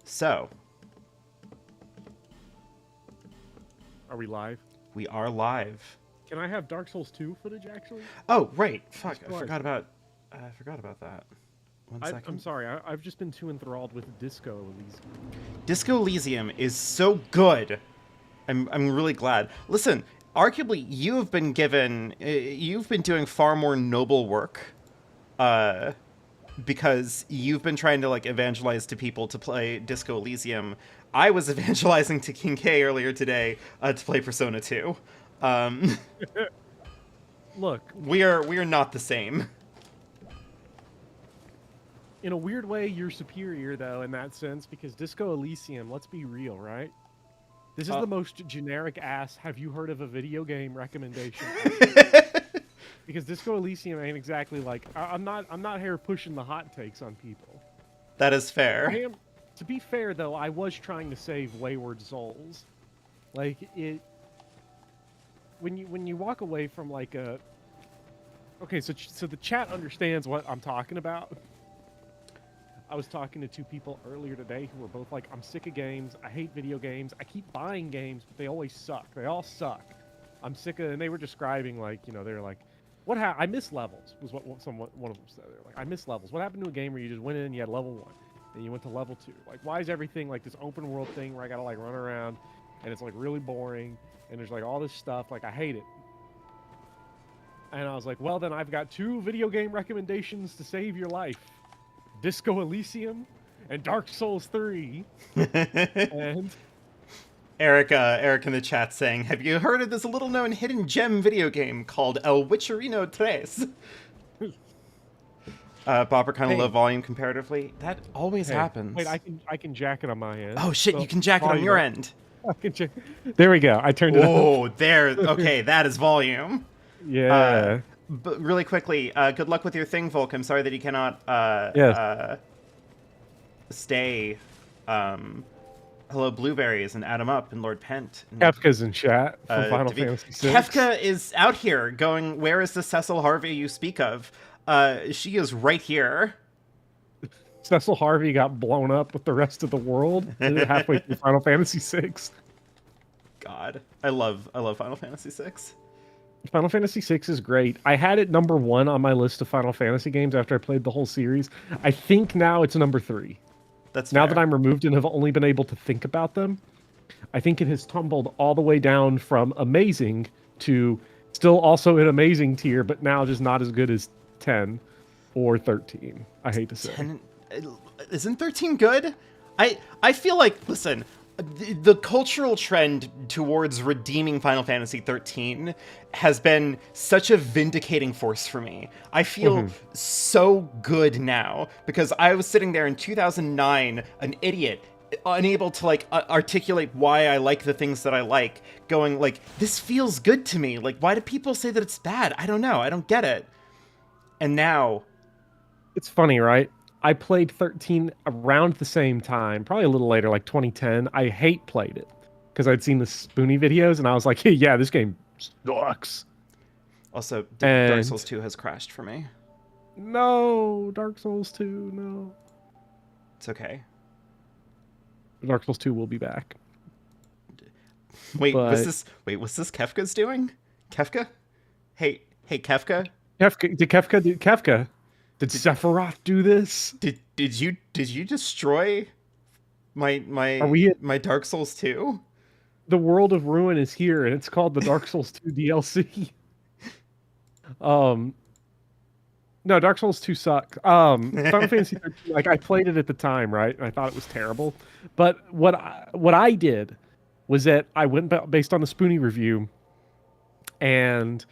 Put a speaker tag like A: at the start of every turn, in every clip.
A: So,
B: Are we live?
A: we are live.
B: Can I have Dark Souls 2 footage, actually?
A: Oh, right. Fuck, I
B: Why?
A: forgot about that. One second.
B: I'm sorry, I've just been too enthralled with Disco Elysium.
A: Disco Elysium is so good. I'm really glad. Listen, arguably, you've been doing far more noble work, because you've been trying to like evangelize to people to play Disco Elysium. I was evangelizing to King K earlier today to play Persona 2.
B: Look,
A: we are not the same.
B: in a weird way, you're superior, though, in that sense, because Disco Elysium, let's be real, right? This is the most generic-ass, have you heard of a video game recommendation? Because Disco Elysium ain't exactly like... I'm not here pushing the hot takes on people.
A: That is fair.
B: To be fair, though, I was trying to save Wayward Souls. Like, it... When you walk away from, like, a... Okay, so the chat understands what I'm talking about. I was talking to two people earlier today who were both like, I'm sick of games, I hate video games, I keep buying games, but they always suck. They all suck. I'm sick of... And they were describing, like, you know, they were like, I miss levels, was what one of them said. They were like, I miss levels. What happened to a game where you just went in and you had level 1, and you went to level 2? Like, why is everything like this open world thing where I gotta, like, run around, and it's, like, really boring, and there's, like, all this stuff, like, I hate it. And I was like, well, then I've got 2 video game recommendations to save your life. Disco Elysium and Dark Souls 3. And
A: Eric in the chat saying, have you heard of this little known hidden gem video game called El Witcherino Tres? Bopper kind of low volume comparatively. That always happens.
B: Wait, I can jack it on my end.
A: Oh shit, so you can jack it on your end.
B: I can jack. There we go. I turned it up.
A: Oh, there. Okay, that is volume.
B: Yeah.
A: But really quickly, good luck with your thing, Volk. I'm sorry that you cannot stay. Hello, Blueberries, and Add 'em Up, and Lord Pent. And,
B: Kefka's in chat from Final Fantasy VI.
A: Kefka is out here going, where is the Cecil Harvey you speak of? She is right here.
B: Cecil Harvey got blown up with the rest of the world halfway through Final Fantasy VI.
A: God, I love Final Fantasy VI.
B: Final Fantasy VI is great. I had it number 1 on my list of Final Fantasy games after I played the whole series. I think now it's number 3.
A: That's
B: now
A: fair.
B: that I'm removed and have only been able to think about them, I think it has tumbled all the way down from amazing to still also an amazing tier, but now just not as good as 10 or 13. I hate to say.
A: 10, isn't 13 good? I feel like, listen, the cultural trend towards redeeming Final Fantasy 13 has been such a vindicating force for me. I feel so good now, because I was sitting there in 2009, an idiot, unable to like articulate why I like the things that I like, going like, this feels good to me. Like, why do people say that it's bad? I don't know. I don't get it. And now...
B: It's funny, right? I played 13 around the same time, probably a little later, like 2010. I played it because I'd seen the Spoonie videos and I was like, hey, yeah, this game sucks.
A: Also, Dark Souls 2 has crashed for me.
B: No, Dark Souls 2, no.
A: It's okay.
B: Dark Souls 2 will be back.
A: Wait, was this Kefka's doing? Kefka? Hey, Kefka?
B: Kefka? Did Sephiroth do this?
A: Did you destroy my Dark Souls 2?
B: The World of Ruin is here, and it's called the Dark Souls 2 DLC. No, Dark Souls 2 sucks. Final Fantasy 13, like, I played it at the time, right? And I thought it was terrible. But what I did was that I went based on the Spoonie review, and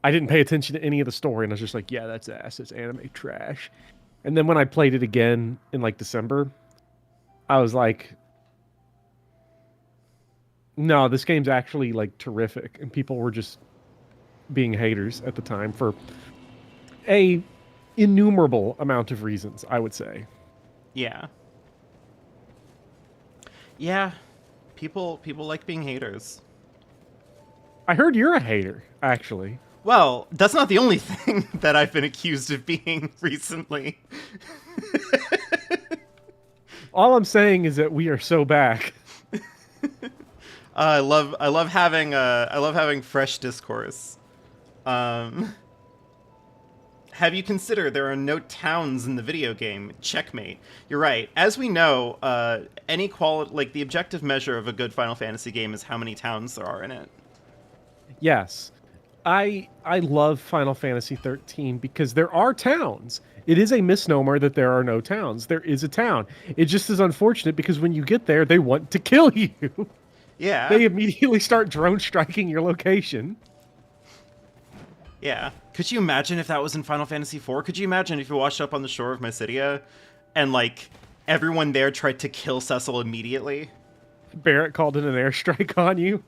B: I didn't pay attention to any of the story, and I was just like, yeah, that's ass. It's anime trash. And then when I played it again in, like, December, I was like, no, this game's actually, like, terrific. And people were just being haters at the time for a innumerable amount of reasons, I would say.
A: Yeah. Yeah. People like being haters.
B: I heard you're a hater, actually.
A: Well, that's not the only thing that I've been accused of being recently.
B: All I'm saying is that we are so back.
A: I love having fresh discourse. Have you considered there are no towns in the video game? Checkmate. You're right. As we know, any quality, like the objective measure of a good Final Fantasy game is how many towns there are in it.
B: Yes. I love Final Fantasy 13 because there are towns. It is a misnomer that there are no towns. There is a town. It just is unfortunate because when you get there, they want to kill you.
A: Yeah.
B: They immediately start drone striking your location.
A: Yeah. Could you imagine if that was in Final Fantasy IV? Could you imagine if you washed up on the shore of Mysidia and, like, everyone there tried to kill Cecil immediately?
B: Barrett called in an airstrike on you.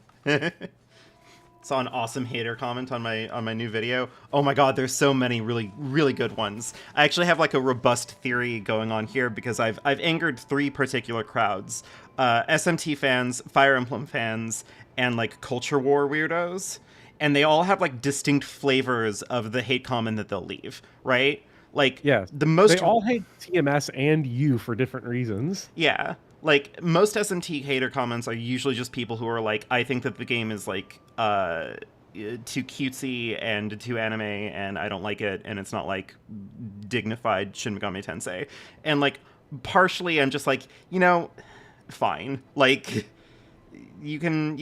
A: Saw an awesome hater comment on my new video. Oh my god, there's so many really good ones. I actually have like a robust theory going on here because I've angered 3 particular crowds. SMT fans, Fire Emblem fans, and like culture war weirdos. And they all have like distinct flavors of the hate comment that they'll leave, right? Like
B: Yes. They all hate TMS and you for different reasons.
A: Yeah. Like, most SMT hater comments are usually just people who are like, I think that the game is, like, too cutesy and too anime, and I don't like it, and it's not, like, dignified Shin Megami Tensei. And, like, partially I'm just like, you know, fine. Like, you can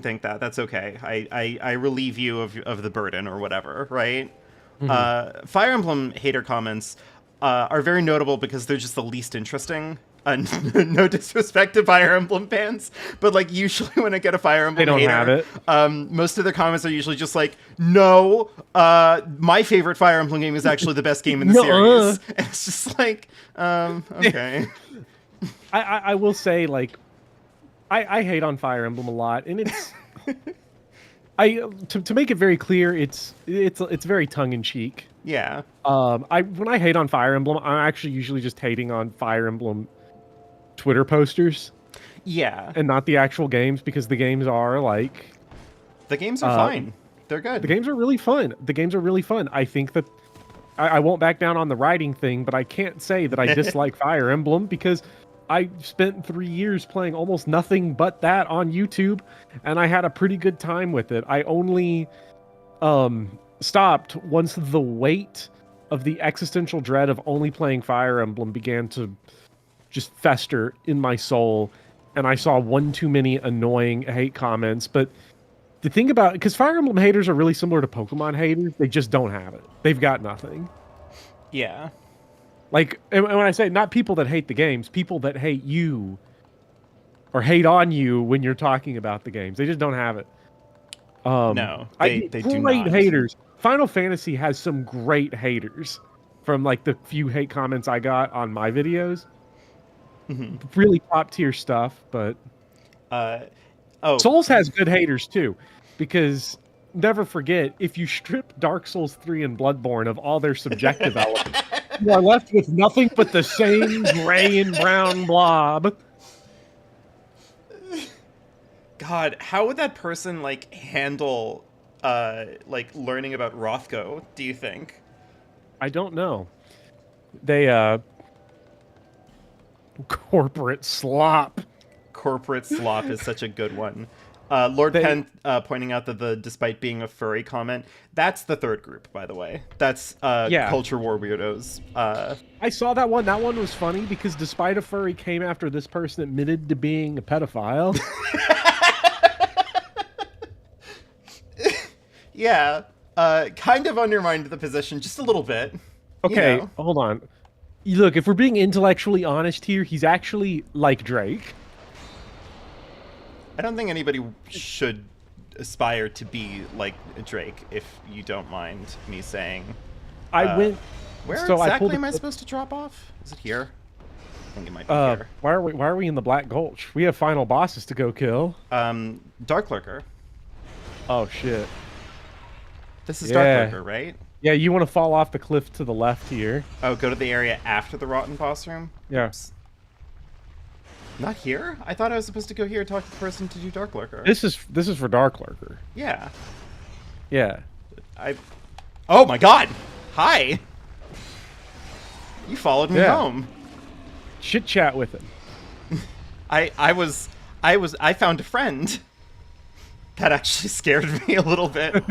A: think that. That's okay. I relieve you of the burden or whatever, right? Mm-hmm. Fire Emblem hater comments are very notable because they're just the least interesting. No disrespect to Fire Emblem fans, but like usually when I get a Fire Emblem
B: they don't
A: hater,
B: have it.
A: Most of their comments are usually just like, no, my favorite Fire Emblem game is actually the best game in the series. And it's just like, okay.
B: I will say, like, I hate on Fire Emblem a lot, and it's to make it very clear, it's very tongue in cheek.
A: Yeah.
B: When I hate on Fire Emblem, I'm actually usually just hating on Fire Emblem Twitter posters.
A: Yeah.
B: And not the actual games, because the games are like...
A: The games are fine. They're good.
B: The games are really fun. I think that... I won't back down on the writing thing, but I can't say that I dislike Fire Emblem, because I spent 3 years playing almost nothing but that on YouTube, and I had a pretty good time with it. I only stopped once the weight of the existential dread of only playing Fire Emblem began to just fester in my soul, and I saw one too many annoying hate comments. But the thing about, because Fire Emblem haters are really similar to Pokemon haters, they just don't have it. They've got nothing.
A: Yeah.
B: Like, and when I say not people that hate the games, people that hate you or hate on you when you're talking about the games, they just don't have it.
A: No, they do not.
B: Great haters. Final Fantasy has some great haters from like the few hate comments I got on my videos. Mm-hmm. Really top tier stuff, but Souls has good haters too, because never forget, if you strip Dark Souls 3 and Bloodborne of all their subjective elements, you are left with nothing but the same gray and brown blob.
A: God, how would that person like handle like learning about Rothko, do you think?
B: I don't know. They corporate slop.
A: Corporate slop is such a good one. Lord Penn pointing out that despite being a furry comment, that's the third group, by the way. That's culture war weirdos.
B: I saw that one. That one was funny because despite a furry came after this person admitted to being a pedophile.
A: Yeah, kind of undermined the position just a little bit.
B: Okay,
A: you know.
B: Hold on. Look, if we're being intellectually honest here, he's actually like Drake.
A: I don't think anybody should aspire to be like Drake, if you don't mind me saying.
B: Where
A: exactly am I supposed to drop off? Is it here? I think it might be here.
B: Why are we in the Black Gulch? We have final bosses to go kill.
A: Dark Lurker.
B: Oh shit.
A: This is Dark Lurker, right?
B: Yeah, you want to fall off the cliff to the left here.
A: Oh, go to the area after the Rotten Boss Room?
B: Yeah.
A: Oops. Not here? I thought I was supposed to go here and talk to the person to do Dark Lurker.
B: This is for Dark Lurker.
A: Yeah.
B: Yeah.
A: Oh my god! Hi! You followed me home.
B: Chit chat with him.
A: I found a friend. That actually scared me a little bit.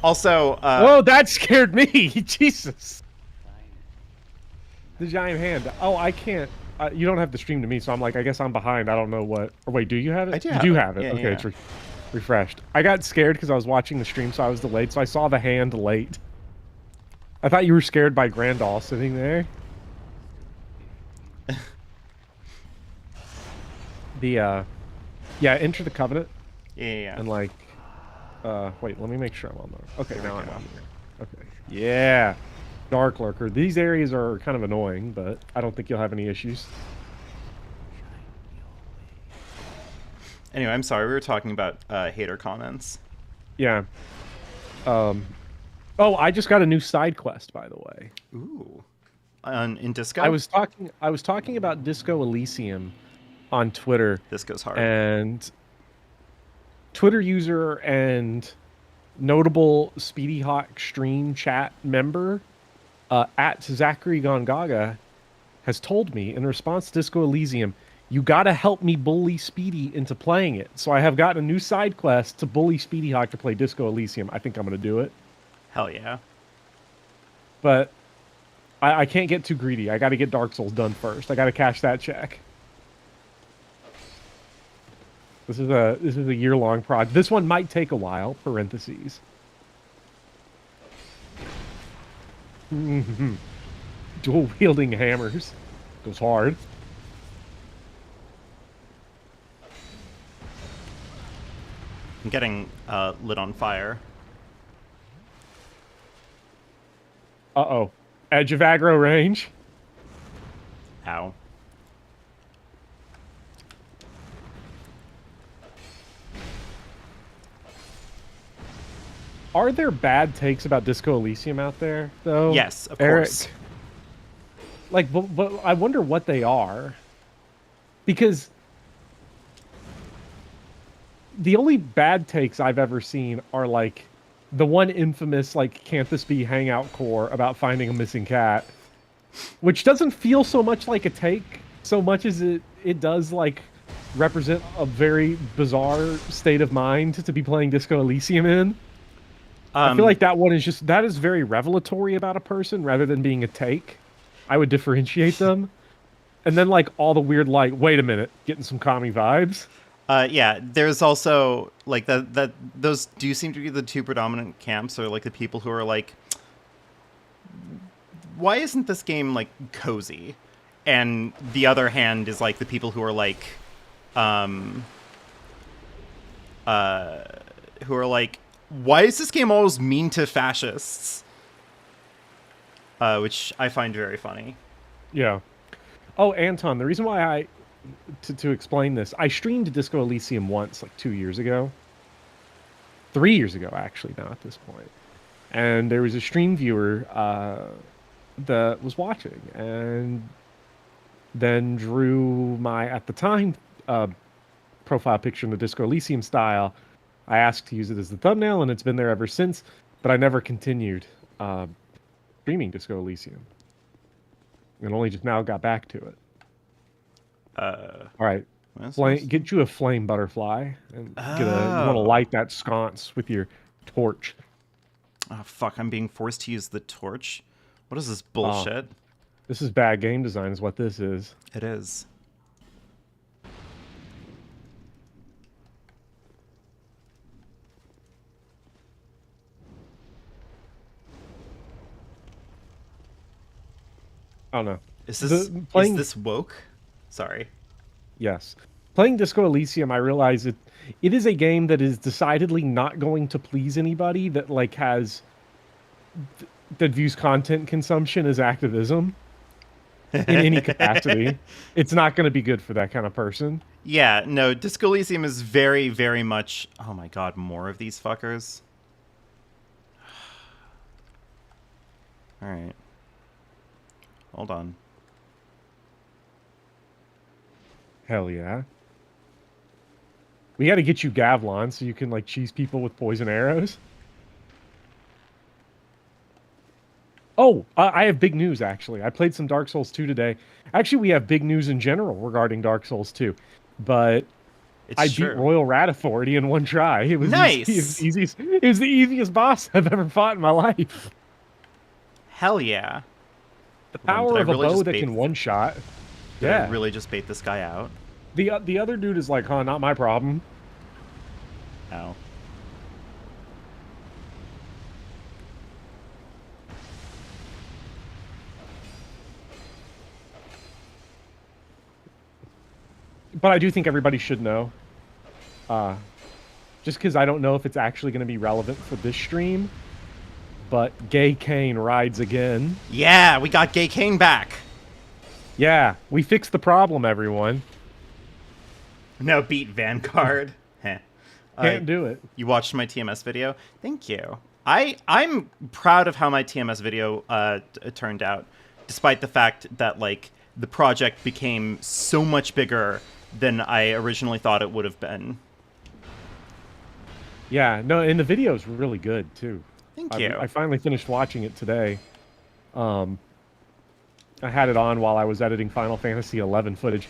A: Also,
B: Whoa, that scared me. Jesus. The giant hand. Oh, I can't. You don't have the stream to me, so I'm like, I guess I'm behind. I don't know what. Or wait, do you have it?
A: I do
B: you
A: have
B: do
A: it.
B: have it.
A: Yeah,
B: Okay,
A: yeah.
B: it's refreshed. I got scared because I was watching the stream, so I was delayed. So I saw the hand late. I thought you were scared by Grandal sitting there. Yeah, enter the Covenant.
A: Yeah.
B: And like, wait, let me make sure I'm on there. Okay, now I'm on there. Okay, yeah. Dark Lurker. These areas are kind of annoying, but I don't think you'll have any issues.
A: Anyway, I'm sorry. We were talking about hater comments.
B: Yeah. Oh, I just got a new side quest, by the way.
A: Ooh. In Disco?
B: I was talking about Disco Elysium on Twitter.
A: This goes hard.
B: And Twitter user and notable Speedy Hawk stream chat member at Zachary Gongaga has told me in response to Disco Elysium, you gotta help me bully Speedy into playing it. So I have gotten a new side quest to bully Speedy Hawk to play Disco Elysium. I think I'm gonna do it.
A: Hell yeah.
B: But I can't get too greedy. I gotta get Dark Souls done first. I gotta cash that check. This is a year-long project. This one might take a while, parentheses. Dual-wielding hammers. Goes hard.
A: I'm getting lit on fire.
B: Uh-oh. Edge of aggro range.
A: Ow.
B: Are there bad takes about Disco Elysium out there, though?
A: Yes, of
B: Eric?
A: course.
B: Like, but I wonder what they are. Because the only bad takes I've ever seen are, like, the one infamous, like, can't this be Hangout core about finding a missing cat? Which doesn't feel so much like a take, so much as it does, like, represent a very bizarre state of mind to be playing Disco Elysium in. I feel like that one is that is very revelatory about a person rather than being a take. I would differentiate them. And then, like, all the weird, like, wait a minute, getting some commie vibes.
A: Yeah, there's also, like, that those do seem to be the two predominant camps, or, like, the people who are, like, why isn't this game, like, cozy? And the other hand is, like, the people who are, like, why is this game always mean to fascists? Which I find very funny.
B: Yeah. Oh, Anton, the reason why to explain this, I streamed Disco Elysium once, like 2 years ago. 3 years ago, actually, now at this point. And there was a stream viewer that was watching, and then drew my, at the time, profile picture in the Disco Elysium style. I asked to use it as the thumbnail, and it's been there ever since, but I never continued streaming Disco Elysium. And only just now got back to it. All right. Get you a flame butterfly, and you want to light that sconce with your torch.
A: Oh, fuck, I'm being forced to use the torch? What is this bullshit?
B: This is bad game design is what this is.
A: It is.
B: I don't know.
A: Is this woke? Sorry.
B: Yes. Playing Disco Elysium, I realize it is a game that is decidedly not going to please anybody that, like, has that views content consumption as activism in any capacity. It's not going to be good for that kind of person.
A: Yeah, no, Disco Elysium is very, very much... Oh my god, more of these fuckers. Alright. Hold on.
B: Hell yeah. We got to get you Gavlon so you can, like, cheese people with poison arrows. Oh, I have big news, actually. I played some Dark Souls 2 today. Actually, we have big news in general regarding Dark Souls 2. But I
A: It's
B: beat
A: true.
B: Royal Radif already in one try. It was
A: Nice!
B: the easiest. It was the easiest boss I've ever fought in my life.
A: Hell yeah.
B: The
A: Hold on,
B: power
A: did I
B: of a
A: really
B: bow
A: just
B: that
A: bait
B: can one-shot.
A: Did I
B: Yeah.
A: really just bait this guy out?
B: The other dude is like, huh, not my problem.
A: Ow.
B: But I do think everybody should know. Just because I don't know if it's actually going to be relevant for this stream. But Gay Kane rides again.
A: Yeah, we got Gay Kane back!
B: Yeah, we fixed the problem, everyone.
A: No, beat Vanguard. Heh.
B: Can't do it.
A: You watched my TMS video? Thank you. I'm proud of how my TMS video turned out, despite the fact that, like, the project became so much bigger than I originally thought it would have been.
B: Yeah, no, and the video's really good, too.
A: Thank you.
B: I finally finished watching it today. I had it on while I was editing Final Fantasy XI footage.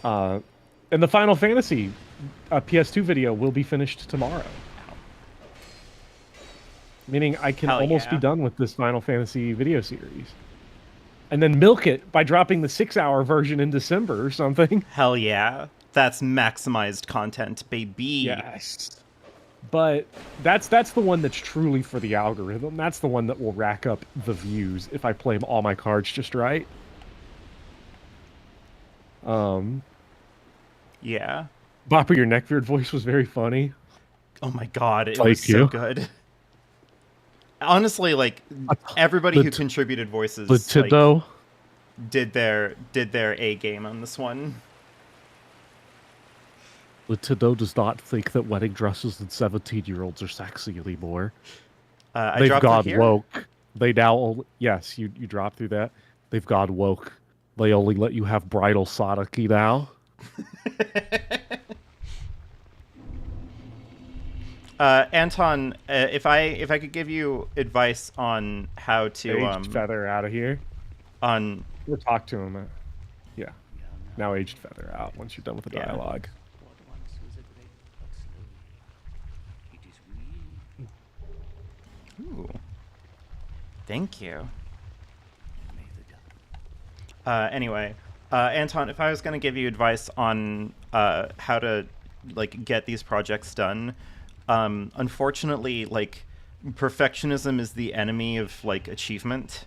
B: And the Final Fantasy PS2 video will be finished tomorrow. Meaning I can almost be done with this Final Fantasy video series. And then milk it by dropping the 6-hour version in December or something.
A: Hell yeah. That's maximized content, baby.
B: Yes. But that's the one that's truly for the algorithm. That's the one that will rack up the views if I play all my cards just right.
A: Yeah.
B: Bopper, your neckbeard voice was very funny.
A: Oh my god, it was so good. Honestly, like, everybody who contributed voices like, did their A game on this one.
B: Litido does not think that wedding dresses and 17-year-olds are sexy anymore.
A: They've gone
B: woke. They now only... Yes, you drop through that. They've gone woke. They only let you have bridal sodomy now.
A: Anton, if I could give you advice on how to
B: aged feather out of here. We'll talk to him. Yeah. Now aged feather out once you're done with the dialogue.
A: Ooh. Thank you. Anyway, Anton, if I was going to give you advice on how to like get these projects done, unfortunately, like, perfectionism is the enemy of like achievement.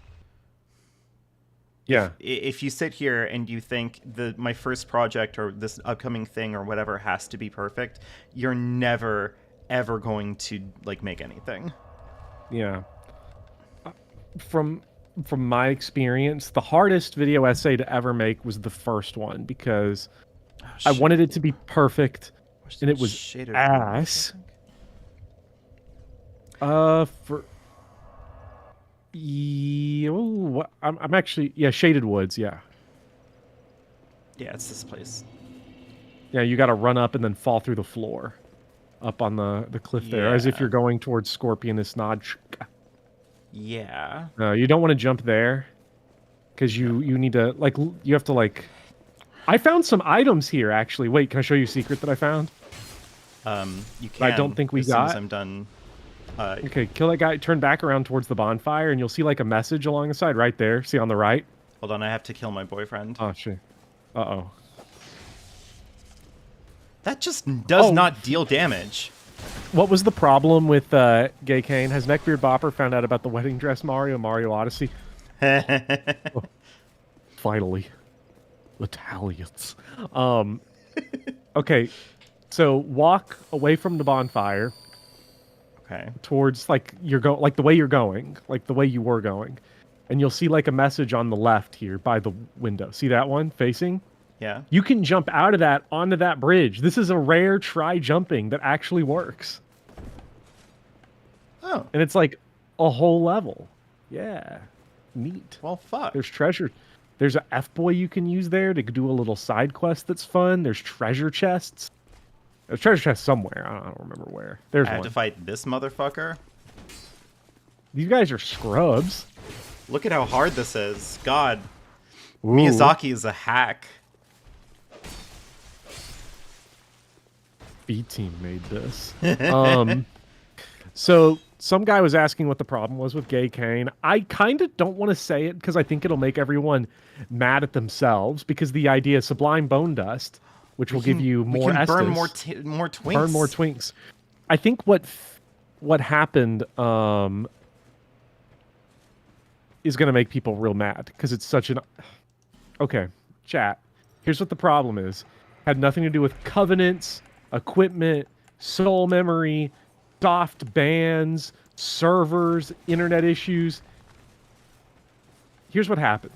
B: Yeah.
A: If you sit here and you think my first project or this upcoming thing or whatever has to be perfect, you're never ever going to like make anything.
B: Yeah. From my experience, the hardest video essay to ever make was the first one because I wanted it to be perfect and it was ass. I'm actually, Shaded Woods, yeah.
A: Yeah, it's this place.
B: Yeah, you got to run up and then fall through the floor. Up on the cliff there, as if you're going towards Scorpionus Notch.
A: Yeah.
B: No, you don't want to jump there, because you need to, like, you have to, like... I found some items here, actually. Wait, can I show you a secret that I found?
A: You can.
B: I don't think we
A: as
B: got.
A: Soon as I'm done.
B: Okay, kill that guy, turn back around towards the bonfire, and you'll see, like, a message along the side, right there. See on the right?
A: Hold on, I have to kill my boyfriend.
B: Oh, shit. Uh-oh.
A: That just does not deal damage.
B: What was the problem with Gay Kane? Has Neckbeard Bopper found out about the wedding dress Mario Odyssey? Oh, finally. Italians. Okay, so walk away from the bonfire.
A: Okay.
B: Towards, like, like the way you're going. Like the way you were going. And you'll see, like, a message on the left here by the window. See that one facing?
A: Yeah.
B: You can jump out of that onto that bridge. This is a rare try jumping that actually works.
A: Oh.
B: And it's like a whole level. Yeah. Neat.
A: Well, fuck.
B: There's treasure. There's a F-boy you can use there to do a little side quest that's fun. There's treasure chests. There's treasure chest somewhere. I don't remember where. There's
A: I have
B: one.
A: to fight this motherfucker?
B: These guys are scrubs.
A: Look at how hard this is. God.
B: Ooh.
A: Miyazaki is a hack.
B: B-Team made this. So some guy was asking what the problem was with Gay Kane. I kind of don't want to say it because I think it'll make everyone mad at themselves, because the idea is Sublime Bone Dust, which will give you more Estus.
A: Burn more twinks.
B: Burn more twinks. I think what happened is going to make people real mad, because it's such an... Okay, chat. Here's what the problem is. Had nothing to do with covenants, equipment, soul memory, soft bans, servers, internet issues. Here's what happened.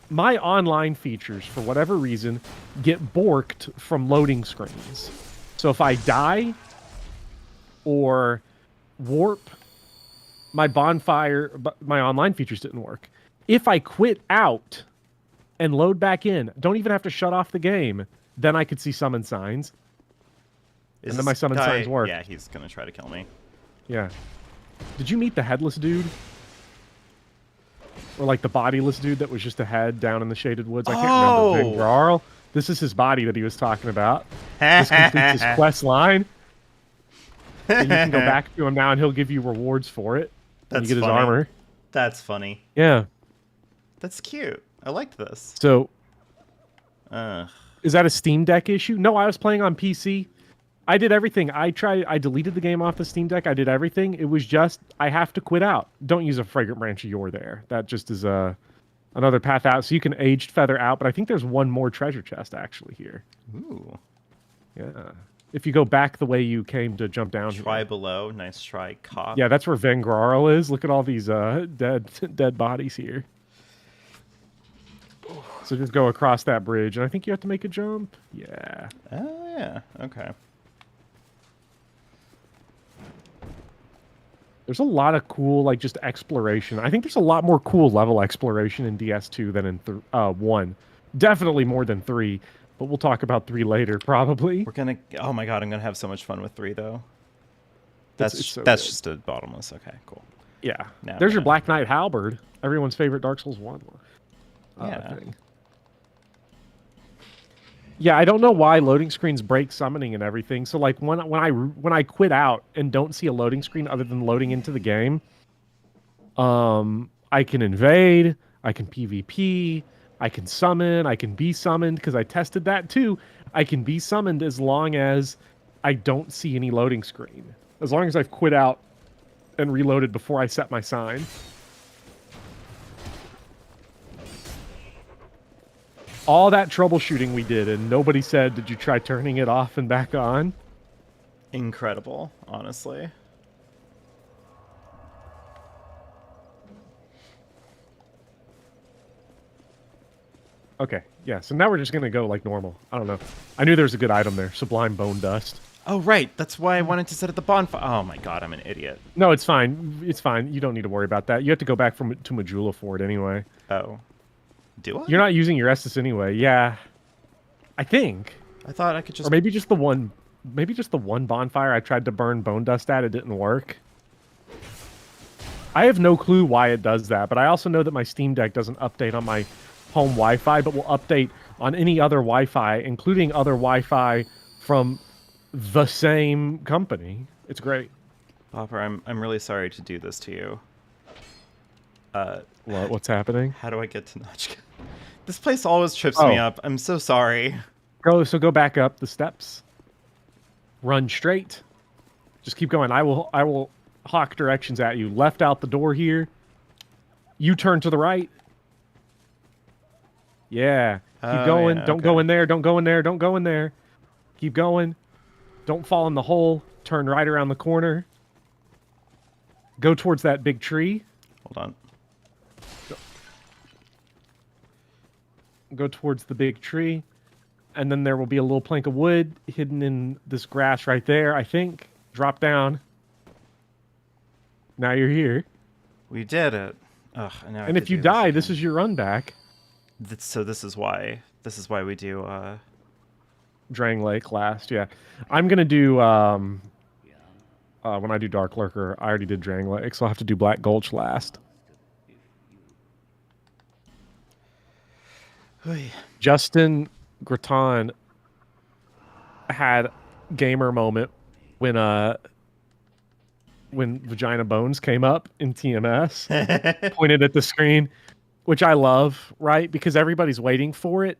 B: My online features, for whatever reason, get borked from loading screens. So if I die or warp, my online features didn't work. If I quit out and load back in, don't even have to shut off the game, then I could see summon signs. And then my summon signs work.
A: Yeah, he's going to try to kill me.
B: Yeah. Did you meet the headless dude? Or like the bodiless dude that was just a head down in the shaded woods? I can't remember. Garl. This is his body that he was talking about. This completes his quest line. And you can go back to him now, and he'll give you rewards for it.
A: That's
B: you get
A: funny.
B: his armor.
A: That's funny.
B: Yeah.
A: That's cute. I liked this.
B: So, is that a Steam Deck issue? No, I was playing on PC. I did everything. I deleted the game off the Steam Deck. I did everything. It was just, I have to quit out. Don't use a Fragrant Branch of Yore there. That just is another path out. So you can Aged Feather out, but I think there's one more treasure chest actually here.
A: Ooh.
B: Yeah. If you go back the way you came to jump down.
A: Try below. Nice try, cop.
B: Yeah, that's where Vengrarl is. Look at all these dead bodies here. So just go across that bridge, and I think you have to make a jump. Yeah.
A: Oh, yeah. Okay.
B: There's a lot of cool, like, just exploration. I think there's a lot more cool level exploration in DS2 than in 1. Definitely more than 3, but we'll talk about 3 later, probably.
A: We're gonna... Oh my god, I'm gonna have so much fun with 3, though. That's just a bottomless. Okay, cool.
B: Yeah. There's your Black Knight Halberd. Everyone's favorite Dark Souls 1 thing. Yeah, I don't know why loading screens break summoning and everything. So like when I quit out and don't see a loading screen other than loading into the game, I can invade, I can PvP, I can summon, I can be summoned, because I tested that too. I can be summoned as long as I don't see any loading screen. As long as I've quit out and reloaded before I set my sign. All that troubleshooting we did, and nobody said, did you try turning it off and back on?
A: Incredible, honestly.
B: Okay, yeah, so now we're just going to go like normal. I don't know. I knew there was a good item there, Sublime Bone Dust.
A: Oh, right. That's why I wanted to set at the bonfire. Oh my god, I'm an idiot.
B: No, it's fine. It's fine. You don't need to worry about that. You have to go back to Majula for it anyway.
A: Oh. Do I?
B: You're not using your Estus anyway. Yeah. I think.
A: I thought I could just...
B: Or maybe just the one... Maybe just the one bonfire I tried to burn Bone Dust at. It didn't work. I have no clue why it does that, but I also know that my Steam Deck doesn't update on my home Wi-Fi, but will update on any other Wi-Fi, including other Wi-Fi from the same company. It's great.
A: Bopper, I'm really sorry to do this to you.
B: What's happening?
A: How do I get to Notchka? This place always trips me up. I'm so sorry.
B: Go back up the steps. Run straight. Just keep going. I will hawk directions at you. Left out the door here. You turn to the right. Yeah. Keep going.
A: Yeah,
B: Don't go in there. Don't go in there. Don't go in there. Keep going. Don't fall in the hole. Turn right around the corner. Go towards that big tree.
A: Hold on.
B: Go towards the big tree. And then there will be a little plank of wood hidden in this grass right there, I think. Drop down. Now you're here.
A: We did it. Ugh,
B: and if you die, this is your run back.
A: So this is why we do
B: Drang Lake last, yeah. I'm gonna do When I do Dark Lurker, I already did Drang Lake, so I'll have to do Black Gulch last. Justin Graton had gamer moment when Vagina Bones came up in TMS, pointed at the screen, which I love, right? Because everybody's waiting for it.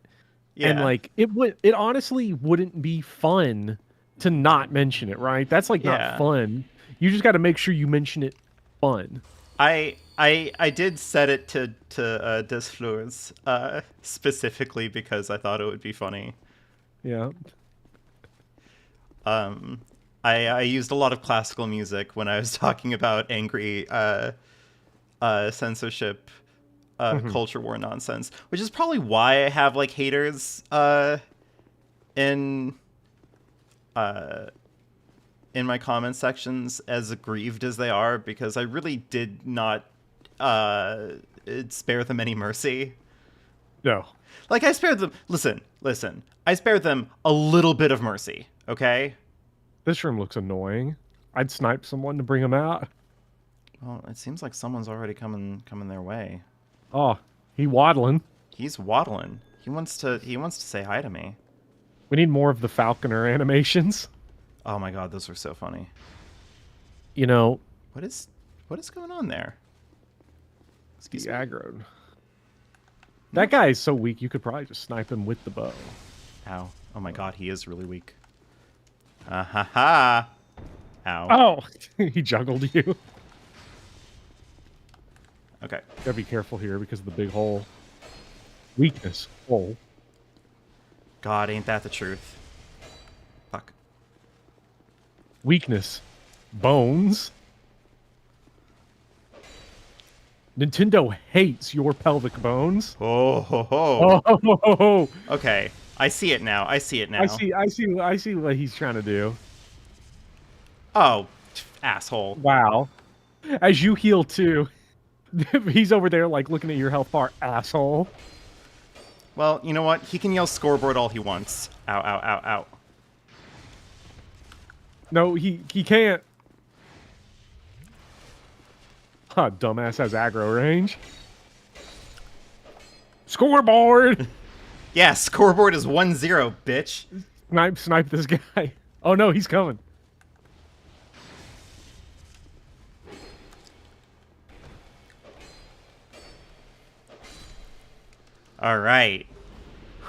A: Yeah.
B: And like it honestly wouldn't be fun to not mention it, right? That's like not fun. You just got to make sure you mention it fun.
A: I did set it to Des Fleurs specifically because I thought it would be funny.
B: Yeah.
A: I used a lot of classical music when I was talking about angry censorship, culture war nonsense, which is probably why I have like haters in my comment sections, as aggrieved as they are, because I really did not spare them any mercy.
B: No.
A: Like, I spared them... Listen. I spared them a little bit of mercy, okay?
B: This room looks annoying. I'd snipe someone to bring them out.
A: Well, it seems like someone's already coming their way.
B: Oh, he waddling.
A: He's waddling. He wants to say hi to me.
B: We need more of the Falconer animations.
A: Oh my god, those were so funny.
B: You know...
A: What is going on there? Excuse me?
B: Aggroed. That guy is so weak, you could probably just snipe him with the bow.
A: Ow. Oh my god, he is really weak. Ha ha. Ow.
B: Oh! He juggled you.
A: Okay.
B: Gotta be careful here because of the big hole. Weakness. Hole.
A: God, ain't that the truth. Fuck.
B: Weakness. Bones. Nintendo hates your pelvic bones.
A: Oh ho ho.
B: Oh, ho, ho, ho.
A: Okay. I see it now. I see
B: what he's trying to do.
A: Oh, asshole.
B: Wow. As you heal too. He's over there like looking at your health bar, asshole.
A: Well, you know what? He can yell scoreboard all he wants. Ow, ow, ow, ow.
B: No, he can't. Huh, dumbass has aggro range. Scoreboard!
A: Yeah, scoreboard is 1-0, bitch.
B: Snipe this guy. Oh no, he's coming.
A: Alright.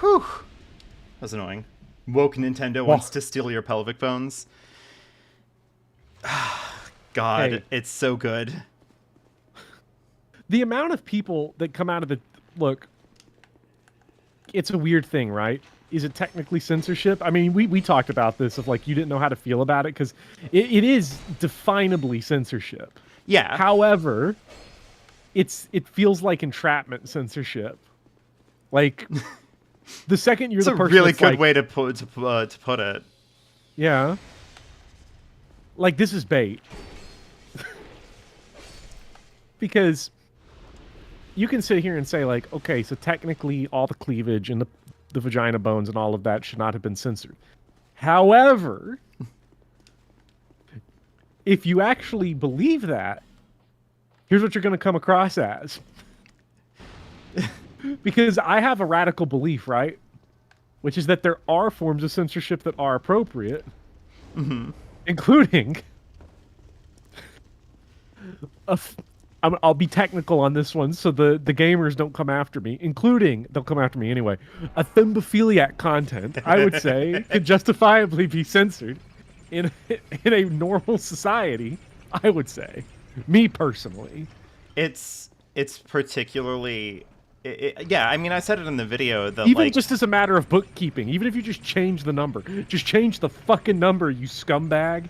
A: Whew. That was annoying. Woke Nintendo wants to steal your pelvic bones. God,
B: Hey.
A: it's so good.
B: The amount of people that come out of the... Look, it's a weird thing, right? Is it technically censorship? I mean, we talked about this, of like, you didn't know how to feel about it, because it is definably censorship.
A: Yeah.
B: However, it feels like entrapment censorship. Like, the second you're
A: It's
B: the
A: a
B: person
A: really
B: that's
A: good
B: like,
A: way to put it.
B: yeah. Like, this is bait. Because you can sit here and say, like, okay, so technically all the cleavage and the vagina bones and all of that should not have been censored. However, if you actually believe that, here's what you're going to come across as. Because I have a radical belief, right? Which is that there are forms of censorship that are appropriate.
A: Mm-hmm.
B: Including... I'll be technical on this one so the gamers don't come after me, including, they'll come after me anyway, a thimbophiliac content, I would say, could justifiably be censored in a normal society, I would say. Me personally.
A: It's particularly... yeah, I mean, I said it in the video that,
B: even
A: like...
B: just as a matter of bookkeeping, even if you just change the number. Just change the fucking number, you scumbag.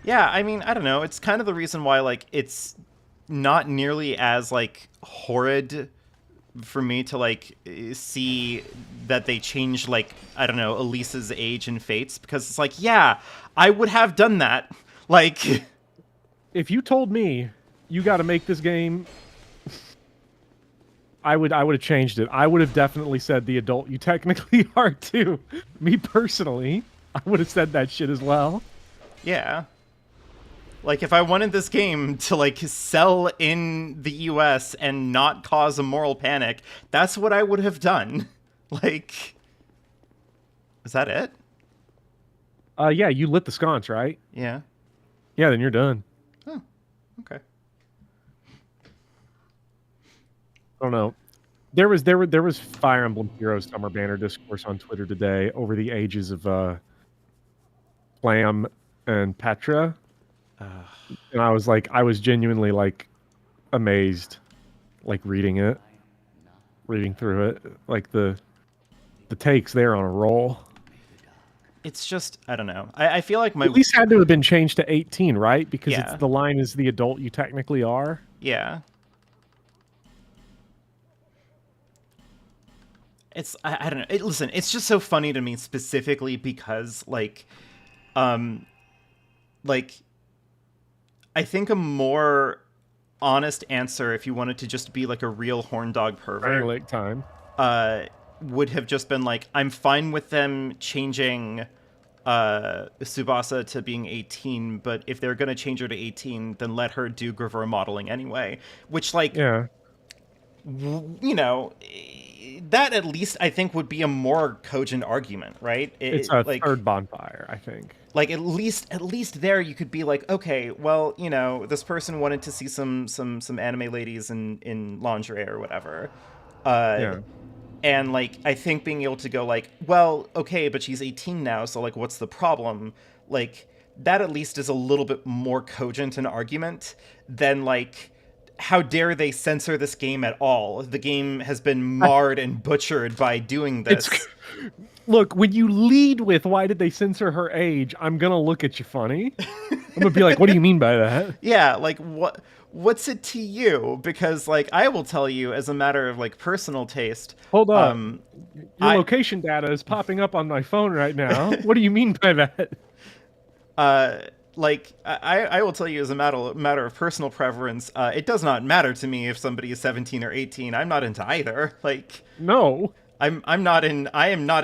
A: Yeah, I mean, I don't know. It's kind of the reason why, like, it's not nearly as, like, horrid for me to, like, see that they changed, like, I don't know, Elisa's age and Fates, because it's like, yeah, I would have done that. Like...
B: If you told me you got to make this game... I would have changed it. I would have definitely said the adult you technically are too. Me personally, I would have said that shit as well.
A: Yeah. Like, if I wanted this game to, like, sell in the US and not cause a moral panic, that's what I would have done. Like, is that it?
B: Yeah, you lit the sconce, right?
A: Yeah.
B: Yeah, then you're done.
A: Oh, okay.
B: I don't know. There was Fire Emblem Heroes Summer Banner discourse on Twitter today over the ages of Flam and Petra. And I was genuinely like amazed, like reading through it, like the takes there on a roll.
A: It's just, I don't know. I feel like my...
B: At least had to have been changed to 18, right? Because
A: Yeah.
B: it's, the line is the adult you technically are.
A: Yeah. It's, I don't know. Listen, it's just so funny to me specifically because, like, I think a more honest answer, if you wanted to just be like a real horn dog pervert,
B: Lake time.
A: would have just been like, I'm fine with them changing Tsubasa to being 18, but if they're gonna change her to 18, then let her do Gravure modeling anyway. Which, like,
B: Yeah.
A: you know, that at least I think would be a more cogent argument, right?
B: It's a
A: like,
B: third bonfire, I think.
A: Like, at least there you could be like, okay, well, you know, this person wanted to see some anime ladies in lingerie or whatever.
B: Yeah.
A: And, like, I think being able to go, like, well, okay, but she's 18 now, so, like, what's the problem? Like, that at least is a little bit more cogent an argument than, like, how dare they censor this game at all? The game has been marred and butchered by doing this.
B: Look, when you lead with, why did they censor her age, I'm going to look at you funny. I'm going to be like, what do you mean by that?
A: Yeah, like, what's it to you? Because, like, I will tell you, as a matter of, like, personal taste...
B: Hold on. Your location data is popping up on my phone right now. What do you mean by that?
A: Like, I will tell you, as a matter of personal preference, it does not matter to me if somebody is 17 or 18. I'm not into either. Like...
B: No.
A: I am not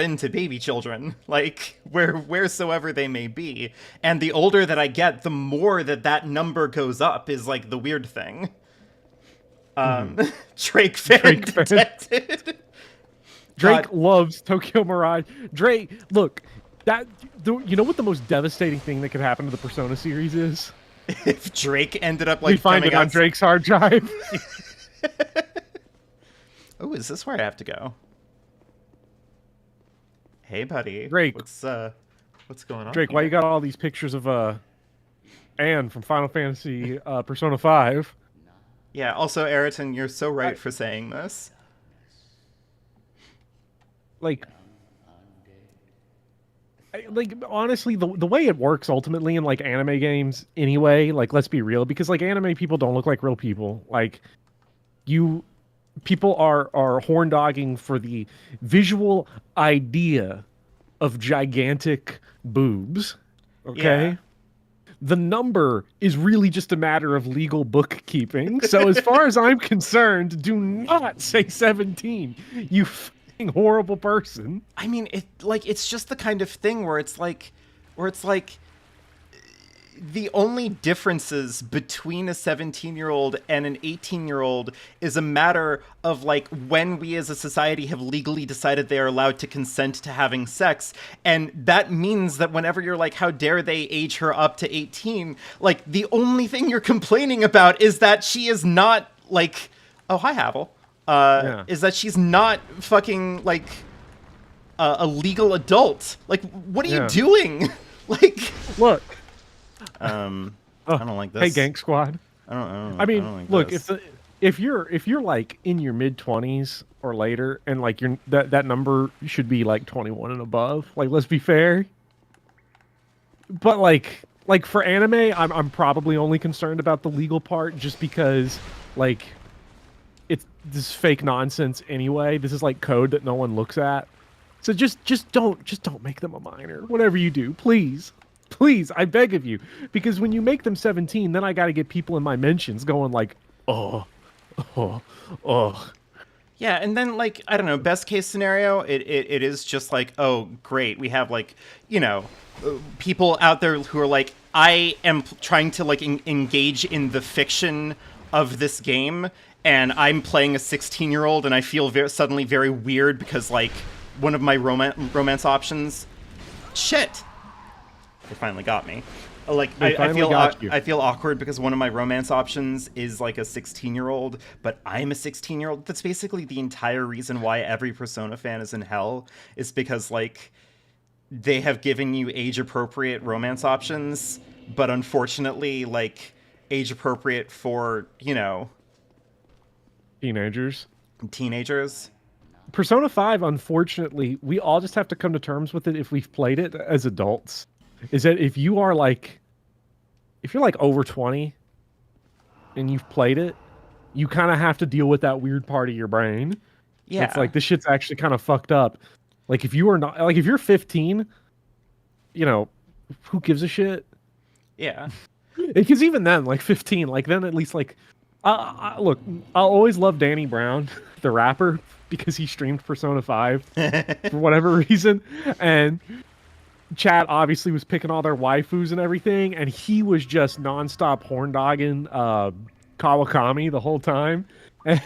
A: into baby children, like, wheresoever they may be. And the older that I get, the more that number goes up is, like, the weird thing. Drake fan detected.
B: Drake loves Tokyo Mirage. Drake, look, you know what the most devastating thing that could happen to the Persona series is?
A: If Drake ended up, like,
B: we find it on Drake's hard drive.
A: Oh, is this where I have to go? Hey, buddy.
B: Drake.
A: What's going on?
B: Drake,
A: here?
B: why you got all these pictures of Anne from Final Fantasy Persona 5?
A: Yeah, also, Eriton, you're so right for saying this.
B: Like, honestly, the way it works ultimately in, like, anime games anyway, like, let's be real, because, like, anime people don't look like real people. Like, people are horn dogging for the visual idea of gigantic boobs. Okay? Yeah. The number is really just a matter of legal bookkeeping. So as far as I'm concerned, do not say 17, you fucking horrible person.
A: I mean, it's just the kind of thing where it's like the only differences between a 17-year-old and an 18-year-old is a matter of, like, when we as a society have legally decided they are allowed to consent to having sex. And that means that whenever you're like, how dare they age her up to 18, like, the only thing you're complaining about is that she is not, like, oh, hi, Havel, is that she's not fucking, like, a legal adult. Like, what are you doing? Like,
B: look.
A: I don't like this.
B: Hey, Gank Squad. I mean,
A: don't like
B: look,
A: this.
B: if you're like in your mid-20s or later, and like that number should be like 21 and above. Like, let's be fair. But like for anime, I'm probably only concerned about the legal part, just because, like, this is fake nonsense anyway. This is like code that no one looks at. So just don't make them a minor. Whatever you do, please. Please, I beg of you. Because when you make them 17, then I got to get people in my mentions going like, oh.
A: Yeah, and then like I don't know, best case scenario, it is just like, oh great, we have like, you know, people out there who are like, I am trying to like engage in the fiction of this game, and I'm playing a 16-year-old, and I feel suddenly very weird because like one of my romance options, shit, they finally got me. Like I feel awkward because one of my romance options is like a 16-year-old, but I'm a 16-year-old. That's basically the entire reason why every Persona fan is in hell, is because like they have given you age appropriate romance options, but unfortunately like age appropriate for, you know,
B: Teenagers. Persona 5, unfortunately, we all just have to come to terms with it if we've played it as adults. Is that if you're like over 20 and you've played it, you kind of have to deal with that weird part of your brain.
A: Yeah.
B: It's like, this shit's actually kind of fucked up. Like, if you are not, like, if you're 15, you know, who gives a shit?
A: Yeah.
B: Because even then, like 15, like then at least like, look, I'll always love Danny Brown, the rapper, because he streamed Persona 5 for whatever reason. And Chad obviously was picking all their waifus and everything, and he was just nonstop horn dogging Kawakami the whole time. And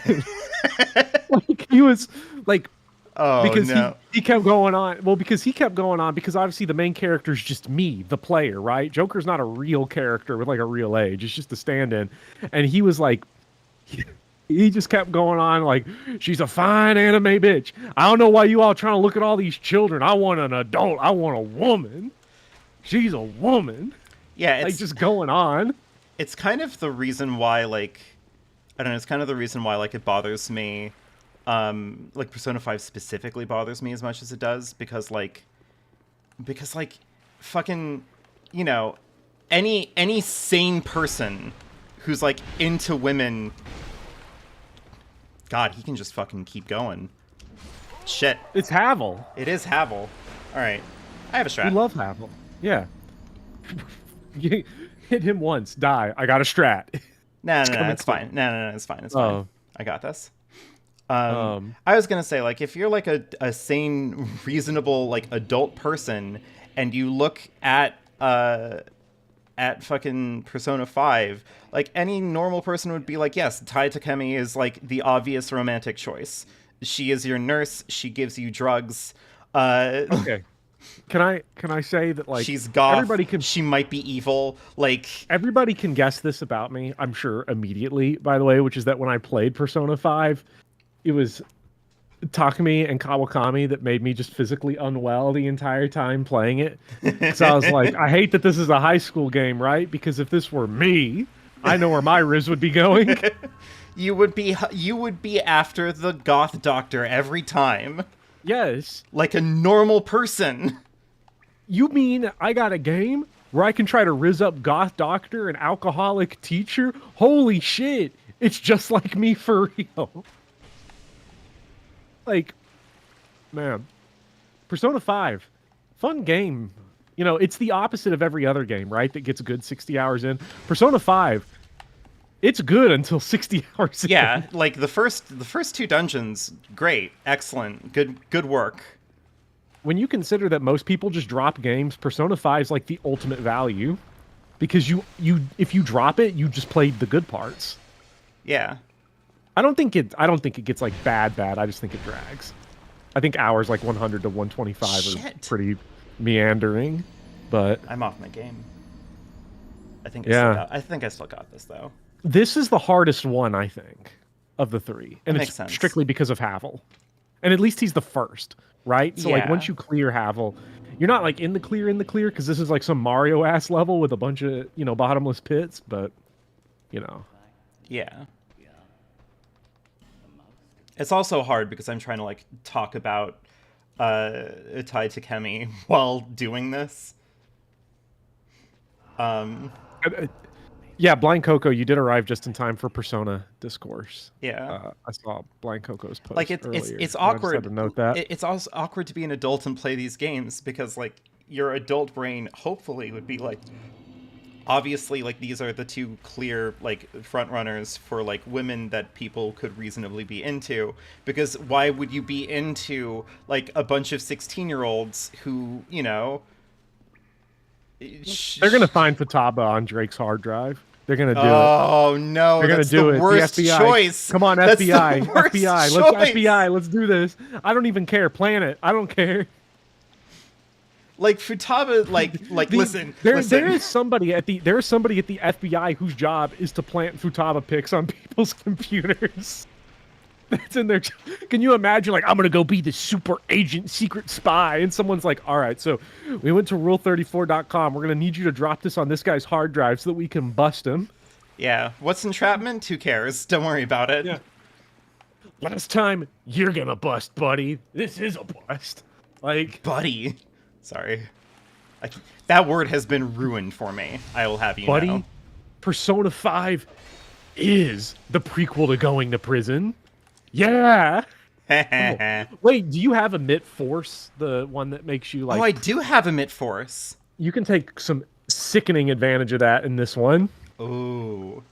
B: like he was like, because he kept going on. Well, because he kept going on because obviously the main character is just me, the player, right? Joker's not a real character with like a real age. It's just a stand-in. And he was like, he just kept going on like, she's a fine anime bitch. I don't know why you all trying to look at all these children. I want an adult. I want a woman. She's a woman.
A: Yeah, it's
B: like just going on.
A: It's kind of the reason why, like, I don't know. It's kind of the reason why, like, it bothers me. Like Persona 5 specifically bothers me as much as it does because fucking, you know, any sane person who's like into women. God, he can just fucking keep going. Shit.
B: It's Havel.
A: It is Havel. All right. I have a strat.
B: We love Havel. Yeah. You hit him once, die. I got a strat.
A: No, it's fine. No, it's fine. It's fine. I got this. I was gonna say, like, if you're like a sane, reasonable, like adult person, and you look at fucking Persona 5, like any normal person would be like, yes, Tai Takemi is like the obvious romantic choice. She is your nurse. She gives you drugs.
B: Okay. Can I say that like
A: she's goth?
B: Everybody can.
A: She might be evil. Like
B: everybody can guess this about me. I'm sure immediately. By the way, which is that when I played Persona 5, it was Takemi and Kawakami that made me just physically unwell the entire time playing it. So I was like, I hate that this is a high school game, right? Because if this were me, I know where my Riz would be going.
A: You would be after the goth doctor every time.
B: Yes.
A: Like a normal person.
B: You mean I got a game where I can try to Riz up goth doctor and alcoholic teacher? Holy shit. It's just like me for real. Like, man, Persona 5, fun game. You know, it's the opposite of every other game, right? That gets a good 60 hours in. Persona 5, it's good until 60 hours in.
A: Yeah, like the first two dungeons, great, excellent, good work.
B: When you consider that most people just drop games, Persona 5 is like the ultimate value, because you if you drop it, you just played the good parts.
A: Yeah.
B: I don't think it gets like bad. I just think it drags. I think hours like 100 to 125 are pretty meandering, but
A: I'm off my game. I think I still got this though.
B: This is the hardest one, I think, of the three, and it's
A: sense.
B: Strictly because of Havel, and at least he's the first, right? So like once you clear Havel, you're not like in the clear because this is like some Mario ass level with a bunch of bottomless pits, but
A: yeah. It's also hard because I'm trying to like talk about Tai Takemi while doing this.
B: Yeah, Blind Coco, you did arrive just in time for Persona Discourse.
A: Yeah,
B: I saw Blind Coco's post.
A: Like it's awkward.
B: I just had to note that.
A: It's also awkward to be an adult and play these games because like your adult brain hopefully would be like, obviously, like, these are the two clear, like, front runners for, like, women that people could reasonably be into, because why would you be into, like, a bunch of 16-year-olds who, you know,
B: They're gonna find Futaba on Drake's hard drive. They're gonna do it.
A: oh no,
B: They're gonna
A: that's
B: do
A: the
B: it.
A: worst
B: The FBI.
A: choice.
B: Come on,
A: That's
B: FBI.
A: the worst
B: FBI.
A: choice.
B: Let's FBI. Let's do this. I don't even care. Plan it. I don't care.
A: Like, Futaba, listen.
B: There is somebody at the FBI whose job is to plant Futaba pics on people's computers. That's in there. Can you imagine, like, I'm gonna go be the super agent secret spy, and someone's like, all right, so we went to rule34.com. We're gonna need you to drop this on this guy's hard drive so that we can bust him.
A: Yeah. What's entrapment? Who cares? Don't worry about it.
B: Yeah. Last time, you're gonna bust, buddy. This is a bust. Like,
A: Buddy. Sorry. That word has been ruined for me. I will have you
B: buddy,
A: know.
B: Persona 5 is the prequel to Going to Prison. Yeah. Oh. Wait, do you have Emit Force, the one that makes you like?
A: Oh, I do have Emit Force.
B: You can take some sickening advantage of that in this one.
A: Ooh.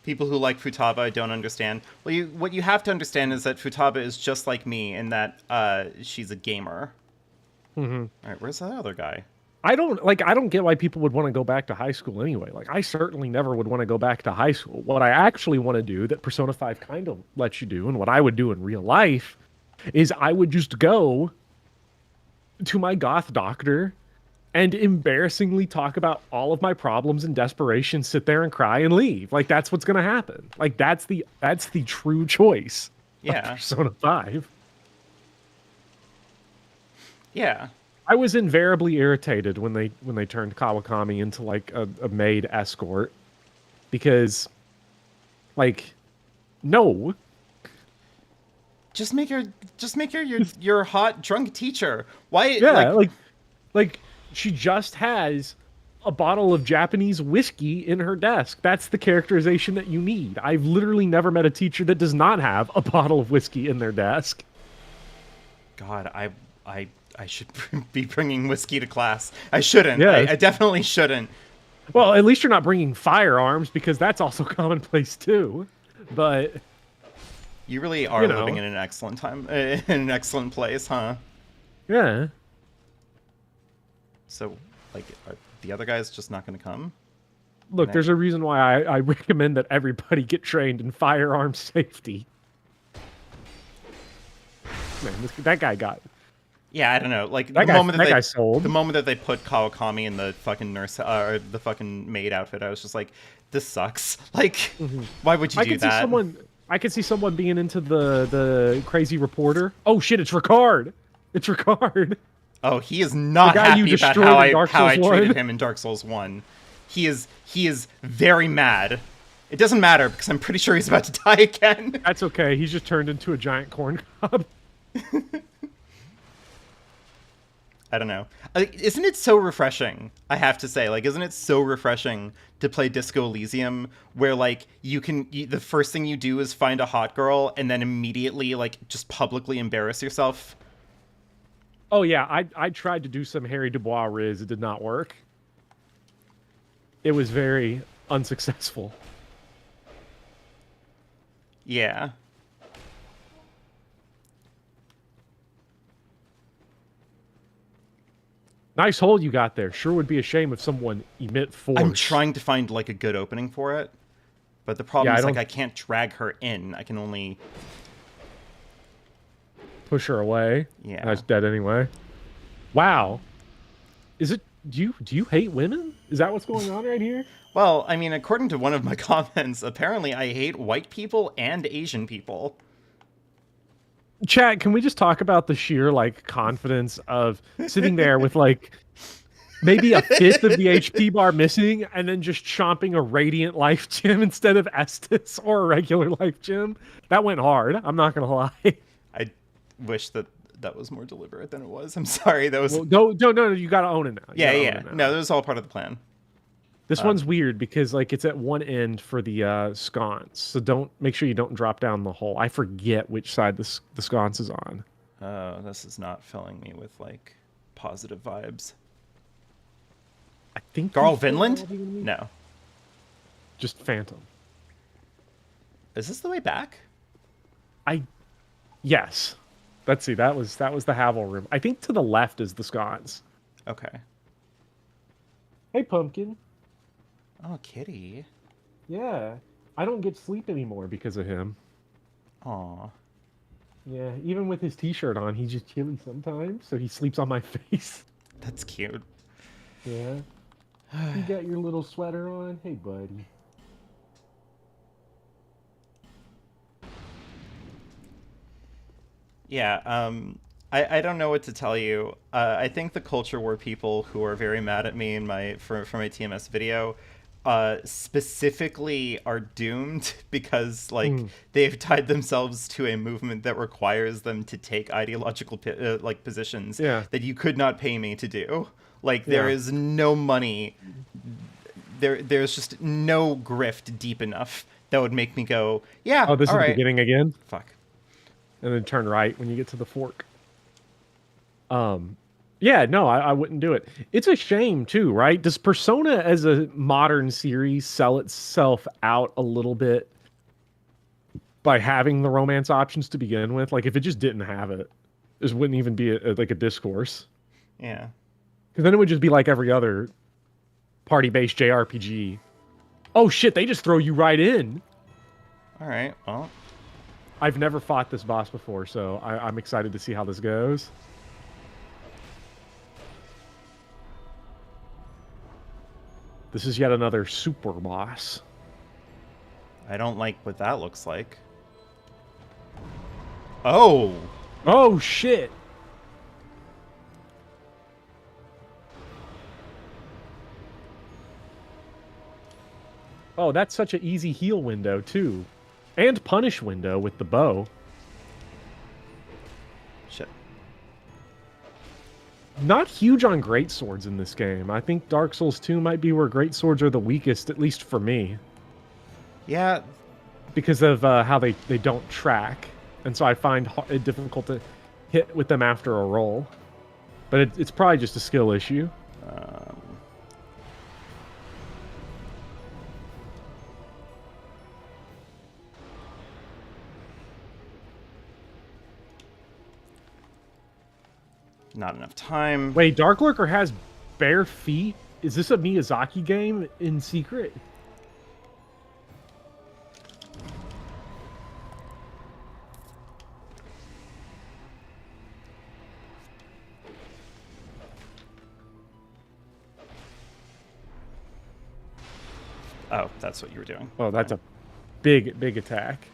A: People who like Futaba don't understand. Well, what you have to understand is that Futaba is just like me in that she's a gamer.
B: Mm-hmm.
A: All right, where's that other guy?
B: I don't get why people would want to go back to high school anyway. Like, I certainly never would want to go back to high school. What I actually want to do that Persona 5 kind of lets you do, and what I would do in real life, is I would just go to my goth doctor and embarrassingly talk about all of my problems and desperation, sit there and cry and leave. Like, that's what's going to happen. Like, that's the true choice.
A: Yeah.
B: Of Persona 5.
A: Yeah.
B: I was invariably irritated when they turned Kawakami into like a maid escort, because, like, no.
A: Just make her your hot drunk teacher. Why?
B: Yeah, like she just has a bottle of Japanese whiskey in her desk. That's the characterization that you need. I've literally never met a teacher that does not have a bottle of whiskey in their desk.
A: God, I should be bringing whiskey to class. I shouldn't.
B: Yeah.
A: I definitely shouldn't.
B: Well, at least you're not bringing firearms, because that's also commonplace too. But
A: you really are living in an excellent time, in an excellent place, huh?
B: Yeah.
A: So, like, are the other guys just not going to come?
B: Look, there's a reason why I recommend that everybody get trained in firearm safety. Man, that guy got...
A: Yeah, I don't know. Like,
B: the moment
A: that they put Kawakami in the fucking nurse or the fucking maid outfit, I was just like, this sucks. Like, why would you do that?
B: I could see someone being into the crazy reporter. Oh shit, it's Ricard. It's Ricard.
A: Oh, he is not happy about how I treated him in Dark Souls 1. He is very mad. It doesn't matter, because I'm pretty sure he's about to die again.
B: That's okay. He's just turned into a giant corn cob.
A: I don't know. Isn't it so refreshing? I have to say, like, isn't it so refreshing to play Disco Elysium, where, like, the first thing you do is find a hot girl and then immediately, like, just publicly embarrass yourself?
B: Oh yeah, I tried to do some Harry Dubois riz. It did not work. It was very unsuccessful.
A: Yeah.
B: Nice hole you got there. Sure would be a shame if someone emit force.
A: I'm trying to find, like, a good opening for it. But the problem is, like, I can't drag her in. I can only...
B: push her away.
A: Yeah.
B: That's dead anyway. Wow. Is it... Do you hate women? Is that what's going on right here?
A: Well, I mean, according to one of my comments, apparently I hate white people and Asian people.
B: Chat, can we just talk about the sheer, like, confidence of sitting there with, like, maybe a fifth of the HP bar missing, and then just chomping a Radiant Life Gem instead of Estus or a regular Life Gem? That went hard. I'm not gonna lie.
A: I wish that was more deliberate than it was. I'm sorry. That was...
B: Well, no, you gotta own it now.
A: Yeah. No, that was all part of the plan.
B: This one's weird because, like, it's at one end for the sconce, so make sure you don't drop down the hole. I forget which side the sconce is on.
A: This is not filling me with, like, positive vibes.
B: I think
A: Garl
B: he's still
A: Vinland?
B: involving in me.
A: No.
B: Just Phantom.
A: Is this the way back?
B: Yes. Let's see. That was the Havel room. I think to the left is the scones.
A: Okay.
B: Hey, Pumpkin.
A: Oh, kitty.
B: Yeah. I don't get sleep anymore because of him.
A: Aw.
B: Yeah, even with his t-shirt on, he's just chilly sometimes, so he sleeps on my face.
A: That's cute.
B: Yeah. You got your little sweater on? Hey, buddy.
A: Yeah, I don't know what to tell you. I think the culture war people who are very mad at me in for my TMS video specifically are doomed because like they've tied themselves to a movement that requires them to take ideological like positions that you could not pay me to do. Like there is no money. There's just no grift deep enough that would make me go, yeah.
B: Oh, this is
A: all right.
B: the beginning again?
A: Fuck.
B: And then turn right when you get to the fork. Yeah, no, I wouldn't do it. It's a shame too, right? Does Persona as a modern series sell itself out a little bit by having the romance options to begin with? Like if it just didn't have it, this wouldn't even be like a discourse.
A: Yeah.
B: Because then it would just be like every other party-based JRPG. Oh shit, they just throw you right in.
A: All right, well.
B: I've never fought this boss before, so I'm excited to see how this goes. This is yet another super boss.
A: I don't like what that looks like. Oh!
B: Oh, shit! Oh, that's such an easy heal window, too. And punish window with the bow.
A: Shit.
B: Not huge on greatswords in this game. I think Dark Souls 2 might be where greatswords are the weakest, at least for me.
A: Yeah.
B: Because of how they don't track. And so I find it difficult to hit with them after a roll. But it's probably just a skill issue.
A: Not enough time.
B: Wait, Dark Lurker has bare feet? Is this a Miyazaki game in secret?
A: Oh, that's what you were doing.
B: Oh, that's a big attack.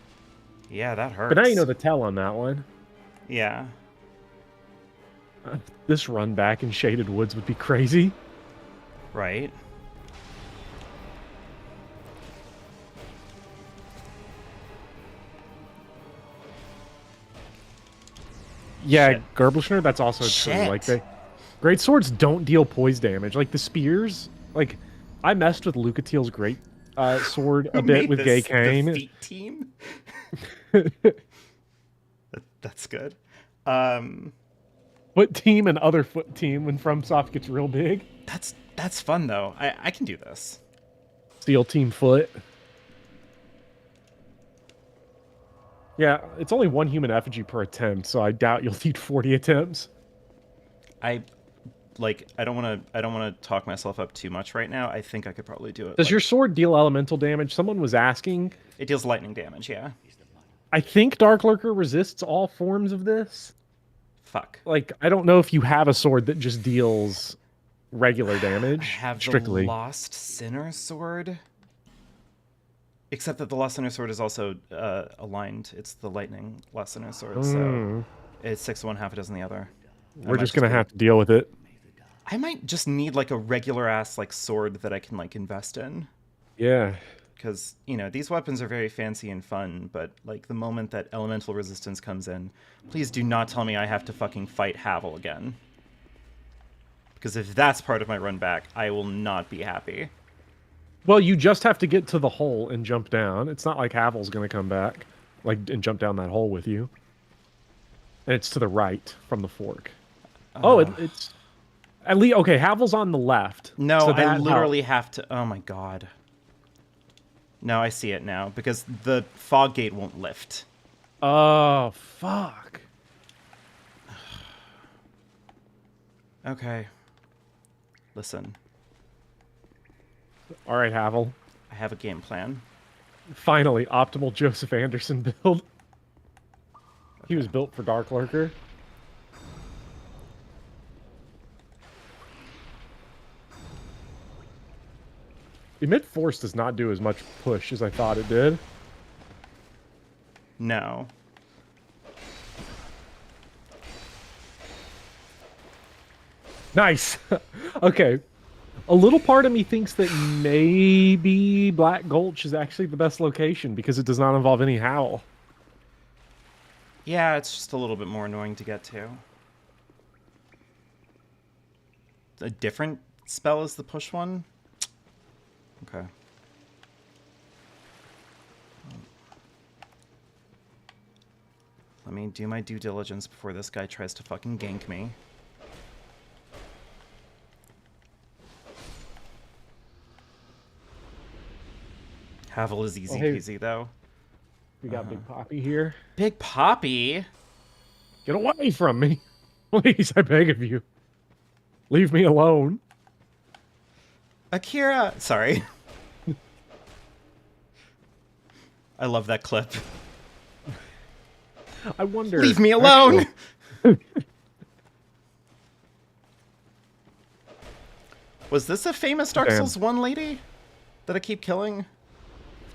A: Yeah, that hurts.
B: But now you know the tell on that one.
A: Yeah.
B: This run back in Shaded Woods would be crazy.
A: Right.
B: Yeah,
A: Shit.
B: Gerblishner, that's also true. Like great swords don't deal poise damage. Like the spears, like I messed with Lucatiel's great sword a bit with Gay Kane.
A: The feet team? That's good.
B: Foot team and other foot team when FromSoft gets real big.
A: That's fun though. I can do this.
B: Steel team foot. Yeah, it's only one human effigy per attempt, so I doubt you'll need 40 attempts.
A: I don't want to talk myself up too much right now. I think I could probably do it.
B: Does your sword deal elemental damage? Someone was asking.
A: It deals lightning damage, yeah.
B: I think Dark Lurker resists all forms of this.
A: Fuck.
B: Like, I don't know if you have a sword that just deals regular damage.
A: I have
B: strictly.
A: the Lost Sinner sword. Except that the Lost Sinner sword is also aligned. It's the lightning Lost Sinner sword, so it's 6 one, half a dozen the other.
B: We're just gonna have to deal with it.
A: I might just need like a regular ass like sword that I can like invest in.
B: Yeah.
A: Because, you know, these weapons are very fancy and fun, but like the moment that elemental resistance comes in, please do not tell me I have to fucking fight Havel again. Because if that's part of my run back, I will not be happy.
B: Well, you just have to get to the hole and jump down. It's not like Havel's gonna come back, like, and jump down that hole with you. And it's to the right from the fork. Oh, it's... At least, okay, Havel's on the left.
A: No,
B: so
A: I
B: that
A: literally have to... Oh my god. No, I see it now, because the fog gate won't lift.
B: Oh, fuck.
A: Okay. Listen,
B: All right, Havel.
A: I have a game plan.
B: Finally, optimal Joseph Anderson build. He was built for Dark Lurker. The mid-force does not do as much push as I thought it did.
A: No.
B: Nice. Okay. A little part of me thinks that maybe Black Gulch is actually the best location because it does not involve any Howl.
A: Yeah, it's just a little bit more annoying to get to. A different spell is the push one? Okay. Let me do my due diligence before this guy tries to fucking gank me. Havel is easy peasy, though.
B: We got Big Poppy here.
A: Big Poppy?
B: Get away from me. Please, I beg of you. Leave me alone.
A: Akira! Sorry. I love that clip.
B: I wonder...
A: Leave me alone! Was this a famous Dark Souls 1 lady that I keep killing?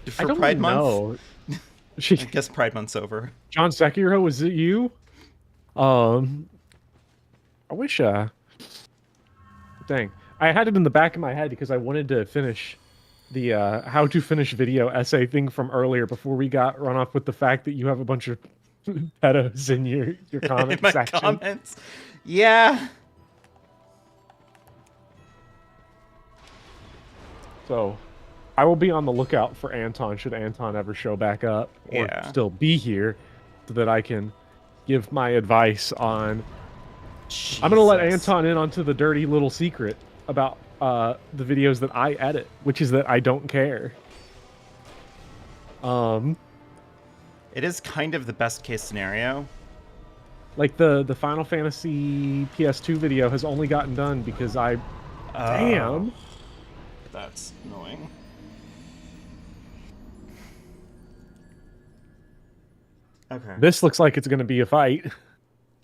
A: For
B: I don't
A: Pride
B: know.
A: Month? I guess Pride Month's over.
B: John Sekiro, was it you? I wish, dang. I had it in the back of my head because I wanted to finish the how to finish video essay thing from earlier before we got run off with the fact that you have a bunch of pedos in your comment
A: In my
B: section.
A: comments. Yeah.
B: So, I will be on the lookout for Anton should Anton ever show back up or still be here so that I can give my advice on...
A: Jesus.
B: I'm going to let Anton in onto the dirty little secret about the videos that I edit, which is that I don't care.
A: It is kind of the best case scenario.
B: Like the Final Fantasy PS2 video has only gotten done because I... Damn!
A: That's annoying. Okay.
B: This looks like it's going to be a fight.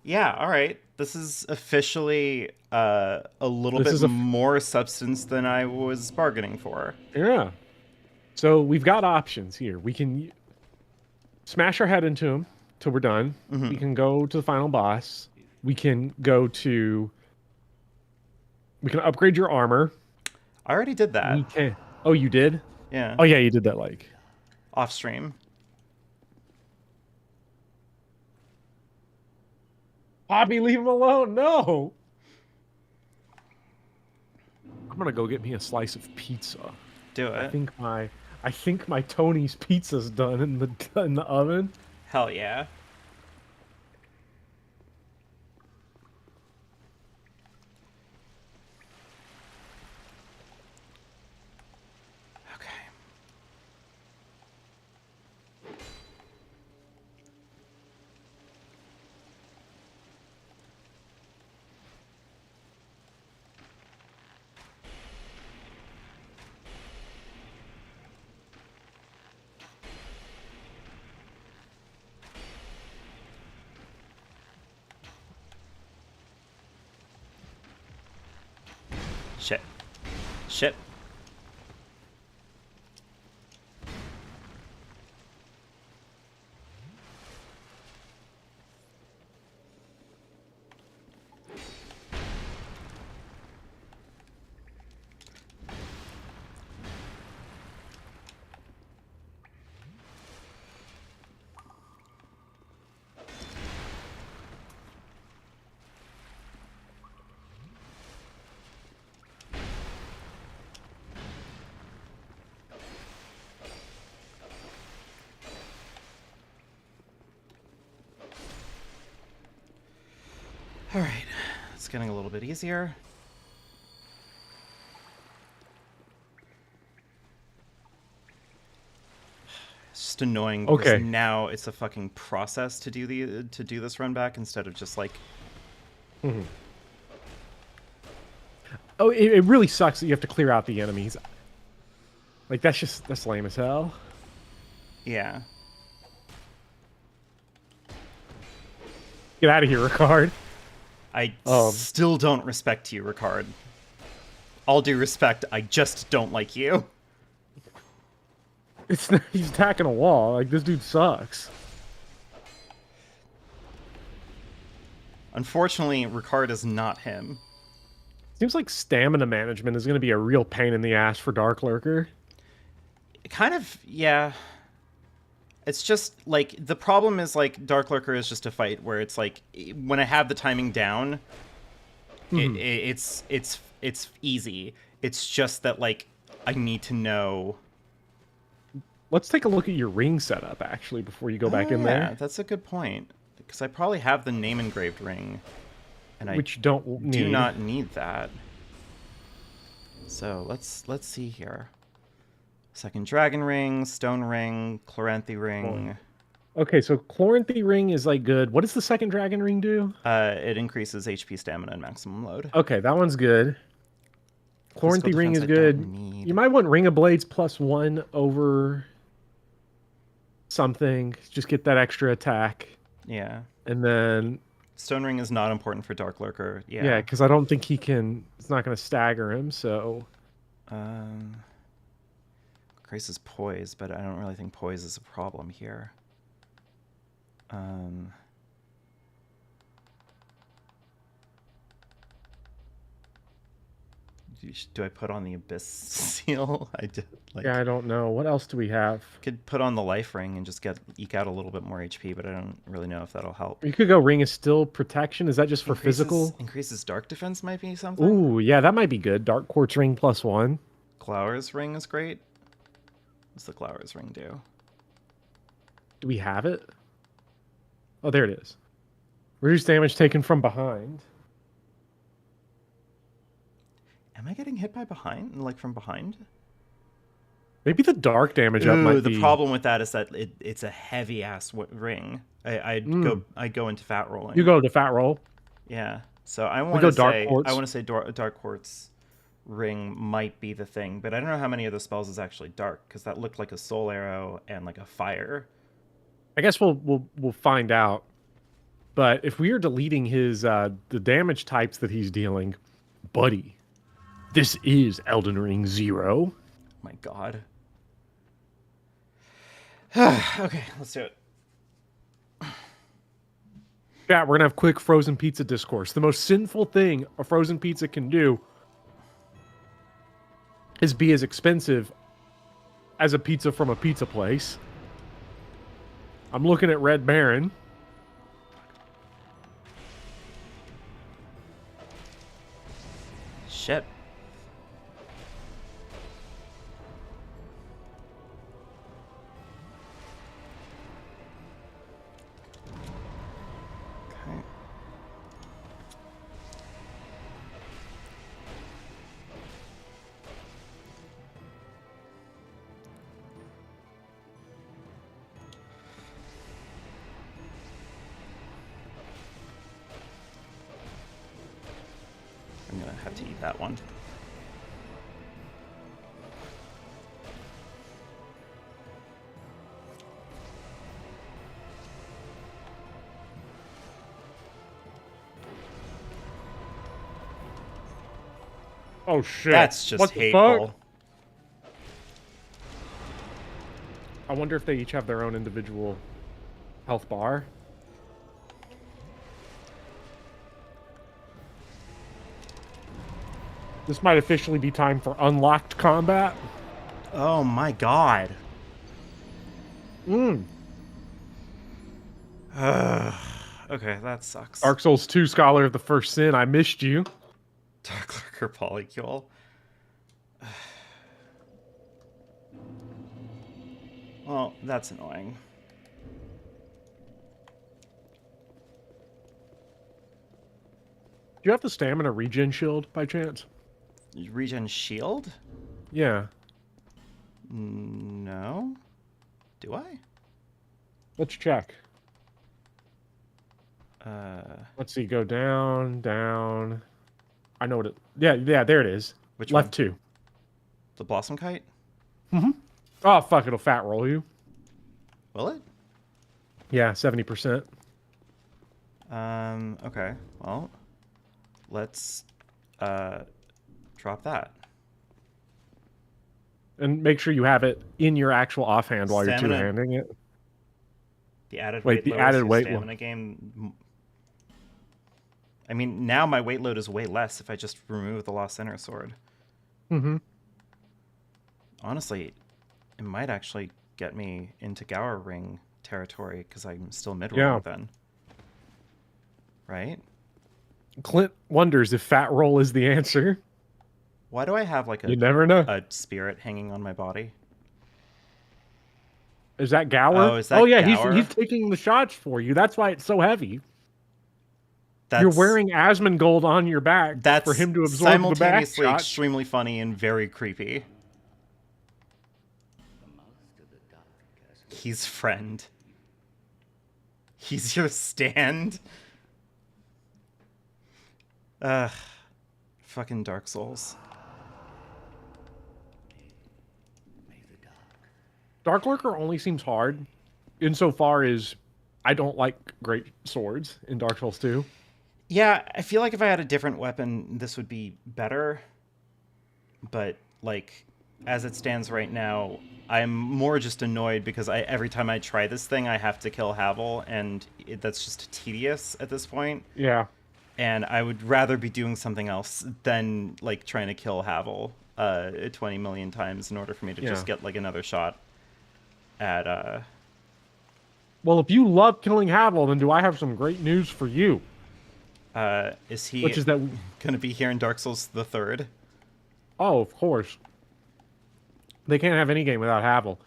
A: Yeah, all right. This is officially a little bit more substance than I was bargaining for.
B: Yeah. So we've got options here. We can smash our head into him till we're done.
A: Mm-hmm.
B: We can go to the final boss. We can go to... We can upgrade your armor.
A: I already did that.
B: We can... Oh, you did?
A: Yeah.
B: Oh, yeah, you did that, like...
A: Off stream.
B: Poppy, leave him alone. No. I'm gonna go get me a slice of pizza.
A: Do it.
B: I think my Tony's pizza's done in the oven.
A: Hell yeah. Okay. Shit. Shit. All right, it's getting a little bit easier. just annoying because
B: Okay.
A: now it's a fucking process to do this run back instead of just like.
B: Mm-hmm. Oh, it really sucks that you have to clear out the enemies. Like, that's lame as hell.
A: Yeah.
B: Get out of here, Ricard.
A: I still don't respect you, Ricard. All due respect, I just don't like you.
B: He's attacking a wall. Like, this dude sucks.
A: Unfortunately, Ricard is not him.
B: Seems like stamina management is going to be a real pain in the ass for Dark Lurker.
A: Kind of, yeah. It's just, like, the problem is, like, Dark Lurker is just a fight where it's, like, when I have the timing down, it's easy. It's just that, like, I need to know...
B: Let's take a look at your ring setup, actually, before you go back in there.
A: Yeah, that's a good point. Because I probably have the name-engraved ring. And
B: Which you don't need.
A: do not need that. So, let's see here. Second Dragon Ring, Stone Ring, Chloranthy Ring.
B: Okay, so Chloranthy Ring is, like, good. What does the second Dragon Ring do?
A: It increases HP, stamina, and maximum load.
B: Okay, that one's good. Chloranthy Ring is good. You might want Ring of Blades +1 over something. Just get that extra attack.
A: Yeah.
B: And then...
A: Stone Ring is not important for Dark Lurker. Yeah.
B: Yeah, because I don't think he can... It's not going to stagger him, so...
A: Grace's Poise, but I don't really think Poise is a problem here. Do I put on the Abyss Seal? I did. Like,
B: yeah, I don't know. What else do we have?
A: Could put on the Life Ring and just eke out a little bit more HP, but I don't really know if that'll help.
B: You could go Ring of Still Protection. Is that just for physical?
A: Increases Dark Defense might be something.
B: Ooh, yeah, that might be good. Dark Quartz Ring +1.
A: Glower's Ring is great. What's the Glower's Ring do?
B: Do we have it? Oh, there it is. Reduce damage taken from behind.
A: Am I getting hit by behind? Like from behind?
B: Maybe the dark damage up might be...
A: The problem with that is that it's a heavy ass ring. I'd go into fat rolling.
B: You go to fat roll.
A: Yeah. So I want to say Dark Quartz Ring might be the thing, but I don't know how many of the spells is actually dark because that looked like a soul arrow and like a fire.
B: I guess we'll find out. But if we are deleting his the damage types that he's dealing, buddy, this is Elden Ring 0.
A: My God. Okay, let's do it.
B: Yeah, we're gonna have quick frozen pizza discourse. The most sinful thing a frozen pizza can do is be as expensive as a pizza from a pizza place. I'm looking at Red Baron.
A: Shit. Okay. I'm gonna have to eat that one.
B: Oh shit.
A: That's just
B: what the
A: hateful.
B: fuck? I wonder if they each have their own individual health bar. This might officially be time for unlocked combat.
A: Oh my God.
B: Okay,
A: that sucks.
B: Dark Souls 2 Scholar of the First Sin, I missed you.
A: Dark Lurker Polycule. Well, that's annoying.
B: Do you have the stamina regen shield by chance?
A: Regen shield?
B: Yeah.
A: No. Do I?
B: Let's check.
A: Uh,
B: Let's see. Go down, down. I know what it. Yeah, there it is.
A: which
B: Left
A: one?
B: 2.
A: The Blossom Kite?
B: Oh fuck! It'll fat roll you.
A: Will it?
B: Yeah, 70%.
A: Okay. Well, let's drop that.
B: And make sure you have it in your actual offhand while
A: Stamina.
B: you're two-handing it.
A: The added
B: Wait,
A: weight
B: the
A: lowers
B: added
A: your
B: weight
A: stamina game. I mean, now my weight load is way less if I just remove the Lost Center Sword.
B: Mm-hmm.
A: Honestly, it might actually get me into Gower Ring territory because I'm still mid-roll
B: Yeah.
A: then. Right?
B: Clint wonders if fat roll is the answer.
A: Why do I have like
B: You never know.
A: a spirit hanging on my body?
B: Is that Gower?
A: Oh, is that
B: yeah,
A: Gower?
B: he's taking the shots for you. That's why it's so heavy.
A: That's,
B: You're wearing Asmongold on your back for him to absorb the back
A: simultaneously
B: shot.
A: extremely funny and very creepy. He's friend. He's your stand. Ugh. Fucking Dark Souls.
B: Dark Lurker only seems hard insofar as I don't like great swords in Dark Souls 2.
A: Yeah, I feel like if I had a different weapon, this would be better. But, like, as it stands right now, I'm more just annoyed because every time I try this thing, I have to kill Havel, and that's just tedious at this point.
B: Yeah.
A: And I would rather be doing something else than, like, trying to kill Havel 20 million times in order for me to just get, like, another shot at...
B: Well, if you love killing Havel, then do I have some great news for you?
A: Is he
B: Which is that
A: going to be here in Dark Souls the 3rd?
B: Oh, of course. They can't have any game without Havel.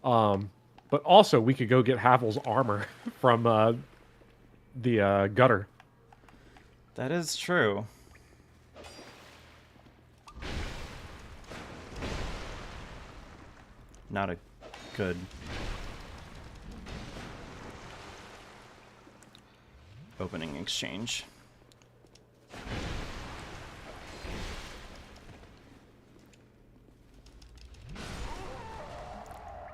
B: But also, we could go get Havel's armor from the gutter.
A: That is true. Not a good opening exchange.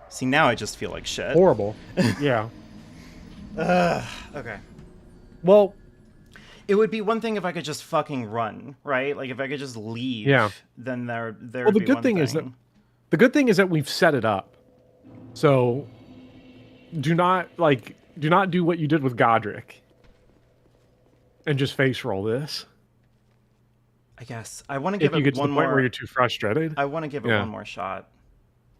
A: See, now I just feel like shit.
B: Horrible. Yeah.
A: Okay.
B: Well,
A: it would be one thing if I could just fucking run, right? Like if I could just leave.
B: Yeah.
A: Then there
B: well,
A: would
B: the
A: be
B: good
A: one
B: thing is that the good thing is that we've set it up. So do not do what you did with Godric and just face roll this.
A: I guess I want to give
B: if you
A: it
B: get to
A: one
B: the
A: more.
B: point where you're too frustrated.
A: I want to give it one more shot.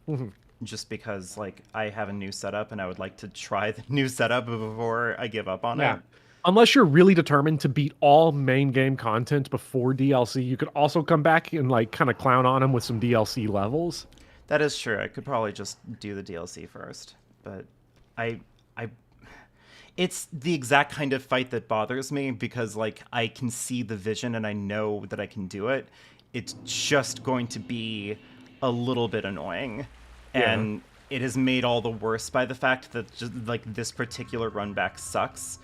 B: Mm-hmm.
A: Just because, like, I have a new setup and I would like to try the new setup before I give up on it.
B: Unless you're really determined to beat all main game content before DLC, you could also come back and like kind of clown on them with some DLC levels.
A: That is true. I could probably just do the DLC first, but it's the exact kind of fight that bothers me because, like, I can see the vision and I know that I can do it. It's just going to be a little bit annoying. And it is made all the worse by the fact that just, like, this particular run back sucks.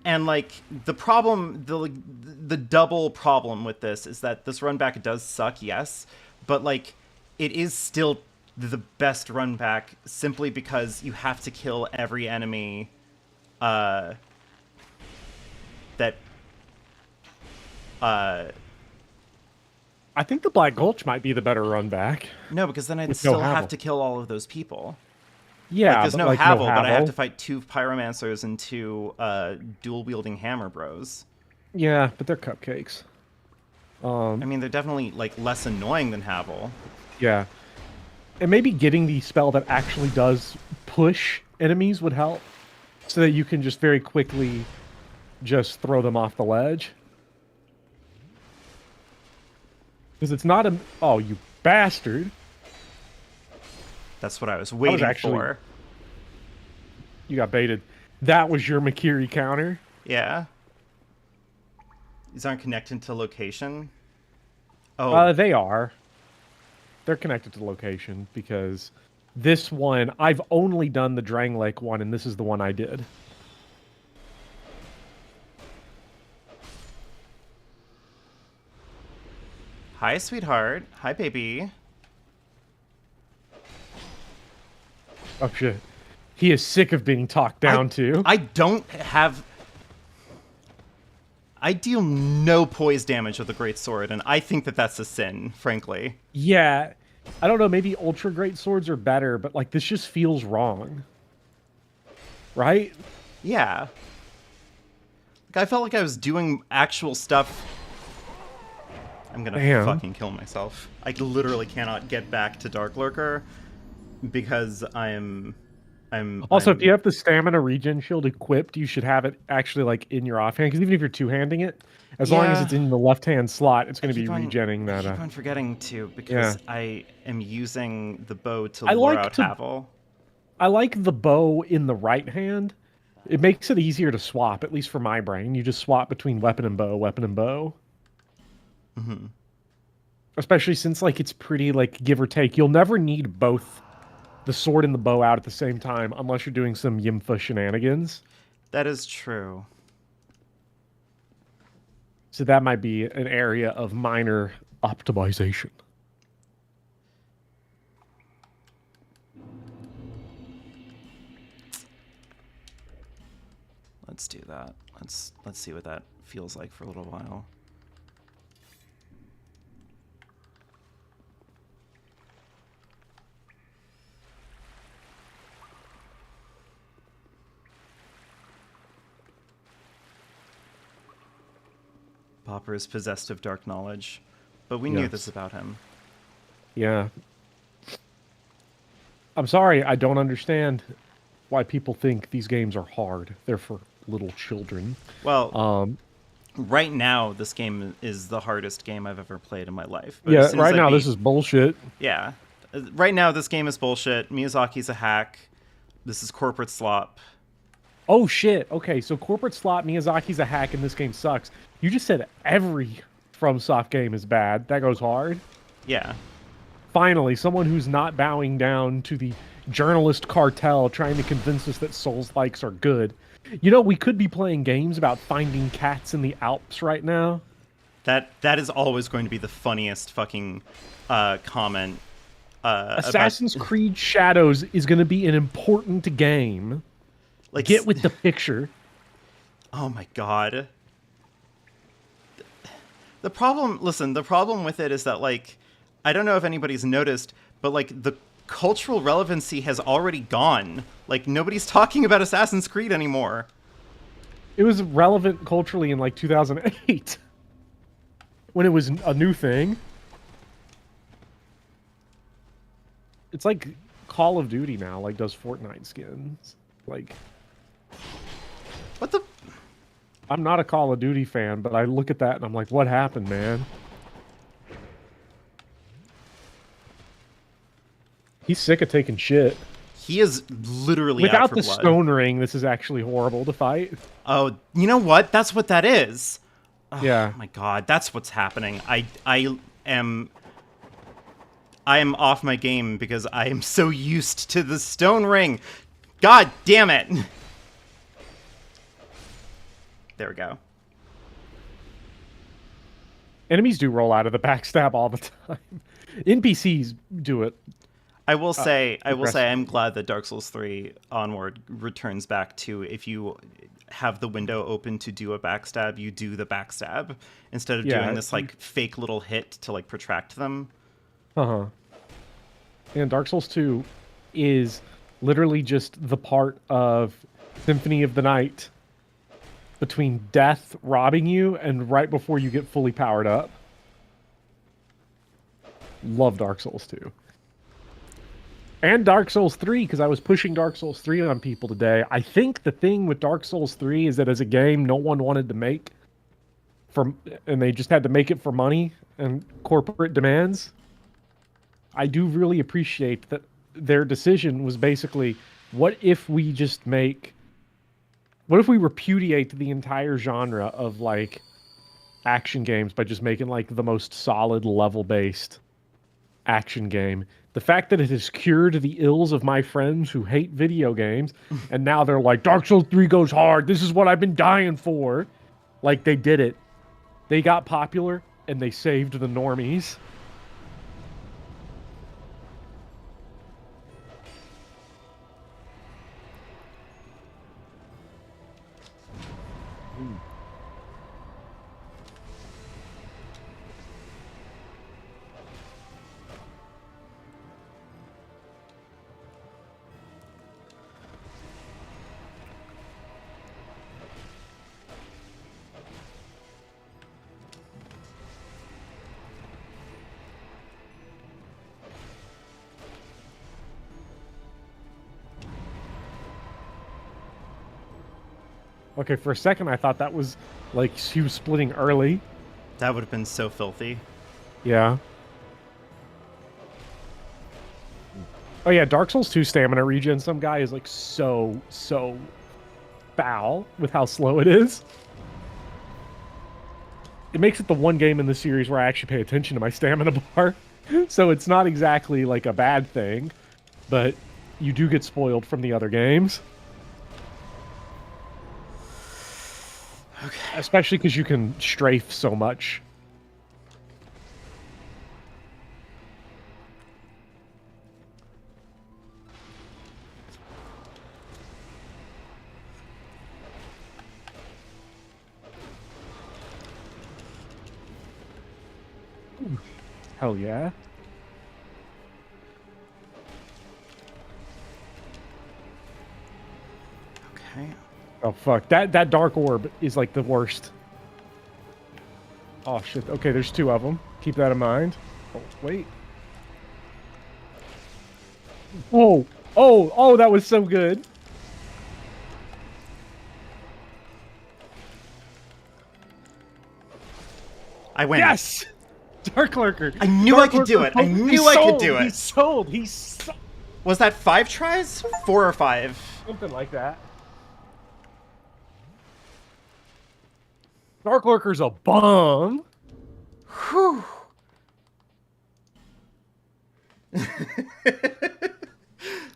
A: And, like, the problem, the double problem with this is that this run back does suck, yes, but, like, it is still the best run back simply because you have to kill every enemy that
B: I think the Black Gulch might be the better run back.
A: No, because then I'd still have to kill all of those people.
B: Yeah,
A: like, there's no
B: like
A: Havel, but I have to fight 2 Pyromancers and 2 dual-wielding Hammer Bros.
B: Yeah, but they're cupcakes.
A: I mean, they're definitely, like, less annoying than Havel.
B: Yeah. And maybe getting the spell that actually does push enemies would help. So that you can just very quickly just throw them off the ledge. Because it's not a... Oh, you bastard.
A: That's what I was waiting for.
B: You got baited. That was your Makiri counter?
A: Yeah. These aren't connected to location? Oh.
B: They are. They're connected to location because This one, I've only done the Drang Lake one, and this is the one I did.
A: Hi, sweetheart. Hi, baby.
B: Oh shit. He is sick of being talked down to.
A: I deal no poise damage with a great sword, and I think that that's a sin, frankly.
B: Yeah. I don't know, maybe ultra great swords are better, but like this just feels wrong. Right?
A: Yeah. Like, I felt like I was doing actual stuff. I'm gonna fucking kill myself. I literally cannot get back to Dark Lurker because
B: Also, if you have the stamina regen shield equipped, you should have it actually like in your offhand. Because even if you're two-handing it, as long as it's in the left-hand slot, it's going to be regenning that.
A: I keep on forgetting to because I am using the bow to lure
B: like
A: out Havel.
B: I like the bow in the right hand. It makes it easier to swap, at least for my brain. You just swap between weapon and bow, weapon and bow.
A: Mm-hmm.
B: Especially since like it's pretty like give or take. You'll never need both the sword and the bow out at the same time unless you're doing some Yimfa shenanigans.
A: That is true.
B: So that might be an area of minor optimization.
A: Let's do that. Let's see what that feels like for a little while. Bopper is possessed of dark knowledge, but we knew this about him.
B: Yeah. I'm sorry, I don't understand why people think these games are hard. They're for little children.
A: Well, right now, this game is the hardest game I've ever played in my life.
B: But yeah, right now, this is bullshit.
A: Yeah. Right now, this game is bullshit. Miyazaki's a hack. This is corporate slop.
B: Oh, shit. Okay, so corporate slop, Miyazaki's a hack, and this game sucks. You just said every FromSoft game is bad. That goes hard.
A: Yeah.
B: Finally, someone who's not bowing down to the journalist cartel trying to convince us that Soulslikes are good. You know, we could be playing games about finding cats in the Alps right now.
A: That is always going to be the funniest fucking comment.
B: Assassin's Creed Shadows is going to be an important game. Like, get with the picture.
A: Oh my god. The problem with it is that, like, I don't know if anybody's noticed, but, like, the cultural relevancy has already gone. Like, nobody's talking about Assassin's Creed anymore.
B: It was relevant culturally in, like, 2008. When it was a new thing. It's like Call of Duty now, like, does Fortnite skins. Like...
A: What the...
B: I'm not a Call of Duty fan, but I look at that and I'm like, what happened, man? He's sick of taking shit.
A: He is literally
B: without
A: out for
B: the
A: blood.
B: stone ring. This is actually horrible to fight.
A: Oh, you know what? That's what that is. Oh,
B: yeah.
A: My God, that's what's happening. I am off my game because I am so used to the stone ring. God damn it! There we go.
B: Enemies do roll out of the backstab all the time. NPCs do it.
A: I will say, I'm glad that Dark Souls 3 Onward returns back to, if you have the window open to do a backstab, you do the backstab instead of doing this like fake little hit to like protract them.
B: Uh-huh. And Dark Souls 2 is literally just the part of Symphony of the Night between death robbing you and right before you get fully powered up. Love Dark Souls 2. And Dark Souls 3, because I was pushing Dark Souls 3 on people today. I think the thing with Dark Souls 3 is that as a game no one wanted to make, and they just had to make it for money and corporate demands. I do really appreciate that their decision was basically, what if we repudiate the entire genre of, like, action games by just making, like, the most solid level-based action game. The fact that it has cured the ills of my friends who hate video games, and now they're like, Dark Souls 3 goes hard. This is what I've been dying for. Like, they did it. They got popular, and they saved the normies. Okay, for a second I thought that was like he was splitting early.
A: That would have been so filthy.
B: Yeah. Oh yeah, Dark Souls 2 stamina regen. Some guy is like so foul with how slow it is. It makes it the one game in the series where I actually pay attention to my stamina bar. So it's not exactly like a bad thing, but you do get spoiled from the other games.
A: Okay.
B: Especially because you can strafe so much. Ooh, hell yeah.
A: Okay.
B: Oh fuck, that dark orb is like the worst. Oh shit, okay, there's two of them. Keep that in mind. Oh, wait. Oh, that was so good.
A: I win.
B: Yes! Dark Lurker.
A: I knew I could do it. I knew I could do it.
B: He's sold.
A: Was that 5 tries? 4 or 5?
B: Something like that. Dark Lurker's a bum.
A: Whew.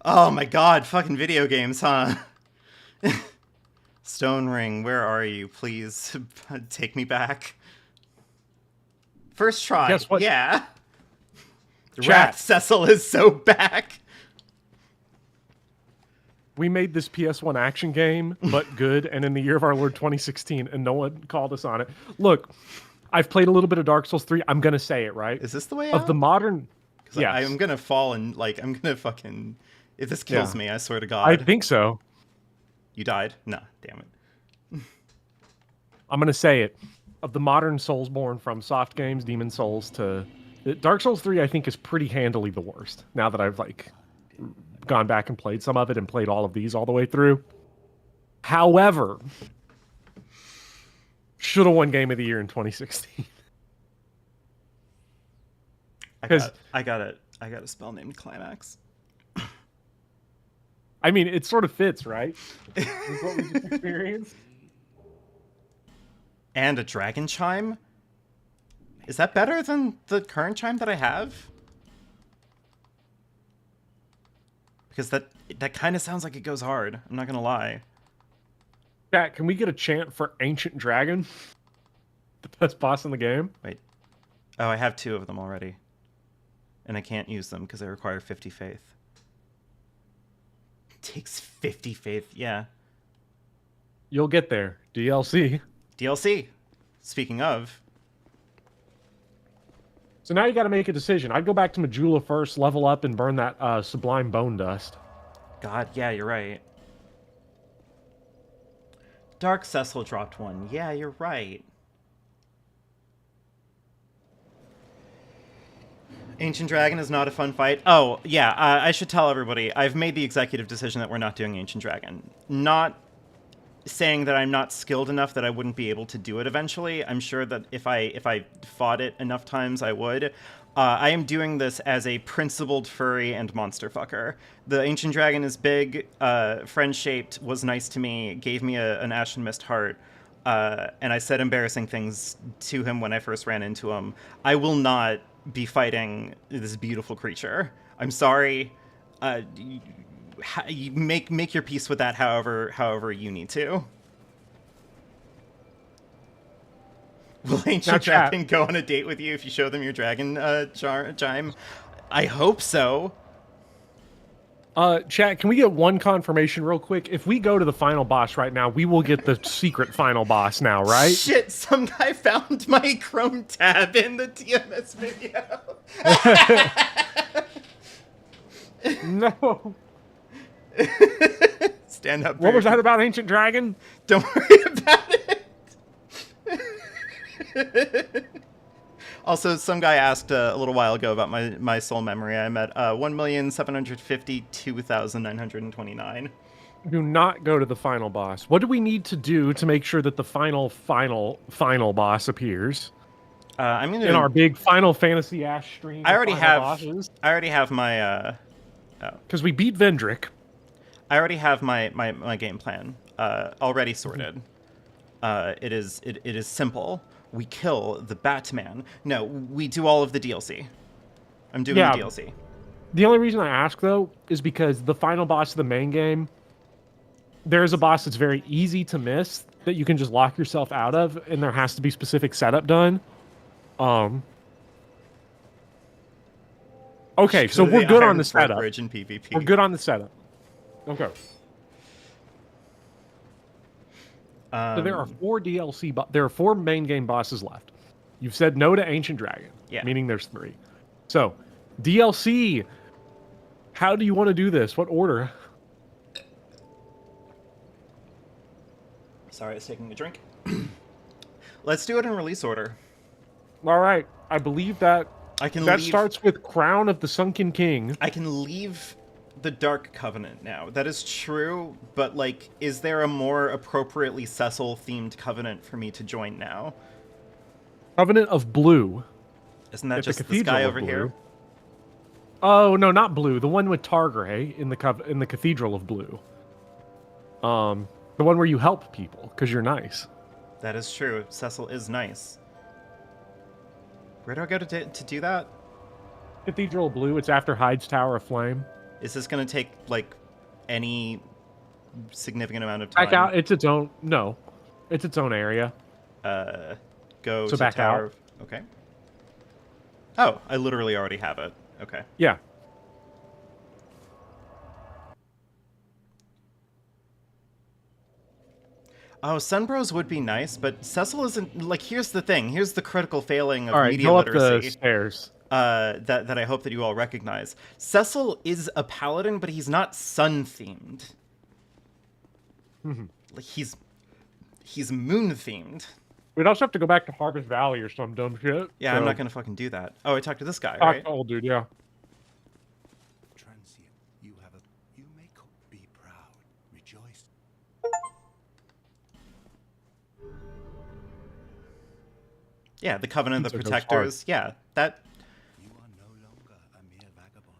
A: Oh my god, fucking video games, huh? Stone Ring, where are you? Please take me back. First try.
B: Guess what?
A: Yeah.
B: Chat.
A: Wrath Cecil is so back.
B: We made this PS1 action game, but good, and in the year of our Lord 2016, and no one called us on it. Look, I've played a little bit of Dark Souls 3. I'm gonna say it, right?
A: Is this the way
B: of
A: out?
B: the modern?
A: Yeah, I'm gonna fall and like I'm gonna fucking. If this kills me, I swear to God.
B: I think so.
A: You died? No, damn it.
B: I'm gonna say it. Of the modern Soulsborne, from soft games, Demon Souls to Dark Souls 3, I think is pretty handily the worst. Now that I've like gone back and played some of it and played all of these all the way through. However, should have won Game of the Year in 2016.
A: I got a spell named Climax.
B: I mean, it sort of fits, right? That's what we just experienced.
A: And a dragon chime? Is that better than the current chime that I have? Because that kind of sounds like it goes hard. I'm not gonna lie.
B: Chat, can we get a chant for Ancient Dragon? The best boss in the game?
A: Wait. Oh, I have 2 of them already. And I can't use them because they require 50 faith. It takes 50 faith, yeah.
B: You'll get there. DLC.
A: DLC. Speaking of.
B: So now you got to make a decision. I'd go back to Majula first, level up, and burn that Sublime Bone Dust.
A: God, yeah, you're right. Dark Cecil dropped 1. Yeah, you're right. Ancient Dragon is not a fun fight. Oh, yeah, I should tell everybody. I've made the executive decision that we're not doing Ancient Dragon. Not saying that I'm not skilled enough that I wouldn't be able to do it eventually. I'm sure that if I fought it enough times, I would. I am doing this as a principled furry and monster fucker. The Ancient Dragon is big, friend-shaped, was nice to me, gave me an Ashen Mist heart, and I said embarrassing things to him when I first ran into him. I will not be fighting this beautiful creature. I'm sorry. You make your peace with that however you need to. Will Ancient Dragon go on a date with you if you show them your dragon chime? I hope so.
B: Chat, can we get one confirmation real quick? If we go to the final boss right now, we will get the secret final boss now, right?
A: Shit, some guy found my Chrome tab in the TMS video.
B: No.
A: Stand up.
B: What was that about Ancient Dragon?
A: Don't worry about it. Also, some guy asked a little while ago about my soul memory. I'm at 1,752,929.
B: Do not go to the final boss. What do we need to do to make sure that the final boss appears?
A: I'm gonna
B: in our big Final Fantasy Ash stream.
A: I already have my.
B: Because we beat Vendrick.
A: I already have my game plan already sorted. It is simple. We kill the Batman. No, we do all of the DLC. I'm doing the DLC.
B: The only reason I ask, though, is because the final boss of the main game, there is a boss that's very easy to miss that you can just lock yourself out of, and there has to be specific setup done. Okay, so we're good on the setup. We're good on the setup. Okay. So there are 4 DLC. There are 4 main game bosses left. You've said no to Ancient Dragon, meaning there's 3. So DLC. How do you want to do this? What order?
A: Sorry, I was taking a drink. Let's do it in release order.
B: All right. I believe that starts with Crown of the Sunken King.
A: I can leave the Dark Covenant now. That is true, but like, is there a more appropriately Cecil-themed Covenant for me to join now?
B: Covenant of Blue.
A: Isn't that just this guy over here?
B: Oh no, not Blue. The one with Targray in the Cathedral of Blue. The one where you help people because you're nice.
A: That is true. Cecil is nice. Where do I go to do that?
B: Cathedral of Blue. It's after Hyde's Tower of Flame.
A: Is this going to take, like, any significant amount of time?
B: Back out. It's its own... No. It's its own area.
A: Go
B: so
A: to
B: back
A: Tower...
B: out.
A: Okay. Oh, I literally already have it. Okay.
B: Yeah.
A: Oh, Sunbros would be nice, but Cecil isn't... Like, here's the thing. Here's the critical failing of media literacy.
B: Go up the stairs.
A: That I hope that you all recognize. Cecil is a paladin, but he's not sun-themed. Like, he's moon-themed.
B: We'd also have to go back to Harvest Valley or some dumb shit.
A: Yeah, I'm not gonna fucking do that. Oh, I talked to this guy, right?
B: Oh, dude, yeah.
C: Transient, you may be proud, rejoice.
A: Yeah, the Covenant of the Protectors. Yeah, that...
C: You are no longer a mere vagabond.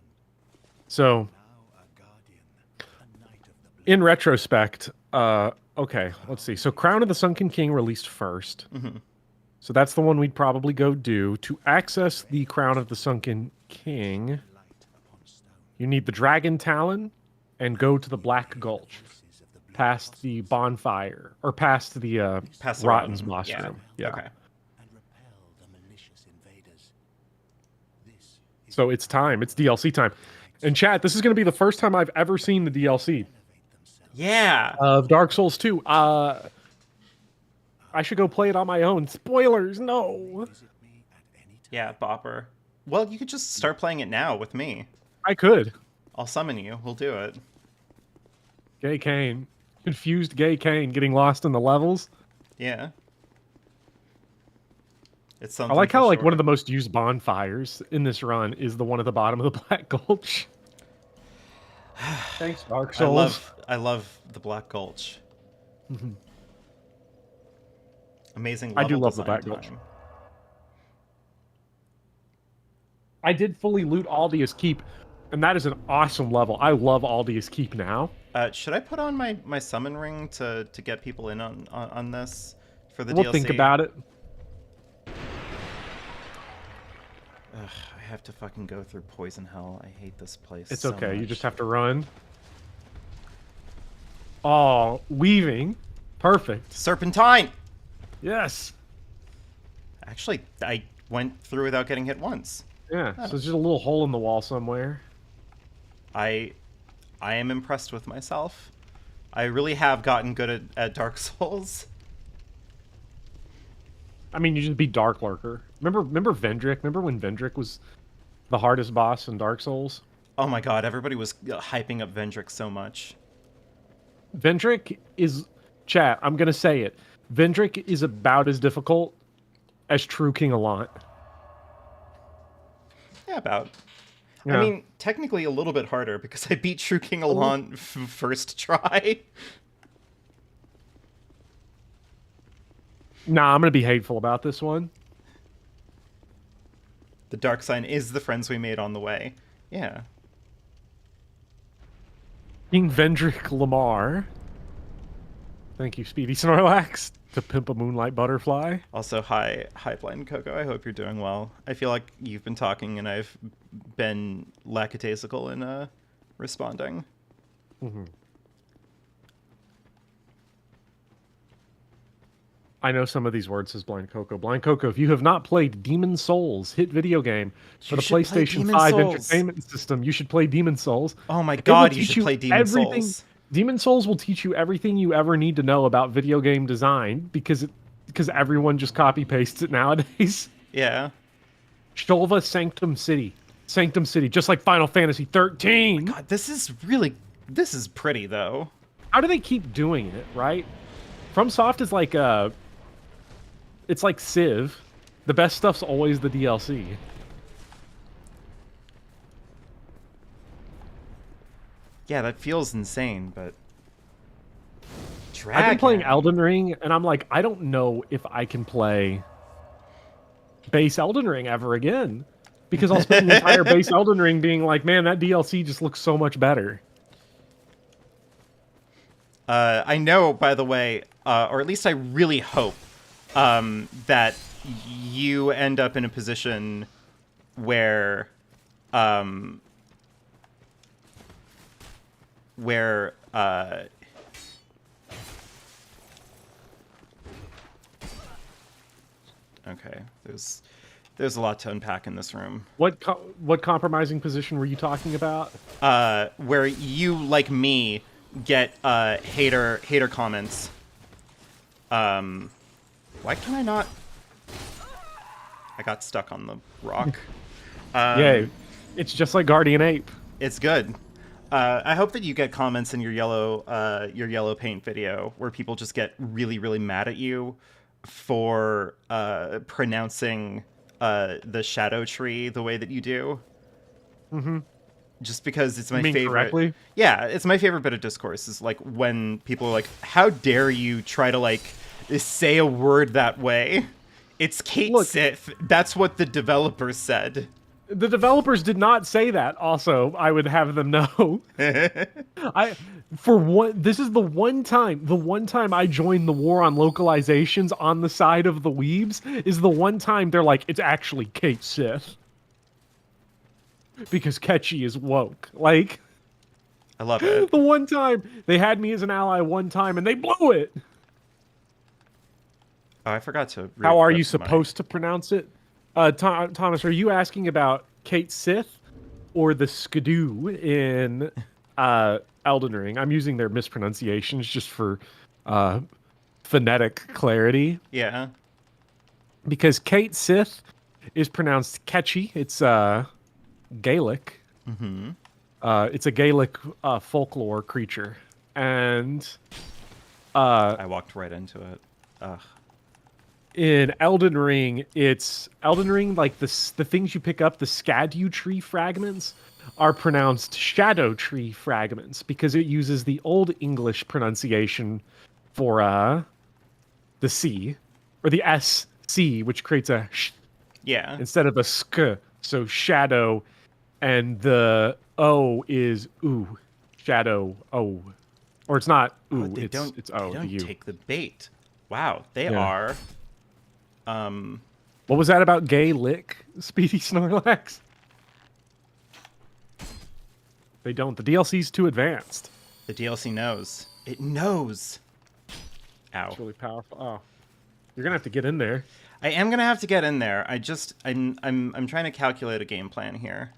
B: So,
C: Now a guardian, a knight of the
B: in retrospect, okay, let's see. So Crown of the Sunken King released first. So that's the one we'd probably go do. To access the Crown of the Sunken King, you need the Dragon Talon and go to the Black Gulch. Past the bonfire, or past the Rotten's boss room. Yeah.
A: Okay.
B: So it's time. It's DLC time. And chat, this is going to be the first time I've ever seen the DLC.
A: Yeah.
B: Of Dark Souls 2. I should go play it on my own. Spoilers, no.
A: Yeah, Bopper. Well, you could just start playing it now with me.
B: I could.
A: I'll summon you. We'll do it.
B: Gay Kane. Confused Gay Kane getting lost in the levels.
A: Yeah. It's something.
B: I like how like one of the most used bonfires in this run is the one at the bottom of the Black Gulch. Thanks, Dark Souls.
A: I love the Black Gulch. Amazing.
B: I do love the Black Gulch. I did fully loot Aldia's Keep, and that is an awesome level. I love Aldia's Keep now.
A: Should I put on my summon ring to get people in on this for the DLC?
B: We'll think about it.
A: I have to fucking go through Poison Hell. I hate this place.
B: It's
A: so
B: okay. You
A: much.
B: just have to run. Oh, weaving. Perfect.
A: Serpentine!
B: Yes.
A: Actually, I went through without getting hit once.
B: Yeah, so it's just a little hole in the wall somewhere.
A: I am impressed with myself. I really have gotten good at Dark Souls.
B: I mean, you just beat Dark Lurker. Remember Vendrick? Remember when Vendrick was the hardest boss in Dark Souls?
A: Oh my god, everybody was hyping up Vendrick so much.
B: Vendrick is... Chat, I'm gonna say it. Vendrick is about as difficult as True King Allant.
A: Yeah, about.
B: Yeah.
A: I mean, technically a little bit harder because I beat True King Allant first try.
B: Nah, I'm gonna be hateful about this one.
A: The dark sign is the friends we made on the way. Yeah.
B: King Vendrick Lamar. Thank you, Speedy Snorlax, to pimp a moonlight butterfly.
A: Also, hi Blind Coco. I hope you're doing well. I feel like you've been talking and I've been lackadaisical in responding.
B: Mm-hmm. I know some of these words, says Blind Coco. Blind Coco, if you have not played Demon Souls, hit video game for the
A: should play
B: PlayStation
A: Demon
B: 5
A: Souls.
B: entertainment system, you should play Demon Souls.
A: Oh my
B: It will
A: god, you
B: teach
A: should play Demon
B: everything.
A: Souls.
B: Demon Souls will teach you everything you ever need to know about video game design because everyone just copy pastes it nowadays.
A: Yeah.
B: Sholva Sanctum City, just like Final Fantasy 13.
A: God, this is pretty though.
B: How do they keep doing it, right? FromSoft is like it's like Civ. The best stuff's always the DLC.
A: Yeah, that feels insane, but Dragon.
B: I've been playing Elden Ring, and I'm like, I don't know if I can play base Elden Ring ever again. Because I'll spend the entire base Elden Ring being like, man, that DLC just looks so much better.
A: I know, by the way, or at least I really hope, that you end up in a position where okay, there's a lot to unpack in this room.
B: What compromising position were you talking about?
A: Where you, like me, get hater comments. Why can I not? I got stuck on the rock.
B: Yay. It's just like Guardian Ape.
A: It's good. I hope that you get comments in your yellow paint video where people just get really, really mad at you for pronouncing the shadow tree the way that you do.
B: Mm-hmm.
A: Just because it's my
B: You mean
A: favorite.
B: correctly?
A: Yeah, it's my favorite bit of discourse is like when people are like, "How dare you try to like say a word that way?" It's Kate Sith. That's what the developers said.
B: The developers did not say that. Also, I would have them know. This is the one time I joined the war on localizations on the side of the weebs is the one time they're like, it's actually Kate Sith. Because Ketchy is woke. Like,
A: I love it.
B: the one time they had me as an ally one time and they blew it.
A: Oh, I forgot to.
B: How are you supposed to pronounce it? Thomas, are you asking about Kate Sith or the Skidoo in Elden Ring? I'm using their mispronunciations just for phonetic clarity.
A: Yeah.
B: Because Kate Sith is pronounced Ketchy. It's Gaelic.
A: Mm-hmm.
B: It's a Gaelic folklore creature. And
A: I walked right into it. Ugh.
B: In Elden Ring, like the things you pick up, the Skadu tree fragments, are pronounced shadow tree fragments because it uses the Old English pronunciation for the C, or the SC, which creates a sh instead of a sk. So shadow, and the O is ooh, shadow O, or it's not ooh, it's O.
A: They don't
B: the U.
A: take the bait. Wow, they are.
B: What was that about gay lick, Speedy Snorlax? They don't. The DLC's too advanced.
A: The DLC knows. It knows. Ow.
B: It's really powerful. Oh, you're gonna have to get in there.
A: I am gonna have to get in there. I'm trying to calculate a game plan here.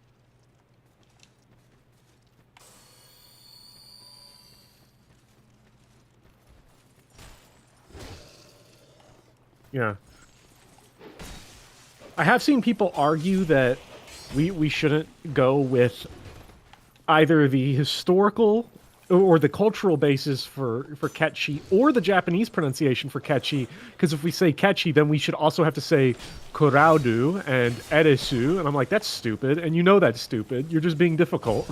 B: Yeah. I have seen people argue that we shouldn't go with either the historical or the cultural basis for Ketchi or the Japanese pronunciation for Ketchi, because if we say Ketchi, then we should also have to say Kuraudu and Eresu, and I'm like, that's stupid, and you know that's stupid. You're just being difficult.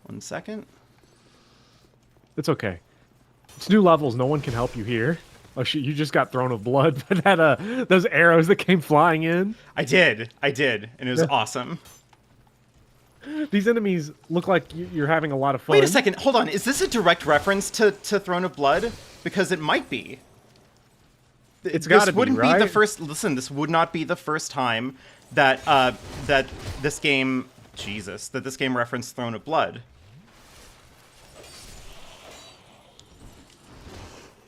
A: One second.
B: It's okay. It's new levels. No one can help you here. Oh shit! You just got Throne of Blood by that those arrows that came flying in.
A: I did, and it was awesome.
B: These enemies look like you're having a lot of fun.
A: Wait a second, hold on. Is this a direct reference to Throne of Blood? Because it might be.
B: It's got to be,
A: wouldn't
B: right?
A: be the first. Listen, this would not be the first time that that this game, that this game referenced Throne of Blood.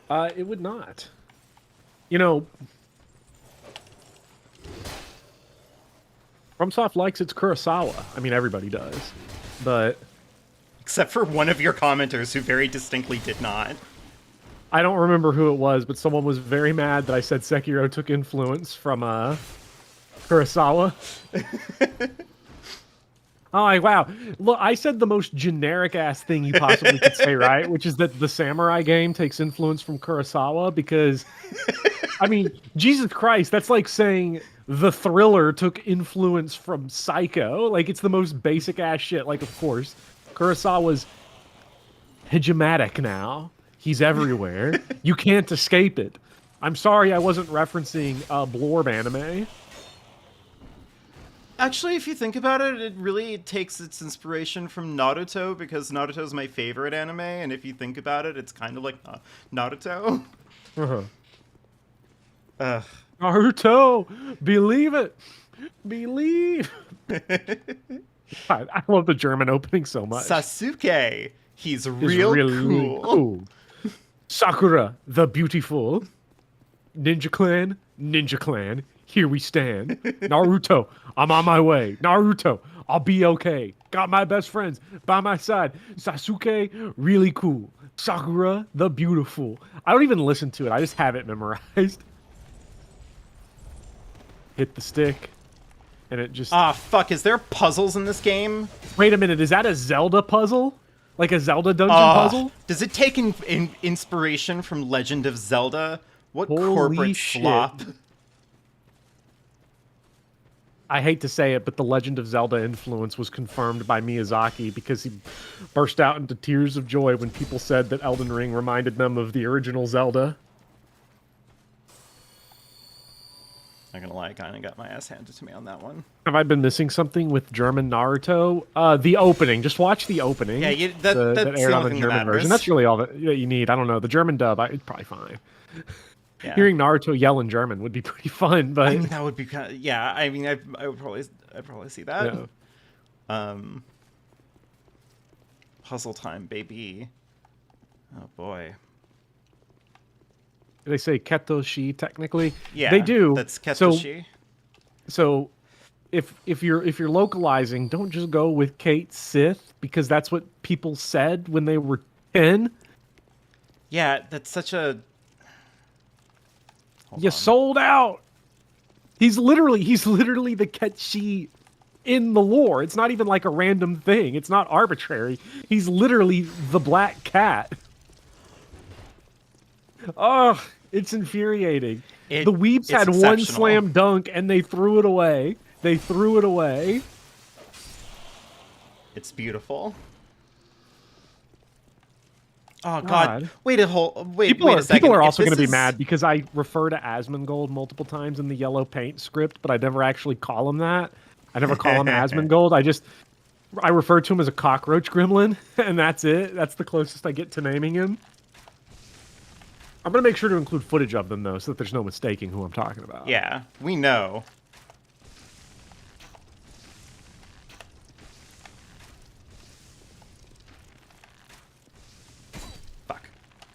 B: It would not. You know, FromSoft likes its Kurosawa. I mean, everybody does, but
A: Except for one of your commenters who very distinctly did not.
B: I don't remember who it was, but someone was very mad that I said Sekiro took influence from Kurosawa. Oh, wow. Look, I said the most generic-ass thing you possibly could say, right? Which is that the Samurai game takes influence from Kurosawa, because, I mean, Jesus Christ, that's like saying the Thriller took influence from Psycho. Like, it's the most basic-ass shit. Like, of course, Kurosawa's hegemonic now. He's everywhere. You can't escape it. I'm sorry I wasn't referencing Blorb anime.
A: Actually, if you think about it, it really takes its inspiration from Naruto, because Naruto is my favorite anime, and if you think about it, it's kind of like Naruto.
B: Uh-huh. Naruto! Believe it! Believe! I love the German opening so much.
A: Sasuke! He's
B: It's
A: real
B: really
A: cool.
B: Sakura, the beautiful. Ninja Clan, here we stand. Naruto, I'm on my way. Naruto, I'll be okay. Got my best friends by my side. Sasuke, really cool. Sakura, the beautiful. I don't even listen to it. I just have it memorized. Hit the stick, and it just...
A: Ah, fuck, is there puzzles in this game?
B: Wait a minute, is that a Zelda puzzle? Like a Zelda dungeon puzzle?
A: Does it take inspiration from Legend of Zelda? What
B: Holy
A: corporate
B: shit.
A: slop?
B: I hate to say it, but the Legend of Zelda influence was confirmed by Miyazaki, because he burst out into tears of joy when people said that Elden Ring reminded them of the original Zelda.
A: Not gonna lie, I kind of got my ass handed to me on that one.
B: Have I been missing something with German Naruto? The opening. Just watch the opening.
A: Yeah, that's
B: that aired
A: the
B: on
A: only
B: the
A: thing
B: German
A: that matters.
B: version. That's really all that you need. I don't know. The German dub, it's probably fine.
A: Yeah.
B: Hearing Naruto yell in German would be pretty fun, but...
A: I mean, that would be kind of... Yeah, I mean, I'd probably see that.
B: Yeah.
A: Puzzle time, baby. Oh, boy.
B: They say Ketoshi technically.
A: Yeah,
B: they do.
A: That's Ketoshi.
B: So if you're localizing, don't just go with Kate Sith, because that's what people said when they were 10.
A: Yeah, that's such a...
B: You sold out. He's literally the Ketchi in the lore. It's not even like a random thing. It's not arbitrary. He's literally the black cat. Oh, it's infuriating. The weeps had one slam dunk and they threw it away.
A: It's beautiful. Oh God! Wait a second.
B: People are also going to be mad because I refer to Asmongold multiple times in the yellow paint script, but I never actually call him that. I never call him Asmongold. I refer to him as a cockroach gremlin, and that's it. That's the closest I get to naming him. I'm gonna make sure to include footage of them though, so that there's no mistaking who I'm talking about.
A: Yeah, we know. Fuck.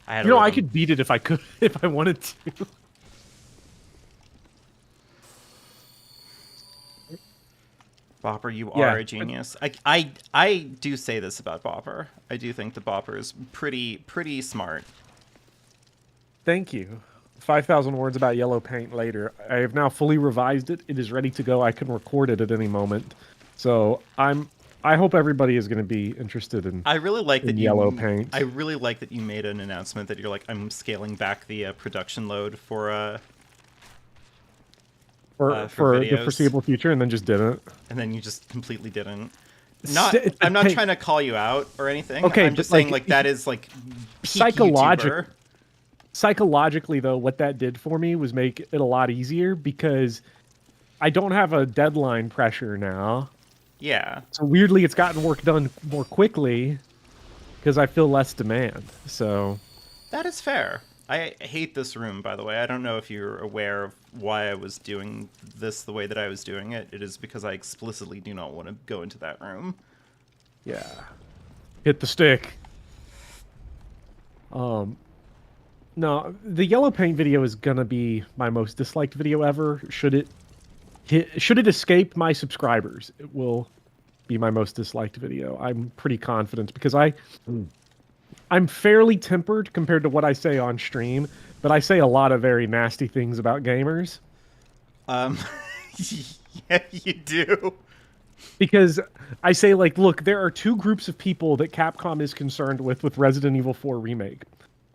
A: I had
B: You know, I
A: rhythm.
B: could beat it if I could, if I wanted to.
A: Bopper, you
B: Yeah.
A: are a genius. I do say this about Bopper. I do think the Bopper is pretty smart.
B: Thank you. 5,000 words about yellow paint later. I have now fully revised it. It is ready to go. I can record it at any moment. So I hope everybody is going to be interested in.
A: I really like that
B: In
A: you
B: yellow paint.
A: I really like that you made an announcement that you're like, I'm scaling back the production load for
B: For the
A: videos.
B: foreseeable future, and then just didn't.
A: and then you just completely didn't. I'm not
B: Hey,
A: trying to call you out or anything.
B: Okay,
A: I'm just
B: but,
A: saying
B: like,
A: like that is like peak
B: psychologic-
A: YouTuber.
B: Psychologically, though, what that did for me was make it a lot easier because I don't have a deadline pressure now.
A: Yeah.
B: So weirdly, it's gotten work done more quickly because I feel less demand. So
A: That is fair. I hate this room, by the way. I don't know if you're aware of why I was doing this the way that I was doing it. It is because I explicitly do not want to go into that room.
B: yeah, hit the stick. No, the yellow paint video is gonna be my most disliked video ever. Should it escape my subscribers, it will be my most disliked video. I'm pretty confident because I'm fairly tempered compared to what I say on stream, but I say a lot of very nasty things about gamers.
A: Yeah, you do.
B: Because I say, like, look, there are two groups of people that Capcom is concerned with Resident Evil 4 Remake.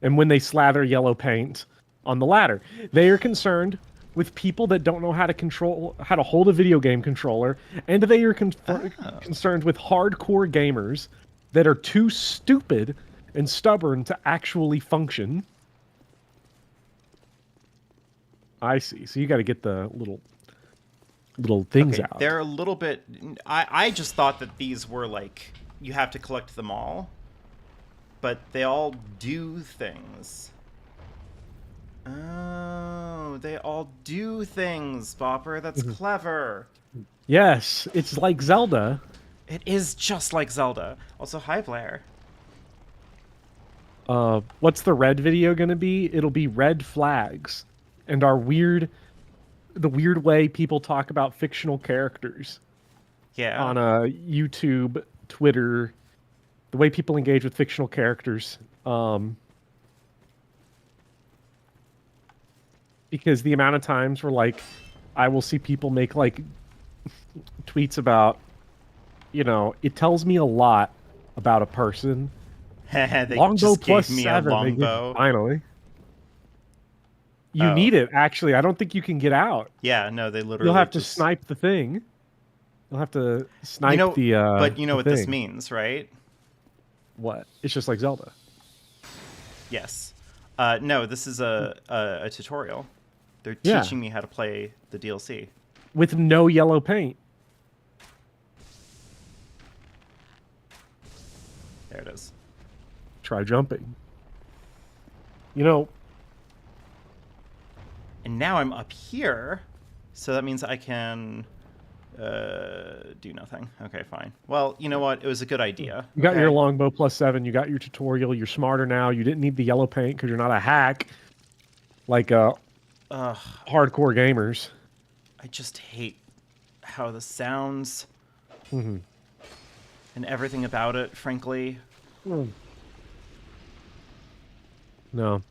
B: And when they slather yellow paint on the latter, they are concerned with people that don't know how to hold a video game controller, and they are concerned with hardcore gamers that are too stupid and stubborn to actually function. I see. So you got to get the little things
A: Okay,
B: out.
A: they're a little bit... I just thought that these were, like, you have to collect them all. But they all do things. Oh, they all do things, Bopper. That's clever.
B: Yes, it's like Zelda.
A: It is just like Zelda. Also, hi, Blair.
B: What's the red video gonna be? It'll be red flags, and the weird way people talk about fictional characters
A: Yeah.
B: on YouTube, Twitter, the way people engage with fictional characters. Because the amount of times where, like, I will see people make, like, tweets about, you know, it tells me a lot about a person.
A: They
B: Longbow
A: just
B: plus
A: gave me
B: 7.
A: a longbow.
B: Finally. You
A: Oh.
B: need it, actually. I don't think you can get out.
A: Yeah, no, they literally
B: You'll have to
A: just...
B: snipe the thing. You'll have to snipe
A: You know,
B: the
A: but you know
B: the
A: what this
B: thing.
A: means, right?
B: What? It's just like Zelda.
A: Yes. No, this is a tutorial. They're
B: Yeah.
A: teaching me how to play the DLC.
B: With no yellow paint.
A: There it is.
B: Try jumping. You know,
A: And now I'm up here, so that means I can do nothing. Okay, fine. Well, you know what? It was a good idea.
B: you got
A: okay?
B: your longbow plus 7. You got your tutorial. You're smarter now. You didn't need the yellow paint because you're not a hack. Like
A: Ugh,
B: hardcore gamers.
A: I just hate how this sounds
B: Mm-hmm.
A: and everything about it, frankly.
B: No.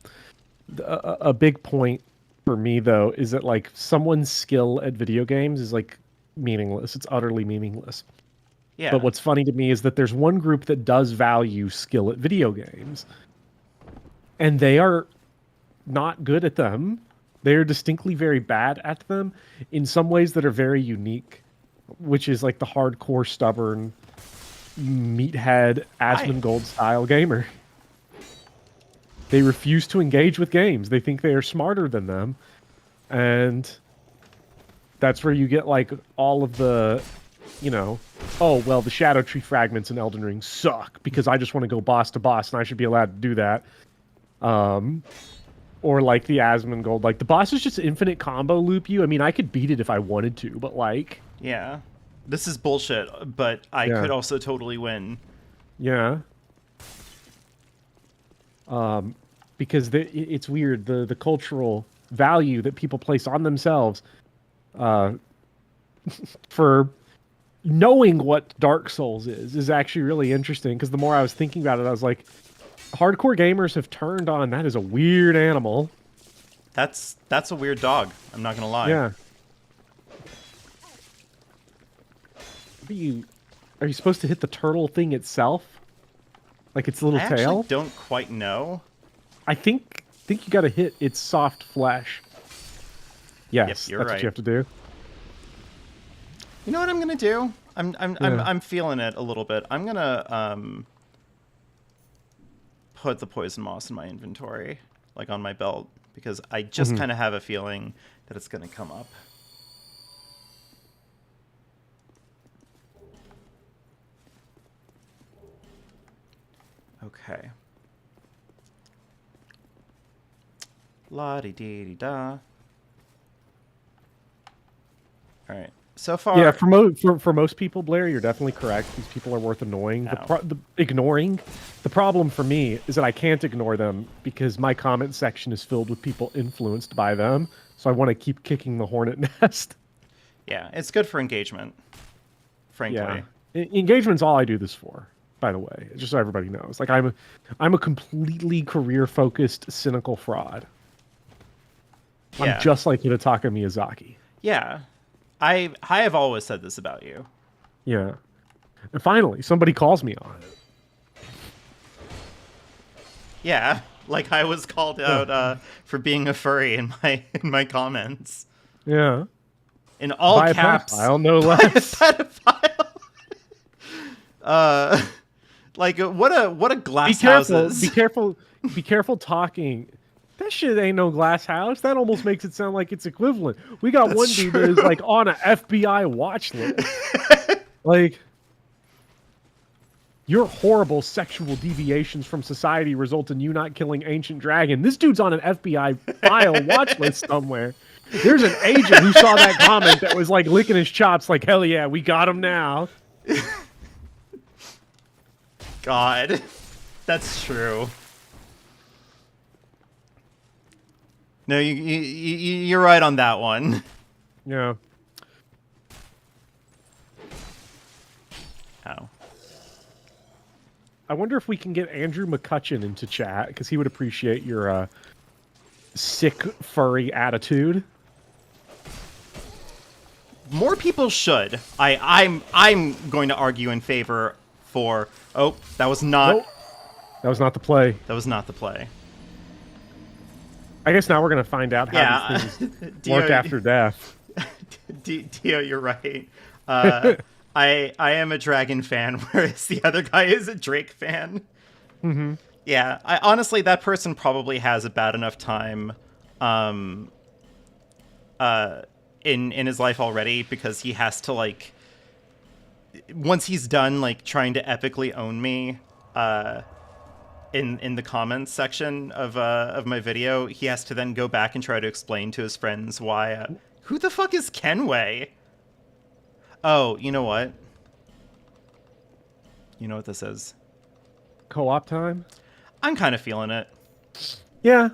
B: A big point for me, though, is that, like, someone's skill at video games is, like, meaningless. It's utterly meaningless.
A: Yeah.
B: But what's funny to me is that there's one group that does value skill at video games. And they are not good at them. They are distinctly very bad at them in some ways that are very unique, which is like the hardcore, stubborn, meathead, Asmongold style gamer. They refuse to engage with games. They think they are smarter than them. And that's where you get, like, all of the you know, oh, well, the Shadow Tree fragments in Elden Ring suck because I just want to go boss to boss and I should be allowed to do that. Or like the Asmongold, like the boss is just infinite combo loop you. I mean, I could beat it if I wanted to, but like...
A: Yeah. This is bullshit, but I could also totally win.
B: Yeah. Because it's weird, the cultural value that people place on themselves for knowing what Dark Souls is actually really interesting, because the more I was thinking about it, I was like, hardcore gamers have turned on, that is a weird animal.
A: That's a weird dog, I'm not gonna lie.
B: Yeah. Are you supposed to hit the turtle thing itself? Like its little
A: I
B: tail?
A: actually don't quite know.
B: I think you gotta hit its soft flesh. Yes,
A: you're
B: that's
A: right.
B: what you have to do.
A: You know what I'm gonna do? I'm feeling it a little bit. I'm gonna put the poison moss in my inventory, like on my belt, because I just kind of have a feeling that it's gonna come up. Okay. La-di-di-di-da. All right. So far...
B: Yeah, for most people, Blair, you're definitely correct. These people are worth annoying. Ignoring. The problem for me is that I can't ignore them because my comment section is filled with people influenced by them. So I want to keep kicking the hornet nest.
A: Yeah, it's good for engagement, frankly.
B: Yeah. Engagement's all I do this for, by the way, just so everybody knows. Like, I'm a completely career-focused, cynical fraud.
A: Yeah.
B: I'm just like Hidetaka Miyazaki.
A: Yeah. I have always said this about you.
B: Yeah. And finally, somebody calls me on it.
A: Yeah, like I was called out for being a furry in my comments.
B: Yeah.
A: In all
B: By
A: caps.
B: A pedophile, no less.
A: Pedophile. Like what a glass houses.
B: Be careful talking. That shit ain't no glass house. That almost makes it sound like it's equivalent. We got one dude that is like on a FBI watch list. Like, your horrible sexual deviations from society result in you not killing Ancient Dragon. This dude's on an FBI file watch list somewhere. There's an agent who saw that comment that was like licking his chops like, hell yeah, we got him now.
A: God, that's true. No, you're right on that one.
B: Yeah.
A: Ow.
B: I wonder if we can get Andrew McCutcheon into chat, because he would appreciate your sick, furry attitude.
A: More people should. I'm going to argue in favor for... Oh, that was not...
B: Nope. That was not the play.
A: That was not the play.
B: I guess now we're going to find out how these things work after death.
A: Dio, you're right. I am a Dragon fan, whereas the other guy is a Drake fan.
B: Mm-hmm.
A: Yeah, honestly, that person probably has a bad enough time in his life already, because he has to, like... Once he's done, like, trying to epically own me... in the comments section of my video, he has to then go back and try to explain to his friends why... who the fuck is Kenway? Oh, you know what? You know what this is?
B: Co-op time?
A: I'm kind of feeling it.
B: Yeah.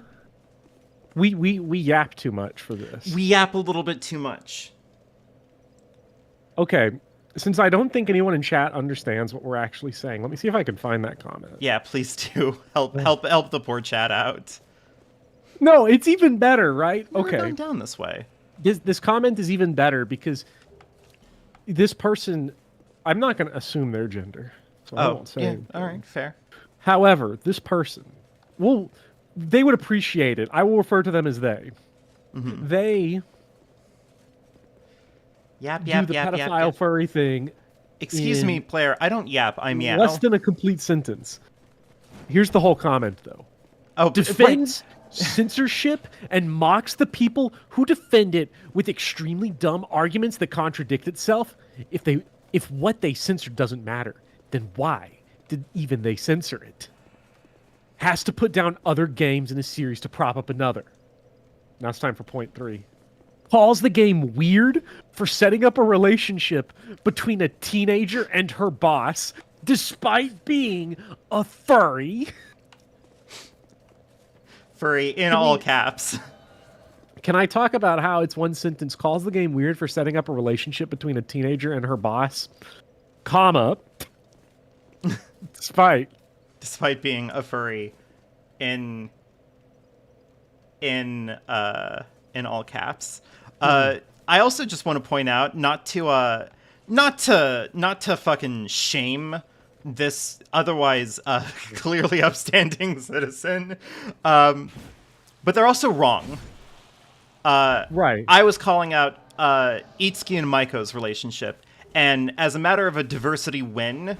B: We yap too much for this.
A: We yap a little bit too much.
B: Okay. Since I don't think anyone in chat understands what we're actually saying, let me see if I can find that comment.
A: Yeah, please do. Help the poor chat out.
B: No, it's even better, right?
A: We're
B: Okay.
A: going down this way.
B: This comment is even better because this person, I'm not going to assume their gender. So I won't say anything.
A: All right, fair.
B: However, this person, well, they would appreciate it. I will refer to them as they. Mm-hmm. They...
A: Yap,
B: do the pedophile furry thing.
A: Excuse me, player. I don't yap. I meow.
B: Less than a complete sentence. Here's the whole comment, though.
A: Oh,
B: defends censorship and mocks the people who defend it with extremely dumb arguments that contradict itself. If they If what they censored doesn't matter, then why did even they censor it? Has to put down other games in a series to prop up another. Now it's time for point 3. Calls the game weird for setting up a relationship between a teenager and her boss, despite being a furry.
A: Furry in all caps.
B: Can I talk about how it's one sentence, calls the game weird for setting up a relationship between a teenager and her boss, comma, despite
A: being a furry in all caps. I also just want to point out, not to fucking shame this otherwise clearly upstanding citizen, but they're also wrong.
B: right.
A: I was calling out Itsuki and Maiko's relationship, and as a matter of a diversity win,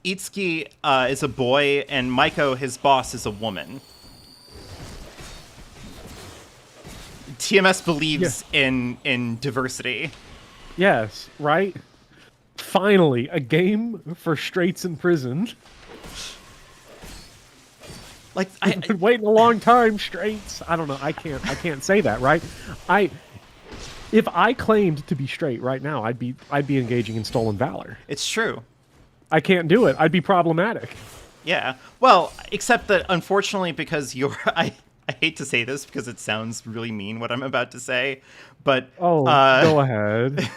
A: Itsuki is a boy, and Maiko, his boss, is a woman. TMS believes in diversity.
B: Yes, right? Finally, a game for straights in prison.
A: Like,
B: I've been waiting a long time, straights. I don't know. I can't say that, right? If I claimed to be straight right now, I'd be engaging in stolen valor.
A: it's true.
B: I can't do it. I'd be problematic.
A: Yeah. Well, except that unfortunately, because you're, I hate to say this because it sounds really mean what I'm about to say, but
B: Go ahead.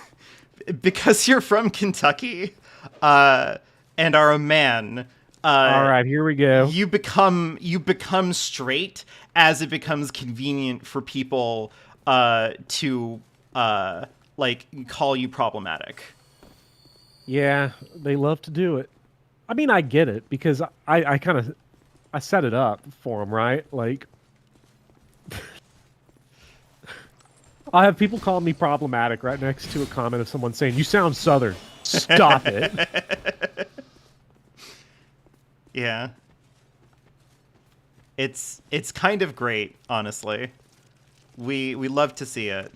A: because you're from Kentucky, and are a man.
B: All right, here we go.
A: You become straight as it becomes convenient for people to like call you problematic.
B: Yeah, they love to do it. I mean, I get it because I kind of set it up for them, right? Like, I'll have people call me problematic right next to a comment of someone saying, "You sound Southern." Stop it.
A: Yeah. It's kind of great, honestly. We love to see it.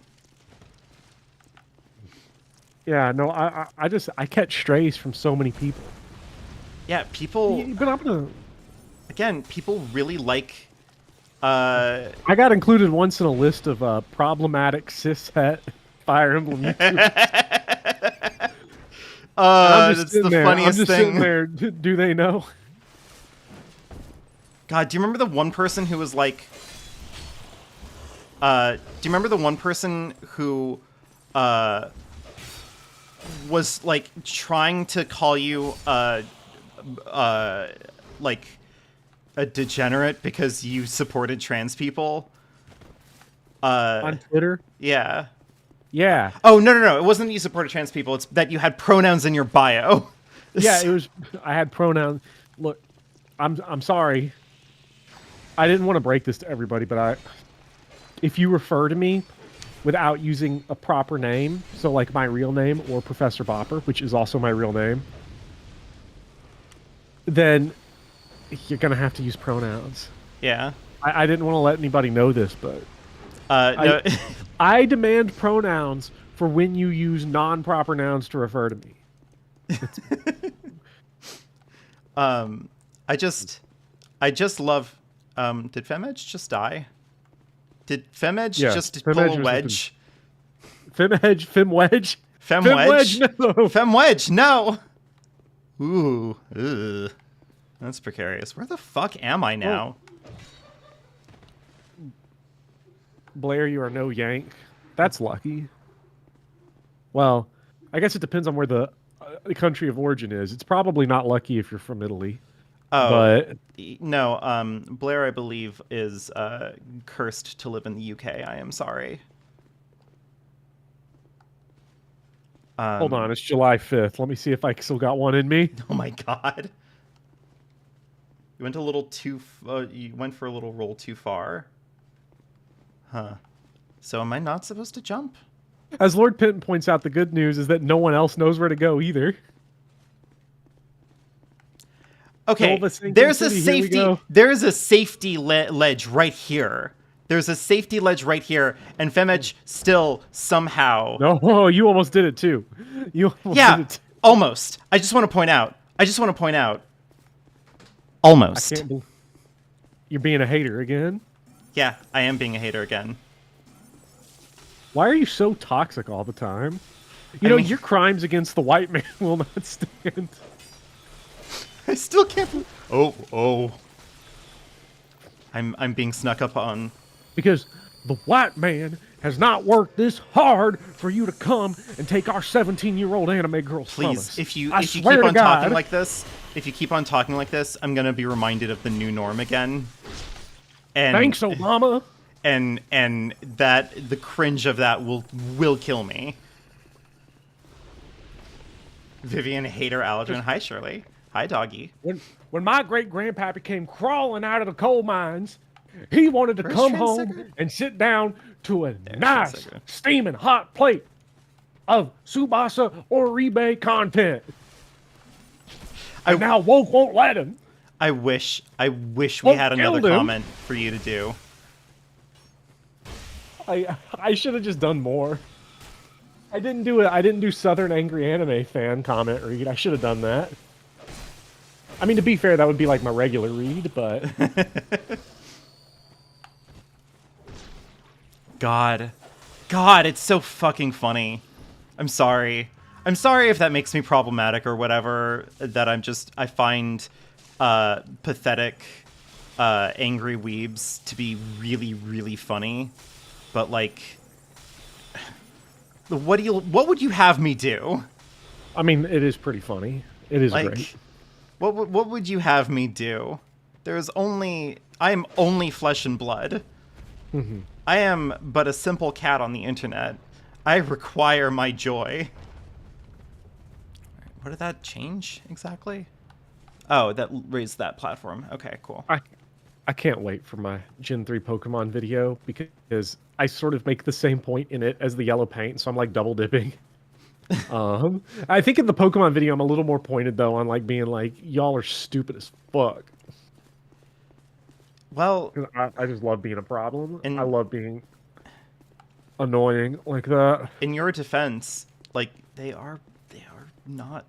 B: Yeah, no, I catch strays from so many people.
A: Yeah, people
B: But I'm gonna.
A: again, people really like
B: I got included once in a list of problematic cishet Fire Emblem YouTubers.
A: that's the
B: I'm
A: funniest
B: just
A: thing.
B: sitting there. Do they know?
A: God, do you remember the one person who was like do you remember the one person who was like trying to call you like a degenerate because you supported trans people?
B: On Twitter?
A: Yeah.
B: Yeah.
A: Oh, no. It wasn't that you supported trans people. It's that you had pronouns in your bio.
B: Yeah, it was. I had pronouns. Look, I'm sorry. I didn't want to break this to everybody, but if you refer to me without using a proper name, so like my real name or Professor Bopper, which is also my real name, then you're gonna have to use pronouns.
A: Yeah.
B: I didn't want to let anybody know this, but
A: No.
B: I demand pronouns for when you use non-proper nouns to refer to me.
A: I just love. Did Femedge just die? Did Femedge
B: Yeah,
A: just
B: Femedge
A: pull a
B: was
A: wedge?
B: Femwedge?
A: Femwedge?
B: No.
A: Femwedge, no! Ooh. Ugh. That's precarious. Where the fuck am I now?
B: Blair, you are no Yank. That's lucky. Well, I guess it depends on where the country of origin is. It's probably not lucky if you're from Italy.
A: Oh,
B: But
A: no. Blair, I believe, is cursed to live in the UK. I am sorry.
B: hold on, it's July 5th. Let me see if I still got one in me.
A: Oh my god. You went a little too. You went for a little roll too far. Huh. So am I not supposed to jump?
B: As Lord Pinton points out, the good news is that no one else knows where to go either.
A: Okay,
B: Nova Sinking
A: there's a
B: City, here we
A: safety.
B: go.
A: There is a safety ledge right here There's a safety ledge right here, and Femich still somehow...
B: No, you almost did it too. You almost
A: Yeah,
B: did it too.
A: almost. I just want to point out. Almost.
B: I can't believe you're being a hater again.
A: Yeah, I am being a hater again.
B: Why are you so toxic all the time? You know,
A: mean-
B: your crimes against the white man will not stand.
A: I still can't... Oh. I'm being snuck up on.
B: Because the white man has not worked this hard for you to come and take our 17-year-old anime girls from us.
A: Please, if you
B: I
A: keep
B: swear to
A: on
B: God.
A: talking like this, I'm gonna be reminded of the new norm again. And
B: Thanks, Obama.
A: and that the cringe of that will kill me. Vivian Hater Aldrin. Hi Shirley. Hi doggy.
B: When my great-grandpappy came crawling out of the coal mines, he wanted to
A: Where's
B: come
A: Trent Sicker?
B: home and sit down to a
A: Trent
B: nice,
A: Sicker.
B: steaming hot plate of Tsubasa Oribe content.
A: I-
B: And now woke won't let him.
A: I wish we
B: Well,
A: had another
B: killed him.
A: comment for you to do.
B: I should have just done more. I didn't do Southern Angry Anime fan comment read. I should have done that. I mean, to be fair, that would be like my regular read, but
A: God, it's so fucking funny. I'm sorry if that makes me problematic or whatever. That I find pathetic, angry weebs to be really, really funny. But like, what would you have me do?
B: I mean, it is pretty funny. It is
A: Like,
B: great.
A: what would you have me do? I am only flesh and blood. I am but a simple cat on the internet. I require my joy. What did that change exactly? Oh, that raised that platform. Okay, cool.
B: I can't wait for my Gen 3 Pokemon video because I sort of make the same point in it as the yellow paint, so I'm like double dipping. I think in the Pokemon video I'm a little more pointed though on like being like, y'all are stupid as fuck.
A: Well,
B: 'Cause I just love being a problem.
A: And-
B: I love being annoying like that.
A: in your defense, like they are not.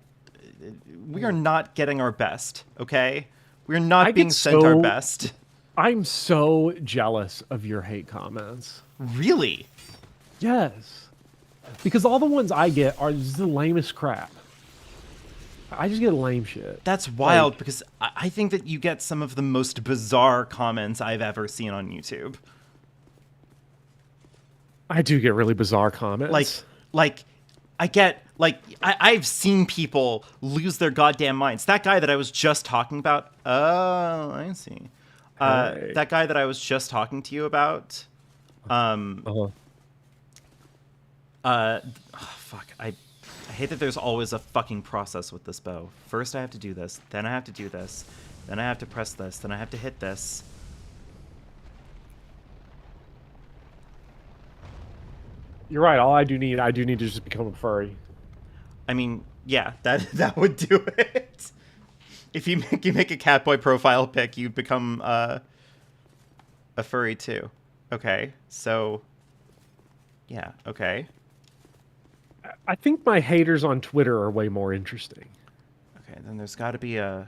A: We are not getting our best. Okay, we're not
B: I
A: being
B: get
A: sent our
B: so-
A: best.
B: I'm so jealous of your hate comments.
A: Really?
B: Yes. Because all the ones I get are just the lamest crap. I just get lame shit.
A: That's wild because I think that you get some of the most bizarre comments I've ever seen on YouTube.
B: I do get really bizarre comments.
A: I've seen people lose their goddamn minds. That guy that I was just talking about. Oh, I see.
B: Hey.
A: That guy that I was just talking to you about. Fuck. I hate that there's always a fucking process with this bow. First I have to do this, then I have to do this, then I have to press this, then I have to hit this.
B: You're right. All I do need to just become a furry.
A: I mean, yeah, that would do it. If you make a Catboy profile pic, you become a furry too. Okay, so yeah, okay.
B: I think my haters on Twitter are way more interesting.
A: Okay, then there's got to be a.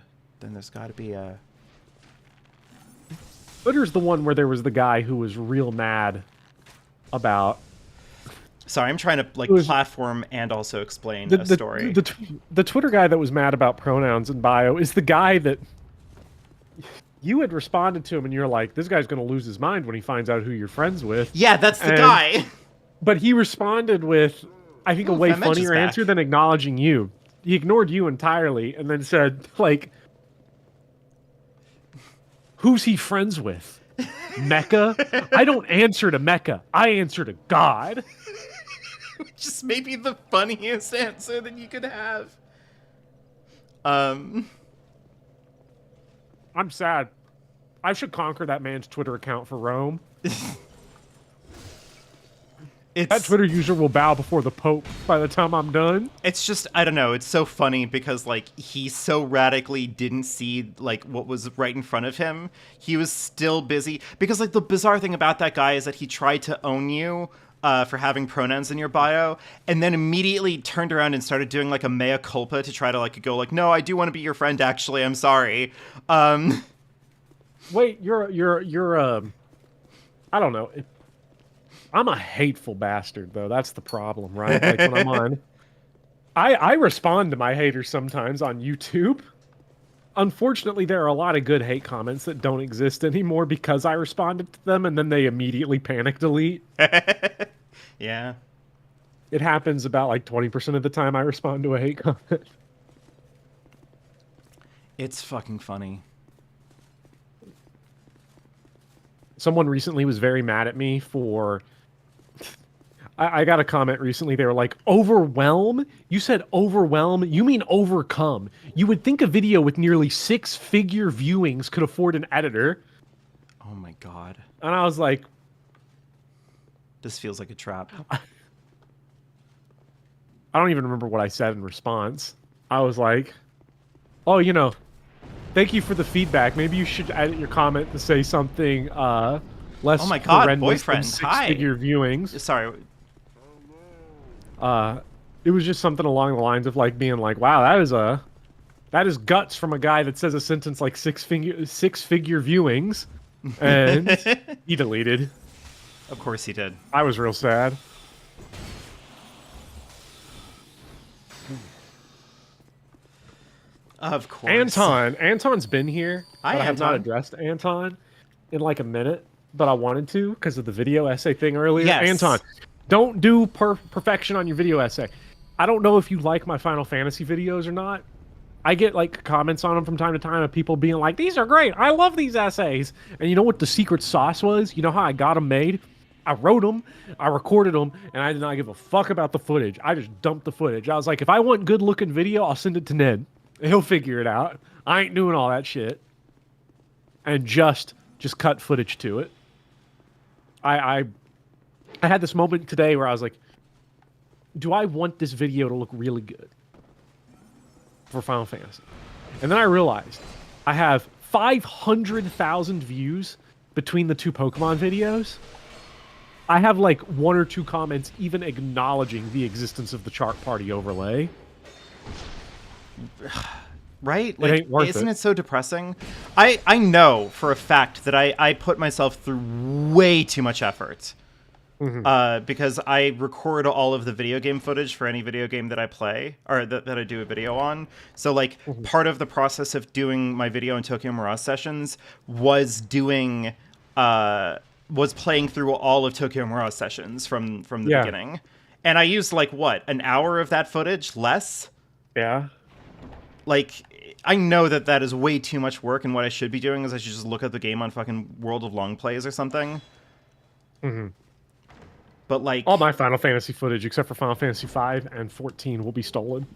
B: Twitter's the one where there was the guy who was real mad about
A: Sorry, I'm trying to like
B: was-
A: platform and also explain a story.
B: The Twitter guy that was mad about pronouns in bio is the guy that you had responded to him and you're like, this guy's going to lose his mind when he finds out who you're friends with.
A: Yeah, that's the
B: And-
A: guy.
B: But he responded with, I think, a
A: Ooh,
B: way
A: Femage is
B: funnier
A: back.
B: answer than acknowledging you. He ignored you entirely and then said, like, who's he friends with? Mecca? I don't answer to Mecca. I answer to God.
A: Just maybe the funniest answer that you could have.
B: I'm sad. I should conquer that man's Twitter account for Rome. That Twitter user will bow before the Pope by the time I'm done.
A: It's just, I don't know, it's so funny because, like, he so radically didn't see, like, what was right in front of him. He was still busy. Because, like, the bizarre thing about that guy is that he tried to own you for having pronouns in your bio, and then immediately turned around and started doing, like, a mea culpa to try to, like, go, like, no, I do want to be your friend, actually, I'm sorry.
B: Wait, you're I don't know. I'm a hateful bastard, though. That's the problem, right? Like, when I'm on... I respond to my haters sometimes on YouTube. Unfortunately, there are a lot of good hate comments that don't exist anymore because I responded to them, and then they immediately panic delete.
A: Yeah.
B: It happens about, like, 20% of the time I respond to a hate comment.
A: It's fucking funny.
B: Someone recently was very mad at me for... I got a comment recently. They were like, overwhelm? You said overwhelm? You mean overcome. You would think a video with nearly 6-figure viewings could afford an editor.
A: Oh my god.
B: And I was like...
A: This feels like a trap.
B: I don't even remember what I said in response. I was like, oh, you know, thank you for the feedback. Maybe you should edit your comment to say something less
A: oh my god,
B: horrendous
A: boyfriend,
B: than 6-figure viewings.
A: Sorry.
B: It was just something along the lines of like being like, wow, that is guts from a guy that says a sentence like six figure viewings, and he deleted.
A: Of course he did.
B: I was real sad.
A: Of course.
B: Anton's been here, but I have not addressed Anton in like a minute, but I wanted to because of the video essay thing earlier.
A: Yes.
B: Anton, don't do perfection on your video essay. I don't know if you like my Final Fantasy videos or not. I get like comments on them from time to time of people being like, these are great. I love these essays. And you know what the secret sauce was? You know how I got them made? I wrote them, I recorded them, and I did not give a fuck about the footage. I just dumped the footage. I was like, if I want good looking video, I'll send it to Ned. He'll figure it out. I ain't doing all that shit. And just cut footage to it. I had this moment today where I was like, do I want this video to look really good for Final Fantasy? And then I realized I have 500,000 views between the two Pokemon videos. I have like 1 or 2 comments even acknowledging the existence of the chart party overlay.
A: Right?
B: It ain't worth
A: isn't it so depressing? I know for a fact that I put myself through way too much effort. Mm-hmm. Because I record all of the video game footage for any video game that I play, or that I do a video on. So, like, part of the process of doing my video in Tokyo Mirage Sessions was doing... was playing through all of Tokyo Mirage Sessions from the beginning. And I used, like, what? An hour of that footage? Less?
B: Yeah.
A: Like, I know that is way too much work, and what I should be doing is I should just look at the game on fucking World of Long Plays or something.
B: Mm-hmm.
A: But, like...
B: all my Final Fantasy footage, except for Final Fantasy 5 and 14, will be stolen.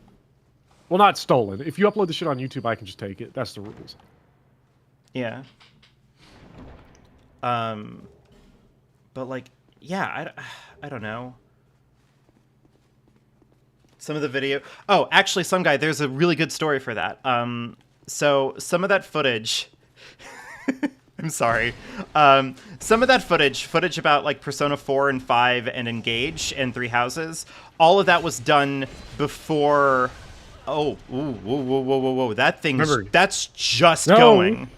B: Well, not stolen. If you upload the shit on YouTube, I can just take it. That's the rules.
A: Yeah. But, like, yeah, I don't know. Some of the video... oh, actually, some guy, there's a really good story for that. So, some of that footage... I'm sorry. Some of that footage about, like, Persona 4 and 5 and Engage and Three Houses, all of that was done before... oh, ooh, whoa. That thing's...
B: remember,
A: that's just going.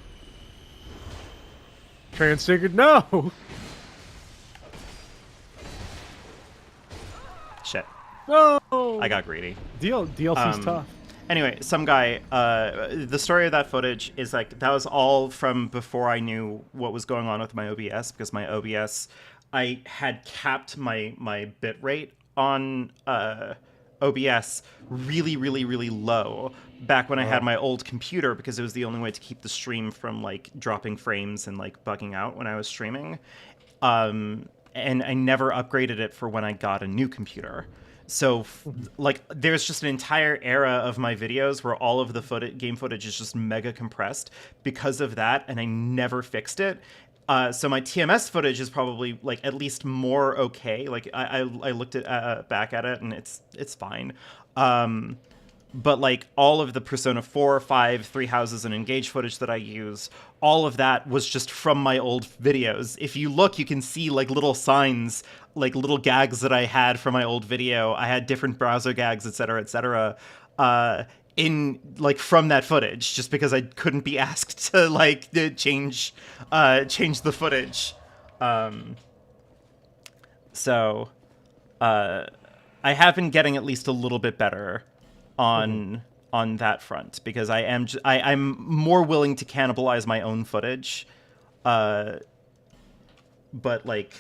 B: Transfigured, no!
A: Shit.
B: No!
A: I got greedy.
B: DLC's tough.
A: Anyway, some guy, the story of that footage is like, that was all from before I knew what was going on with my OBS, because my OBS, I had capped my bit rate on OBS really, really, really low back when I had my old computer, because it was the only way to keep the stream from like dropping frames and like bugging out when I was streaming. And I never upgraded it for when I got a new computer. So, like, there's just an entire era of my videos where all of the game footage is just mega compressed because of that, and I never fixed it. So my TMS footage is probably like at least more okay. Like I looked at back at it and it's fine. But like all of the Persona 4, 5, Three Houses, and Engage footage that I use, all of that was just from my old videos. If you look, you can see like little signs, like little gags that I had from my old video. I had different browser gags, etc., in like from that footage, just because I couldn't be asked to like change the footage. So I have been getting at least a little bit better on that front, because I'm more willing to cannibalize my own footage, but like,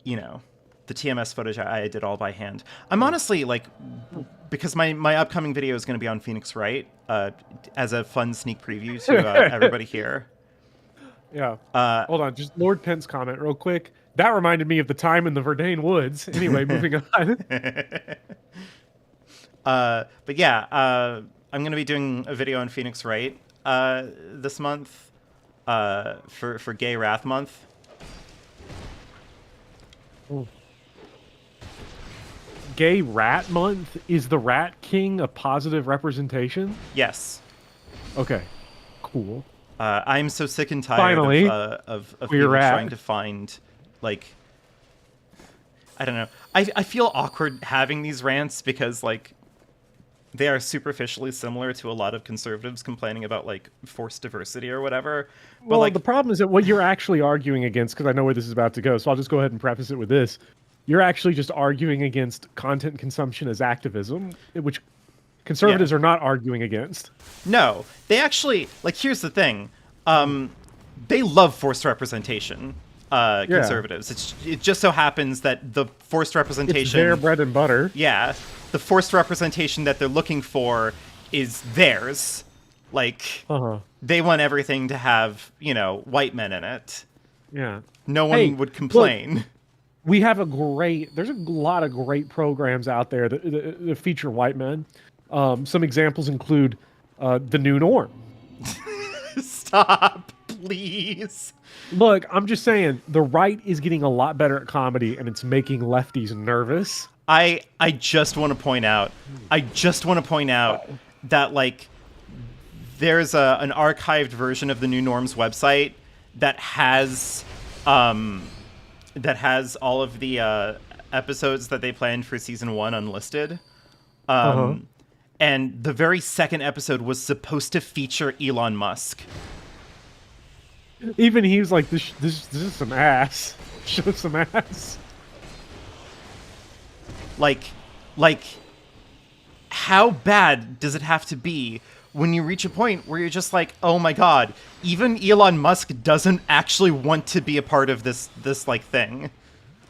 A: you know, the TMS footage I did all by hand. I'm honestly like, because my upcoming video is going to be on Phoenix Wright, as a fun sneak preview to everybody here.
B: Yeah. Hold on, just Lord Pence comment real quick. That reminded me of the time in the Verdane Woods. Anyway, moving on.
A: But yeah, I'm going to be doing a video on Phoenix Wright this month for Gay Wrath Month.
B: Ooh. Gay Rat Month? Is the Rat King a positive representation?
A: Yes.
B: Okay. Cool.
A: I'm so sick and tired
B: Finally,
A: of people trying to find, like, I don't know. I feel awkward having these rants because, like, they are superficially similar to a lot of conservatives complaining about, like, forced diversity or whatever. But,
B: well,
A: like,
B: the problem is that what you're actually arguing against, because I know where this is about to go, so I'll just go ahead and preface it with this. You're actually just arguing against content consumption as activism, which conservatives are not arguing against.
A: No, they actually, like, here's the thing. They love forced representation, conservatives. It just so happens that the forced representation...
B: It's their bread and butter.
A: Yeah, the forced representation that they're looking for is theirs. Like, they want everything to have, you know, white men in it.
B: Yeah.
A: No one would complain.
B: Look, we have there's a lot of great programs out there that feature white men. Some examples include The New Norm.
A: Stop, please.
B: Look, I'm just saying, the right is getting a lot better at comedy, and it's making lefties nervous.
A: I just want to point out that, like, there's an archived version of the New Norm's website that has all of the episodes that they planned for season 1 unlisted. And the very second episode was supposed to feature Elon Musk.
B: Even he was like, this is some ass. Show some ass.
A: Like, how bad does it have to be when you reach a point where you're just like, oh my god, even Elon Musk doesn't actually want to be a part of this like thing.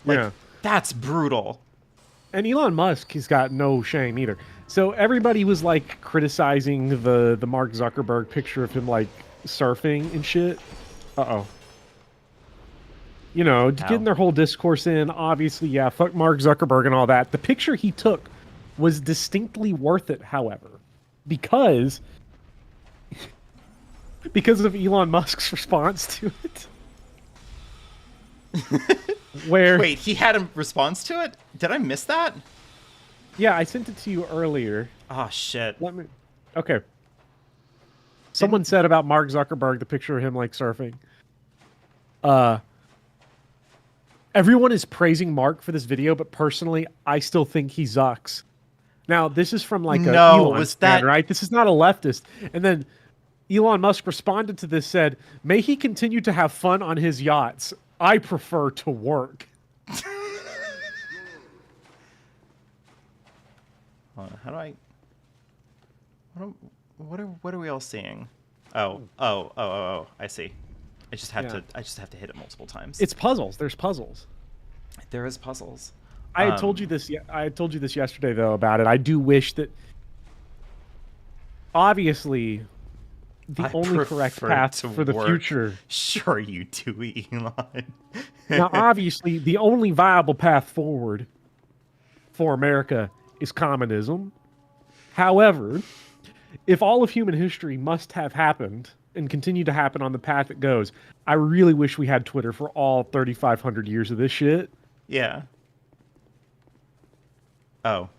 A: Like, that's brutal.
B: And Elon Musk has got no shame either. So everybody was like criticizing the Mark Zuckerberg picture of him like surfing and shit. You know, getting their whole discourse in. Obviously, yeah, fuck Mark Zuckerberg and all that. The picture he took was distinctly worth it, however, because of Elon Musk's response to it.
A: Wait, he had a response to it? Did I miss that?
B: Yeah, I sent it to you earlier.
A: Oh shit.
B: Okay. Someone said about Mark Zuckerberg, the picture of him like surfing. Everyone is praising Mark for this video, but personally, I still think he sucks. Now, this is from like Elon fan, right? This is not a leftist. And then Elon Musk responded to this, said, "May he continue to have fun on his yachts. I prefer to work."
A: How do I? What are we all seeing? Oh! I see. I just have to hit it multiple times.
B: It's puzzles. There's puzzles.
A: There is puzzles.
B: I had told you this. I had told you this yesterday though about it. I do wish that. Obviously, the only correct path for the future.
A: Sure, you do, Elon.
B: Now, obviously, the only viable path forward for America is communism. However, if all of human history must have happened and continue to happen on the path it goes. I really wish we had Twitter for all 3,500 years of this shit.
A: Yeah. Oh,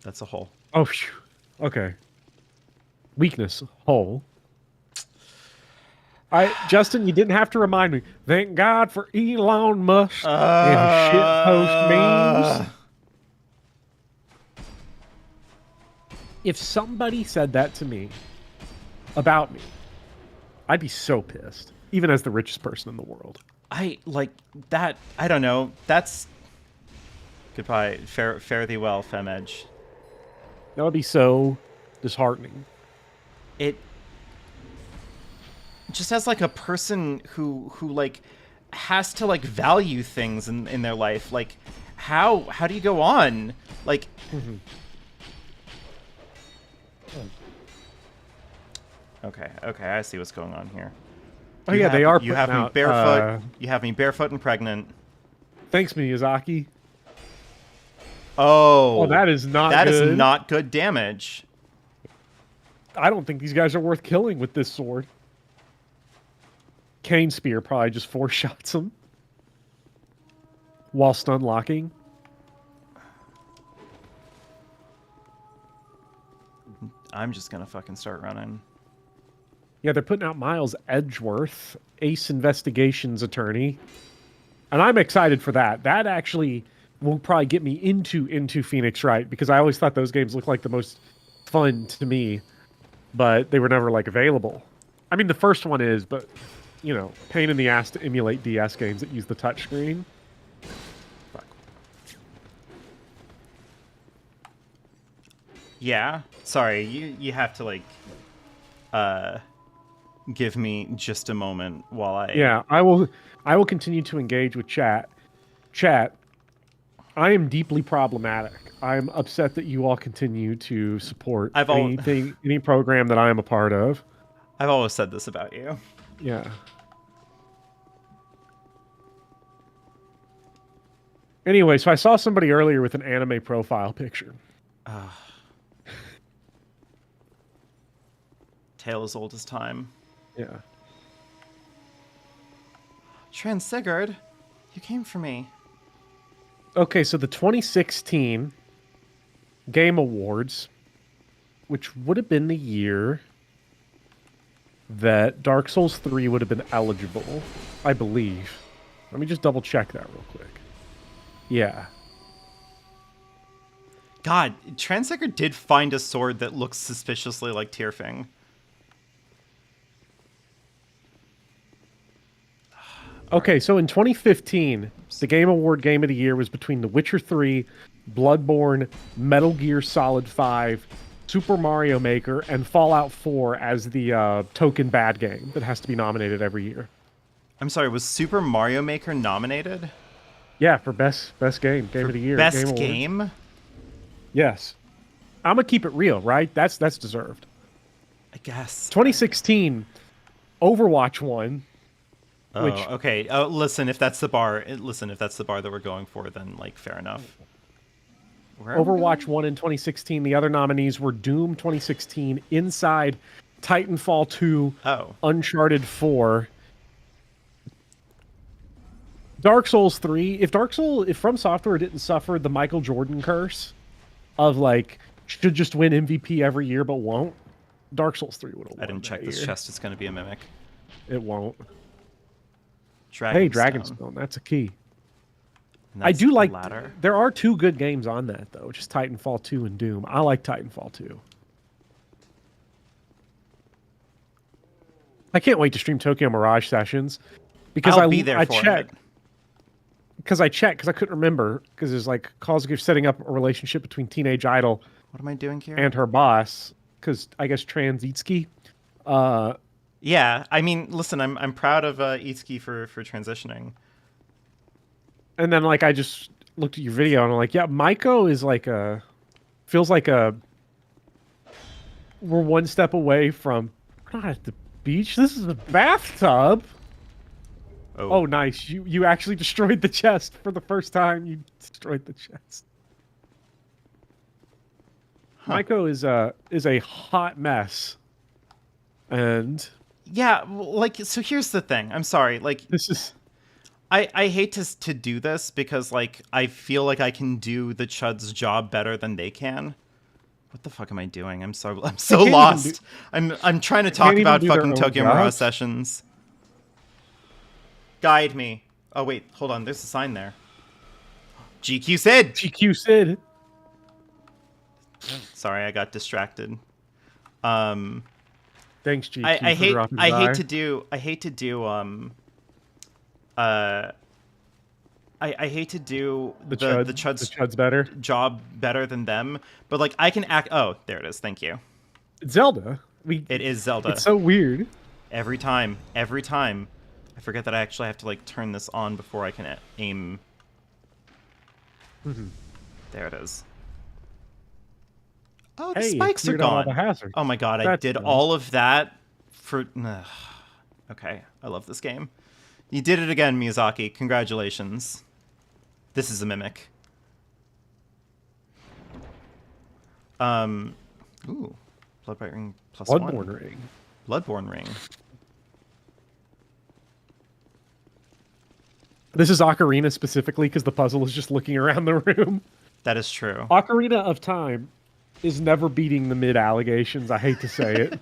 A: that's a hole.
B: Oh, phew. Okay. Weakness, hole. Justin, you didn't have to remind me. Thank God for Elon Musk and his shitpost memes. If somebody said that to me about me, I'd be so pissed, even as the richest person in the world.
A: I like that. I don't know. That's goodbye. Fare thee well, Femedge.
B: That would be so disheartening.
A: It just as like a person who like has to like value things in their life. Like how do you go on? Like Okay, I see what's going on here.
B: Oh yeah, they are.
A: You have me barefoot. You have me barefoot and pregnant.
B: Thanks, Miyazaki.
A: Oh,
B: that is not.
A: That
B: good.
A: is not good damage.
B: I don't think these guys are worth killing with this sword. Cane Spear probably just 4 shots him while stun locking.
A: I'm just gonna fucking start running.
B: Yeah, they're putting out Miles Edgeworth, Ace Investigations attorney. And I'm excited for that. That actually will probably get me into Phoenix Wright, because I always thought those games looked like the most fun to me, but they were never like available. I mean, the first one is, but you know, pain in the ass to emulate DS games that use the touchscreen.
A: Fuck. Yeah, sorry, you have to like give me just a moment while I...
B: Yeah, I will continue to engage with chat. Chat, I am deeply problematic. I'm upset that you all continue to support any program that I am a part of.
A: I've always said this about you.
B: Yeah. Anyway, so I saw somebody earlier with an anime profile picture.
A: Tale as old as time.
B: Yeah.
A: Sigurd, you came for me.
B: Okay, so the 2016 Game Awards, which would have been the year that Dark Souls 3 would have been eligible, I believe. Let me just double check that real quick. Yeah.
A: God, Sigurd did find a sword that looks suspiciously like Tyrfing.
B: Okay, so in 2015, the Game Award Game of the Year was between The Witcher 3, Bloodborne, Metal Gear Solid 5, Super Mario Maker, and Fallout 4 as the token bad game that has to be nominated every year.
A: I'm sorry, was Super Mario Maker nominated?
B: Yeah, for best game of the year.
A: Best game?
B: Yes. I'm gonna keep it real, right? That's deserved.
A: I guess.
B: 2016, Overwatch won.
A: Oh, okay. Oh, listen, if that's the bar, that we're going for, then like fair enough.
B: Overwatch won in 2016. The other nominees were Doom 2016, Inside, Titanfall 2, Uncharted 4, Dark Souls 3. If From Software didn't suffer the Michael Jordan curse of like should just win MVP every year but won't, Dark Souls 3 would have won.
A: I didn't check this chest. It's going to be a mimic.
B: It won't.
A: Dragonstone.
B: Dragonstone. That's a key. I do like... There are 2 good games on that, though. Just Titanfall 2 and Doom. I like Titanfall 2. I can't wait to stream Tokyo Mirage Sessions. Because
A: I'll be there for
B: checked.
A: it.
B: Because I couldn't remember. Because there's like calls of setting up a relationship between Teenage Idol...
A: What am I doing here?
B: ...and her boss. Because I guess Transitsuki...
A: Yeah, I mean, listen, I'm proud of Itsuki for transitioning.
B: And then, like, I just looked at your video and I'm like, yeah, Maiko is like feels like we're one step away from, we're not at the beach, this is a bathtub. Oh, nice. You actually destroyed the chest for the first time. You destroyed the chest. Maiko is a hot mess. And
A: Yeah, like, so here's the thing. I'm sorry. Like,
B: This is
A: I hate to do this because, like, I feel like I can do the Chud's job better than they can. What the fuck am I doing? I'm so
B: can't even
A: lost. I'm trying to talk
B: can't even
A: about
B: do their
A: fucking
B: own
A: Tokyo Mirage
B: jobs?
A: Sessions. Guide me. Oh wait, hold on. There's a sign there. GQ Sid.
B: GQ Sid.
A: Sorry, I got distracted.
B: Thanks, GQ,
A: I
B: for
A: hate
B: dropping
A: I
B: by.
A: hate to do I hate to do the Chud's
B: Chud's better.
A: job better than them, but like I can act. Oh, there it is. Thank you.
B: It's Zelda.
A: It is Zelda.
B: It's so weird.
A: Every time. I forget that I actually have to like turn this on before I can aim. There it is. Oh, the
B: Hey, it
A: spikes are
B: cleared out all
A: gone.
B: the hazards.
A: Oh my god, I
B: That's
A: did
B: nice.
A: all of that for. Okay, I love this game. You did it again, Miyazaki. Congratulations. This is a mimic. Ooh, Bloodbite Ring plus
B: Bloodborne
A: one.
B: ring.
A: Bloodborne Ring.
B: This is Ocarina specifically because the puzzle is just looking around the room.
A: That is true.
B: Ocarina of Time is never beating the mid allegations. I hate to say it.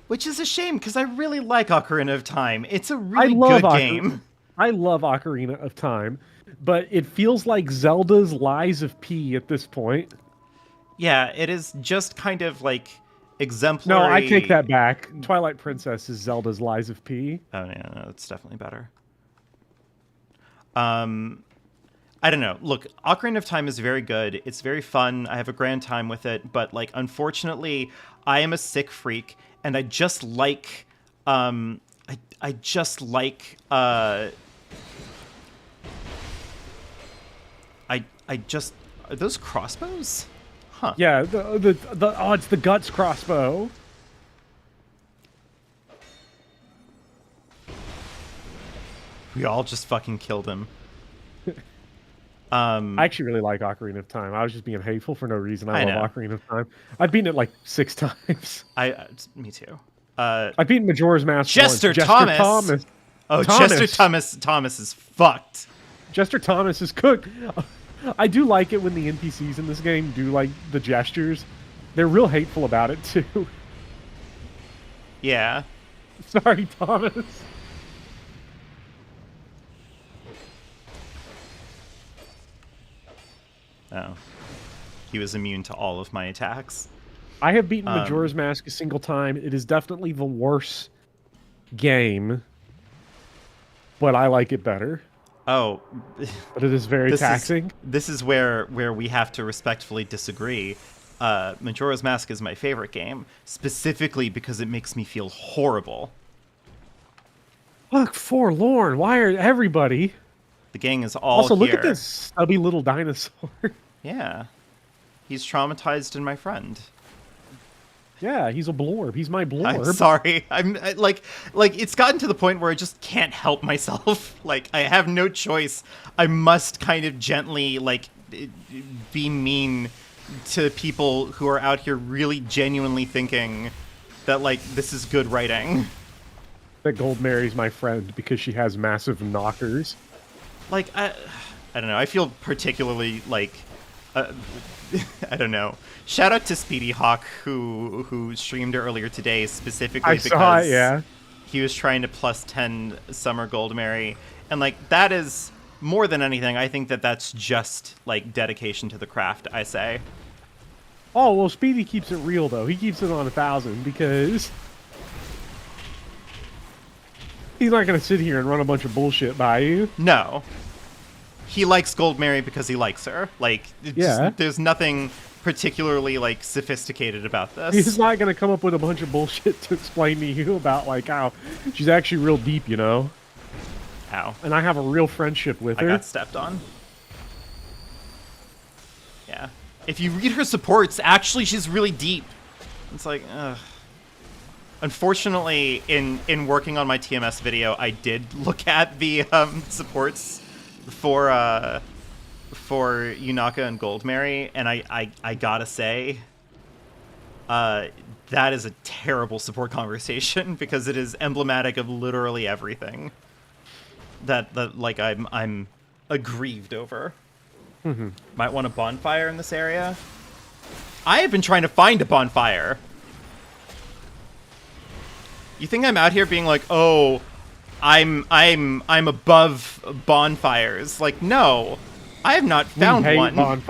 A: Which is a shame because I really like Ocarina of Time. It's a really
B: love
A: good game.
B: I love Ocarina of Time, but it feels like Zelda's Lies of P at this point.
A: Yeah, it is just kind of like exemplary.
B: No, I take that back. Twilight Princess is Zelda's Lies of P.
A: Oh yeah, no, it's definitely better. I don't know. Look, Ocarina of Time is very good. It's very fun. I have a grand time with it, but like unfortunately, I am a sick freak and I just like I just like I just are those crossbows? Huh.
B: Yeah, it's the Guts crossbow.
A: We all just fucking killed him.
B: I actually really like Ocarina of Time. I was just being hateful for no reason. I
A: I
B: love
A: know.
B: Ocarina of Time. I've beaten it like 6 times.
A: Me too.
B: I've beaten Majora's Mask
A: Jester
B: once.
A: Thomas. Oh, Jester Thomas is fucked.
B: Jester Thomas is cooked. I do like it when the NPCs in this game do like the gestures. They're real hateful about it too.
A: Yeah.
B: Sorry, Thomas.
A: Oh. He was immune to all of my attacks.
B: I have beaten Majora's Mask a single time. It is definitely the worst game, but I like it better.
A: Oh.
B: But it is very taxing.
A: This is where we have to respectfully disagree. Majora's Mask is my favorite game, specifically because it makes me feel horrible.
B: Look, forlorn. Why are everybody?
A: The gang is all
B: Also,
A: here.
B: look at this stubby little dinosaur.
A: Yeah. He's traumatized in my friend.
B: Yeah, he's a blorb. He's my blorb.
A: I'm sorry. Like it's gotten to the point where I just can't help myself. Like I have no choice. I must kind of gently like be mean to people who are out here really genuinely thinking that like this is good writing.
B: That Gold Mary's my friend because she has massive knockers.
A: Like I don't know. I feel particularly like I don't know. Shout out to Speedy Hawk who streamed earlier today specifically
B: I
A: because
B: saw it, yeah.
A: he was trying to plus 10 Summer Gold Mary, and like that is more than anything. I think that that's just like dedication to the craft. I say.
B: Oh well, Speedy keeps it real though. He keeps it on 1,000 because he's not gonna sit here and run a bunch of bullshit by you.
A: No. He likes Gold Mary because he likes her. Like, there's nothing particularly like sophisticated about this.
B: He's not gonna come up with a bunch of bullshit to explain to you about like how she's actually real deep, you know.
A: Ow.
B: And I have a real friendship with her.
A: I got stepped on. Yeah. If you read her supports, actually she's really deep. It's like, ugh. Unfortunately, in working on my TMS video, I did look at the supports for Yunaka and Gold Mary, and I gotta say, that is a terrible support conversation because it is emblematic of literally everything that like I'm aggrieved over. Might want a bonfire in this area. I have been trying to find a bonfire. You think I'm out here being like, oh, I'm above bonfires? Like, no, I have not found one.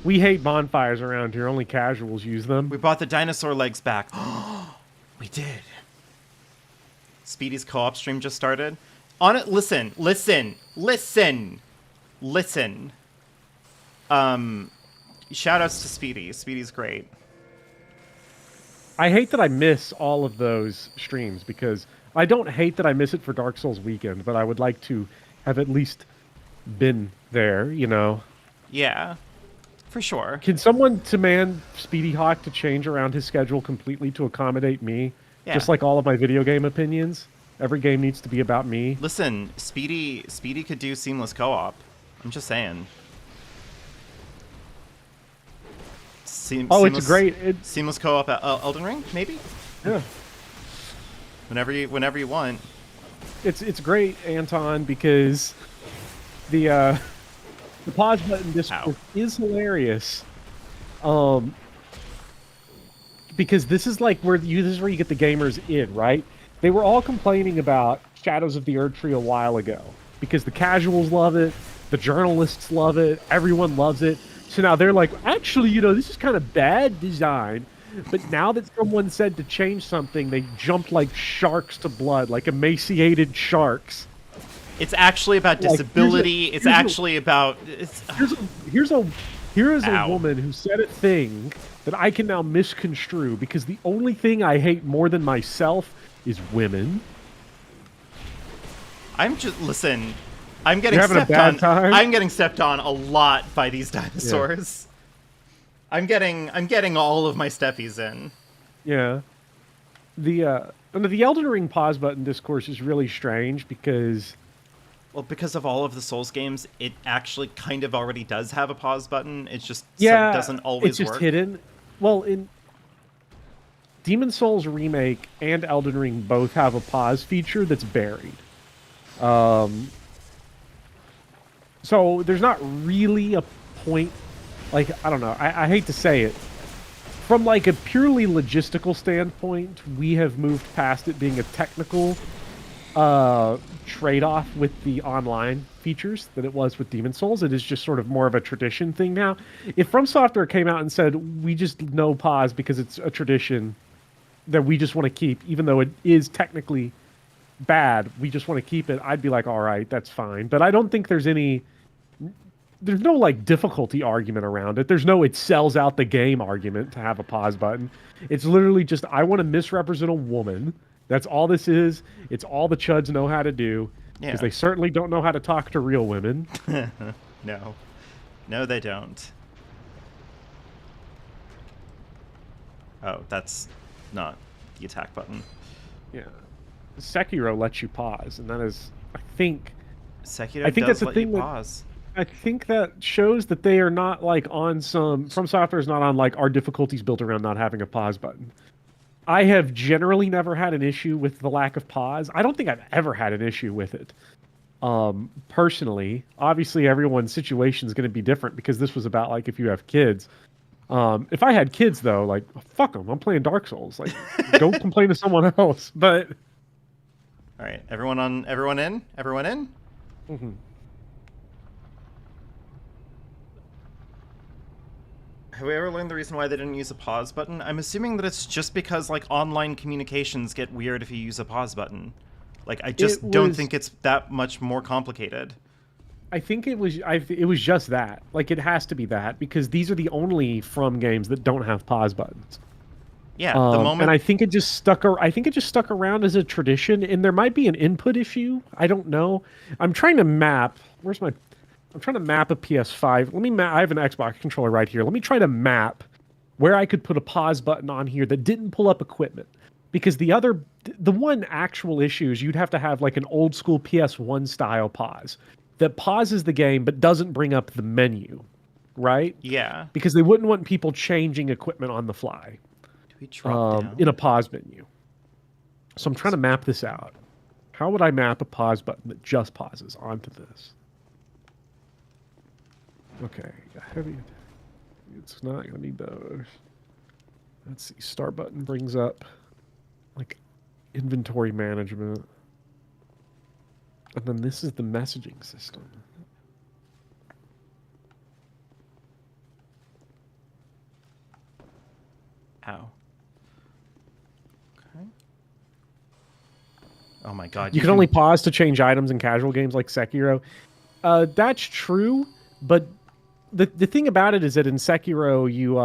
B: We hate bonfires around here. Only casuals use them.
A: We bought the dinosaur legs back. We did. Speedy's co-op stream just started. On it. Listen. Shout outs to Speedy. Speedy's great.
B: I hate that I miss all of those streams because I don't hate that I miss it for Dark Souls weekend, but I would like to have at least been there, you know.
A: Yeah, for sure.
B: Can someone demand Speedy Hawk to change around his schedule completely to accommodate me?
A: Yeah.
B: Just like all of my video game opinions. Every game needs to be about me.
A: Listen, Speedy could do seamless co-op. I'm just saying.
B: It's great.
A: Seamless co-op at Elden Ring, maybe?
B: Yeah.
A: Whenever you want.
B: It's great, Anton, because the pause button discourse is hilarious. Because this is like where this is where you get the gamers in, right? They were all complaining about Shadows of the Erdtree a while ago because the casuals love it, the journalists love it, everyone loves it. So now they're like, actually, you know, this is kind of bad design. But now that someone said to change something, they jumped like sharks to blood, like emaciated sharks.
A: It's actually about disability. Here's
B: a woman who said a thing that I can now misconstrue because the only thing I hate more than myself is women.
A: I'm getting stepped on. I'm getting stepped on a lot by these dinosaurs. Yeah. I'm getting all of my steppies in.
B: Yeah. The Elden Ring pause button discourse is really strange because
A: because of all of the Souls games, it actually kind of already does have a pause button. It's just doesn't always work.
B: It's just hidden. Well, in Demon Souls Remake and Elden Ring both have a pause feature that's buried. So there's not really a point, like, I don't know, I hate to say it. From like a purely logistical standpoint, we have moved past it being a technical trade-off with the online features that it was with Demon Souls. It is just sort of more of a tradition thing now. If From Software came out and said, we just no pause because it's a tradition that we just want to keep, even though it is technically bad, we just want to keep it, I'd be like, all right, that's fine. But I don't think there's no like difficulty argument around it. There's no it sells out the game argument to have a pause button. It's literally just, I want to misrepresent a woman. That's all this is. It's all the chuds know how to do. Because they certainly don't know how to talk to real women.
A: No, they don't. Oh, that's not the attack button.
B: Yeah. Sekiro lets you pause, and that is, I think
A: Sekiro does let you pause.
B: I think that shows that they are not like on some... From Software is not on like our difficulties built around not having a pause button. I have generally never had an issue with the lack of pause. I don't think I've ever had an issue with it. Personally, obviously everyone's situation is going to be different because this was about like if you have kids. If I had kids though, like fuck them, I'm playing Dark Souls. Like, go complain to someone else. But
A: all right, everyone in. Mm-hmm. Have we ever learned the reason why they didn't use a pause button? I'm assuming that it's just because, like, online communications get weird if you use a pause button. Like, I just don't think it's that much more complicated.
B: I think it was just that. Like, it has to be that, because these are the only From games that don't have pause buttons.
A: Yeah, the moment...
B: And I think it just stuck around as a tradition, and there might be an input issue. I don't know. I'm trying to map... I'm trying to map a PS5. I have an Xbox controller right here. Let me try to map where I could put a pause button on here that didn't pull up equipment. Because the one actual issue is you'd have to have like an old school PS1 style pause that pauses the game but doesn't bring up the menu, right?
A: Yeah.
B: Because they wouldn't want people changing equipment on the fly.
A: Do we drop down?
B: in a pause menu. So I'm trying to map this out. How would I map a pause button that just pauses onto this? Okay, heavy. It's not going to be those. Let's see. Start button brings up like inventory management. And then this is the messaging system.
A: Ow. Okay. Oh my god.
B: You can only pause to change items in casual games like Sekiro. That's true, but the thing about it is that in Sekiro, you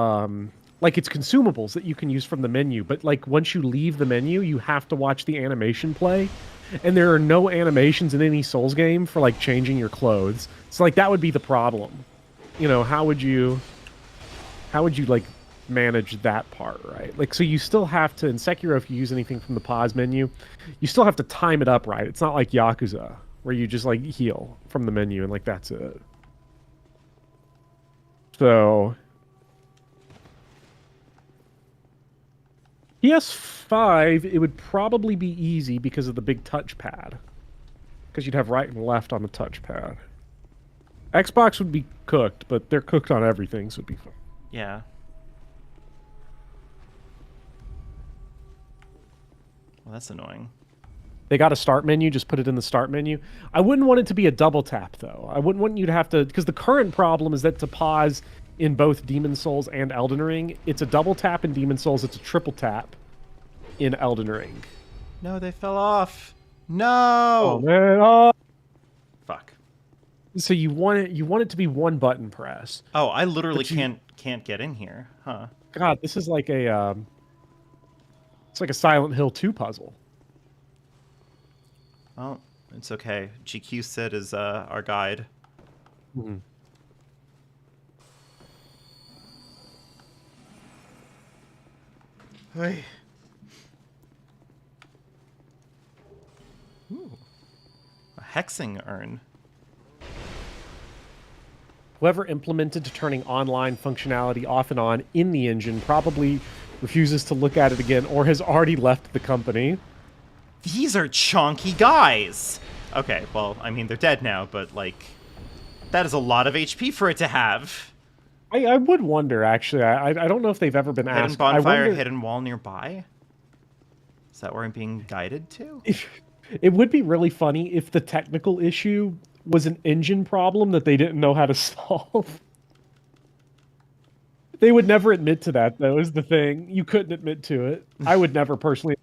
B: like it's consumables that you can use from the menu, but like once you leave the menu, you have to watch the animation play, and there are no animations in any Souls game for like changing your clothes. So like that would be the problem. You know, how would you like manage that part, right? Like, so you still have to, in Sekiro, if you use anything from the pause menu, you still have to time it up right. It's not like Yakuza, where you just like heal from the menu and like that's it. So PS5, it would probably be easy because of the big touchpad, because you'd have right and left on the touchpad. Xbox would be cooked, but they're cooked on everything, so it'd be fun.
A: Yeah. Well, that's annoying.
B: They got a start menu, just put it in the start menu. I wouldn't want it to be a double tap, though. I wouldn't want you to have to, because the current problem is that to pause in both Demon Souls and Elden Ring, it's a double tap in Demon Souls, it's a triple tap in Elden Ring.
A: No, they fell off. No.
B: Oh man! Oh.
A: Fuck.
B: So you want it to be one button press.
A: Oh, I literally can't get in here, huh?
B: God, this is like a it's like a Silent Hill 2 puzzle.
A: Well, it's okay. GQ Sid is our guide.
B: Mm-hmm.
A: Hey. Ooh. A hexing urn.
B: Whoever implemented turning online functionality off and on in the engine probably refuses to look at it again or has already left the company.
A: These are chonky guys! Okay, well, I mean, they're dead now, but, like, that is a lot of HP for it to have.
B: I would wonder, actually. I don't know if they've ever been
A: Hidden
B: asked.
A: bonfire, hidden wall nearby? Is that where I'm being guided to?
B: It would be really funny if the technical issue was an engine problem that they didn't know how to solve. They would never admit to that, though, is the thing. You couldn't admit to it. I would never personally.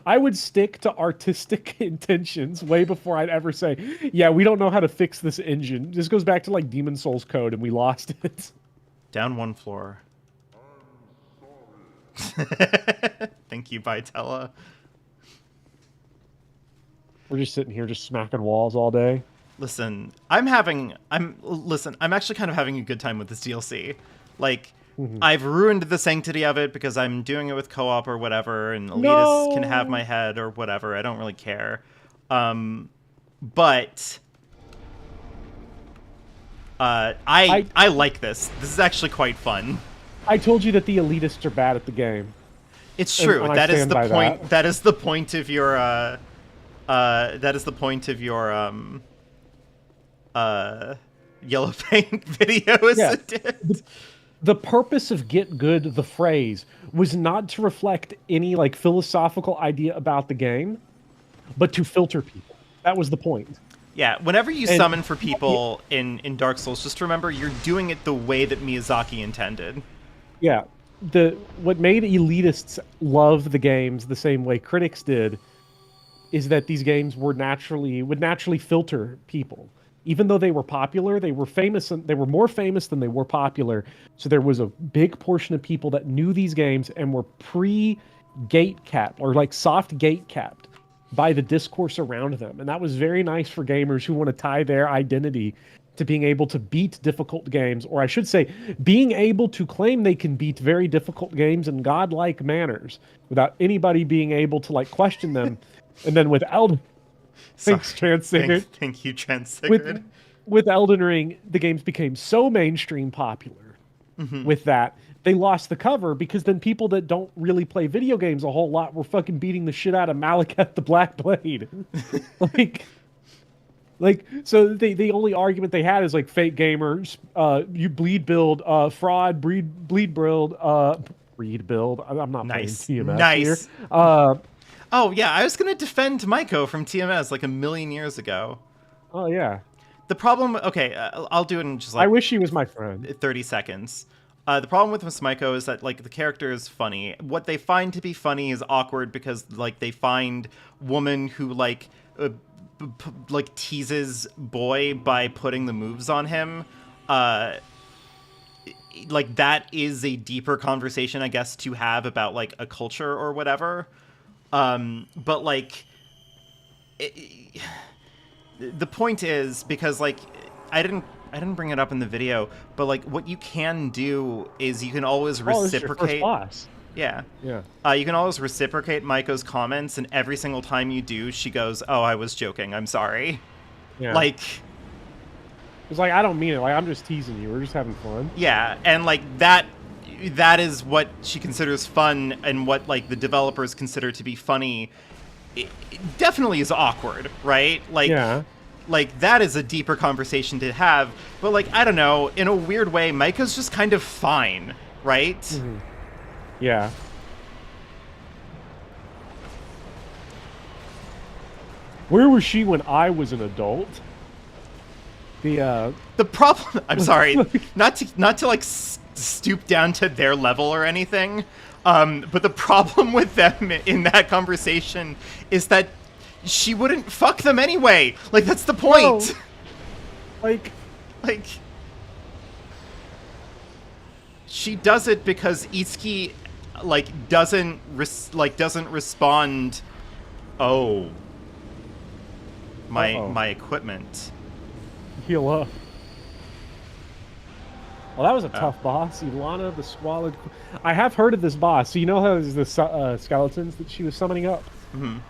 B: I would stick to artistic intentions way before I'd ever say, yeah, we don't know how to fix this engine. This goes back to, like, Demon Souls code, and we lost it.
A: Down one floor. Thank you, Vitella.
B: We're just sitting here just smacking walls all day.
A: Listen, I'm actually kind of having a good time with this DLC. Like, I've ruined the sanctity of it because I'm doing it with co-op or whatever, and elitists can have my head or whatever. I don't really care. But I like this. This is actually quite fun.
B: I told you that the elitists are bad at the game.
A: It's true.
B: And
A: that is the point.
B: That.
A: That is the point of your. That is the point of your yellow paint video, isn't it?
B: The purpose of Get Good, the phrase, was not to reflect any like philosophical idea about the game, but to filter people. That was the point.
A: Yeah, whenever you summon for people in Dark Souls, just remember you're doing it the way that Miyazaki intended.
B: Yeah. What made elitists love the games the same way critics did is that these games would naturally filter people. Even though they were popular, they were famous, and they were more famous than they were popular. So there was a big portion of people that knew these games and were pre-gate capped or like soft gate capped by the discourse around them. And that was very nice for gamers who want to tie their identity to being able to beat difficult games, or I should say, being able to claim they can beat very difficult games in godlike manners without anybody being able to like question them. And then with Elden, thanks, Transigard.
A: Thank you, Transigard.
B: With Elden Ring, the games became so mainstream popular with that they lost the cover because then people that don't really play video games a whole lot were fucking beating the shit out of Malakat the Black Blade. like, so the only argument they had is like fake gamers, you bleed build, fraud, bleed build, breed build. I'm not
A: Nice.
B: playing TMS
A: Nice.
B: here.
A: Oh, yeah, I was going to defend Maiko from TMS like a million years ago.
B: Oh, yeah.
A: The problem... Okay, I'll do it in just like...
B: I wish she was my friend.
A: 30 seconds. The problem with Miss Maiko is that, like, the character is funny. What they find to be funny is awkward because, like, they find woman who, like, teases boy by putting the moves on him. Like, that is a deeper conversation, I guess, to have about, like, a culture or whatever. But, like, the point is, because, like, I didn't bring it up in the video, but, like, what you can do is you can always reciprocate.
B: This is your first boss.
A: Yeah.
B: Yeah.
A: You can always reciprocate Maiko's comments, and every single time you do, she goes, "Oh, I was joking. I'm sorry."
B: Yeah.
A: Like,
B: it's like, I don't mean it. Like, I'm just teasing you. We're just having fun.
A: yeah, and like that is what she considers fun, and what like the developers consider to be funny. It definitely is awkward, right? Like,
B: yeah.
A: Like, that is a deeper conversation to have. But, like, I don't know, in a weird way, Maiko's just kind of fine, right?
B: Mm-hmm. Yeah. Where was she when I was an adult? The
A: problem... I'm sorry, not to like, stoop down to their level or anything, but the problem with them in that conversation is that she wouldn't fuck them anyway. Like, that's the point.
B: No.
A: Like, she does it because Itsuki, like, doesn't respond. Oh, my equipment.
B: Heal up. Well, that was a tough boss. Ilana, the Squalid. I have heard of this boss. So you know how there's the skeletons that she was summoning up?
A: Mm-hmm.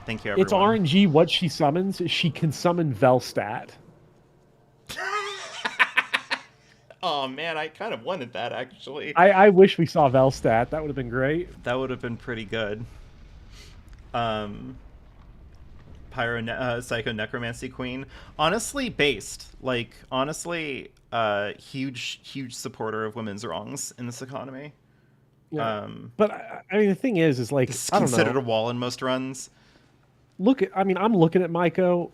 A: Thank you, everyone.
B: It's RNG what she summons. She can summon Velstadt.
A: Oh, man, I kind of wanted that, actually.
B: I wish we saw Velstadt. That would have been great.
A: That would have been pretty good. Psycho Necromancy Queen. Honestly, based. Like, honestly, huge supporter of women's wrongs in this economy.
B: Yeah. But, I mean, the thing is like,
A: it's
B: I don't know.
A: considered a wall in most runs.
B: I'm looking at Maiko.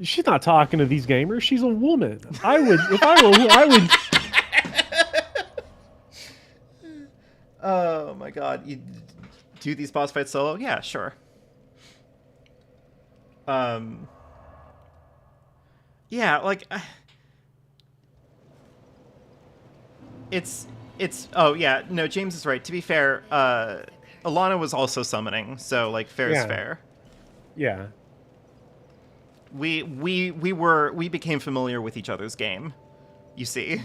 B: She's not talking to these gamers. She's a woman. I would.
A: Oh my god. You do these boss fights solo? Yeah, sure. Yeah, like, it's, oh yeah, no, James is right. To be fair, Alana was also summoning, so, like, fair is fair.
B: Yeah.
A: We became familiar with each other's game, you see.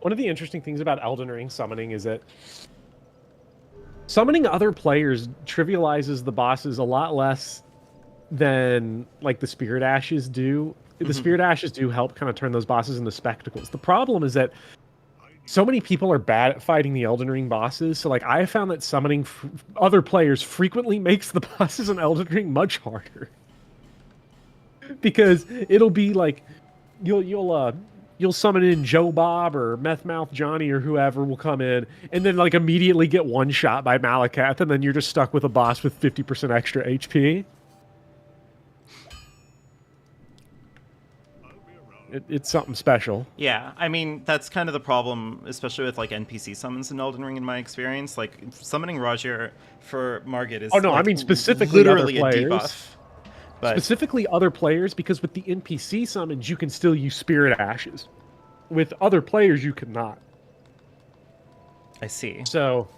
B: One of the interesting things about Elden Ring summoning is that summoning other players trivializes the bosses a lot less than, like, the Spirit Ashes do. The Spirit Ashes do help kind of turn those bosses into spectacles. The problem is that so many people are bad at fighting the Elden Ring bosses, so, like, I have found that summoning other players frequently makes the bosses in Elden Ring much harder. Because it'll be like you'll summon in Joe Bob or Meth Mouth Johnny or whoever will come in and then, like, immediately get one shot by Malakath, and then you're just stuck with a boss with 50% extra HP. It's something special.
A: Yeah, I mean, that's kind of the problem, especially with, like, NPC summons in Elden Ring in my experience. Like, summoning Roger for Margit is,
B: oh no,
A: like,
B: I mean specifically
A: literally
B: other players.
A: a debuff. But
B: specifically other players, because with the NPC summons, you can still use Spirit Ashes. With other players, you cannot.
A: I see.
B: So...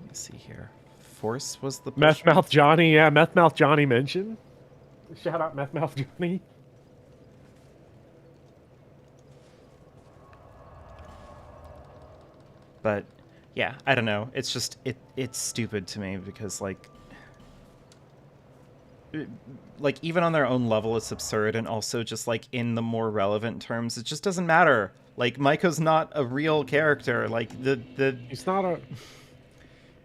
A: let me see here. Force was the...
B: Meth Mouth Johnny, yeah, Meth Mouth Johnny mentioned. Shout out Meth Mouth Johnny.
A: But... yeah, I don't know. It's just, it's stupid to me because, like, like, even on their own level, it's absurd, and also just, like, in the more relevant terms, it just doesn't matter. Like, Maiko's not a real character. Like,
B: He's not a...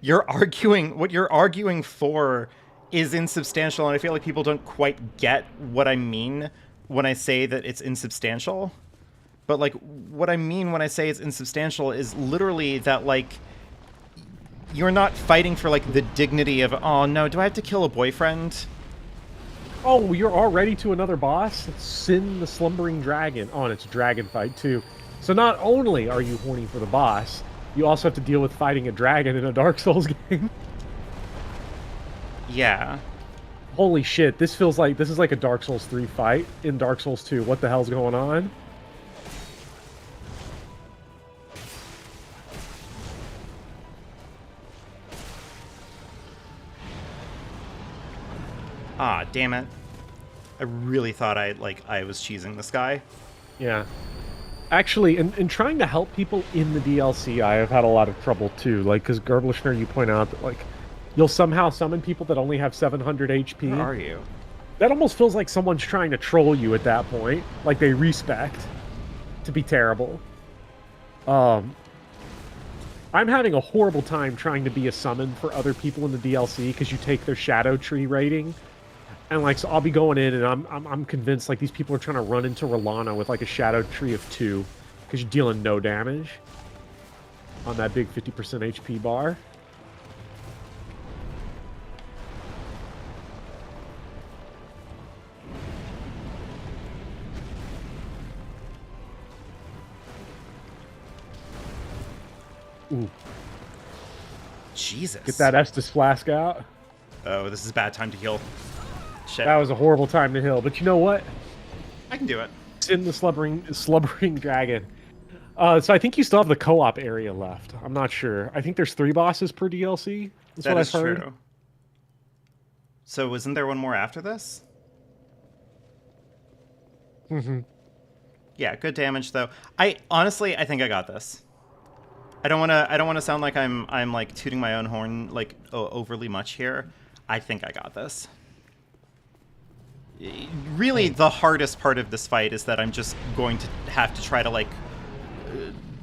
A: what you're arguing for is insubstantial, and I feel like people don't quite get what I mean when I say that it's insubstantial. But, like, what I mean when I say it's insubstantial is literally that, like, you're not fighting for, like, the dignity of, oh, no, do I have to kill a boyfriend?
B: Oh, you're already to another boss? Sin the Slumbering Dragon. Oh, and it's a dragon fight, too. So not only are you horny for the boss, you also have to deal with fighting a dragon in a Dark Souls game.
A: Yeah.
B: Holy shit, this feels like... This is like a Dark Souls 3 fight in Dark Souls 2. What the hell's going on?
A: Ah, damn it. I really thought I was cheesing this guy.
B: Yeah. Actually, in trying to help people in the DLC, I have had a lot of trouble too. Like, because Gerblishner, you point out that, like, you'll somehow summon people that only have 700 HP.
A: Where are you?
B: That almost feels like someone's trying to troll you at that point. Like, they respect to be terrible. I'm having a horrible time trying to be a summon for other people in the DLC because you take their Shadow Tree rating. And, like, so I'll be going in, and I'm convinced, like, these people are trying to run into Rolana with, like, a Shadow Tree of 2, because you're dealing no damage on that big 50% HP bar. Ooh.
A: Jesus.
B: Get that Estus Flask out.
A: Oh, this is a bad time to heal. Shit.
B: That was a horrible time to heal, but you know what?
A: I can do it.
B: It's in the slumbering dragon. So I think you still have the co-op area left. I'm not sure. I think there's 3 bosses per DLC. That's
A: That
B: what
A: is
B: I've heard.
A: true. So isn't there one more after this?
B: Mm-hmm.
A: Yeah, good damage though. I think I got this. I don't want to sound like I'm like tooting my own horn like overly much here. I think I got this. Really, the hardest part of this fight is that I'm just going to have to try to, like,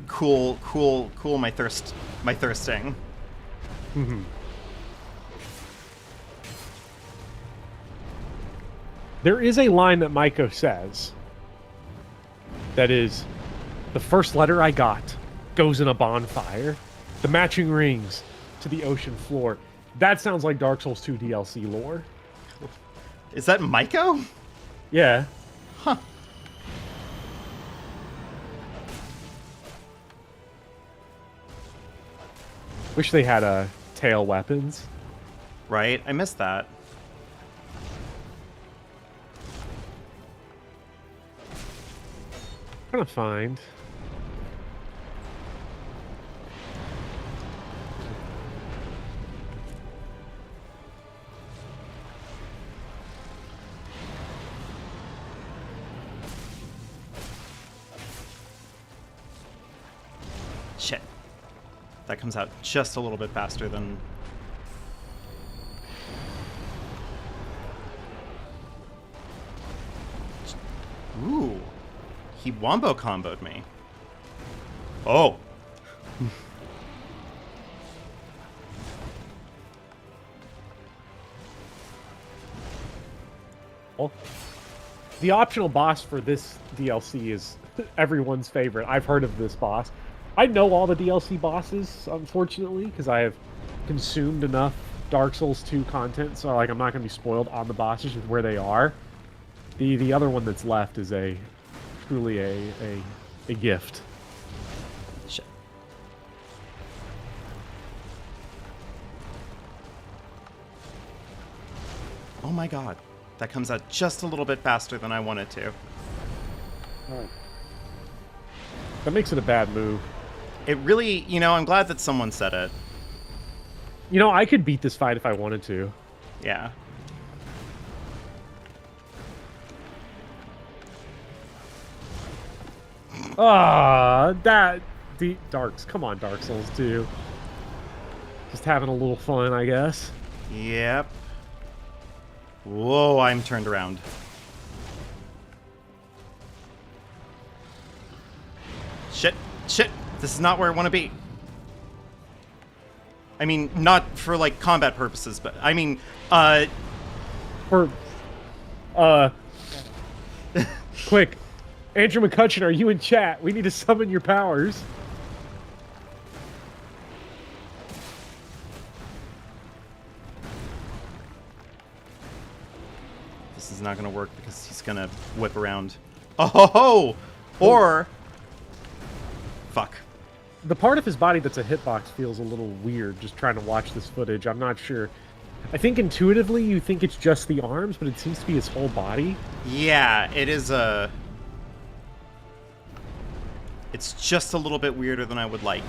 A: cool my thirsting.
B: Mm-hmm. There is a line that Maiko says that is, the first letter I got goes in a bonfire. The matching rings to the ocean floor. That sounds like Dark Souls 2 DLC lore.
A: Is that Maiko?
B: Yeah.
A: Huh.
B: Wish they had tail weapons.
A: Right, I missed that.
B: Trying to find.
A: Shit. That comes out just a little bit faster than... Ooh. He wombo comboed me. Oh.
B: Well, the optional boss for this DLC is everyone's favorite. I've heard of this boss. I know all the DLC bosses, unfortunately, because I have consumed enough Dark Souls 2 content, so like I'm not going to be spoiled on the bosses with where they are. The other one that's left is truly a gift.
A: Shit. Oh my god. That comes out just a little bit faster than I wanted to.
B: Oh. That makes it a bad move.
A: It really, I'm glad that someone said it.
B: You know, I could beat this fight if I wanted to.
A: Yeah.
B: Darks. Come on, Dark Souls 2. Just having a little fun, I guess.
A: Yep. Whoa, I'm turned around. Shit, shit, this is not where I want to be. I mean, not for, like, combat purposes, but, I mean,
B: For, quick. Andrew McCutcheon, are you in chat? We need to summon your powers.
A: This is not gonna work because he's gonna whip around. Oh ho ho! Or... Fuck.
B: The part of his body that's a hitbox feels a little weird just trying to watch this footage. I'm not sure. I think intuitively you think it's just the arms, but it seems to be his whole body.
A: Yeah, it is a... It's just a little bit weirder than I would like.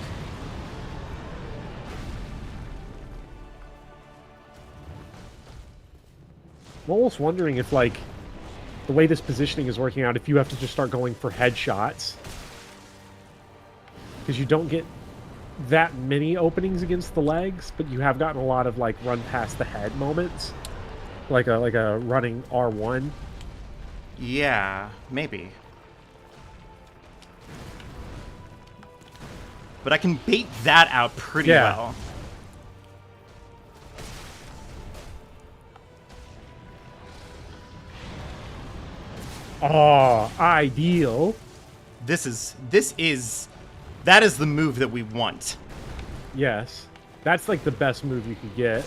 B: I'm almost wondering if, like, the way this positioning is working out, if you have to just start going for headshots. Because you don't get that many openings against the legs, but you have gotten a lot of, like, run past the head moments. Like a running R1.
A: Yeah, maybe. But I can bait that out pretty well.
B: Oh, ideal.
A: That is the move that we want.
B: Yes. That's like the best move you could get.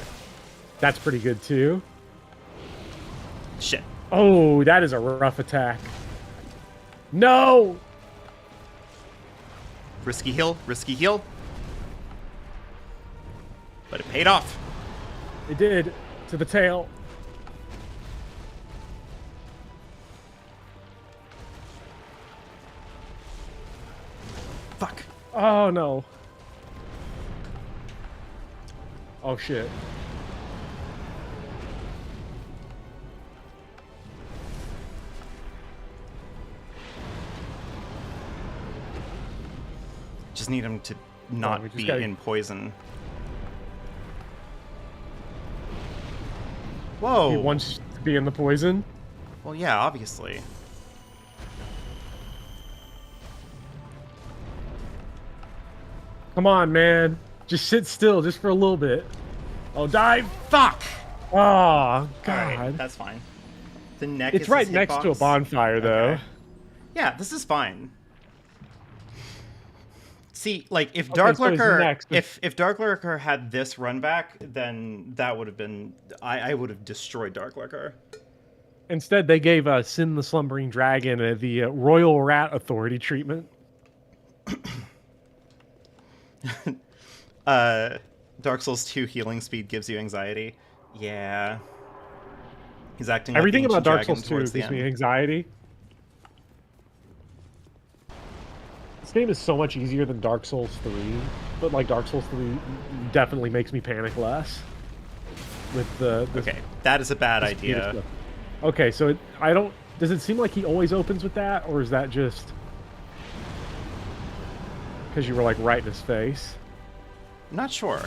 B: That's pretty good too.
A: Shit.
B: Oh, that is a rough attack. No!
A: Risky heal, risky heal. But it paid off.
B: It did. To the tail.
A: Fuck.
B: Oh, no. Oh, shit.
A: Just need him to not be in poison. Whoa.
B: He wants to be in the poison?
A: Well, yeah, obviously.
B: Come on, man. Just sit still, just for a little bit. Oh, dive!
A: Fuck!
B: Oh, God.
A: Alright, that's fine. The neck
B: It's
A: is
B: right
A: his
B: next to a
A: hitbox.
B: bonfire, though.
A: Okay. Yeah, this is fine. See, like, if
B: Okay,
A: Dark
B: so his
A: Lurker,
B: neck-
A: if Dark Lurker had this run back, then that would have been, I would have destroyed Dark Lurker.
B: Instead, they gave Sin the Slumbering Dragon the Royal Rat Authority treatment.
A: Dark Souls 2 healing speed gives you anxiety. Yeah. He's acting like
B: Everything
A: the
B: about
A: ancient
B: Dark
A: dragon
B: Souls 2
A: towards the
B: gives me
A: end.
B: anxiety. This game is so much easier than Dark Souls 3, but like Dark Souls 3 definitely makes me panic less. With the
A: Okay, that is a bad
B: the speed of
A: idea.
B: stuff. Okay, so I don't. Does it seem like he always opens with that, or is that just because you were like right in his face?
A: I'm not sure.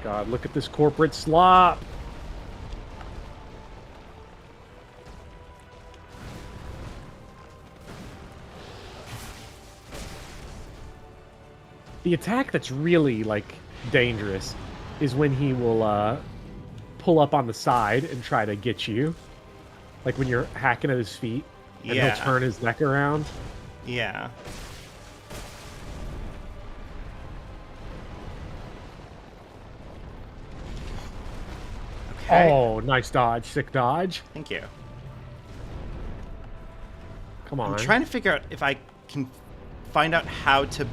B: God, look at this corporate slop. The attack that's really, like, dangerous is when he will pull up on the side and try to get you. Like when you're hacking at his feet, and
A: Yeah.
B: he'll turn his neck around.
A: Yeah. Okay.
B: Oh, nice dodge. Sick dodge.
A: Thank you.
B: Come on.
A: I'm trying to figure out if I can find out how to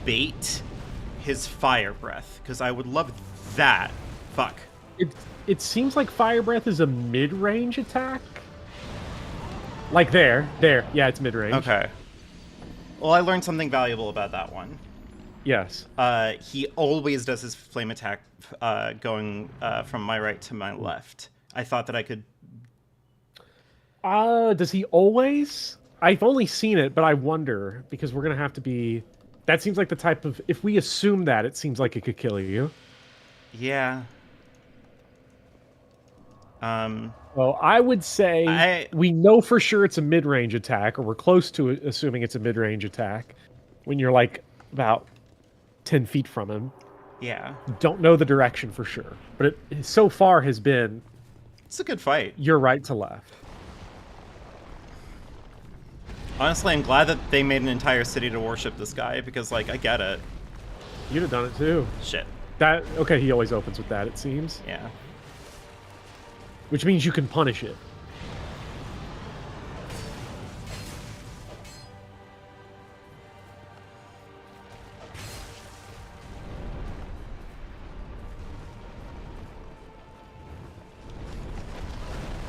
A: bait his fire breath, because I would love that. Fuck.
B: It seems like Fire Breath is a mid-range attack. Like there. Yeah, it's mid-range.
A: Okay. Well, I learned something valuable about that one.
B: Yes.
A: He always does his flame attack going from my right to my left. I thought that I could...
B: Does he always? I've only seen it, but I wonder, because we're gonna have to be. That seems like the type of. If we assume that, it seems like it could kill you.
A: Yeah.
B: Well, I would say we know for sure it's a mid-range attack, or we're close to assuming it's a mid-range attack. When you're like about 10 feet from him.
A: Yeah.
B: Don't know the direction for sure, but it so far has been.
A: It's a good fight.
B: You're right to left.
A: Honestly, I'm glad that they made an entire city to worship this guy, because, like, I get it.
B: You'd have done it too.
A: Shit.
B: Okay, he always opens with that, it seems.
A: Yeah.
B: Which means you can punish it.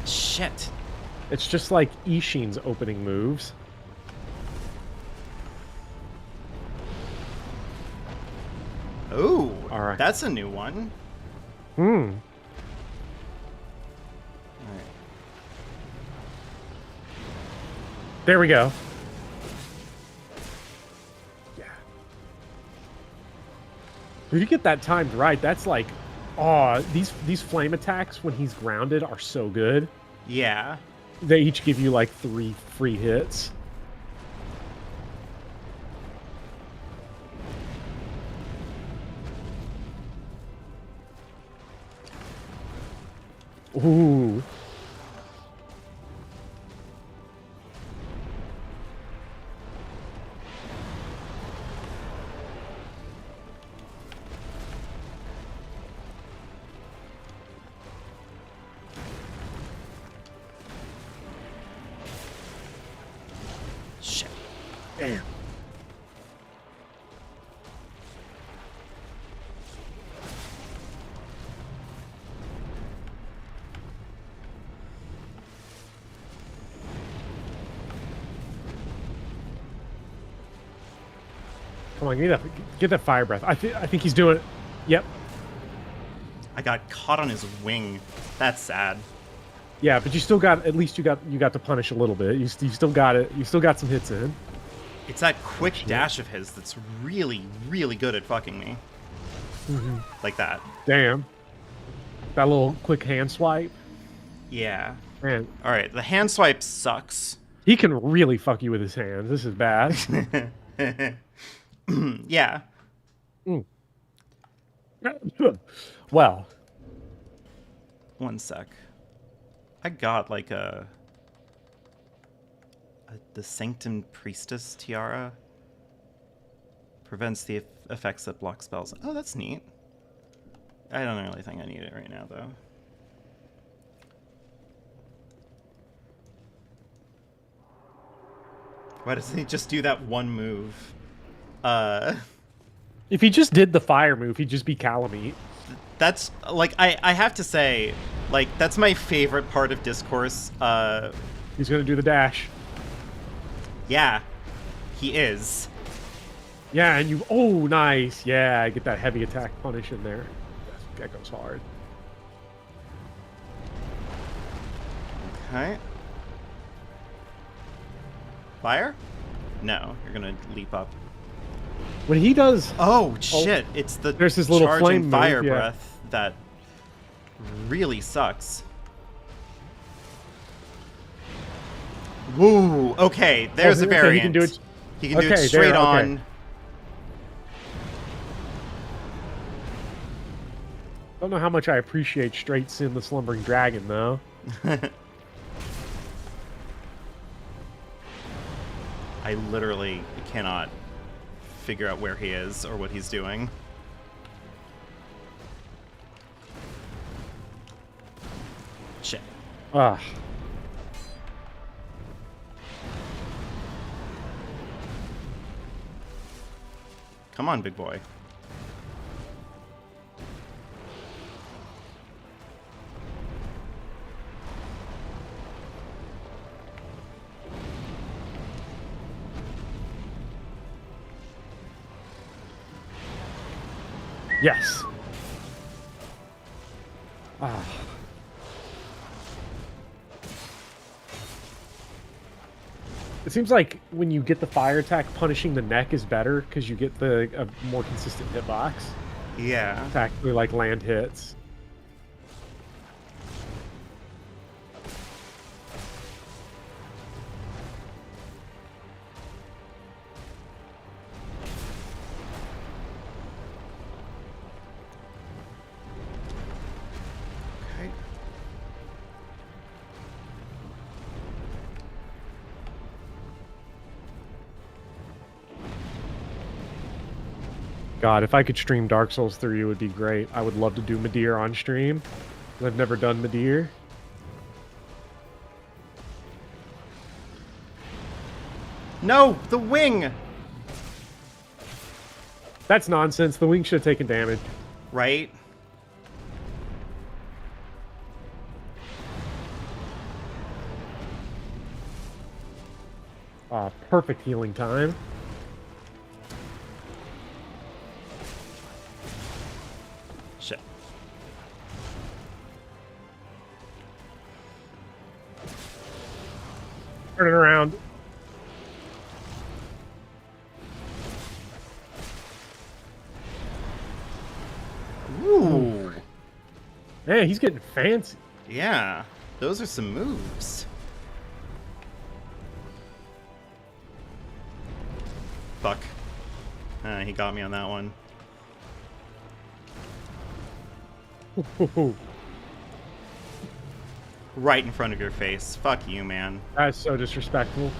A: Shit.
B: It's just like Ishin's opening moves.
A: Ooh.
B: All right.
A: That's a new one.
B: Hmm. There we go. Yeah. If you get that timed right, that's like, oh, these flame attacks when he's grounded are so good.
A: Yeah.
B: They each give you like 3 free hits. Ooh.
A: Shit.
B: Damn. Come on, get that fire breath. I think he's doing it. Yep.
A: I got caught on his wing. That's sad.
B: Yeah, but you still got at least you got to punish a little bit. You still got it. You still got some hits in.
A: It's that quick dash of his that's really, really good at fucking me.
B: Mm-hmm.
A: Like that.
B: Damn. That little quick hand swipe.
A: Yeah.
B: Man,
A: All right, the hand swipe sucks.
B: he can really fuck you with his hands. This is bad.
A: Yeah.
B: Mm. Well,
A: One sec. I got like the Sanctum Priestess tiara. Prevents the effects that block spells. Oh, that's neat. I don't really think I need it right now, though. Why doesn't he just do that one move?
B: if he just did the fire move, he'd just be Calamite.
A: That's, like, I have to say, like, that's my favorite part of Discourse.
B: He's gonna do the dash.
A: Yeah, he is.
B: Yeah, and you. Oh, nice. Yeah, get that heavy attack punish in there. That goes hard.
A: Okay. Fire? No, you're gonna leap up.
B: When he does.
A: Oh shit! It's the
B: there's his little
A: charging
B: flame move,
A: fire
B: yeah.
A: breath that really sucks. Woo! Okay, there's a
B: okay,
A: variant.
B: he can do it.
A: He can do it
B: Okay,
A: straight
B: there, okay.
A: on.
B: Don't know how much I appreciate straight Sin the Slumbering Dragon, though.
A: I literally cannot figure out where he is or what he's doing. Shit.
B: Ah.
A: Come on, big boy.
B: Yes. Ah. It seems like when you get the fire attack, punishing the neck is better because you get a more consistent hitbox
A: Yeah.
B: to actually like land hits.
A: Okay.
B: God, if I could stream Dark Souls 3, it would be great. I would love to do Madeir on stream. I've never done Madeir.
A: No, the wing.
B: That's nonsense. The wing should have taken damage.
A: Right?
B: Perfect healing time.
A: Shit.
B: Turn it around.
A: Ooh.
B: Man, he's getting fancy.
A: Yeah. Those are some moves. Fuck. He got me on that one. Right in front of your face. Fuck you, man.
B: That's so disrespectful.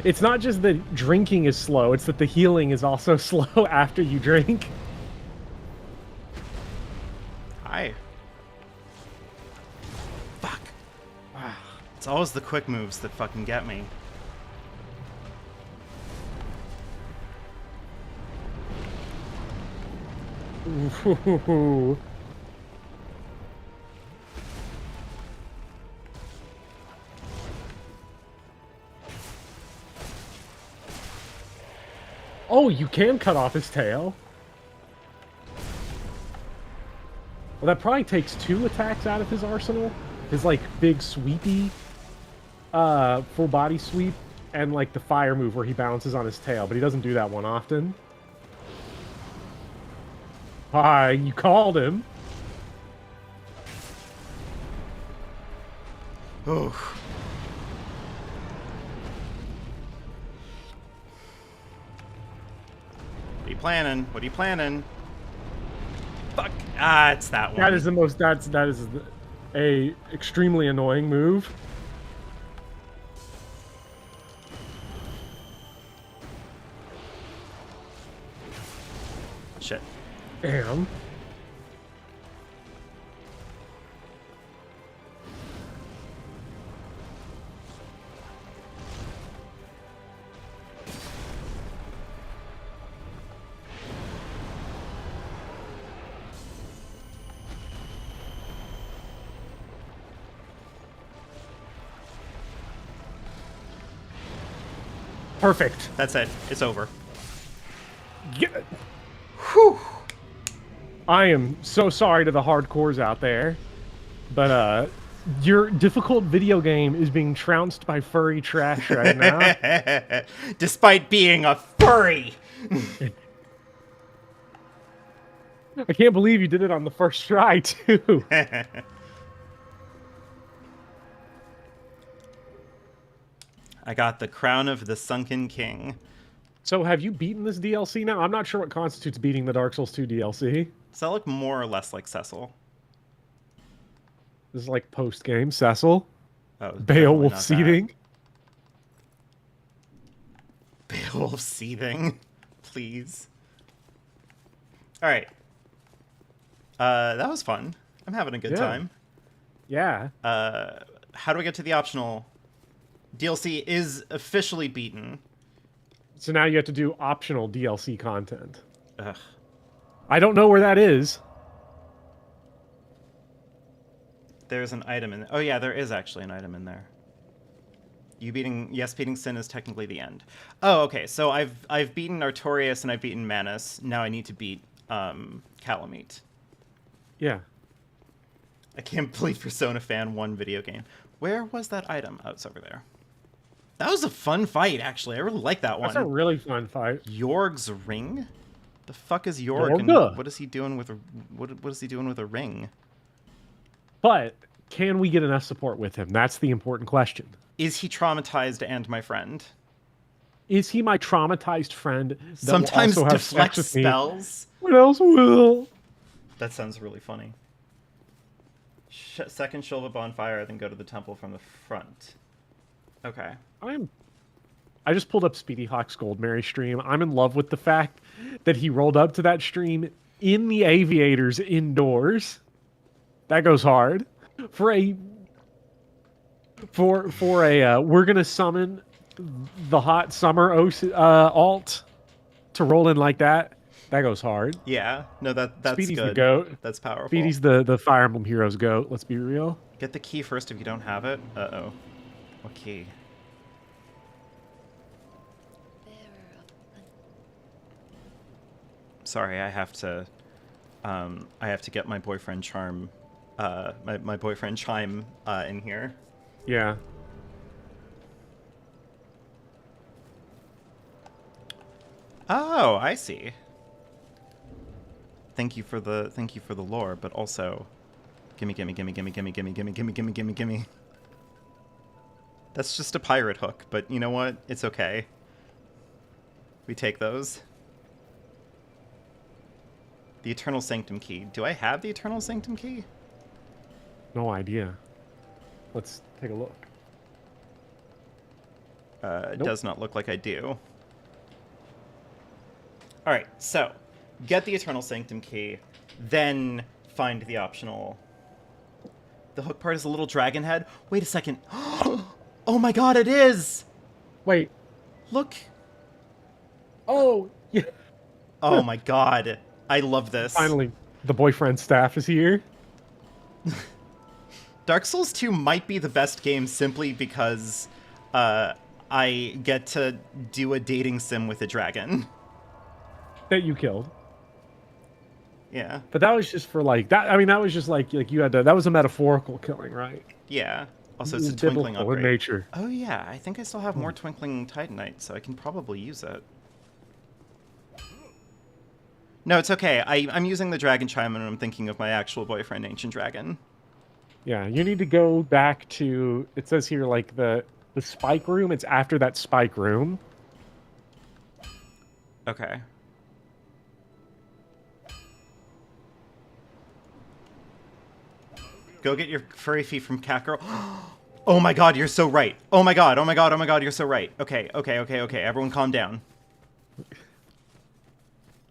B: It's not just that drinking is slow, it's that the healing is also slow after you drink.
A: Hi. Fuck. It's always the quick moves that fucking get me.
B: Ooh. Oh, you can cut off his tail. Well, that probably takes 2 attacks out of his arsenal. His, like, big sweepy, full body sweep, and, like, the fire move where he bounces on his tail, but he doesn't do that one often. Hi, you called him.
A: Oh. What are you planning? What are you planning? Fuck. Ah, it's that one.
B: That is the most, that is a extremely annoying move.
A: Shit.
B: Damn. Perfect.
A: That's it. It's over.
B: Get,
A: Whew.
B: I am so sorry to the hardcores out there, but your difficult video game is being trounced by furry trash right now.
A: Despite being a furry.
B: I can't believe you did it on the first try, too.
A: I got the crown of the Sunken King.
B: So have you beaten this DLC now? I'm not sure what constitutes beating the Dark Souls 2 DLC.
A: Does that look more or less like Cecil?
B: This is like post-game. Cecil.
A: Oh,
B: Beowulf
A: not
B: seething.
A: that. Beowulf seething. Please. Alright. That was fun. I'm having a good time.
B: Yeah.
A: How do I get to the optional? DLC is officially beaten.
B: So now you have to do optional DLC content.
A: Ugh.
B: I don't know where that is.
A: There's an item in there. Oh yeah, there is actually an item in there. Beating Sin is technically the end. Oh, okay. So I've beaten Artorias and I've beaten Manus. Now I need to beat Calamite.
B: Yeah.
A: I can't believe Persona Fan 1 video game. Where was that item? Oh, it's over there. That was a fun fight, actually. I really like that one.
B: That's a really fun fight.
A: Yorg's ring? The fuck is Yorg?
B: Yorga.
A: And what is he doing with a what is he doing with a ring?
B: But can we get enough support with him? That's the important question.
A: Is he traumatized and my friend?
B: Is he my traumatized friend that
A: Sometimes
B: will also have
A: deflect
B: sex with me?
A: spells.
B: What else will?
A: That sounds really funny. Second Shulva bonfire, then go to the temple from the front. Okay.
B: I just pulled up Speedy Hawk's Goldberry stream. I'm in love with the fact that he rolled up to that stream in the aviators indoors. That goes hard. For we're gonna summon the hot summer alt to roll in like that. That goes hard.
A: Yeah. No, that's
B: Speedy's
A: good.
B: the goat.
A: That's powerful.
B: Speedy's the Fire Emblem Heroes goat. Let's be real.
A: Get the key first if you don't have it. Uh-oh. What key? Sorry, I have to get my boyfriend Charm, my boyfriend Chime in here.
B: Yeah.
A: Oh, I see. Thank you for the lore, but also, gimme. That's just a pirate hook, but you know what? It's okay. We take those. The Eternal Sanctum key. Do I have the Eternal Sanctum key?
B: No idea. Let's take a look.
A: It does not look like I do. Alright, so, get the Eternal Sanctum key, then find the optional... The hook part is a little dragon head. Wait a second. Oh my god, it is!
B: Wait.
A: Look.
B: Oh, yeah.
A: Oh my god. I love this.
B: Finally, the boyfriend staff is here.
A: Dark Souls 2 might be the best game simply because I get to do a dating sim with a dragon.
B: That you killed.
A: Yeah.
B: But that was just for like that. I mean, that was just like you had to. That was a metaphorical killing, right?
A: Yeah. Also, it's
B: It
A: a
B: was
A: twinkling
B: biblical in
A: upgrade.
B: nature.
A: Oh yeah, I think I still have more twinkling titanite, so I can probably use it. No, it's okay. I'm using the dragon chime and I'm thinking of my actual boyfriend, Ancient Dragon.
B: Yeah, you need to go back to. It says here like the spike room. It's after that spike room.
A: Okay. Go get your furry feet from Cat Girl. Oh my god, you're so right. Oh my god, you're so right. Okay. Everyone calm down.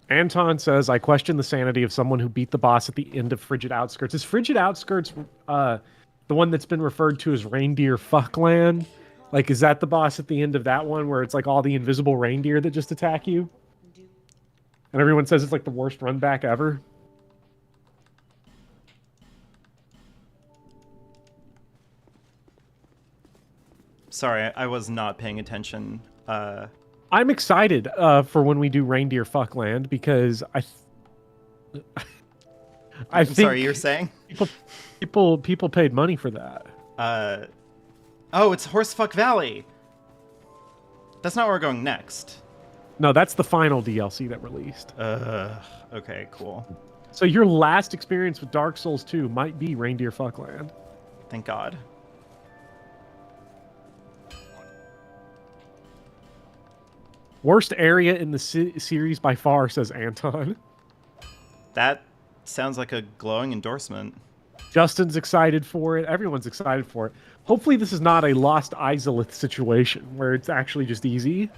B: Anton says, I question the sanity of someone who beat the boss at the end of Frigid Outskirts. Is Frigid Outskirts the one that's been referred to as Reindeer Fuckland? Like, is that the boss at the end of that one where it's like all the invisible reindeer that just attack you? And everyone says it's like the worst run back ever?
A: Sorry, I was not paying attention.
B: I'm excited for when we do Reindeer Fuckland because I
A: I'm
B: think
A: sorry, you're saying?
B: people paid money for that.
A: Oh, it's Horsefuck Valley. That's not where we're going next.
B: No, that's the final DLC that released.
A: Okay, cool.
B: So your last experience with Dark Souls 2 might be Reindeer Fuckland.
A: Thank God.
B: Worst area in the series by far, says Anton.
A: That sounds like a glowing endorsement.
B: Justin's excited for it. Everyone's excited for it. Hopefully this is not a Lost Izalith situation where it's actually just easy.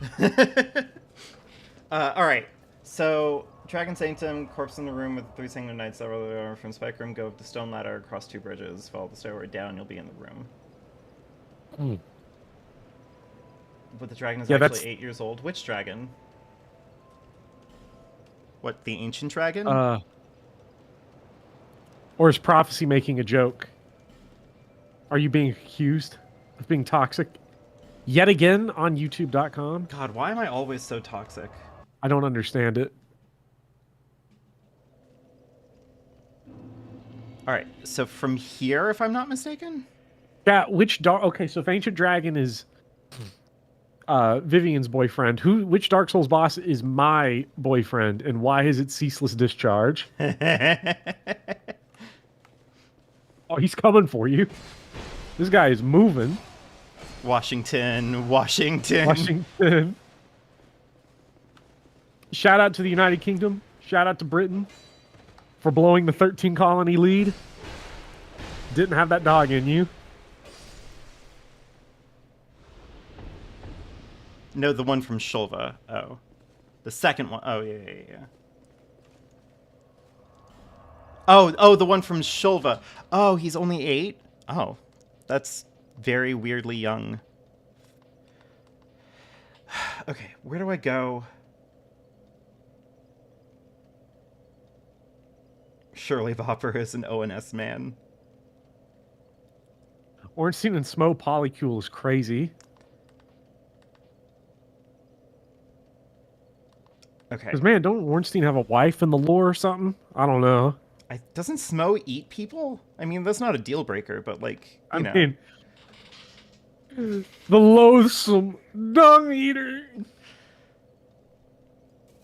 A: Alright, so Dragon Sanctum, corpse in the room with 3 Sanctum Knights that roll from Spike Room, go up the stone ladder across 2 bridges, follow the stairway down, you'll be in the room. But the dragon is actually 8 years old. Which dragon? What, the ancient dragon?
B: Or is prophecy making a joke? Are you being accused of being toxic? Yet again on YouTube.com?
A: God, why am I always so toxic?
B: I don't understand it.
A: Alright, so from here, if I'm not mistaken?
B: Yeah, which dark... Okay, so if Ancient Dragon is... Vivian's boyfriend. Which Dark Souls boss is my boyfriend, and why is it Ceaseless Discharge? Oh, he's coming for you. This guy is moving.
A: Washington.
B: Washington. Shout out to the United Kingdom. Shout out to Britain for blowing the 13 colony lead. Didn't have that dog in you.
A: No, the one from Shulva. Oh. The second one. Oh, yeah. Oh, the one from Shulva. Oh, he's only 8? Oh, that's very weirdly young. Okay, where do I go? Surely Bopper is an ONS man.
B: Ornstein and Smo Polycule is crazy.
A: Okay.
B: Because, man, don't Ornstein have a wife in the lore or something? I don't know.
A: Doesn't Smo eat people? I mean, that's not a deal breaker, but, like, you know.
B: I mean, the loathsome dung eater.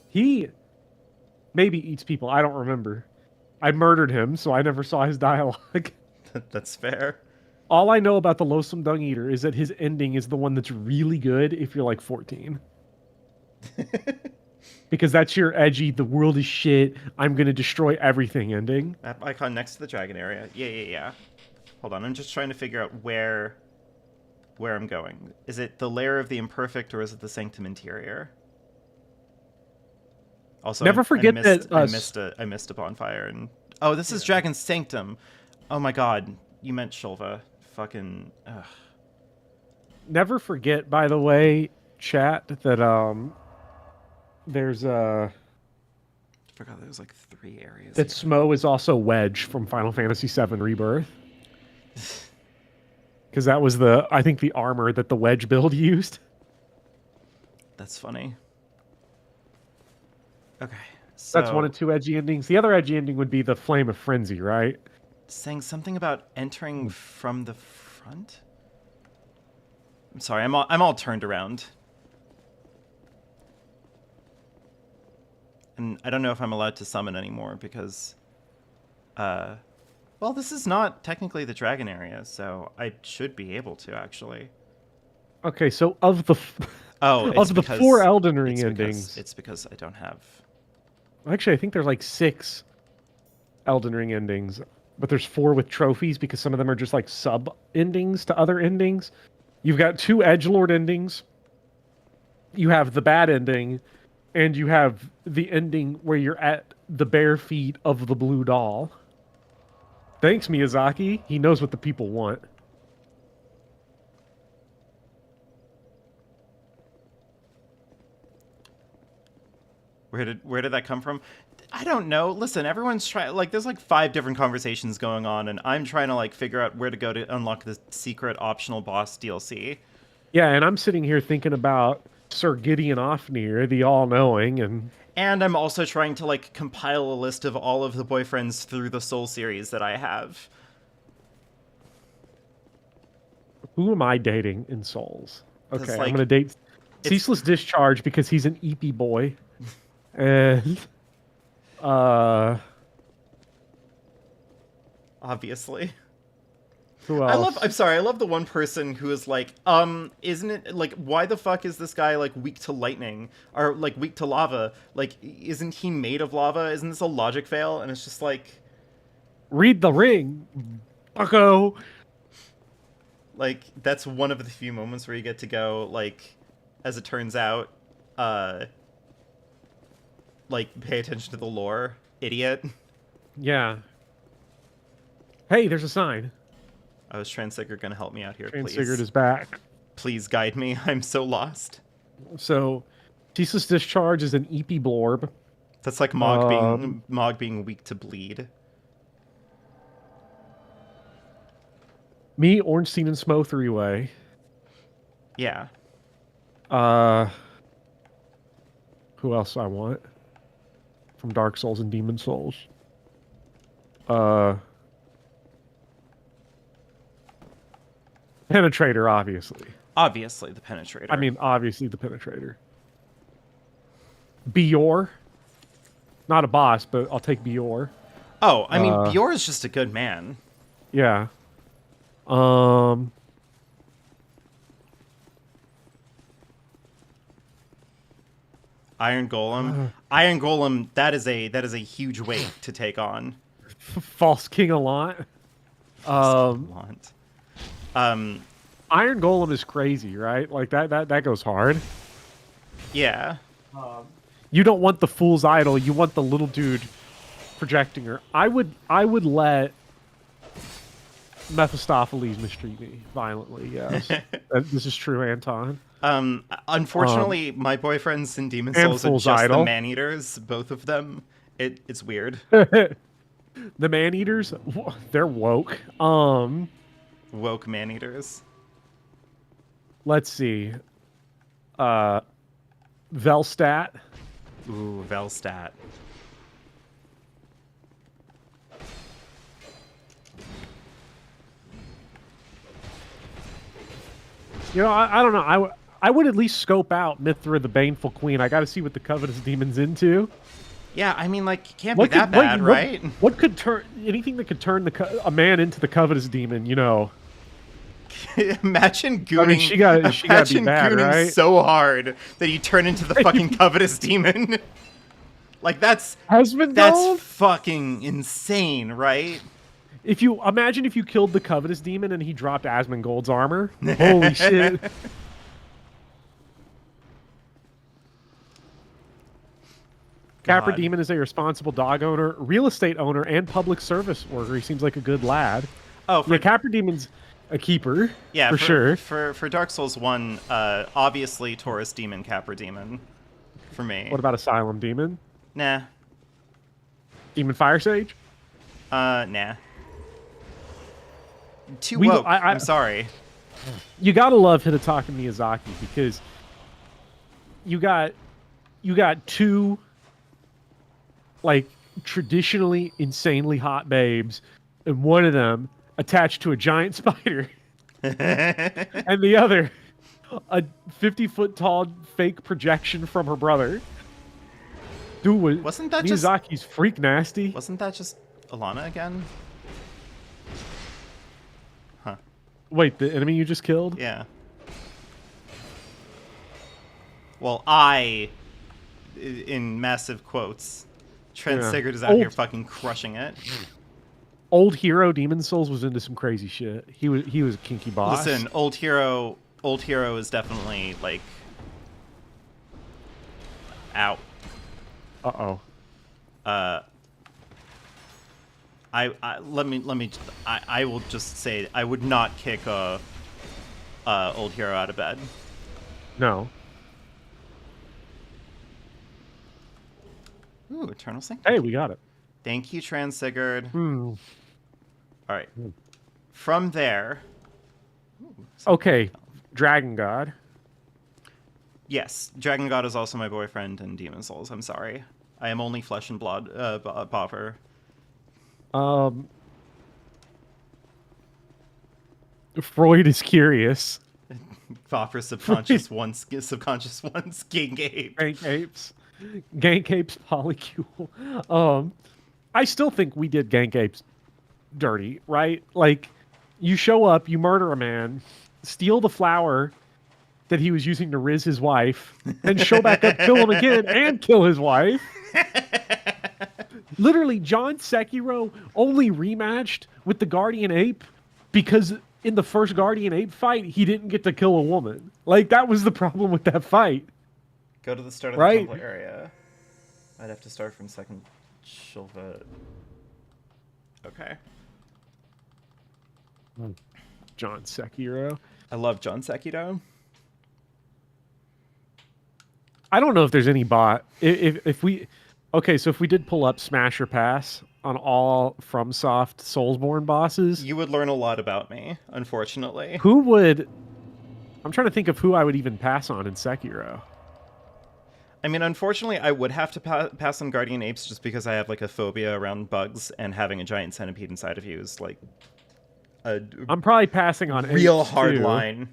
B: He maybe eats people. I don't remember. I murdered him, so I never saw his dialogue.
A: That's fair.
B: All I know about the loathsome dung eater is that his ending is the one that's really good if you're like 14. Because that's your edgy, the world is shit, I'm gonna destroy everything ending.
A: Map icon next to the dragon area. Yeah. Hold on, I'm just trying to figure out where I'm going. Is it the lair of the imperfect, or is it the sanctum interior? Also,
B: Never forget
A: I missed a bonfire, and oh, this is Dragon's Sanctum. Oh my god, you meant Shulva. Fucking. Ugh.
B: Never forget, by the way, chat, that there's
A: I forgot there was like 3 areas.
B: that Smo is also Wedge from Final Fantasy VII Rebirth. Because that was I think the armor that the Wedge build used.
A: That's funny. Okay, so
B: That's one of 2 edgy endings. The other edgy ending would be the Flame of Frenzy, right?
A: saying something about entering from the front. I'm sorry, I'm all turned around. And I don't know if I'm allowed to summon anymore because, well, this is not technically the dragon area, so I should be able to actually.
B: Okay, so of the of the 4 Elden Ring endings,
A: it's because I don't have.
B: Actually, I think there's like 6 Elden Ring endings, but there's 4 with trophies because some of them are just like sub endings to other endings. You've got 2 edgelord endings. You have the bad ending. And you have the ending where you're at the bare feet of the blue doll. Thanks, Miyazaki. He knows what the people want.
A: Where did that come from? I don't know. Listen, everyone's trying. Like, there's like 5 different conversations going on, and I'm trying to like figure out where to go to unlock the secret optional boss DLC.
B: Yeah, and I'm sitting here thinking about Sir Gideon Ofnir, the all-knowing,
A: and I'm also trying to like compile a list of all of the boyfriends through the Soul series that I have.
B: Who am I dating in Souls? Okay,
A: like,
B: I'm gonna date Ceaseless Discharge because he's an EP boy, and
A: obviously.
B: Who else?
A: I love the one person who is like, isn't it, like, why the fuck is this guy, like, weak to lightning? Or, like, weak to lava? Like, isn't he made of lava? Isn't this a logic fail? And it's just like...
B: Read the ring, bucko!
A: Like, that's one of the few moments where you get to go, like, as it turns out, like, pay attention to the lore, idiot.
B: Yeah. Hey, there's a sign.
A: Oh, is Transigurd gonna help me out here, please?
B: Transigurd is back.
A: Please guide me. I'm so lost.
B: So, Ceaseless Discharge is an EP blorb.
A: That's like Mog being weak to bleed.
B: Me, Ornstein, and Smo 3-way.
A: Yeah.
B: Who else I want? From Dark Souls and Demon Souls. Penetrator, obviously.
A: Obviously, the Penetrator.
B: I mean, obviously the Penetrator. Bior. Not a boss, but I'll take Bior.
A: Oh, I mean, Bior is just a good man.
B: Yeah.
A: Iron Golem. Iron Golem, that is a huge weight to take on.
B: False King Allant.
A: Want.
B: Iron Golem is crazy, right? Like that goes hard.
A: Yeah.
B: You don't want the fool's idol. You want the little dude projecting her. I would let Mephistopheles mistreat me violently. Yes, this is true, Anton.
A: Unfortunately, my boyfriends in Demon
B: and
A: Souls are
B: Fool's
A: just
B: Idol.
A: the man-eaters, both of them. It's weird.
B: The man-eaters, they're woke.
A: Woke man-eaters.
B: Let's see. Velstat.
A: Ooh, Velstat.
B: You know, I don't know. I would at least scope out Mithra the Baneful Queen. I got to see what the Covetous Demon's into.
A: Yeah, I mean, like, it can't be that bad, right?
B: What could turn anything that could turn a man into the Covetous Demon? You know.
A: Imagine gooning.
B: I mean, she got to be bad,
A: gooning
B: right?
A: so hard that you turn into the fucking Covetous Demon. Like that's fucking insane, right?
B: If you killed the Covetous Demon and he dropped Asmongold's armor, holy shit! Capra Demon is a responsible dog owner, real estate owner, and public service worker. He seems like a good lad.
A: Oh,
B: yeah, Capra Demon's a keeper.
A: Yeah,
B: for sure.
A: For Dark Souls 1, obviously Taurus Demon, Capra Demon, for me.
B: What about Asylum Demon?
A: Nah.
B: Demon Fire Sage?
A: Nah. Too woke. I'm sorry.
B: You gotta love Hidetaka Miyazaki because you got two like traditionally insanely hot babes, and one of them attached to a giant spider, and the other a 50-foot tall fake projection from her brother. Dude,
A: wasn't that
B: Miyazaki's freak nasty?
A: Wasn't that just Alana again? Huh.
B: Wait, the enemy you just killed?
A: Yeah. Well, I, in massive quotes, Trent Sigurd is out here fucking crushing it.
B: Old Hero Demon Souls was into some crazy shit. He was a kinky boss.
A: Listen, Old Hero is definitely like out.
B: Uh-oh.
A: I will just say I would not kick Old Hero out of bed.
B: No.
A: Ooh, Eternal Sync.
B: Hey, we got it.
A: Thank you, Trans Sigurd.
B: Hmm.
A: All right. From there.
B: Okay, Dragon God.
A: Yes, Dragon God is also my boyfriend in Demon Souls. I'm sorry. I am only flesh and blood, Bopper.
B: Freud is curious.
A: Bopper subconscious ones Gank Ape.
B: Gank Apes. Gank Apes Polycule. I still think we did Gank Apes dirty, right? Like, you show up, you murder a man, steal the flower that he was using to riz his wife, and show back up, kill him again, and kill his wife. Literally, John Sekiro only rematched with the Guardian Ape because in the first Guardian Ape fight, he didn't get to kill a woman. Like, that was the problem with that fight.
A: Go to the start of the temple area. I'd have to start from second Shilva. Okay.
B: John Sekiro.
A: I love John Sekiro.
B: I don't know if there's any bot. If we... Okay, so if we did pull up Smash or Pass on all FromSoft Soulsborne bosses...
A: You would learn a lot about me, unfortunately.
B: Who would... I'm trying to think of who I would even pass on in Sekiro.
A: I mean, unfortunately, I would have to pass on Guardian Apes just because I have, like, a phobia around bugs, and having a giant centipede inside of you is, like,
B: I'm probably passing on
A: real
B: apes,
A: hard
B: too.
A: line.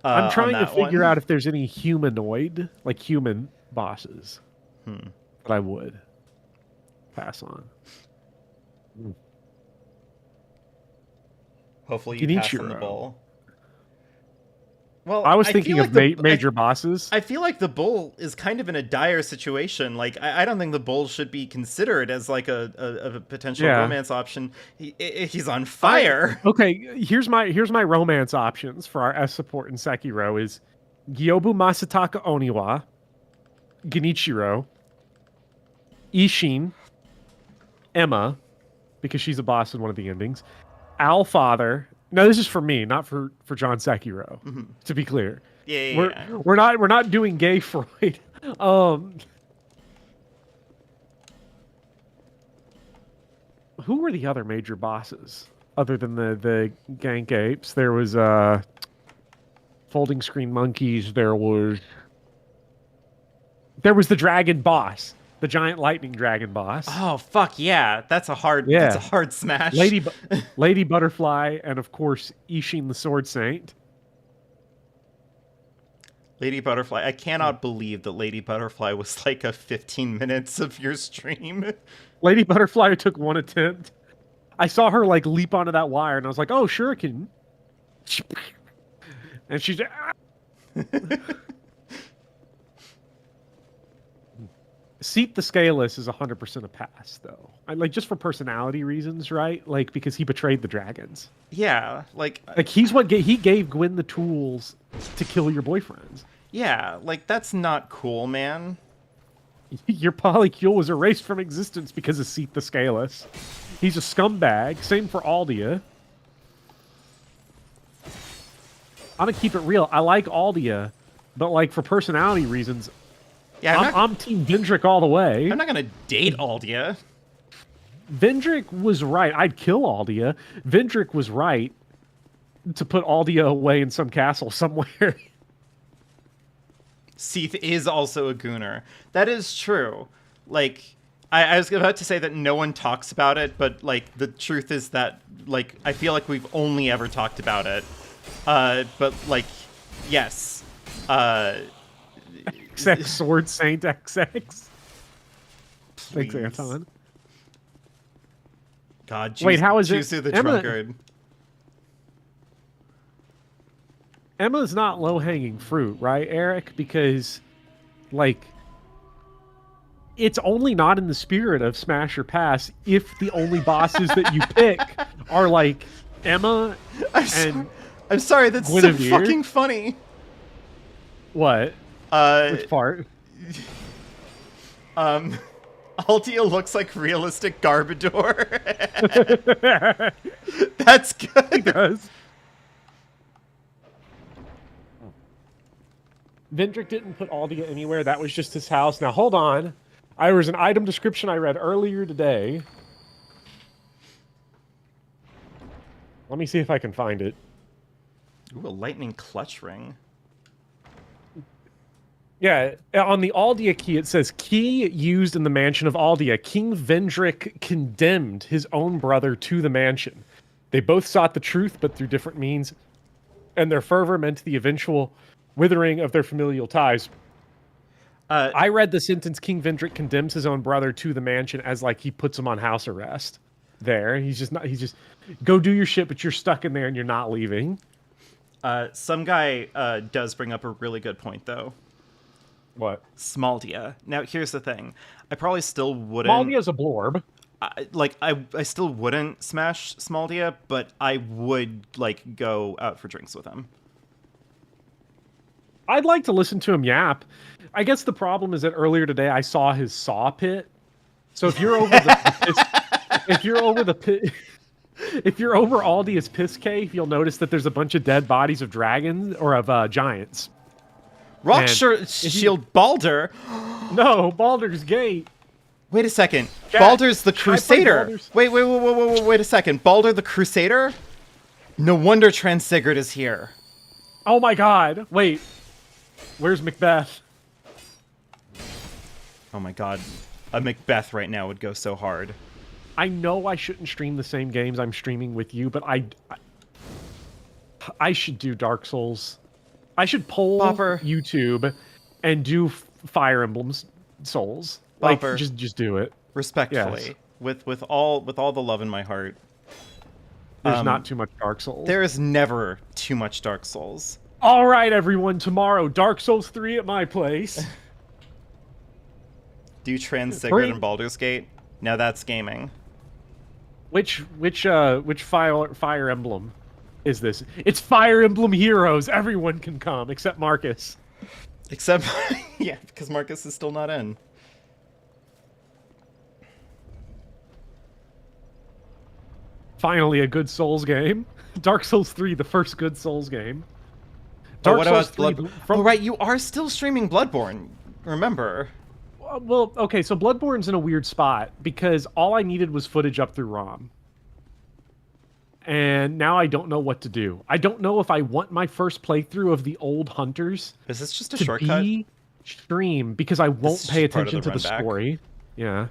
B: I'm trying
A: on
B: to
A: that
B: figure
A: one.
B: out if there's any humanoid, like human bosses that I would pass on.
A: Hopefully you pass on the
B: Genichiro.
A: bull. Well,
B: I was
A: feel
B: thinking
A: like
B: of
A: the
B: major bosses.
A: I feel like the bull is kind of in a dire situation. Like, I don't think the bull should be considered as like a potential
B: Yeah.
A: romance option. He's on fire.
B: Okay, here's my romance options for our S support in Sekiro is Gyobu Masataka Oniwa, Genichiro, Ishin, Emma, because she's a boss in one of the endings, Owl Father. No, this is for me, not for John Sekiro. To be clear,
A: Yeah.
B: we're not doing gay Freud. Who were the other major bosses other than the Gank Apes? There was Folding Screen Monkeys. There was the dragon boss, the giant lightning dragon boss.
A: Oh fuck yeah! That's a hard smash.
B: Lady Butterfly, and of course Ishin the Sword Saint.
A: Lady Butterfly. I cannot believe that Lady Butterfly was like a 15 minutes of your stream.
B: Lady Butterfly took one attempt. I saw her like leap onto that wire, and I was like, "Oh, shuriken!" And she's. Seat the Scaleless is 100% a pass, though. Like just for personality reasons, right? Like because he betrayed the dragons.
A: Yeah, like
B: he gave Gwyn the tools to kill your boyfriends.
A: yeah, like that's not cool, man.
B: Your polycule was erased from existence because of Seat the Scaleless. He's a scumbag. Same for Aldia. I'm gonna keep it real. I like Aldia, but like for personality reasons,
A: Yeah,
B: I'm Team Vendrick all the way.
A: I'm not gonna date Aldia.
B: Vendrick was right. I'd kill Aldia. Vendrick was right to put Aldia away in some castle somewhere.
A: Seath is also a gooner. That is true. Like, I was about to say that no one talks about it, but like the truth is that like I feel like we've only ever talked about it. But like, yes.
B: XX Sword Saint XX. Thanks, Anton.
A: God,
B: wait, how is it?
A: Jusu the drunkard.
B: Emma's not low-hanging fruit, right, Eric? Because, like, it's only not in the spirit of Smash or Pass if the only bosses that you pick are, like, Emma
A: I'm sorry, that's
B: Guinevere.
A: so fucking funny.
B: What? Which part?
A: Aldia looks like realistic Garbodor. That's good.
B: He does. Vendrick didn't put Aldia anywhere. That was just his house. Now, hold on. There was an item description I read earlier today. Let me see if I can find it.
A: Ooh, a lightning clutch ring.
B: Yeah, on the Aldia key, it says, key used in the mansion of Aldia. King Vendrick condemned his own brother to the mansion. They both sought the truth, but through different means, and their fervor meant the eventual withering of their familial ties. I read the sentence, King Vendrick condemns his own brother to the mansion as like he puts him on house arrest there. He's just, go do your shit, but you're stuck in there and you're not leaving.
A: Some guy does bring up a really good point, though.
B: What?
A: Smaldia. Now, here's the thing. I probably still wouldn't...
B: Smaldia's a blorb.
A: I still wouldn't smash Smaldia, but I would, like, go out for drinks with him.
B: I'd like to listen to him yap. I guess the problem is that earlier today I saw his saw pit. So if you're over if you're over the pit... If you're over Aldia's piss cave, you'll notice that there's a bunch of dead bodies of dragons, or of giants.
A: Shield Baldur.
B: No, Baldur's Gate.
A: Wait a second.
B: Jack,
A: Baldur's the Crusader. Wait a second. Baldur the Crusader? No wonder Transsigurd is here.
B: Oh my god. Wait. Where's Macbeth?
A: Oh my god. A Macbeth right now would go so hard.
B: I know I shouldn't stream the same games I'm streaming with you, but I should do Dark Souls. I should poll
A: Bopper.
B: YouTube and do Fire Emblem's Souls. Like,
A: Bopper.
B: just do it.
A: Respectfully,
B: Yes.
A: with all the love in my heart,
B: There's not too much Dark Souls.
A: there is never too much Dark Souls.
B: All right, everyone. Tomorrow, Dark Souls 3 at my place.
A: Do Trans-Sigrid
B: Free.
A: and Baldur's Gate? Now that's gaming.
B: Which Fire Emblem is this? It's Fire Emblem Heroes. Everyone can come except Marcus.
A: Except, yeah, because Marcus is still not in.
B: Finally, a good Souls game. Dark Souls 3, the first good Souls game.
A: Oh, what about
B: 3
A: Blood?
B: from-
A: Oh, right, you are still streaming Bloodborne. Remember?
B: Well, okay, so Bloodborne's in a weird spot because all I needed was footage up through ROM. And now I don't know what to do. I don't know if I want my first playthrough of the old Hunters
A: Is this just a
B: to
A: shortcut?
B: be stream because I won't
A: is
B: pay
A: just part of
B: attention
A: the
B: to the
A: run back.
B: story. Yeah.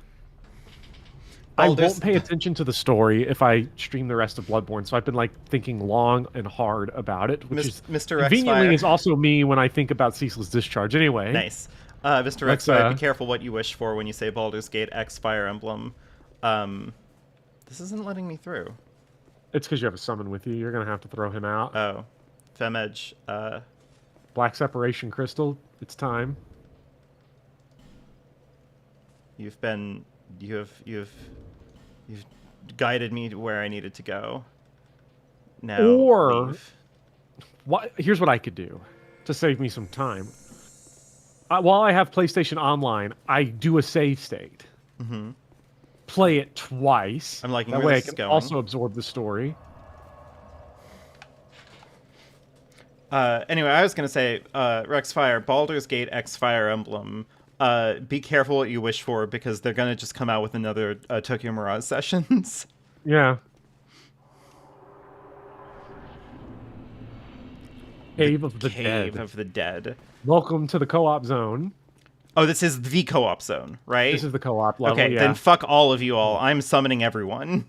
A: Oh,
B: I
A: there's-
B: won't pay attention to the story if I stream the rest of Bloodborne. So I've been like thinking long and hard about it, which is
A: Mr.
B: conveniently
A: Xfire.
B: is also me when I think about Cecil's Discharge. Anyway,
A: Nice. Mr.
B: Let's,
A: Xfire, be careful what you wish for when you say Baldur's Gate X Fire Emblem. This isn't letting me through.
B: it's because you have a summon with you. You're gonna have to throw him out.
A: Oh. Femedge.
B: Black Separation Crystal. It's time.
A: You've guided me to where I needed to go. Now
B: Or-
A: leave.
B: Here's what I could do to save me some time. While I have PlayStation Online, I do a save state.
A: Mm-hmm.
B: Play it twice.
A: I'm liking
B: that
A: where
B: way
A: this
B: I
A: is
B: can
A: going.
B: also absorb the story.
A: Anyway, I was gonna say, Rexfire, Baldur's Gate X Fire Emblem. Be careful what you wish for because they're gonna just come out with another Tokyo Mirage Sessions.
B: Yeah. Cave of the
A: Cave
B: Dead.
A: of the Dead.
B: Welcome to the co-op zone.
A: Oh, this is the co-op zone, right?
B: This is the co-op level.
A: Okay,
B: yeah.
A: then fuck all of you all. I'm summoning everyone.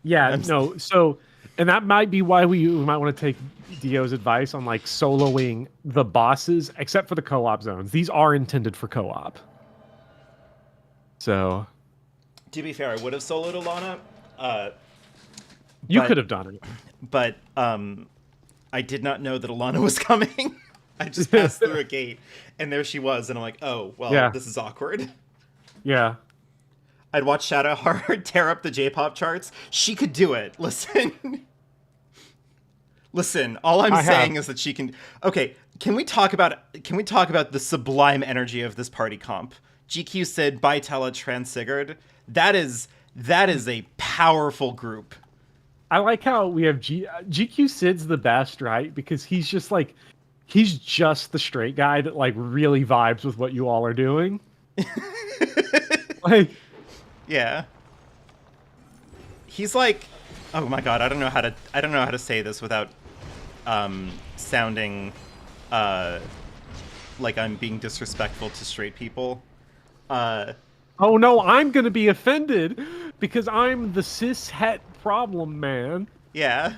B: Yeah,
A: I'm
B: no. So, and that might be why we might want to take Dio's advice on like soloing the bosses, except for the co-op zones. These are intended for co-op. So
A: To be fair, I would have soloed Alana.
B: you
A: But-
B: could have done it.
A: But I did not know that Alana was coming. I just passed through a gate, and there she was, and I'm like, oh, well,
B: Yeah.
A: this is awkward.
B: Yeah.
A: I'd watch Shadowheart tear up the J-pop charts. She could do it. Listen. Listen, all I'm
B: I
A: saying
B: have.
A: is that she can... Okay, can we talk about the sublime energy of this party comp? GQ Sid, Bytella, Trans-Sigurd. That is a powerful group.
B: I like how we have GQ Sid's the best, right? Because he's just the straight guy that like really vibes with what you all are doing. Like,
A: Yeah. He's like, oh my god, I don't know how to say this without sounding like I'm being disrespectful to straight people.
B: oh no, I'm gonna be offended because I'm the cis het problem man.
A: Yeah.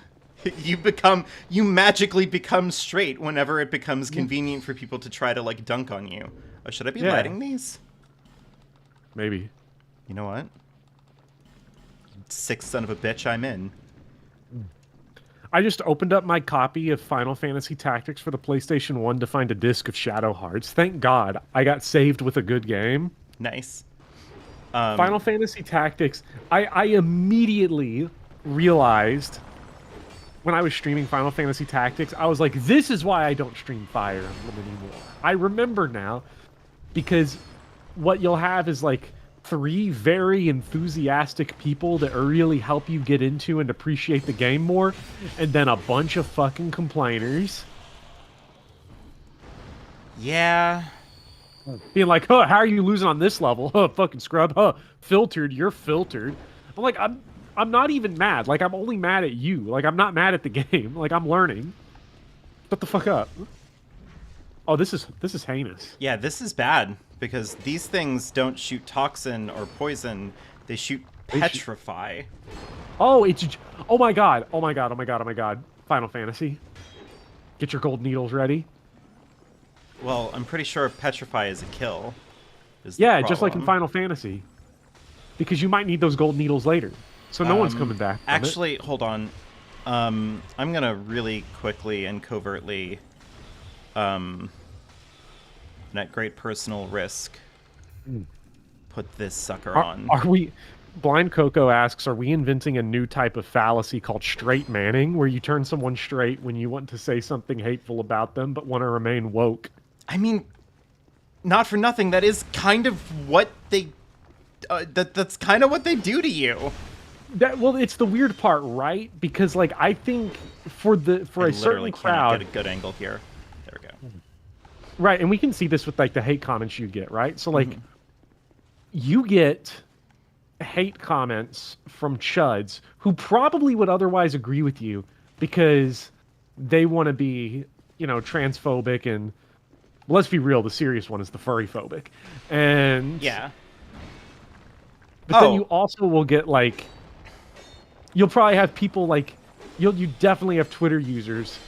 A: You magically become straight whenever it becomes convenient for people to try to like dunk on you. Oh, should I be
B: Yeah.
A: lighting these?
B: Maybe.
A: You know what? Sick son of a bitch, I'm in.
B: I just opened up my copy of Final Fantasy Tactics for the PlayStation 1 to find a disc of Shadow Hearts. Thank God I got saved with a good game.
A: Nice.
B: Final Fantasy Tactics, I immediately realized when I was streaming Final Fantasy Tactics, I was like, this is why I don't stream Fire Emblem anymore. I remember now, because what you'll have is like 3 very enthusiastic people that really help you get into and appreciate the game more, and then a bunch of fucking complainers
A: Yeah.
B: being like, huh, how are you losing on this level? Huh, fucking scrub. Huh, filtered, you're filtered. I'm like, I'm not even mad. Like, I'm only mad at you. Like, I'm not mad at the game. Like, I'm learning. Shut the fuck up. Oh, this is heinous.
A: Yeah, this is bad because these things don't shoot toxin or poison. They shoot
B: They shoot-
A: petrify.
B: Oh, oh my god. Oh my god. Oh my god. Oh my god. Final Fantasy. Get your gold needles ready.
A: Well, I'm pretty sure Petrify is a kill.
B: Yeah, just like in Final Fantasy. Because you might need those gold needles later. So no one's coming back from
A: Actually, hold on. I'm going to really quickly and covertly, and at great personal risk, put this sucker on.
B: Are we... Blind Coco asks, are we inventing a new type of fallacy called straight manning, where you turn someone straight when you want to say something hateful about them but want to remain woke?
A: I mean, not for nothing, that is kind of what they... that's kind of what they do to you.
B: Well, it's the weird part, right? Because, like, I think for a certain crowd...
A: Get a good angle here. There we go.
B: Right, and we can see this with, like, the hate comments you get, right? So, like, you get hate comments from chuds who probably would otherwise agree with you because they want to be, you know, transphobic and, well, let's be real, the serious one is the furry phobic. And
A: yeah.
B: But then you also will get, like, you'll probably have people like you definitely have Twitter users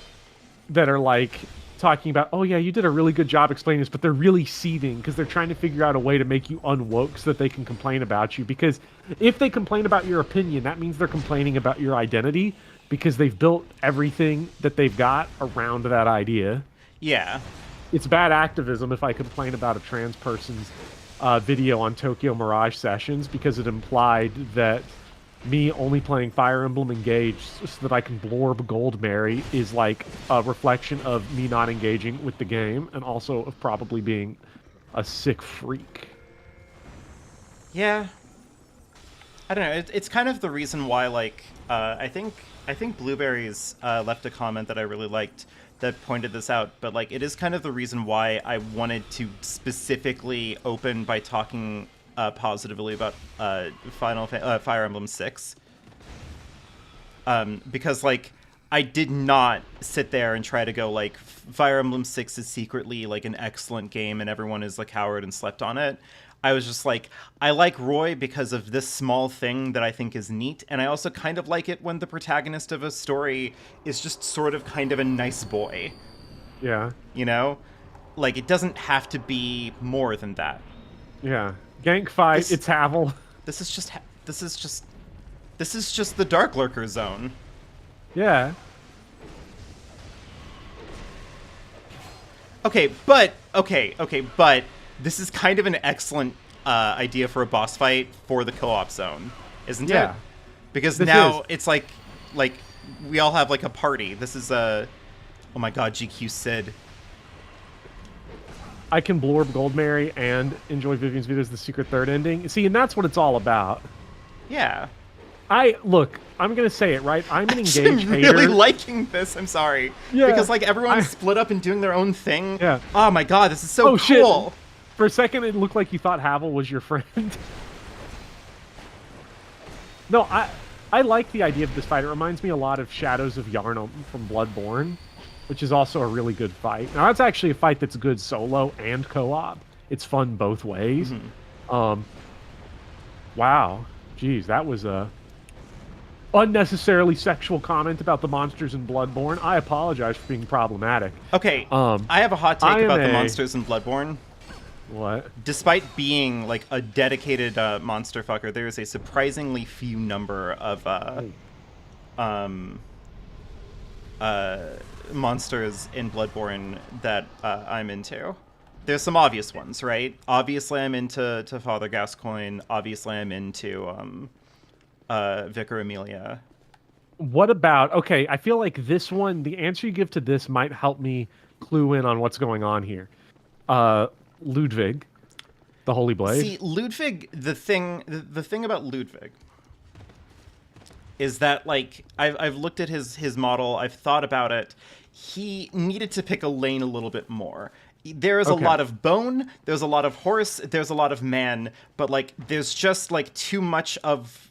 B: that are like talking about, oh yeah, you did a really good job explaining this, but they're really seething because they're trying to figure out a way to make you unwoke so that they can complain about you. Because if they complain about your opinion, that means they're complaining about your identity because they've built everything that they've got around that idea.
A: Yeah.
B: It's bad activism if I complain about a trans person's video on Tokyo Mirage Sessions because it implied that me only playing Fire Emblem Engage so that I can blorb Gold Mary is like a reflection of me not engaging with the game and also of probably being a sick freak.
A: Yeah. I don't know. It's kind of the reason why, like, I think Blueberries left a comment that I really liked that pointed this out, but like it is kind of the reason why I wanted to specifically open by talking positively about Fire Emblem 6. Because, like, I did not sit there and try to go, like, Fire Emblem 6 is secretly, like, an excellent game and everyone is a coward and slept on it. I was just like, I like Roy because of this small thing that I think is neat, and I also kind of like it when the protagonist of a story is just sort of kind of a nice boy.
B: Yeah.
A: You know? Like, it doesn't have to be more than that.
B: Yeah. Gank fight, it's Havel.
A: This is just the Dark Lurker zone.
B: Yeah.
A: Okay, but this is kind of an excellent idea for a boss fight for the co-op zone, isn't it? Because now it's like we all have like a party. This is oh my god, GQ Sid.
B: I can blorb Gold Mary and enjoy Vivian's videos, the secret third ending. See, and that's what it's all about.
A: Yeah.
B: Look, I'm gonna say it, right? I'm an engaged
A: I'm
B: hater.
A: really liking this. I'm sorry.
B: Yeah.
A: Because like everyone's split up and doing their own thing.
B: Yeah.
A: Oh my god, this is so cool.
B: Shit. For a second, it looked like you thought Havel was your friend. No, I like the idea of this fight. It reminds me a lot of Shadows of Yharnam from Bloodborne, which is also a really good fight. Now, that's actually a fight that's good solo and co-op. It's fun both ways.
A: Mm-hmm.
B: Wow. Jeez, that was a unnecessarily sexual comment about the monsters in Bloodborne. I apologize for being problematic.
A: Okay, I have a hot take about the monsters in Bloodborne.
B: What?
A: Despite being like a dedicated monster fucker, there is a surprisingly few number of monsters in Bloodborne that I'm into. There's some obvious ones, right? Obviously, I'm into Father Gascoigne. Obviously, I'm into Vicar Amelia. What
B: about... Okay, I feel like this one, the answer you give to this might help me clue in on what's going on here. Ludwig, the Holy Blade.
A: See, Ludwig, the thing about Ludwig is that, like, I've looked at his model, I've thought about it. He needed to pick a lane a little bit more. There is a lot of bone, there's a lot of horse, there's a lot of man, but like there's just like too much of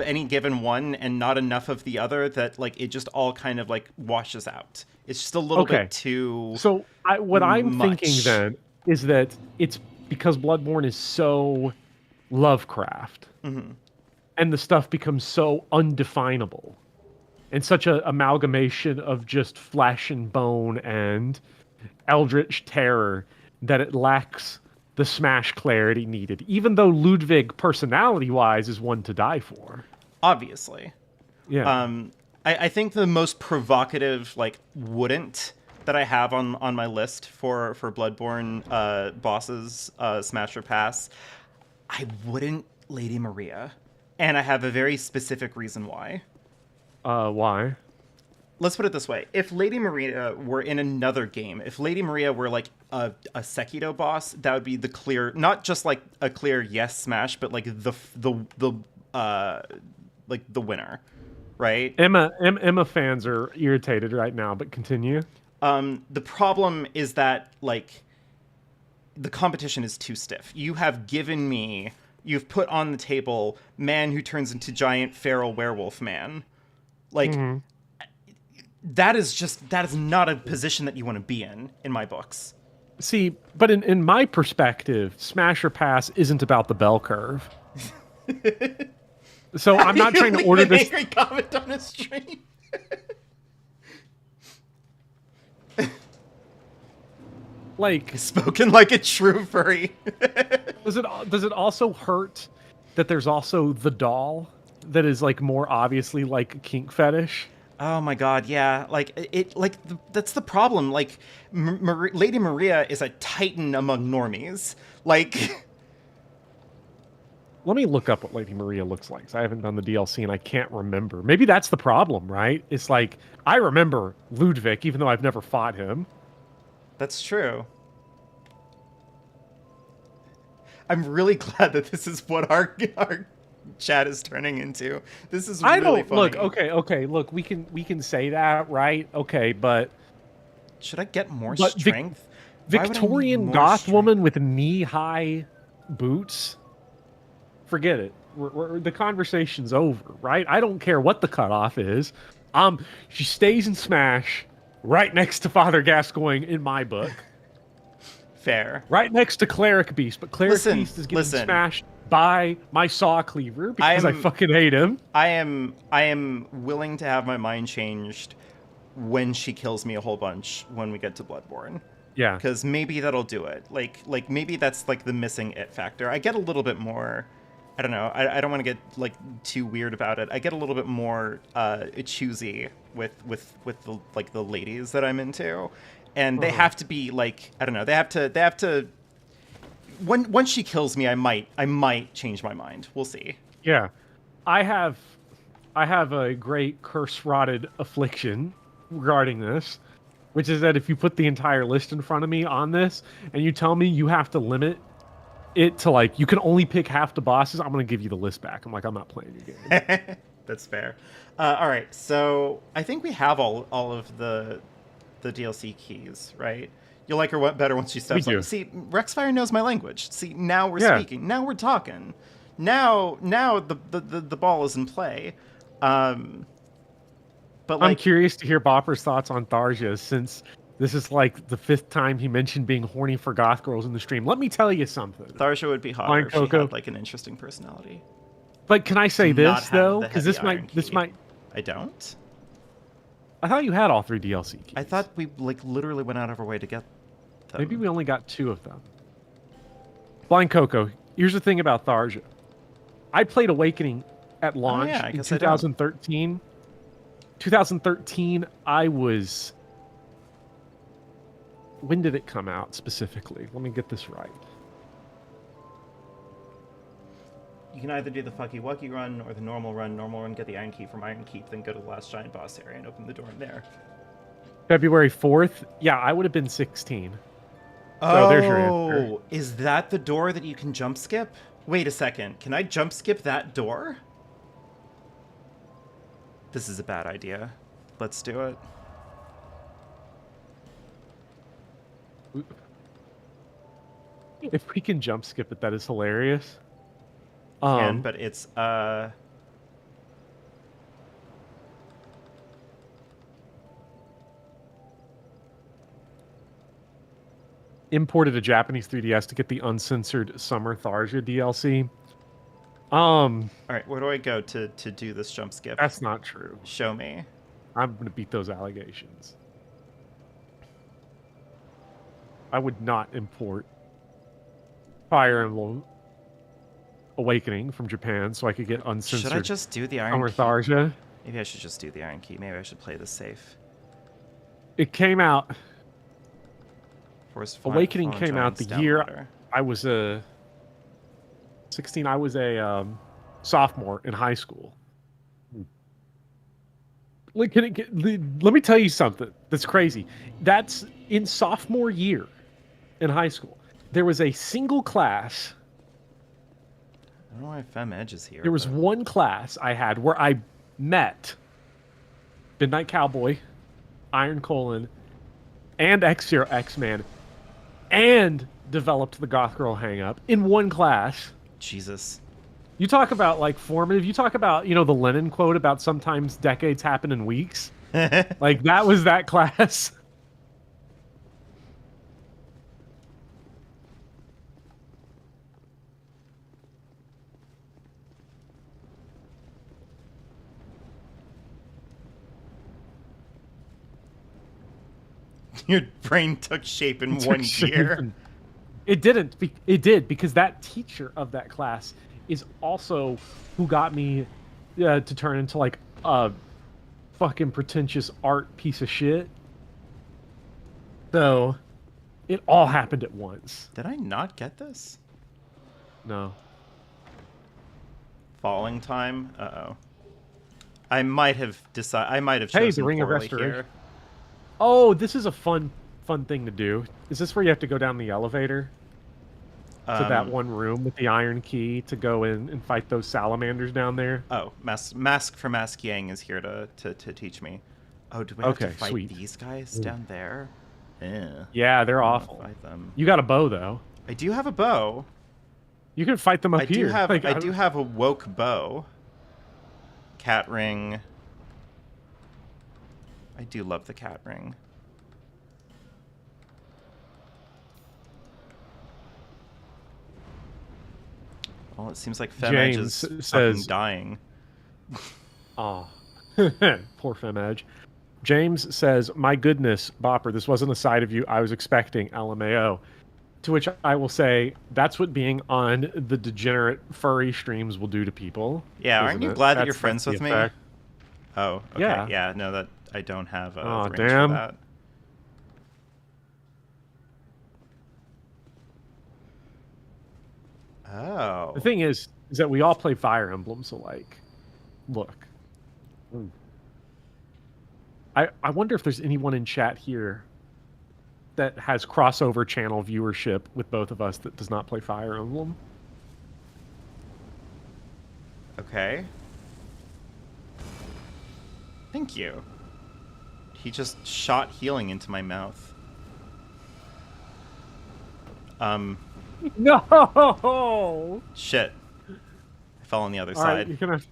A: any given one and not enough of the other that like it just all kind of like washes out. It's just a little bit too
B: So what I'm thinking then is that it's because Bloodborne is so Lovecraft and the stuff becomes so undefinable and such a amalgamation of just flesh and bone and eldritch terror that it lacks the Smash clarity needed, even though Ludwig, personality-wise, is one to die for.
A: Obviously.
B: Yeah.
A: I think the most provocative, like, wouldn't that I have on my list for Bloodborne bosses, Smash or Pass, I wouldn't Lady Maria. And I have a very specific reason why.
B: Why?
A: Let's put it this way. If Lady Maria were in another game, if Lady Maria were like a Sekiro boss, that would be the clear, not just like a clear yes Smash, but like the winner, right?
B: Emma fans are irritated right now, but continue.
A: The problem is that like the competition is too stiff. You've put on the table man who turns into giant feral werewolf man. Like that is not a position that you want to be in my books.
B: See, but in my perspective, Smash or Pass isn't about the bell curve. So I'm not trying to order this.
A: Angry comment on a stream.
B: Like,
A: spoken like a true furry.
B: does it also hurt that there's also the doll that is like more obviously like a kink fetish?
A: Oh my god, yeah. That's the problem. Like, Lady Maria is a titan among normies. Like,
B: let me look up what Lady Maria looks like. 'Cause I haven't done the DLC and I can't remember. Maybe that's the problem, right? It's like I remember Ludwig, even though I've never fought him.
A: That's true. I'm really glad that this is what our chat is turning into. This is really funny.
B: Look. Okay. Look, we can say that, right? Okay, but
A: should I get more strength?
B: Victorian goth woman with knee-high boots. Forget it. The conversation's over, right? I don't care what the cutoff is. She stays in Smash, right next to Father Gascoigne in my book.
A: Fair.
B: Right next to Cleric Beast, but Cleric Beast is getting smashed by my Saw Cleaver because I fucking hate him.
A: I am willing to have my mind changed when she kills me a whole bunch when we get to Bloodborne.
B: Yeah.
A: Because maybe that'll do it. Like maybe that's like the missing it factor. I get a little bit more. I don't know. I don't want to get like too weird about it. I get a little bit more choosy with the ladies that I'm into, and they have to be like, I don't know. They have to. Once she kills me, I might change my mind. We'll see.
B: Yeah, I have a great curse-rotted affliction regarding this, which is that if you put the entire list in front of me on this, and you tell me you have to limit it to like you can only pick half the bosses, I'm gonna give you the list back. I'm like, I'm not playing your game.
A: That's fair. All right, so I think we have all of the DLC keys, right? You'll like her better once she steps on. See, Rexfire knows my language. See, now we're speaking. Now we're talking. Now the ball is in play. But like,
B: I'm curious to hear Bopper's thoughts on Tharja, since this is like the 5th time he mentioned being horny for goth girls in the stream. Let me tell you something.
A: Tharja would be hotter if she had like an interesting personality.
B: But can I say this though? Because this might.
A: I don't.
B: I thought you had all 3 DLC keys.
A: I thought we like literally went out of our way to get them.
B: Maybe we only got 2 of them. Blind Coco. Here's the thing about Tharja. I played Awakening at launch in 2013. 2013, I was... When did it come out specifically? Let me get this right.
A: You can either do the Fucky Wucky run or the normal run. Normal run, get the Iron Key from Iron Keep, then go to the last giant boss area and open the door in there.
B: February 4th? Yeah, I would have been 16. So there's your answer.
A: Is that the door that you can jump skip? Wait a second. Can I jump skip that door? This is a bad idea. Let's do it.
B: If we can jump skip it, that is hilarious.
A: But it's
B: imported a Japanese 3DS to get the uncensored Summer Tharja DLC. All
A: right, where do I go to do this jump skip?
B: That's not true.
A: Show me.
B: I'm going to beat those allegations. I would not import Fire Emblem Awakening from Japan so I could get uncensored.
A: Should I just do the Iron Key?
B: Tharja.
A: Maybe I should just do the Iron Key. Maybe I should play this safe.
B: It came out.
A: Force
B: Awakening came out the year
A: water.
B: I was 16. I was a sophomore in high school. Let me tell you something that's crazy. That's in sophomore year in high school. There was a single class.
A: I don't know why Fem Edge is here.
B: There was one class I had where I met Midnight Cowboy, Iron Colon, and X-Zero X-Man, and developed the Goth Girl hang-up in one class.
A: Jesus.
B: You talk about, like, formative. You talk about, you know, the Lenin quote about sometimes decades happen in weeks. Like, that was that class.
A: Your brain took shape in one year.
B: It didn't. It did, because that teacher of that class is also who got me to turn into, like, a fucking pretentious art piece of shit. So, it all happened at once.
A: Did I not get this?
B: No.
A: Falling time? Uh-oh. I might have decided. I might have chosen
B: Hey, the Ring of
A: poorly
B: Restoration.
A: here.
B: Oh, this is a fun thing to do. Is this where you have to go down the elevator to that one room with the Iron Key to go in and fight those salamanders down there?
A: Oh, Mask for Mask Yang is here to teach me. Oh, do we have to fight
B: sweet.
A: these guys down there?
B: Yeah, they're
A: I don't
B: awful.
A: wanna fight them.
B: You got a bow though.
A: I do have a bow.
B: You can fight them up
A: I
B: here.
A: do have
B: Like,
A: I do have a woke bow. Cat ring. I do love the cat ring. Well, it seems like Fem Edge is
B: James
A: fucking
B: says-
A: dying.
B: Oh, poor Fem Edge. James says, "My goodness, Bopper, this wasn't a side of you I was expecting." LMAO. To which I will say, that's what being on the degenerate furry streams will do to people.
A: Yeah, aren't
B: isn't
A: you
B: it?
A: glad that
B: That's
A: you're friends
B: the
A: with me?
B: effect.
A: Oh, okay.
B: Yeah.
A: Yeah, no, that I don't have a
B: Aw,
A: range
B: damn.
A: for that. Oh.
B: The thing is that we all play Fire Emblem, so, like, look. I wonder if there's anyone in chat here that has crossover channel viewership with both of us that does not play Fire Emblem.
A: Okay. Thank you. He just shot healing into my mouth.
B: No!
A: Shit. I fell on the other
B: All right,
A: side.
B: you're gonna...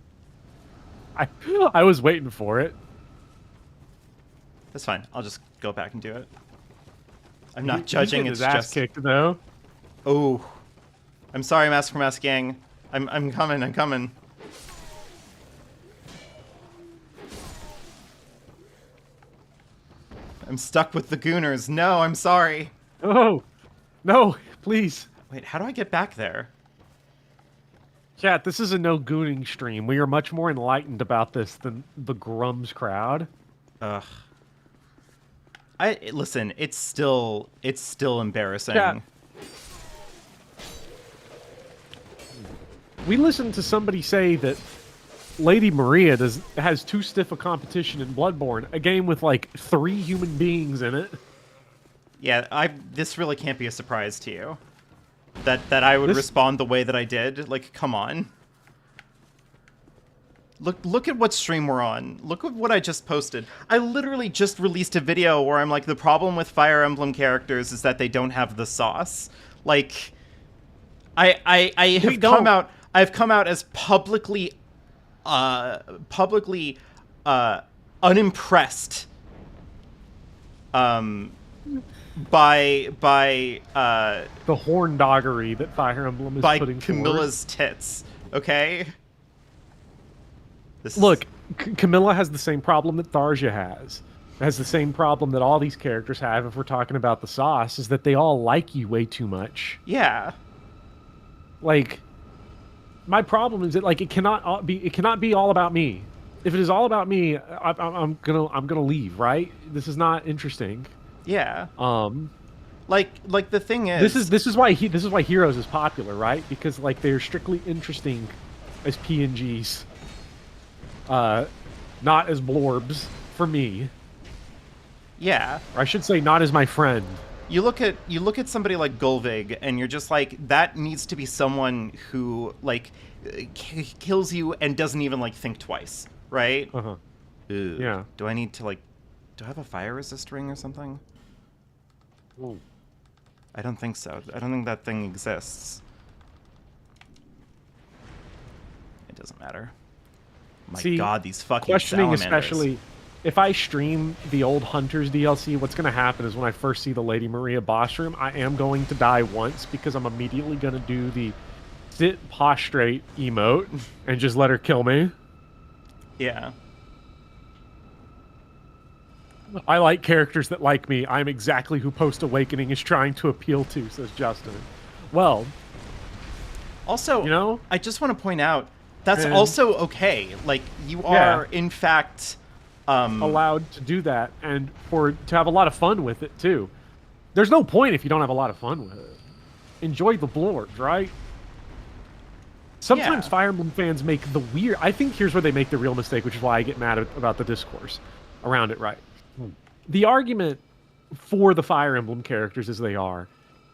B: I was waiting for it.
A: That's fine. I'll just go back and do it. I'm not judging.
B: He's
A: It's
B: getting his ass
A: just.
B: kicked, though.
A: Oh, I'm sorry, Mask for Mask Gang. I'm coming. I'm coming. I'm stuck with the Gooners. No, I'm sorry.
B: Oh, no, please.
A: Wait, how do I get back there?
B: Chat, this is a no gooning stream. We are much more enlightened about this than the Grums crowd.
A: Ugh. Listen. It's still embarrassing.
B: Yeah. We listened to somebody say that Lady Maria has too stiff a competition in Bloodborne, a game with like 3 human beings in it.
A: Yeah, this really can't be a surprise to you. That I would respond the way that I did. Like, come on. Look at what stream we're on. Look at what I just posted. I literally just released a video where I'm like, the problem with Fire Emblem characters is that they don't have the sauce. Like, I've come out as publicly unimpressed by
B: The horndoggery that Fire Emblem is
A: by
B: putting
A: Camilla's tits. Okay.
B: Look, Camilla has the same problem that Tharja has. Has the same problem that all these characters have if we're talking about the sauce, is that they all like you way too much.
A: Yeah.
B: Like, my problem is that like it cannot be all about me. If it is all about me, I'm gonna leave. Right? This is not interesting.
A: Yeah. Like the thing is,
B: this is why Heroes is popular, right? Because like they're strictly interesting as PNGs, not as blorbs for me.
A: Yeah.
B: Or I should say, not as my friend.
A: You look at somebody like Gulvig, and you're just like, that needs to be someone who like kills you and doesn't even like think twice, right?
B: Uh-huh.
A: Ugh.
B: Yeah.
A: Do I need to like, do I have a fire resist ring or something?
B: Ooh.
A: I don't think so. I don't think that thing exists. It doesn't matter. My
B: See,
A: God, these fucking
B: questioning,
A: salamanders.
B: especially if I stream the old Hunters DLC, what's going to happen is when I first see the Lady Maria boss room, I am going to die once because I'm immediately going to do the sit prostrate emote and just let her kill me.
A: Yeah.
B: I like characters that like me. I'm exactly who Post Awakening is trying to appeal to, says Justin. Well,
A: Also,
B: you know,
A: I just want to point out that's
B: And-
A: also okay. Like, you are in fact
B: allowed to do that and to have a lot of fun with it too. There's no point if you don't have a lot of fun with it. Enjoy the blords, right? Sometimes
A: Yeah.
B: Fire Emblem fans make the weird. I think here's where they make the real mistake, which is why I get mad about the discourse around it. Right? The argument for the Fire Emblem characters as they are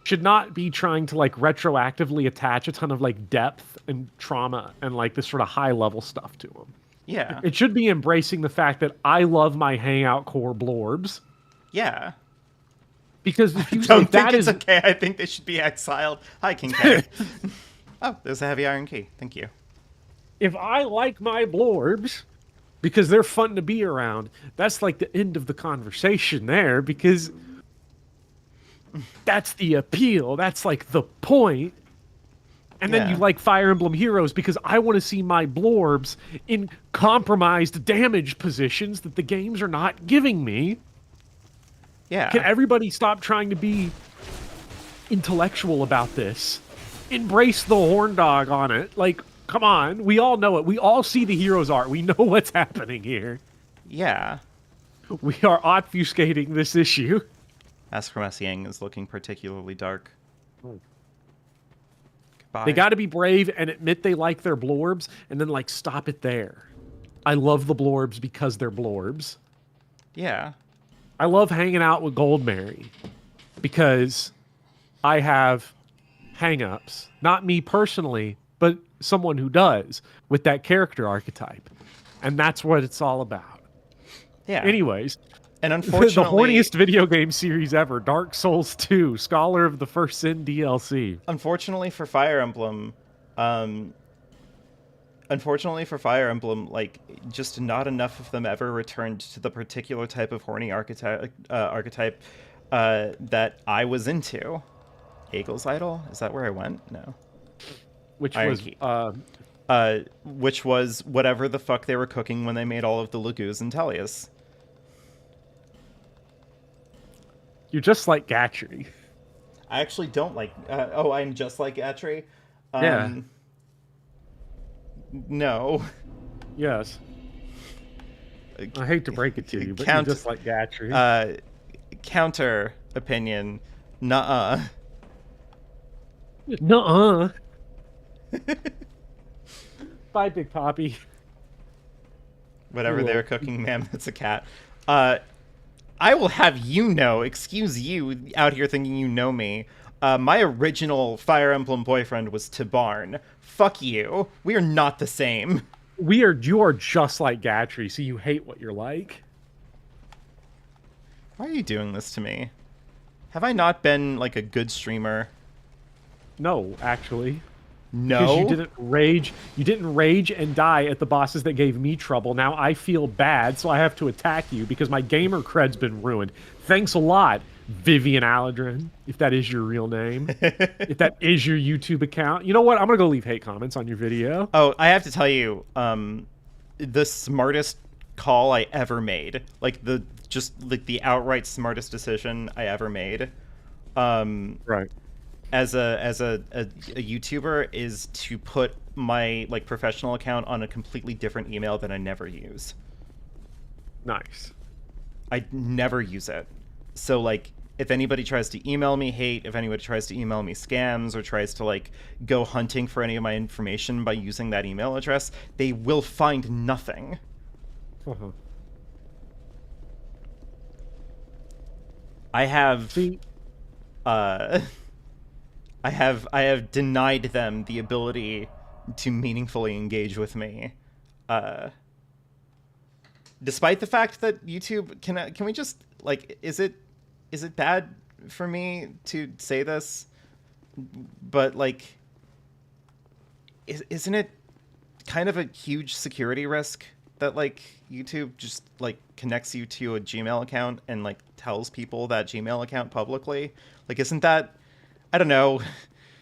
B: should not be trying to like retroactively attach a ton of like depth and trauma and like this sort of high level stuff to them.
A: Yeah.
B: It should be embracing the fact that I love my Hangout Core blorbs.
A: Yeah.
B: Because if you
A: Don't
B: if that
A: think it's
B: is
A: okay. I think they should be exiled. Hi, King K. Oh, there's a heavy iron key. Thank you.
B: if I like my blorbs because they're fun to be around, that's like the end of the conversation there, because that's the appeal. That's like the point. And then you
A: Yeah.
B: like Fire Emblem Heroes because I want to see my blorbs in compromised damage positions that the games are not giving me.
A: Yeah.
B: Can everybody stop trying to be intellectual about this? Embrace the horn dog on it. Like, come on. We all know it. We all see the heroes art. We know what's happening here.
A: Yeah.
B: We are obfuscating this issue.
A: Askromessiang is looking particularly dark. Goodbye.
B: They got to be brave and admit they like their blorbs and then, like, stop it there. I love the blorbs because they're blorbs.
A: Yeah.
B: I love hanging out with Goldberry because I have hang-ups. Not me personally, but someone who does with that character archetype. And that's what it's all about.
A: Yeah.
B: Anyways,
A: And
B: the
A: unfortunately,
B: horniest video game series ever, Dark Souls 2, Scholar of the First Sin DLC.
A: unfortunately for Fire Emblem, like, just not enough of them ever returned to the particular type of horny archetype that I was into. Eagle's Idol? Is that where I went? No.
B: Which
A: Iron
B: was
A: Key. Which was whatever the fuck they were cooking when they made all of the Lagoos and Tellius.
B: you're just like Gatry.
A: I actually don't like... I'm just like Atri?
B: Yeah.
A: No.
B: Yes. I hate to break it to you, but
A: Count-
B: you're just like Gatry.
A: Counter opinion. Nuh-uh.
B: Nuh-uh. Bye, Big Poppy.
A: Whatever
B: Cool.
A: they were cooking, ma'am, that's a cat. I will have you know, excuse you out here thinking you know me, my original Fire Emblem boyfriend was Tibarn. Fuck you. We are not the same.
B: You are just like Gatry, so you hate what you're like.
A: Why are you doing this to me? Have I not been, like, a good streamer?
B: No, actually.
A: No?
B: Because you didn't rage and die at the bosses that gave me trouble. Now I feel bad, so I have to attack you because my gamer cred's been ruined. Thanks a lot, Vivian Aladrin, if that is your real name. If that is your YouTube account. You know what? I'm going to go leave hate comments on your video.
A: Oh, I have to tell you, the smartest call I ever made. Like the outright smartest decision I ever made.
B: Right.
A: As a YouTuber is to put my like professional account on a completely different email that I never use.
B: Nice.
A: I never use it. So like if anybody tries to email me hate, if anybody tries to email me scams or tries to like go hunting for any of my information by using that email address, they will find nothing.
B: Uh-huh.
A: I have
B: See,
A: I have denied them the ability to meaningfully engage with me. Despite the fact that YouTube can we just like is it bad for me to say this? But like isn't it kind of a huge security risk that like YouTube just like connects you to a Gmail account and like tells people that Gmail account publicly? Like isn't that, I don't know.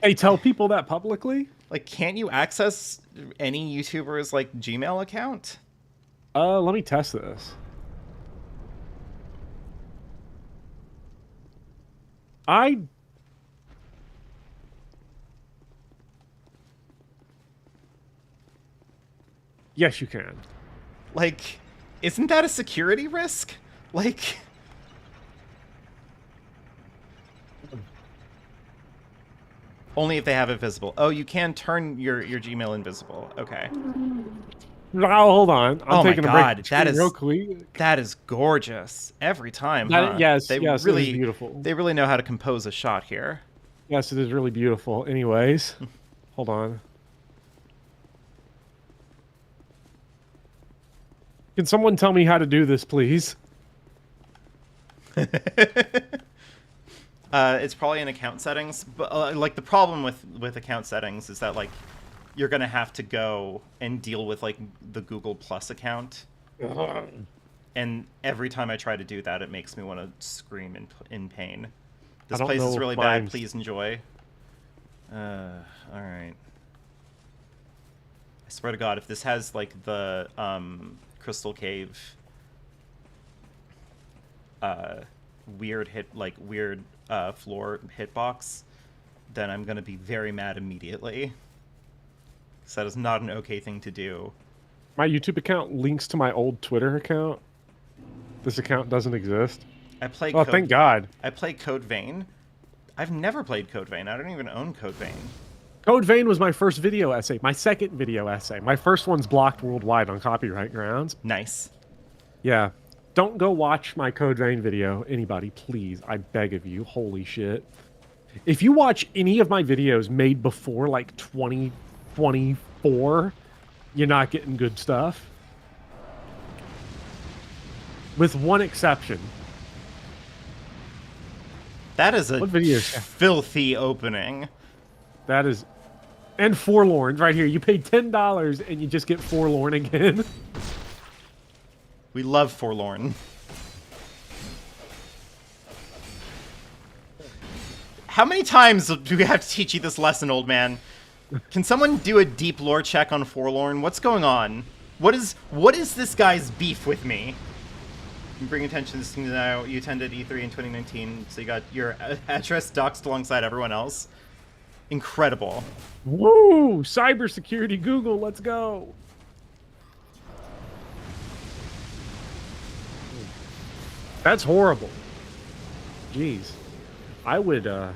B: hey, tell people that publicly?
A: Like can't you access any YouTuber's like Gmail account?
B: Let me test this. Yes, you can.
A: Like, isn't that a security risk? Like, only if they have it visible. Oh, you can turn your Gmail invisible. Okay.
B: No, hold on. I'm
A: Oh my
B: taking a
A: God,
B: break.
A: that is
B: real quick.
A: That is gorgeous every time.
B: That-
A: Huh?
B: yes,
A: they
B: yes, it
A: really
B: is beautiful.
A: They really know how to compose a shot here.
B: Yes, it is really beautiful. Anyways, hold on. Can someone tell me how to do this, please?
A: It's probably in account settings, but like the problem with account settings is that like you're gonna have to go and deal with like the Google Plus account, and every time I try to do that, it makes me want to scream in pain. This place is really bad. Please enjoy. All right. I swear to God, if this has like the Crystal Cave weird floor hitbox, then I'm gonna be very mad immediately. Because that is not an okay thing to do.
B: My YouTube account links to my old Twitter account. This account doesn't exist.
A: I play.
B: Oh, thank God.
A: I play Code Vein. I've never played Code Vein. I don't even own Code Vein.
B: Code Vein was my first video essay. My second video essay. My first one's blocked worldwide on copyright grounds.
A: Nice.
B: Yeah. Don't go watch my Code Vein video, anybody, please. I beg of you. Holy shit. If you watch any of my videos made before, like, 2024, you're not getting good stuff. With one exception.
A: That is a
B: What video is that?
A: filthy opening.
B: That is... And Forlorn, right here. You pay $10 and you just get Forlorn again.
A: We love Forlorn. How many times do we have to teach you this lesson, old man? Can someone do a deep lore check on Forlorn? What's going on? What is this guy's beef with me? You bring attention to now. You attended E3 in 2019, so you got your address doxed alongside everyone else. Incredible.
B: Woo! Cybersecurity Google, let's go. That's horrible. Jeez. I would, I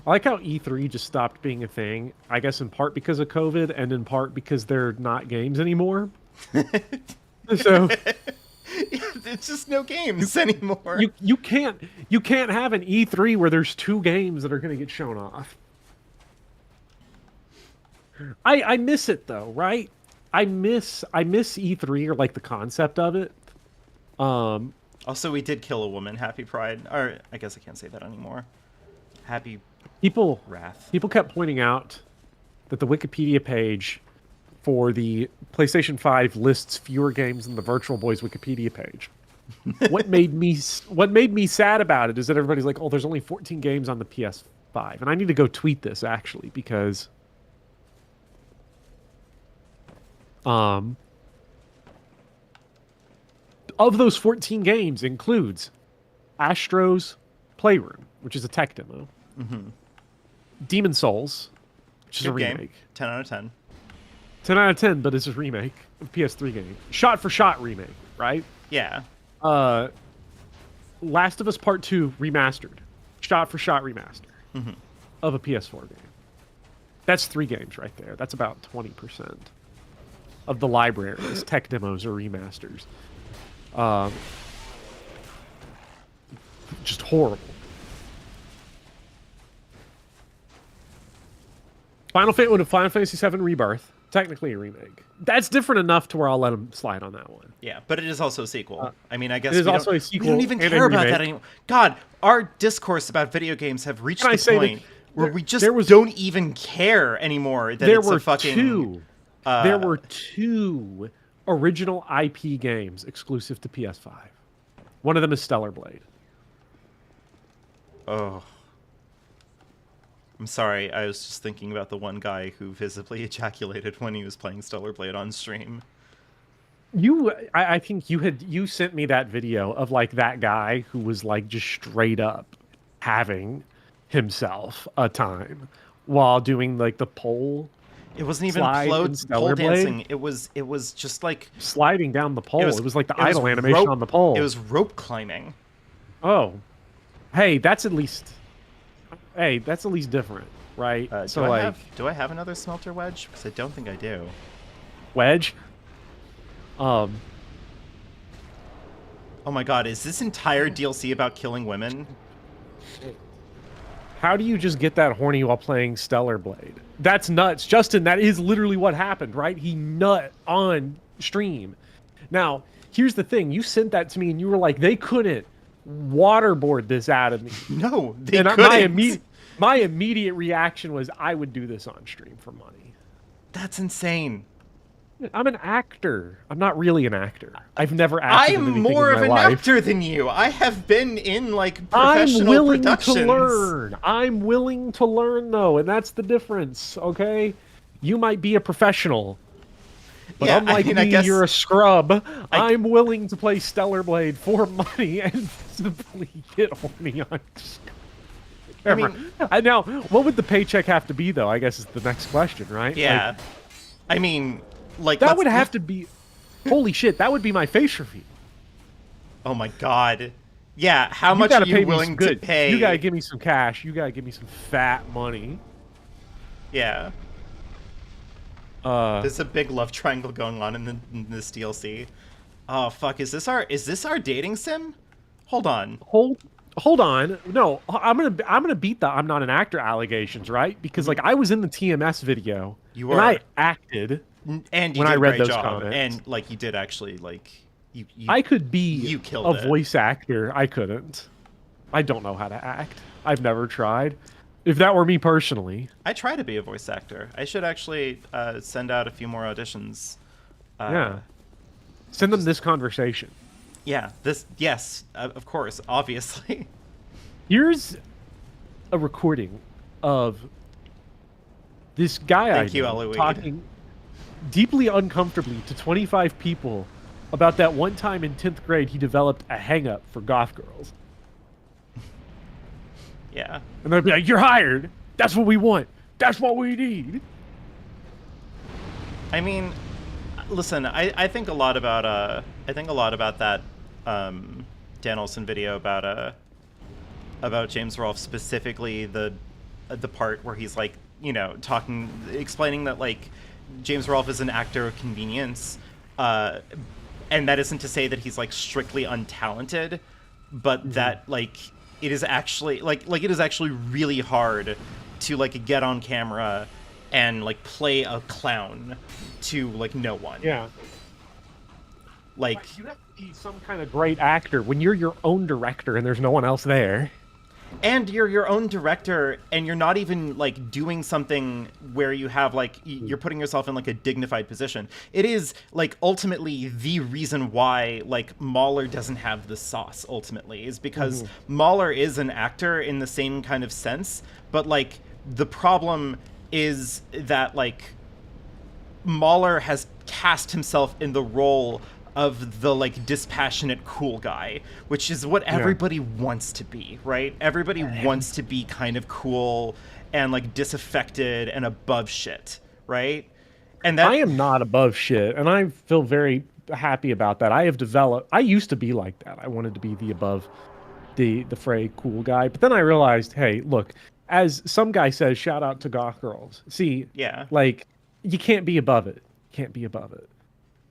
B: like how E3 just stopped being a thing, I guess in part because of COVID and in part because they're not games anymore. So
A: it's just no games anymore.
B: you can't have an E3 where there's 2 games that are going to get shown off. I miss it though, right? I miss E3 or like the concept of it.
A: Also, we did kill a woman. Happy Pride. Or I guess I can't say that anymore. Happy Wrath.
B: People kept pointing out that the Wikipedia page for the PlayStation 5 lists fewer games than the Virtual Boys Wikipedia page. What made me sad about it is that everybody's like, "Oh, there's only 14 games on the PS5," and I need to go tweet this actually because Of those 14 games includes Astro's Playroom, which is a tech demo. Demon Souls, which is a
A: Good game.
B: remake.
A: 10 out of 10.
B: 10 out of 10, but it's a remake of PS3 game. Shot for shot remake, right?
A: Yeah.
B: Last of Us Part 2 remastered. Shot for shot remaster of a PS4 game. That's 3 games right there. That's about 20% of the library is tech demos or remasters. Just horrible. Final Fantasy VII Rebirth, technically a remake. That's different enough to where I'll let him slide on that one.
A: Yeah, but it is also a sequel. I mean, I guess
B: it is
A: we
B: also
A: don't,
B: a sequel
A: we don't even
B: and a
A: care about
B: remake.
A: that anymore. God, our discourse about video games have reached
B: Can I
A: the
B: say that
A: point where we just
B: there was-
A: don't even care anymore that
B: There
A: it's
B: were
A: a fucking...
B: two. There were 2 original IP games exclusive to PS5. One of them is Stellar Blade.
A: Oh. I'm sorry, I was just thinking about the one guy who visibly ejaculated when he was playing Stellar Blade on stream.
B: I think you sent me that video of like that guy who was like just straight up having himself a time while doing like the pole.
A: It wasn't even
B: slide in
A: pole
B: Stellar Blade?
A: dancing. It was just like...
B: Sliding down the pole. It was like the
A: it was
B: idle animation
A: rope-
B: on the pole.
A: It was rope climbing.
B: Oh. Hey, that's at least different, right?
A: Do I have another smelter wedge? Because I don't think I do.
B: Wedge.
A: Oh my god, is this entire DLC about killing women?
B: How do you just get that horny while playing Stellar Blade? That's nuts. Justin, that is literally what happened, right? He nut on stream. Now, here's the thing. You sent that to me and you were like, they couldn't waterboard this out of me.
A: No, they
B: And
A: couldn't.
B: my immediate reaction was, I would do this on stream for money.
A: That's insane.
B: I'm an actor. I'm not really an actor. I've never acted in
A: I'm
B: anything
A: more
B: in
A: of
B: my
A: an
B: life.
A: actor than you. I have been in, like,
B: I'm
A: professional
B: willing
A: productions.
B: to learn. I'm willing to learn, though, and that's the difference, okay? You might be a professional, but
A: Yeah,
B: unlike
A: I mean, I
B: me,
A: guess-
B: you're a scrub. I'm willing to play Stellar Blade for money and simply get horny on screen. Now, what would the paycheck have to be, though? I guess is the next question, right?
A: Yeah. I mean, like...
B: That would have to be... Holy shit, that would be my face review.
A: Oh my god. Yeah, how
B: You
A: much
B: gotta
A: are
B: pay me
A: you willing
B: some
A: to pay?
B: You gotta give me some cash. You gotta give me some fat money.
A: Yeah. There's a big love triangle going on in this DLC. Oh fuck, is this our dating sim? Hold on.
B: Hold on. No, I'm gonna beat the I'm not an actor allegations, right? Because like I was in the TMS video.
A: You
B: and
A: were.
B: I acted.
A: And you
B: when
A: did
B: I
A: a
B: read
A: great
B: those
A: job.
B: comments.
A: And like you did actually like you
B: I could be
A: you killed
B: a
A: it.
B: voice actor. I couldn't. I don't know how to act. I've never tried. If that were me personally.
A: I try to be a voice actor. I should actually send out a few more auditions.
B: Yeah. Send them this conversation.
A: Yeah, yes, of course, obviously.
B: Here's a recording of this guy
A: Thank you, Eloise.
B: talking deeply uncomfortably to 25 people about that one time in 10th grade he developed a hang-up for goth girls.
A: Yeah.
B: And they'd be like, you're hired. That's what we want. That's what we need.
A: I mean, listen, I think a lot about that Dan Olsen video about James Rolfe, specifically the part where he's like, you know, explaining that like James Rolfe is an actor of convenience, and that isn't to say that he's like strictly untalented, but that like it is actually it is actually really hard to like get on camera and like play a clown to like no one.
B: Yeah.
A: Like
B: you have to be some kind of great actor when you're your own director and there's no one else there.
A: And you're your own director, and you're not even like doing something where you have like you're putting yourself in like a dignified position. It is like ultimately the reason why like Mahler doesn't have the sauce ultimately is because Mahler is an actor in the same kind of sense, but like the problem is that like Mahler has cast himself in the role of the like dispassionate cool guy, which is what everybody wants to be, right? Everybody wants to be kind of cool and like disaffected and above shit, right? And that
B: I am not above shit, and I feel very happy about that. I used to be like that. I wanted to be the above the fray cool guy, but then I realized, hey, look, as some guy says, shout out to goth girls. See, like, you can't be above it. Can't be above it.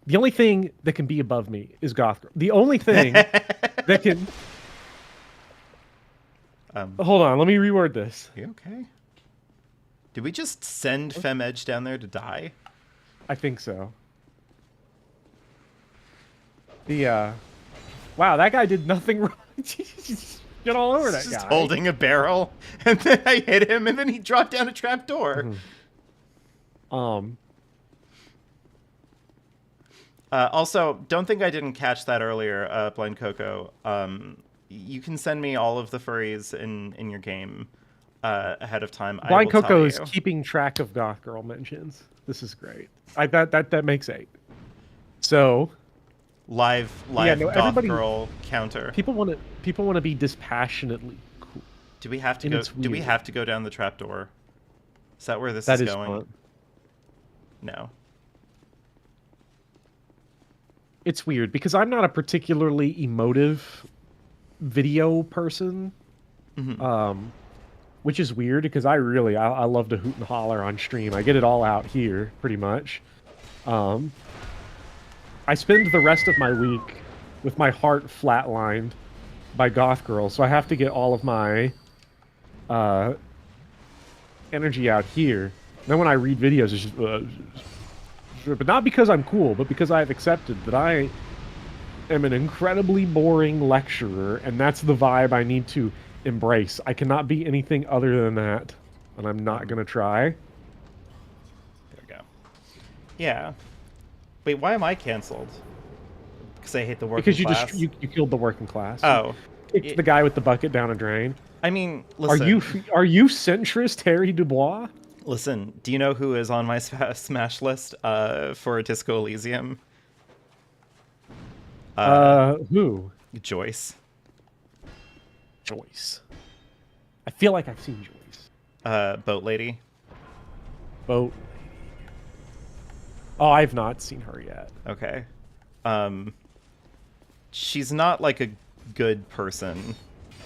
B: The only thing that can be above me is goth girl. The only thing that can... Hold on, let me reword this.
A: You okay? Did we just send FemEdge down there to die?
B: I think so. The, wow, that guy did nothing wrong. Get all over that guy.
A: Just holding a barrel, and then I hit him, and then he dropped down a trap door. Also, don't think I didn't catch that earlier, Blind Coco. You can send me all of the furries in your game ahead of time.
B: Blind Coco is keeping track of goth girl mentions. This is great. That makes 8. So
A: live goth girl counter.
B: People want to be dispassionately cool.
A: Do we have to go? Do we have to go down the trapdoor? Is that where this is going?
B: Fun.
A: No.
B: It's weird because I'm not a particularly emotive video person, which is weird because I love to hoot and holler on stream. I get it all out here pretty much. I spend the rest of my week with my heart flatlined by goth girls, so I have to get all of my energy out here. Then when I read videos, it's just but not because I'm cool, but because I've accepted that I am an incredibly boring lecturer, and that's the vibe I need to embrace. I cannot be anything other than that, and I'm not going to try.
A: There we go. Yeah. Wait, why am I canceled? Because I hate the working class?
B: Because you killed the working class.
A: Oh.
B: Kicked the guy with the bucket down a drain.
A: I mean, listen.
B: Are you centrist Harry Dubois?
A: Listen, do you know who is on my Smash list for Disco Elysium?
B: Who?
A: Joyce.
B: Joyce. I feel like I've seen Joyce.
A: Boat Lady.
B: Boat Lady. Oh, I've not seen her yet.
A: Okay. She's not like a good person.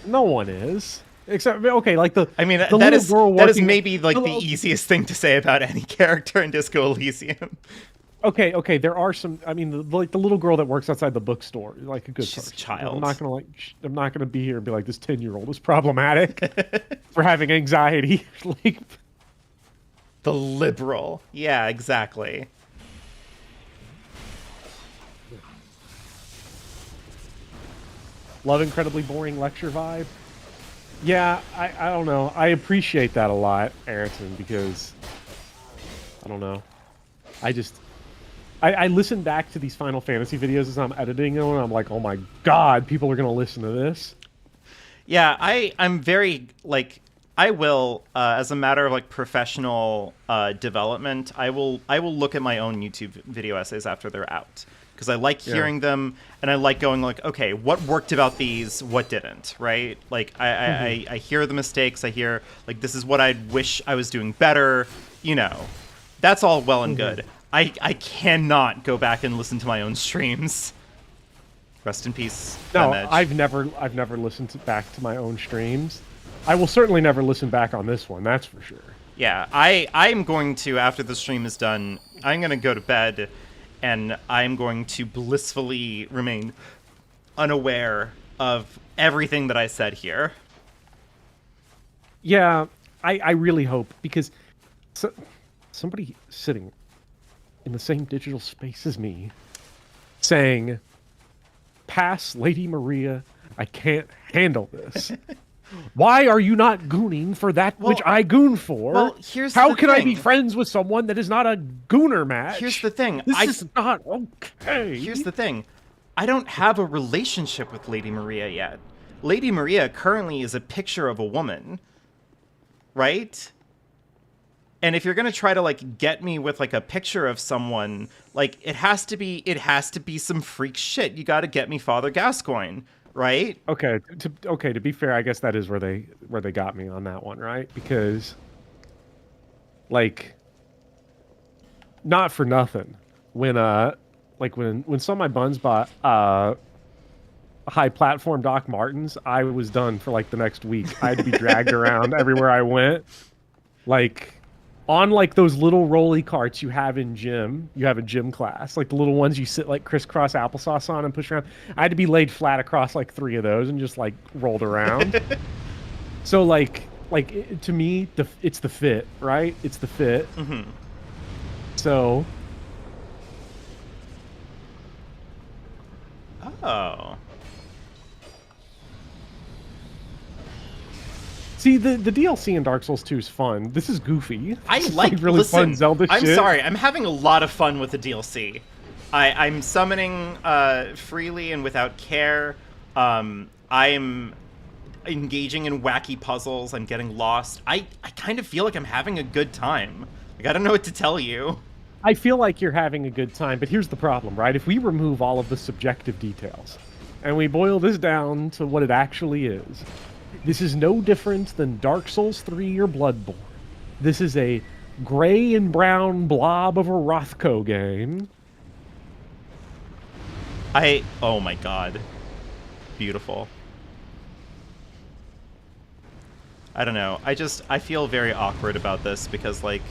B: No one is. Except, okay, like
A: I mean, that is maybe like the easiest thing to say about any character in Disco Elysium.
B: Okay, there are some. I mean, like the little girl that works outside the bookstore, like a good
A: She's
B: person.
A: a child.
B: I'm not gonna be here and be like, this 10-year-old is problematic for having anxiety. Like
A: the liberal. Yeah, exactly.
B: Love incredibly boring lecture vibe. Yeah, I don't know. I appreciate that a lot, Ayrton, because I don't know. I listen back to these Final Fantasy videos as I'm editing them, and I'm like, oh my god, people are gonna listen to this.
A: Yeah, I'm very like I will as a matter of like professional development, I will look at my own YouTube video essays after they're out. Because I like hearing them, and I like going like, okay, what worked about these, what didn't, right? Like, I hear the mistakes, I hear, like, this is what I wish I was doing better, you know. That's all well and good. I cannot go back and listen to my own streams. Rest in peace,
B: No,
A: FemEdge.
B: I've never listened back to my own streams. I will certainly never listen back on this one, that's for sure.
A: Yeah, I'm going to, after the stream is done, I'm going to go to bed, and I'm going to blissfully remain unaware of everything that I said here.
B: Yeah, I really hope, because somebody sitting in the same digital space as me saying, pass Lady Maria, I can't handle this. Why are you not gooning for that which I goon for?
A: Well,
B: How can I be friends with someone that is not a gooner match?
A: Here's the thing.
B: This is not okay.
A: Here's the thing. I don't have a relationship with Lady Maria yet. Lady Maria currently is a picture of a woman. Right? And if you're gonna try to like get me with like a picture of someone, like it has to be some freak shit. You got to get me Father Gascoigne, right?
B: Okay, to be fair, I guess that is where they got me on that one, right? Because, like, not for nothing, when some of my buns bought high platform Doc Martens, I was done for like the next week. I had to be dragged around everywhere I went, like on like those little rolly carts you have in gym. You have a gym class, like the little ones you sit like crisscross applesauce on and push around. I had to be laid flat across like 3 of those and just like rolled around. So to me, it's the fit, right? It's the fit.
A: Mm-hmm.
B: So.
A: Oh.
B: See, the DLC in Dark Souls 2 is fun. This is goofy.
A: I
B: It's
A: like
B: really fun Zelda
A: I'm
B: shit.
A: sorry, I'm having a lot of fun with the DLC. I'm summoning freely and without care. I'm engaging in wacky puzzles. I'm getting lost. I kind of feel like I'm having a good time. Like, I don't know what to tell you.
B: I feel like you're having a good time, but here's the problem, right? If we remove all of the subjective details and we boil this down to what it actually is, this is no different than Dark Souls 3 or Bloodborne. This is a gray and brown blob of a Rothko game.
A: Oh my god. Beautiful. I don't know. I feel very awkward about this because, like,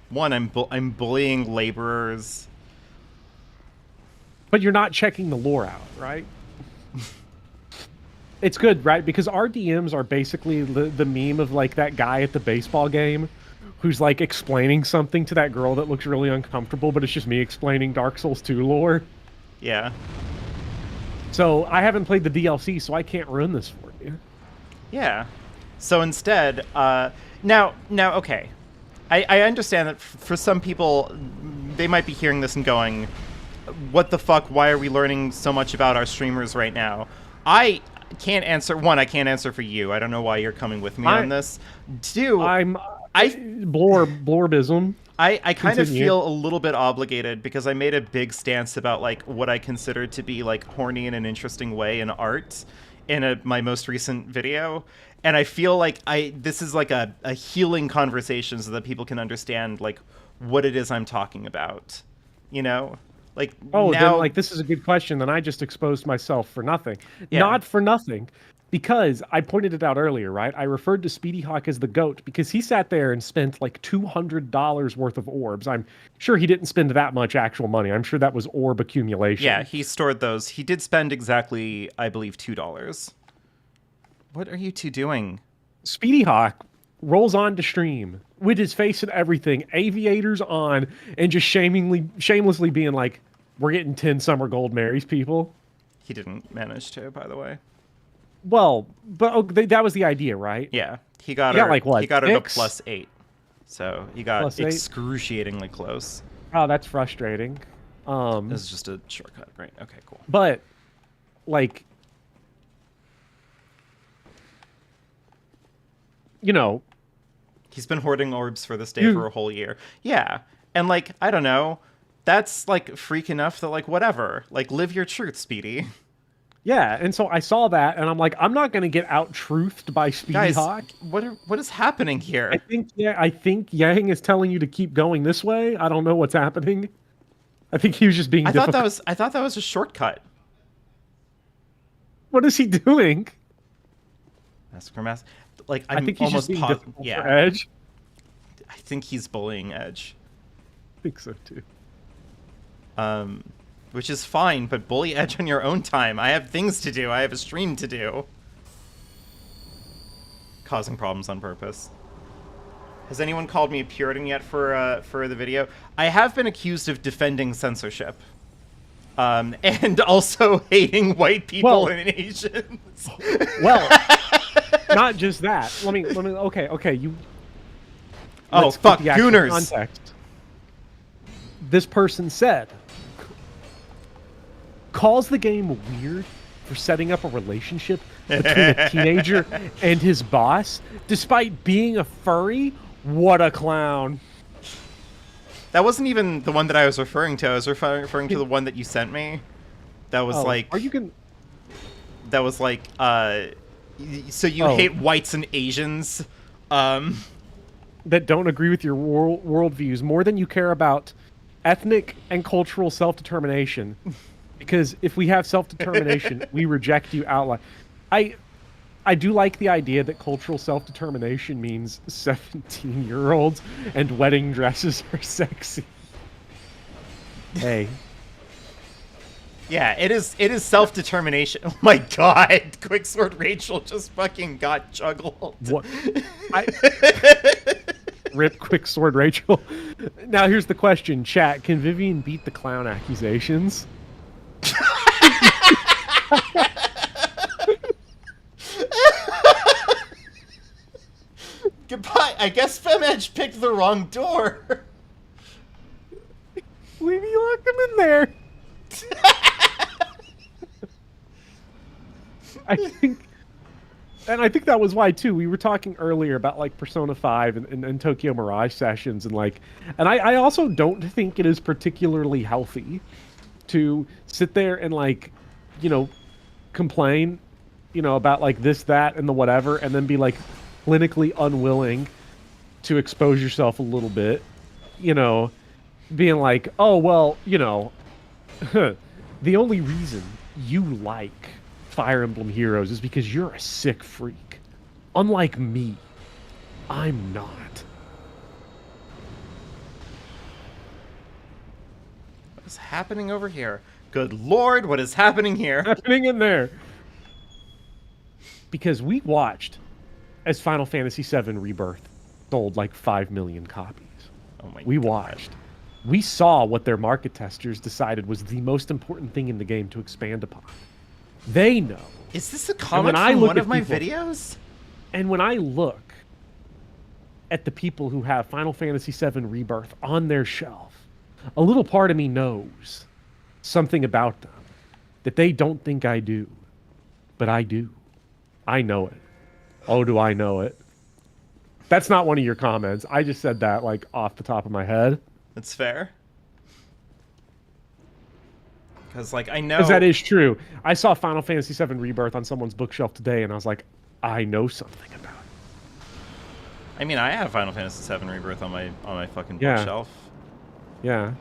A: one, I'm bullying laborers.
B: But you're not checking the lore out, right? It's good, right? Because our DMs are basically the meme of like that guy at the baseball game who's like explaining something to that girl that looks really uncomfortable, but it's just me explaining Dark Souls 2 lore.
A: Yeah.
B: So I haven't played the DLC, so I can't ruin this for you.
A: Yeah. So instead, now, okay. I understand that for some people, they might be hearing this and going, what the fuck, why are we learning so much about our streamers right now? I can't answer. One, I can't answer for you. I don't know why you're coming with me on this. Two,
B: Blorbism.
A: I kind of feel a little bit obligated because I made a big stance about like what I consider to be like horny in an interesting way in art in my most recent video. And I feel like this is like a healing conversation so that people can understand like what it is I'm talking about. You know? Like,
B: oh,
A: now,
B: then like this is a good question. Then I just exposed myself for nothing.
A: Yeah.
B: Not for nothing. Because I pointed it out earlier, right? I referred to Speedy Hawk as the GOAT because he sat there and spent like $200 worth of orbs. I'm sure he didn't spend that much actual money. I'm sure that was orb accumulation.
A: Yeah, he stored those. He did spend exactly, I believe, $2. What are you two doing?
B: Speedy Hawk rolls on to stream with his face and everything, aviators on, and just shamelessly being like, we're getting 10 Summer Gold Marys, people.
A: He didn't manage to, by the way.
B: Well, but that was the idea, right?
A: Yeah, he got her
B: like what?
A: He got her to
B: 6?
A: +8, so he got
B: +8?
A: excruciatingly close.
B: Oh, that's frustrating.
A: This is just a shortcut, right? Okay, cool.
B: But like, you know,
A: he's been hoarding orbs for this day for a whole year. Yeah, and like, I don't know, that's like freak enough that like whatever, like live your truth, Speedy.
B: Yeah, and so I saw that, and I'm like, I'm not going to get out-truthed by Speedy
A: Guys,
B: Hawk.
A: what is happening here?
B: I think Yang is telling you to keep going this way. I don't know what's happening. I think he was just being difficult.
A: I thought that was a shortcut.
B: What is he doing?
A: Massacre Mass. Like,
B: I think he's
A: almost
B: just being difficult for
A: yeah.
B: Edge.
A: I think he's bullying Edge.
B: I think so too.
A: Which is fine, but bully Edge on your own time. I have things to do. I have a stream to do. Causing problems on purpose. Has anyone called me a Puritan yet for the video? I have been accused of defending censorship. And also hating white people and Asians.
B: Well, not just that. Let me. Okay. You.
A: Oh fuck,
B: the actual
A: Gooners.
B: Context. This person said, calls the game weird for setting up a relationship between a teenager and his boss, despite being a furry. What a clown.
A: That wasn't even the one that I was referring to. I was referring to the one that you sent me. That was like...
B: Are you gonna...
A: That was like, so you hate whites and Asians,
B: that don't agree with your worldviews more than you care about ethnic and cultural self-determination. Because if we have self-determination, we reject you outright. I do like the idea that cultural self-determination means 17-year-olds and wedding dresses are sexy. Hey.
A: Yeah, it is self-determination. Oh my god, Quicksword Rachel just fucking got juggled.
B: What? Rip Quicksword Rachel. Now here's the question, chat. Can Vivian beat the clown accusations?
A: Goodbye. I guess FemEdge picked the wrong door.
B: Maybe lock him in there. I think that was why too. We were talking earlier about like Persona 5 and Tokyo Mirage sessions and I also don't think it is particularly healthy to sit there and like, complain, about like this, that, and the whatever, and then be like clinically unwilling to expose yourself a little bit, being like, oh well, the only reason you like Fire Emblem Heroes is because you're a sick freak. Unlike me, I'm not.
A: What is happening over here? Good lord, what is happening here?
B: Happening in there. Because we watched as Final Fantasy VII Rebirth sold like 5 million copies.
A: Oh my god.
B: We watched. We saw what their market testers decided was the most important thing in the game to expand upon. They know.
A: Is this a comment from one of my videos?
B: And when I look at the people who have Final Fantasy VII Rebirth on their shelf, a little part of me knows something about them that they don't think I do. But I do. I know it. Oh, do I know it? That's not one of your comments. I just said that like off the top of my head.
A: That's fair. Because, like, I know...
B: Because that is true. I saw Final Fantasy VII Rebirth on someone's bookshelf today, and I was like, I know something about it.
A: I mean, I have Final Fantasy VII Rebirth on my fucking bookshelf.
B: Yeah.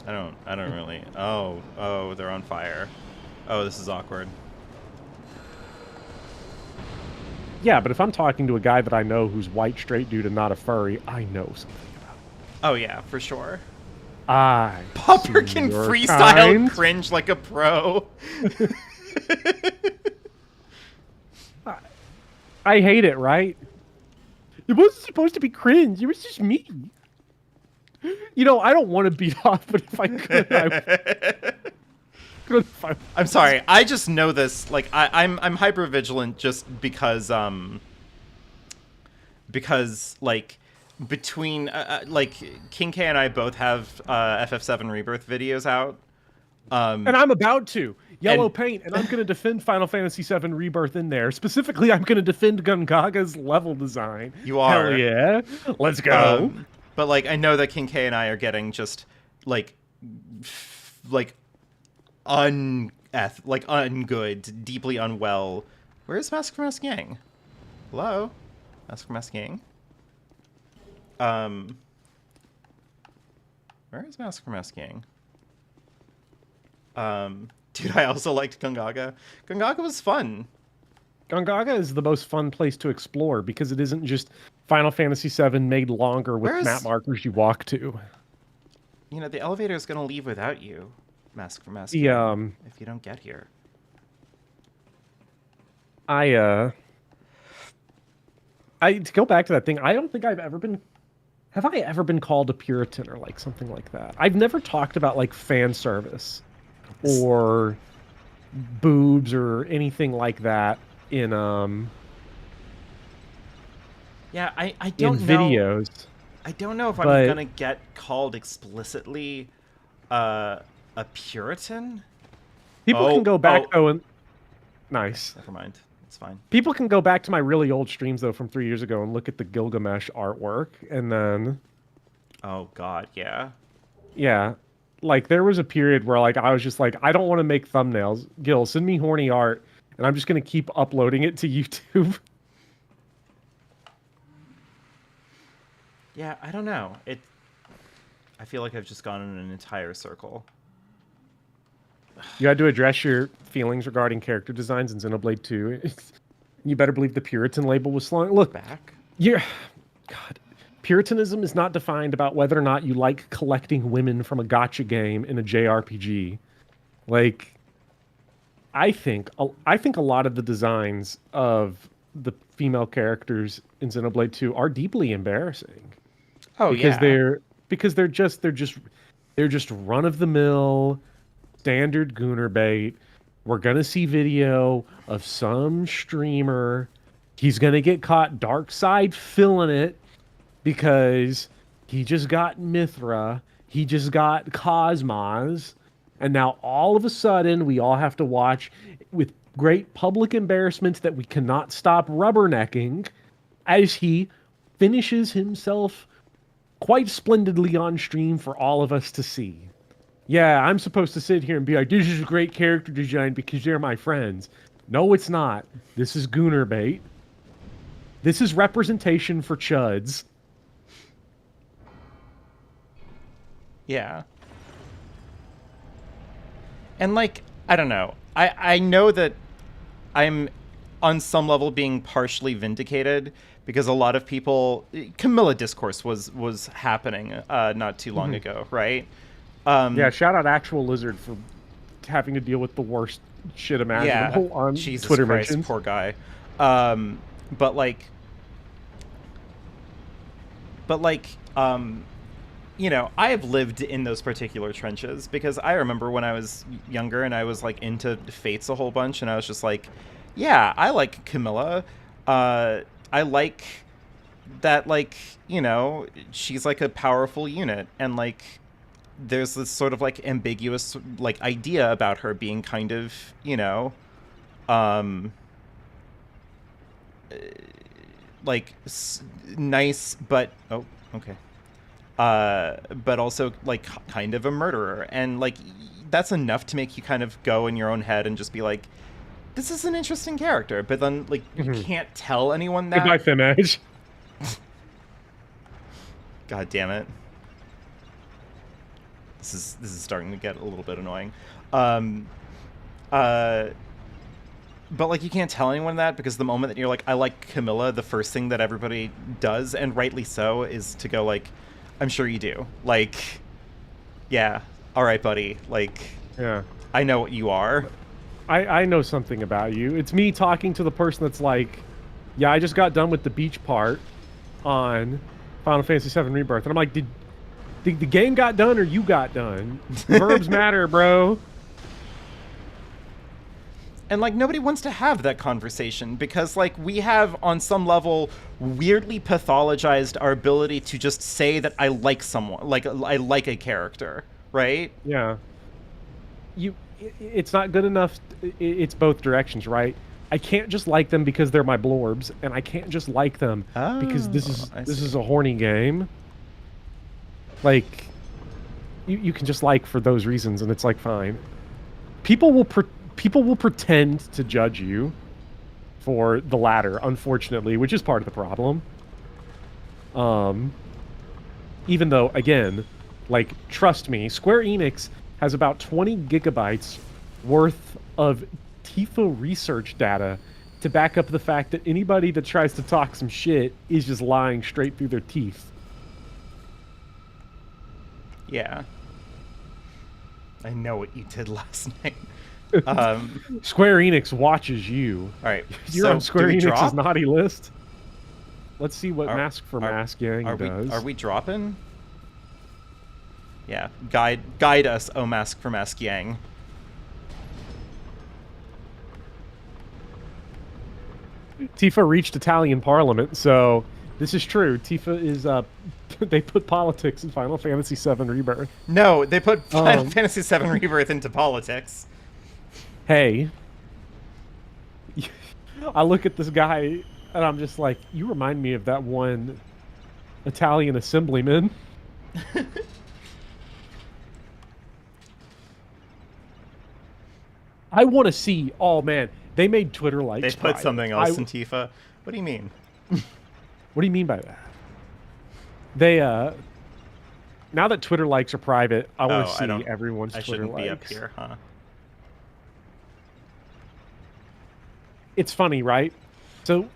A: I don't really... Oh, they're on fire. Oh, this is awkward.
B: Yeah, but if I'm talking to a guy that I know who's white, straight dude, and not a furry, I know something about it.
A: Oh, yeah, for sure.
B: Bopper
A: can freestyle cringe like a pro.
B: I hate it, right? It wasn't supposed to be cringe. It was just me. I don't want to beat off, but if I could, I would.
A: I'm sorry. I just know this. Like, I'm hyper vigilant just because like, between like King K and I both have FF7 Rebirth videos out,
B: and I'm about to yellow paint, and I'm going to defend Final Fantasy VII Rebirth in there. Specifically, I'm going to defend Gungaga's level design.
A: You are.
B: Hell yeah, let's go.
A: But like, I know that King K and I are getting just like ungood, deeply unwell. Where's Mask for Mask Yang? Hello, Mask for Mask Yang. Where is Mask for Mask Yang? Dude, I also liked Gungaga. Gungaga was fun.
B: Gungaga is the most fun place to explore because it isn't just Final Fantasy VII made longer with map markers you walk to.
A: The elevator is gonna leave without you, Mask for Mask Yang, if you don't get here.
B: To go back to that thing, I don't think I've ever been... Have I ever been called a Puritan or like something like that? I've never talked about like fan service or boobs or anything like that in
A: yeah, I don't
B: in
A: know.
B: Videos.
A: I don't know if I'm gonna get called explicitly a Puritan.
B: People
A: Oh,
B: can go back
A: oh.
B: though and nice.
A: Never mind. It's fine.
B: People can go back to my really old streams though from 3 years ago and look at the Gilgamesh artwork, and then
A: Oh God, yeah.
B: yeah, like there was a period where like I was just like, I don't want to make thumbnails. Gil, send me horny art, and I'm just gonna keep uploading it to YouTube.
A: Yeah, I don't know. I feel like I've just gone in an entire circle.
B: You had to address your feelings regarding character designs in Xenoblade 2. You better believe the Puritan label was slung. Look,
A: Back?
B: God, Puritanism is not defined about whether or not you like collecting women from a gacha game in a JRPG. Like, I think a lot of the designs of the female characters in Xenoblade 2 are deeply embarrassing.
A: Oh
B: because
A: yeah.
B: they're just run of the mill standard gooner bait. We're gonna see video of some streamer. He's gonna get caught dark side filling it because he just got Mithra, he just got Cosmos, and now all of a sudden we all have to watch with great public embarrassment that we cannot stop rubbernecking as he finishes himself quite splendidly on stream for all of us to see. Yeah, I'm supposed to sit here and be like, this is a great character design because they're my friends. No, it's not. This is gooner bait. This is representation for chuds.
A: Yeah. And like, I don't know. I know that I'm on some level being partially vindicated because a lot of people Camilla discourse was happening not too long ago, right?
B: Yeah, shout out Actual Lizard for having to deal with the worst shit imaginable on
A: Jesus
B: Twitter
A: Christ,
B: mentions.
A: poor guy. But like, you know, I have lived in those particular trenches because I remember when I was younger and I was like into Fates a whole bunch, and I was just like, yeah, I like Camilla. I like that, like, you know, she's like a powerful unit, and like there's this sort of like ambiguous like idea about her being kind of, you know, like nice, but oh, okay. But also like kind of a murderer, and like that's enough to make you kind of go in your own head and just be like, this is an interesting character. But then like you can't tell anyone that.
B: Goodbye, Femage.
A: God damn it. This is starting to get a little bit annoying. But like you can't tell anyone that, because the moment that you're like, I like Camilla, the first thing that everybody does, and rightly so, is to go like, I'm sure you do. Like, yeah, all right, buddy. Like,
B: Yeah.
A: I know what you are.
B: I know something about you. It's me talking to the person that's like, yeah, I just got done with the beach part on Final Fantasy VII Rebirth. And I'm like, did the game got done or you got done? Verbs matter, bro.
A: And like nobody wants to have that conversation because like we have on some level weirdly pathologized our ability to just say that I like someone, like I like a character, right?
B: Yeah. It's not good enough. It's both directions, right? I can't just like them because they're my blorbs, and I can't just like them because this is a horny game. Like, you can just like for those reasons, and it's like fine. People will pretend to judge you for the latter, unfortunately, which is part of the problem. Even though, again, like, trust me, Square Enix has about 20 gigabytes worth of Tifa research data to back up the fact that anybody that tries to talk some shit is just lying straight through their teeth.
A: Yeah. I know what you did last night.
B: Square Enix watches you.
A: All right.
B: You're
A: so
B: on Square
A: do we
B: Enix's
A: drop?
B: naughty list. Let's see what Mask for Mask Yang does.
A: Are we dropping? Yeah. Guide us, oh Mask for Mask Yang.
B: Tifa reached Italian Parliament, so this is true. Tifa is they put politics in Final Fantasy VII Rebirth.
A: No, they put Final Fantasy VII Rebirth into politics.
B: hey, I look at this guy and I'm just like, you remind me of that one Italian assemblyman. I want to see. Oh man, they made Twitter likes.
A: They put
B: private.
A: something else in Tifa. What do you mean?
B: What do you mean by that? They now that Twitter likes are private, I want to see everyone's Twitter likes.
A: I shouldn't be up here, huh?
B: It's funny, right? So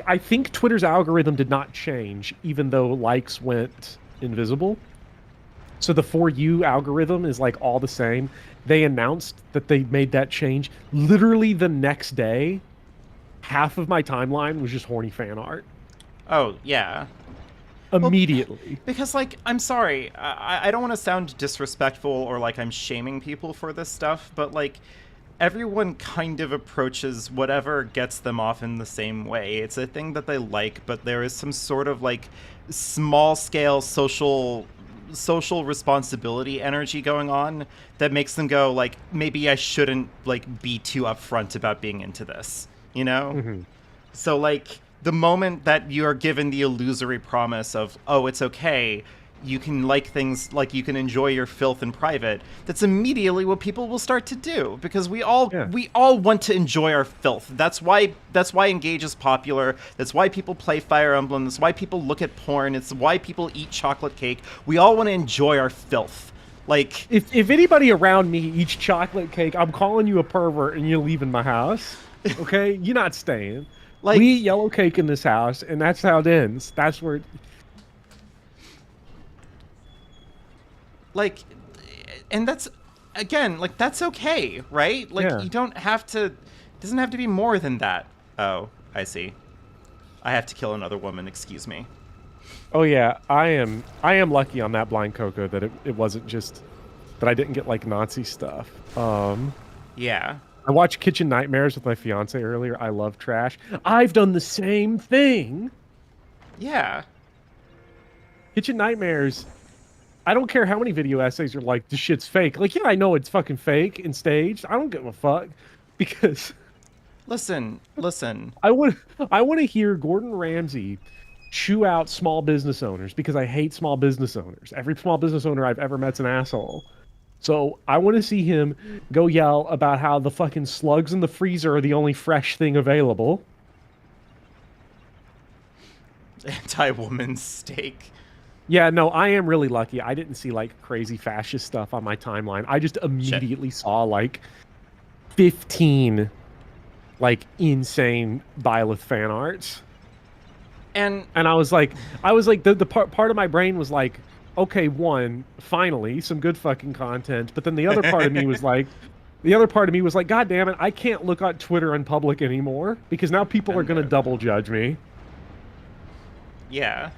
B: I think Twitter's algorithm did not change, even though likes went invisible. So the For You algorithm is like all the same. They announced that they made that change. Literally the next day, half of my timeline was just horny fan art.
A: Oh, yeah.
B: Immediately.
A: Well, because, like, I'm sorry. I don't want to sound disrespectful or like I'm shaming people for this stuff, but, like, everyone kind of approaches whatever gets them off in the same way. It's a thing that they like, but there is some sort of, like, small-scale social responsibility energy going on that makes them go, like, maybe I shouldn't, like, be too upfront about being into this, you know?
B: Mm-hmm.
A: So, like, the moment that you are given the illusory promise of, oh, it's okay, you can like things, like you can enjoy your filth in private, that's immediately what people will start to do, because we all want to enjoy our filth. That's why Engage is popular. That's why people play Fire Emblem. That's why people look at porn. It's why people eat chocolate cake. We all want to enjoy our filth. Like,
B: if anybody around me eats chocolate cake, I'm calling you a pervert and you're leaving my house. Okay? You're not staying. Like, we eat yellow cake in this house, and that's how it ends. That's where... Like, and that's, again, like, that's okay, right? Like, you don't have to... It doesn't have to be more than that. Oh, I see. I have to kill another woman, excuse me. Oh, yeah. I am lucky on that Blind Cocoa that it wasn't just... That I didn't get, like, Nazi stuff.
A: Yeah.
B: I watched Kitchen Nightmares with my fiance earlier. I love trash. I've done the same thing.
A: Yeah.
B: Kitchen Nightmares, I don't care how many video essays are like, this shit's fake. Like, yeah, I know it's fucking fake and staged. I don't give a fuck. Because...
A: Listen.
B: I want to hear Gordon Ramsay chew out small business owners, because I hate small business owners. Every small business owner I've ever met's an asshole. So I want to see him go yell about how the fucking slugs in the freezer are the only fresh thing available.
A: Anti-woman steak.
B: Yeah, no, I am really lucky. I didn't see, like, crazy fascist stuff on my timeline. I just immediately saw, like, 15, like, insane Byleth fan arts. And I was like, the part of my brain was like, okay, one, finally, some good fucking content. But then the other part of me was like, God damn it, I can't look on Twitter in public anymore, because now people are going to double judge me.
A: Yeah.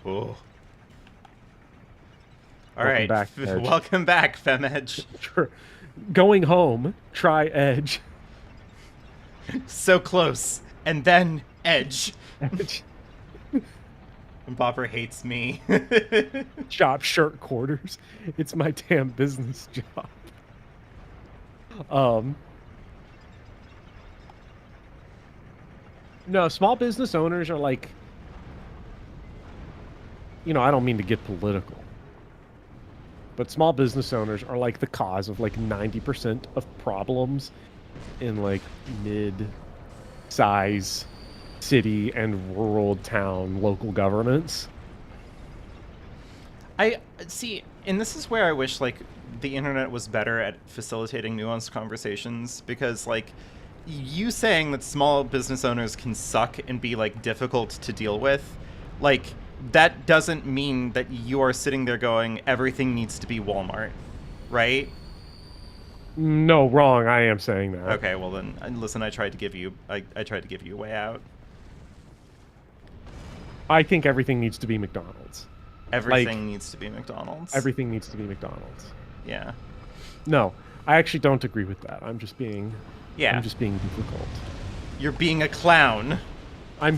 A: Oh. All right. Welcome back, FemEdge.
B: Sure. Going home, try Edge.
A: So close. And then Edge. Bopper hates me.
B: Shop shirt quarters. It's my damn business job. No, small business owners are like, you know, I don't mean to get political, but small business owners are like the cause of like 90% of problems in like mid-size city and rural town local governments.
A: I see, and this is where I wish like the internet was better at facilitating nuanced conversations, because like you saying that small business owners can suck and be like difficult to deal with, like that doesn't mean that you are sitting there going everything needs to be Walmart, right?
B: No, wrong. I am saying that.
A: Okay, well then listen, I tried to give you a way out.
B: I think everything needs to be McDonald's.
A: Everything needs to be McDonald's.
B: Everything needs to be McDonald's.
A: Yeah.
B: No, I actually don't agree with that. I'm just being difficult.
A: You're being a clown.
B: I'm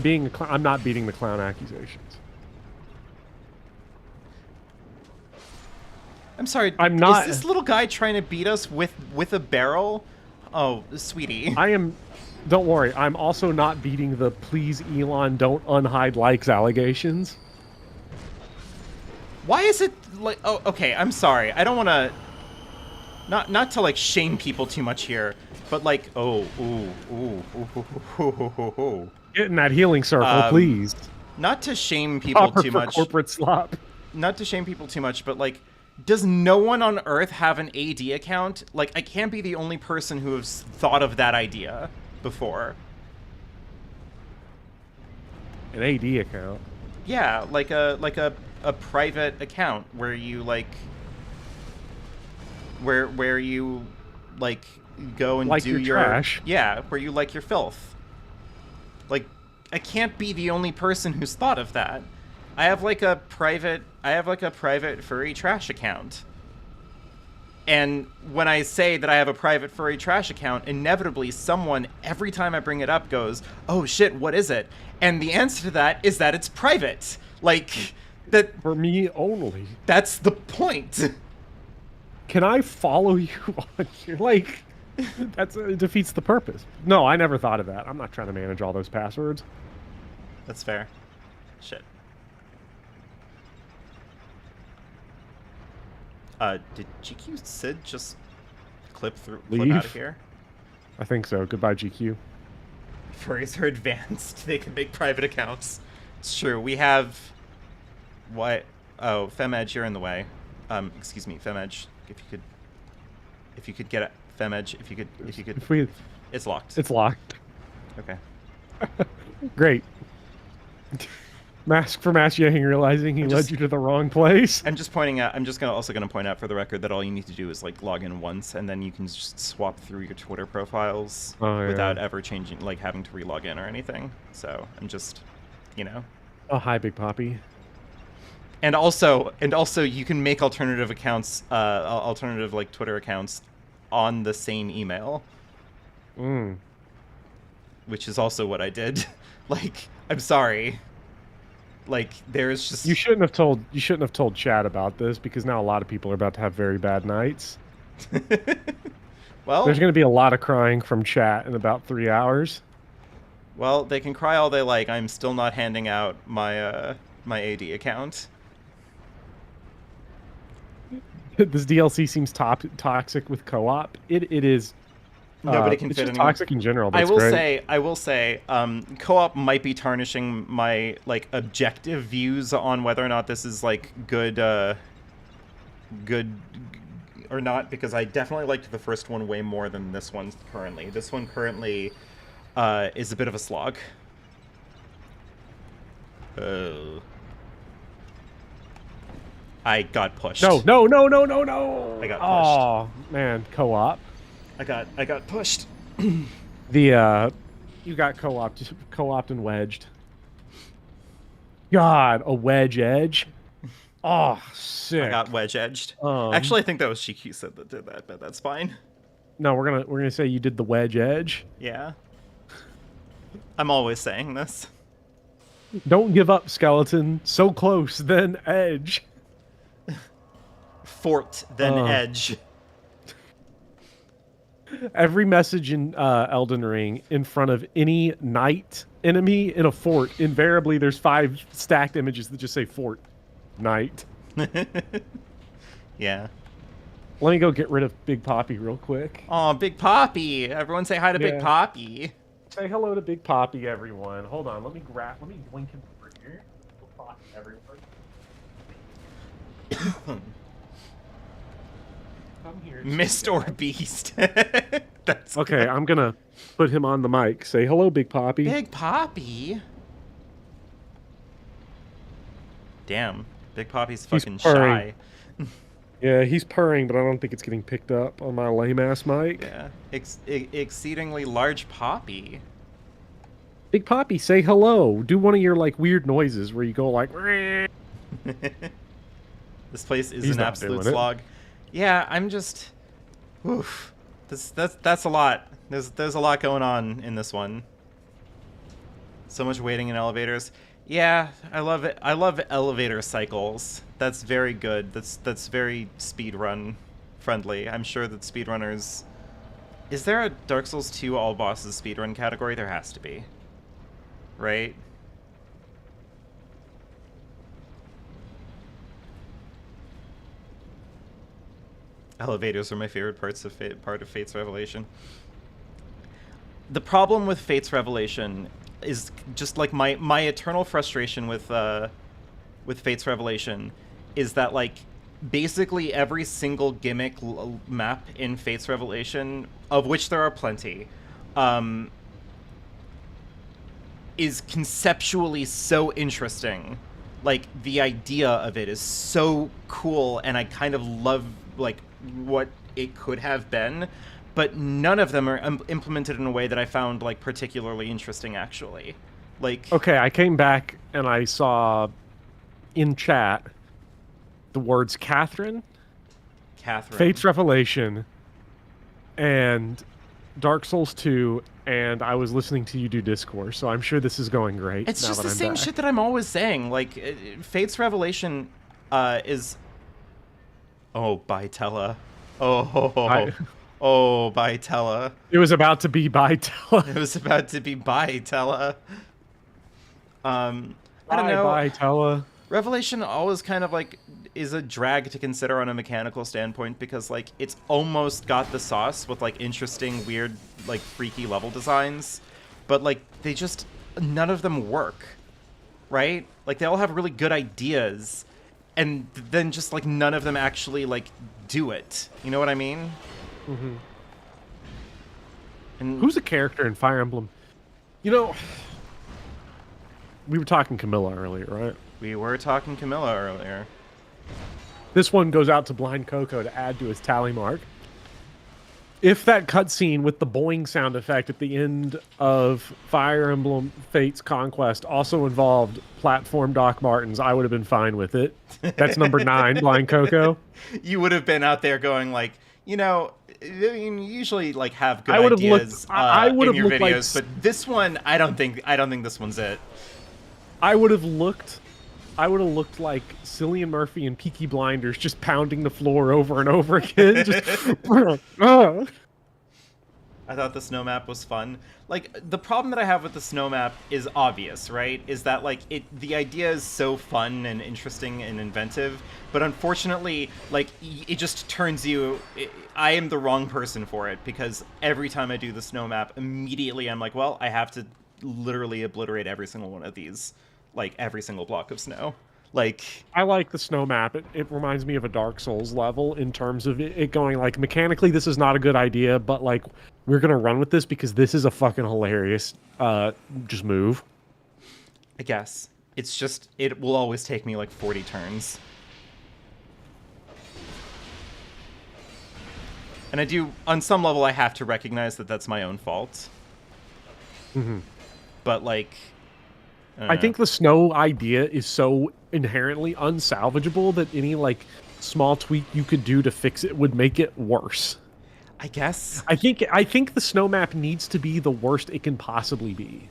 B: not beating the clown accusations.
A: I'm sorry.
B: I'm not.
A: Is this little guy trying to beat us with a barrel? Oh, sweetie.
B: I am. Don't worry. I'm also not beating the please Elon don't unhide likes allegations.
A: Why is it like? Oh, okay. I'm sorry. I don't want to. Not to like shame people too much here, but like,
B: Get in that healing circle, please.
A: Not to shame people
B: Bopper
A: too
B: for
A: much.
B: corporate slop.
A: Not to shame people too much, but like, does no one on Earth have an AD account? Like, I can't be the only person who has thought of that idea before.
B: An AD account.
A: Yeah, like a private account where you like where you like go and
B: like
A: do
B: your trash.
A: Yeah, where you like your filth. Like, I can't be the only person who's thought of that. I have like a private furry trash account. And when I say that I have a private furry trash account, inevitably someone, every time I bring it up, goes, "Oh shit, what is it?" And the answer to that is that it's private. Like, that...
B: For me only.
A: That's the point.
B: Can I follow you on your, like... it defeats the purpose. No, I never thought of that. I'm not trying to manage all those passwords.
A: That's fair. Shit. Did GQ Sid just clip out of here?
B: I think so. Goodbye, GQ.
A: Furries are advanced. They can make private accounts. It's true. We have... What? Oh, FemEdge, you're in the way. Excuse me, FemEdge. If you could get it. FemEdge, if you could... It's locked.
B: It's locked.
A: Okay.
B: Great. Mask for Mass Yang realizing he led you to the wrong place.
A: I'm just pointing out. I'm just also gonna point out for the record that all you need to do is like log in once, and then you can just swap through your Twitter profiles without ever changing, like having to relog in or anything. So I'm just, you know.
B: Oh, hi, Big Poppy.
A: And also, you can make alternative accounts, alternative like Twitter accounts, on the same email. Which is also what I did. Like, I'm sorry. Like, there's just...
B: You shouldn't have told Chad about this, because now a lot of people are about to have very bad nights.
A: Well,
B: there's going to be a lot of crying from chat in about 3 hours.
A: Well, they can cry all they like. I'm still not handing out my my AD account.
B: This DLC seems toxic with co-op. It is.
A: Nobody can
B: it's
A: fit
B: just
A: anyone.
B: toxic in general.
A: I will say, co-op might be tarnishing my like objective views on whether or not this is like good or not, because I definitely liked the first one way more than this one currently. This one currently is a bit of a slog. I got pushed.
B: No!
A: I got pushed.
B: Oh man, co-op.
A: I got pushed.
B: You got co-opted and wedged. God, a wedge edge. Oh, sick.
A: I got wedge edged. Actually, I think that was GQ said that did that, but that's fine.
B: No, we're gonna say you did the wedge edge.
A: Yeah. I'm always saying this.
B: Don't give up, skeleton. So close, then edge.
A: Fort, then edge.
B: Every message in Elden Ring in front of any knight enemy in a fort, invariably there's 5 stacked images that just say fort, knight.
A: Yeah.
B: Let me go get rid of Big Poppy real quick.
A: Oh, Big Poppy! Everyone say hi to Big Poppy.
B: Say hello to Big Poppy, everyone. Hold on, let me link him over here. Everyone. Come here.
A: Mist or Beast. That's
B: okay,
A: good.
B: I'm gonna put him on the mic. Say hello, Big Poppy.
A: Big Poppy? Damn. Big Poppy's fucking shy.
B: Yeah, he's purring, but I don't think it's getting picked up on my lame-ass mic.
A: Yeah. Exceedingly large Poppy.
B: Big Poppy, say hello. Do one of your, like, weird noises where you go like...
A: This place is
B: He's
A: an
B: not
A: absolute
B: doing it.
A: slog. Yeah, I'm just... Oof. That's a lot. There's a lot going on in this one. So much waiting in elevators. Yeah, I love it. I love elevator cycles. That's very good. That's very speedrun friendly. I'm sure that speedrunners... Is there a Dark Souls 2 all bosses speedrun category? There has to be. Right? Elevators are my favorite part of Fate's Revelation. The problem with Fate's Revelation is just like my eternal frustration with Fate's Revelation is that like basically every single gimmick map in Fate's Revelation, of which there are plenty, is conceptually so interesting. Like the idea of it is so cool, and I kind of love like what it could have been, but none of them are implemented in a way that I found like particularly interesting actually. Like,
B: Okay, I came back and I saw in chat the words Catherine, Fate's Revelation, and Dark Souls 2, and I was listening to you do discourse, so I'm sure this is going great.
A: It's
B: now
A: just
B: that
A: the
B: I'm
A: same
B: back.
A: shit that I'm always saying. Like, Fate's Revelation is... Oh, Bytella. Oh, Bytella.
B: It was about to be Bytella.
A: It was about to be Bytella. I don't know.
B: Bytella.
A: Revelation always kind of like is a drag to consider on a mechanical standpoint because like it's almost got the sauce with like interesting, weird, like freaky level designs, but like they just none of them work, right? Like they all have really good ideas, and then just like none of them actually like do it. You know what I mean?
B: Mm-hmm.
A: And
B: Who's a character in Fire Emblem? You know, we were talking Camilla earlier, right?
A: we were talking Camilla earlier.
B: This one goes out to Blind Coco to add to his tally mark. If that cutscene with the boing sound effect at the end of Fire Emblem Fate's Conquest also involved platform Doc Martens, I would have been fine with it. That's number 9, Blind Coco.
A: You would have been out there going like, you know, I mean, you usually like have good
B: I would have
A: ideas
B: looked,
A: in your
B: looked
A: videos,
B: like,
A: but this one, I don't think this one's it.
B: I would have looked like Cillian Murphy and Peaky Blinders just pounding the floor over and over again. Just,
A: I thought the snow map was fun. Like, the problem that I have with the snow map is obvious, right? Is that, like, the idea is so fun and interesting and inventive, but unfortunately, like, it just turns you... I am the wrong person for it, because every time I do the snow map, immediately I'm like, well, I have to literally obliterate every single one of these. Like, every single block of snow. Like...
B: I like the snow map. It reminds me of a Dark Souls level in terms of it going, like, mechanically this is not a good idea, but, like, we're gonna run with this because this is a fucking hilarious just move.
A: I guess. It's just, it will always take me, like, 40 turns. And I do, on some level, I have to recognize that that's my own fault.
B: Mm-hmm.
A: But, like...
B: I think the snow idea is so inherently unsalvageable that any, like, small tweak you could do to fix it would make it worse.
A: I guess.
B: I think the snow map needs to be the worst it can possibly be.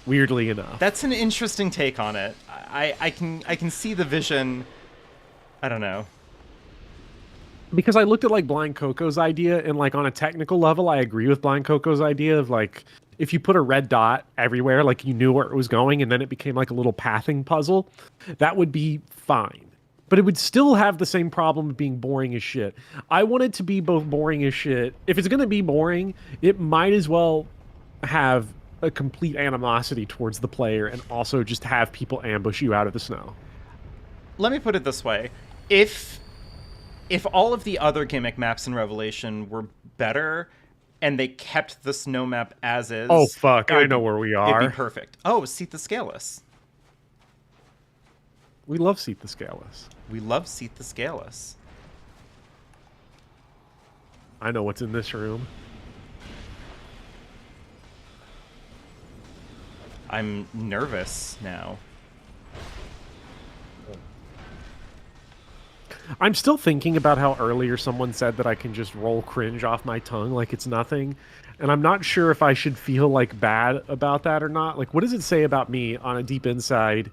B: Weirdly enough.
A: That's an interesting take on it. I can see the vision. I don't know.
B: Because I looked at, like, Blind Coco's idea, and, like, on a technical level, I agree with Blind Coco's idea of, like, if you put a red dot everywhere, like, you knew where it was going, and then it became, like, a little pathing puzzle, that would be fine. But it would still have the same problem of being boring as shit. I want it to be both boring as shit. If it's going to be boring, it might as well have a complete animosity towards the player and also just have people ambush you out of the snow.
A: Let me put it this way. If all of the other gimmick maps in Revelation were better and they kept the snow map as is...
B: Oh, fuck. I know where we are.
A: It'd be perfect. Oh, Seat the Scaleless.
B: We love Seat the Scaleless.
A: We love Seat the Scaleless.
B: I know what's in this room.
A: I'm nervous now.
B: I'm still thinking about how earlier someone said that I can just roll cringe off my tongue like it's nothing. And I'm not sure if I should feel like bad about that or not. Like, what does it say about me on a deep inside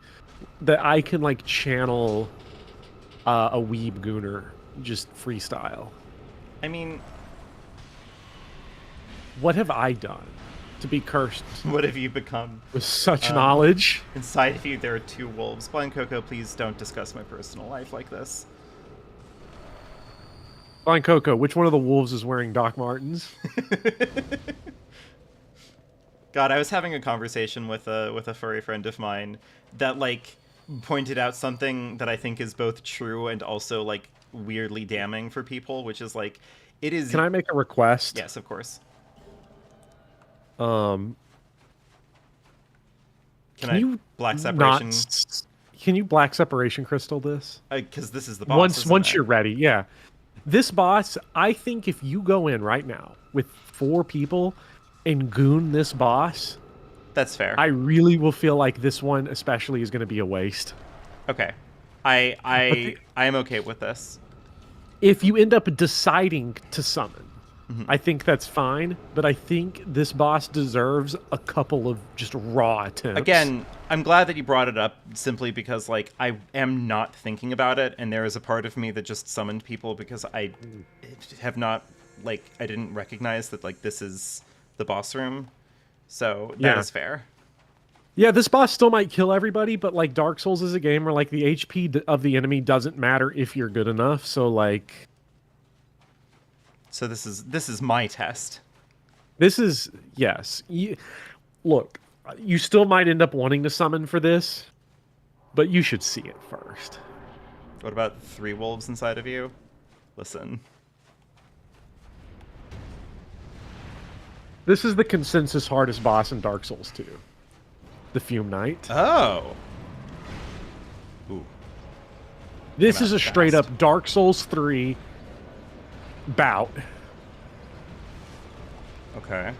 B: that I can like channel a weeb gooner just freestyle?
A: I mean,
B: What have I done to be cursed
A: what have you become?
B: with such knowledge?
A: Inside of you, there are 2 wolves. Blind Coco, please don't discuss my personal life like this.
B: Blind Coco, which one of the wolves is wearing Doc Martens?
A: God, I was having a conversation with a furry friend of mine that like pointed out something that I think is both true and also like weirdly damning for people, which is like it is.
B: Can I make a request?
A: Yes, of course.
B: Can
A: I
B: you
A: black separation?
B: Can you black separation crystal this?
A: Because this is the boss.
B: Once you're ready, yeah. This boss, I think if you go in right now with 4 people and goon this boss,
A: That's fair.
B: I really will feel like this one especially is going to be a waste.
A: Okay. I am okay with this.
B: If you end up deciding to summon, I think that's fine, but I think this boss deserves a couple of just raw attempts.
A: Again, I'm glad that you brought it up simply because like I am not thinking about it, and there is a part of me that just summoned people because I have not I didn't recognize that like this is the boss room. So that is fair.
B: Yeah, this boss still might kill everybody, but like Dark Souls is a game where like the HP of the enemy doesn't matter if you're good enough. So like,
A: so this is my test.
B: this is yes. Look, you still might end up wanting to summon for this, but you should see it first.
A: What about 3 wolves inside of you? Listen.
B: This is the consensus hardest boss in Dark Souls 2. The Fume Knight.
A: Oh. Ooh.
B: This
A: Came
B: is
A: out
B: a straight
A: fast.
B: up Dark Souls 3 bout.
A: Okay.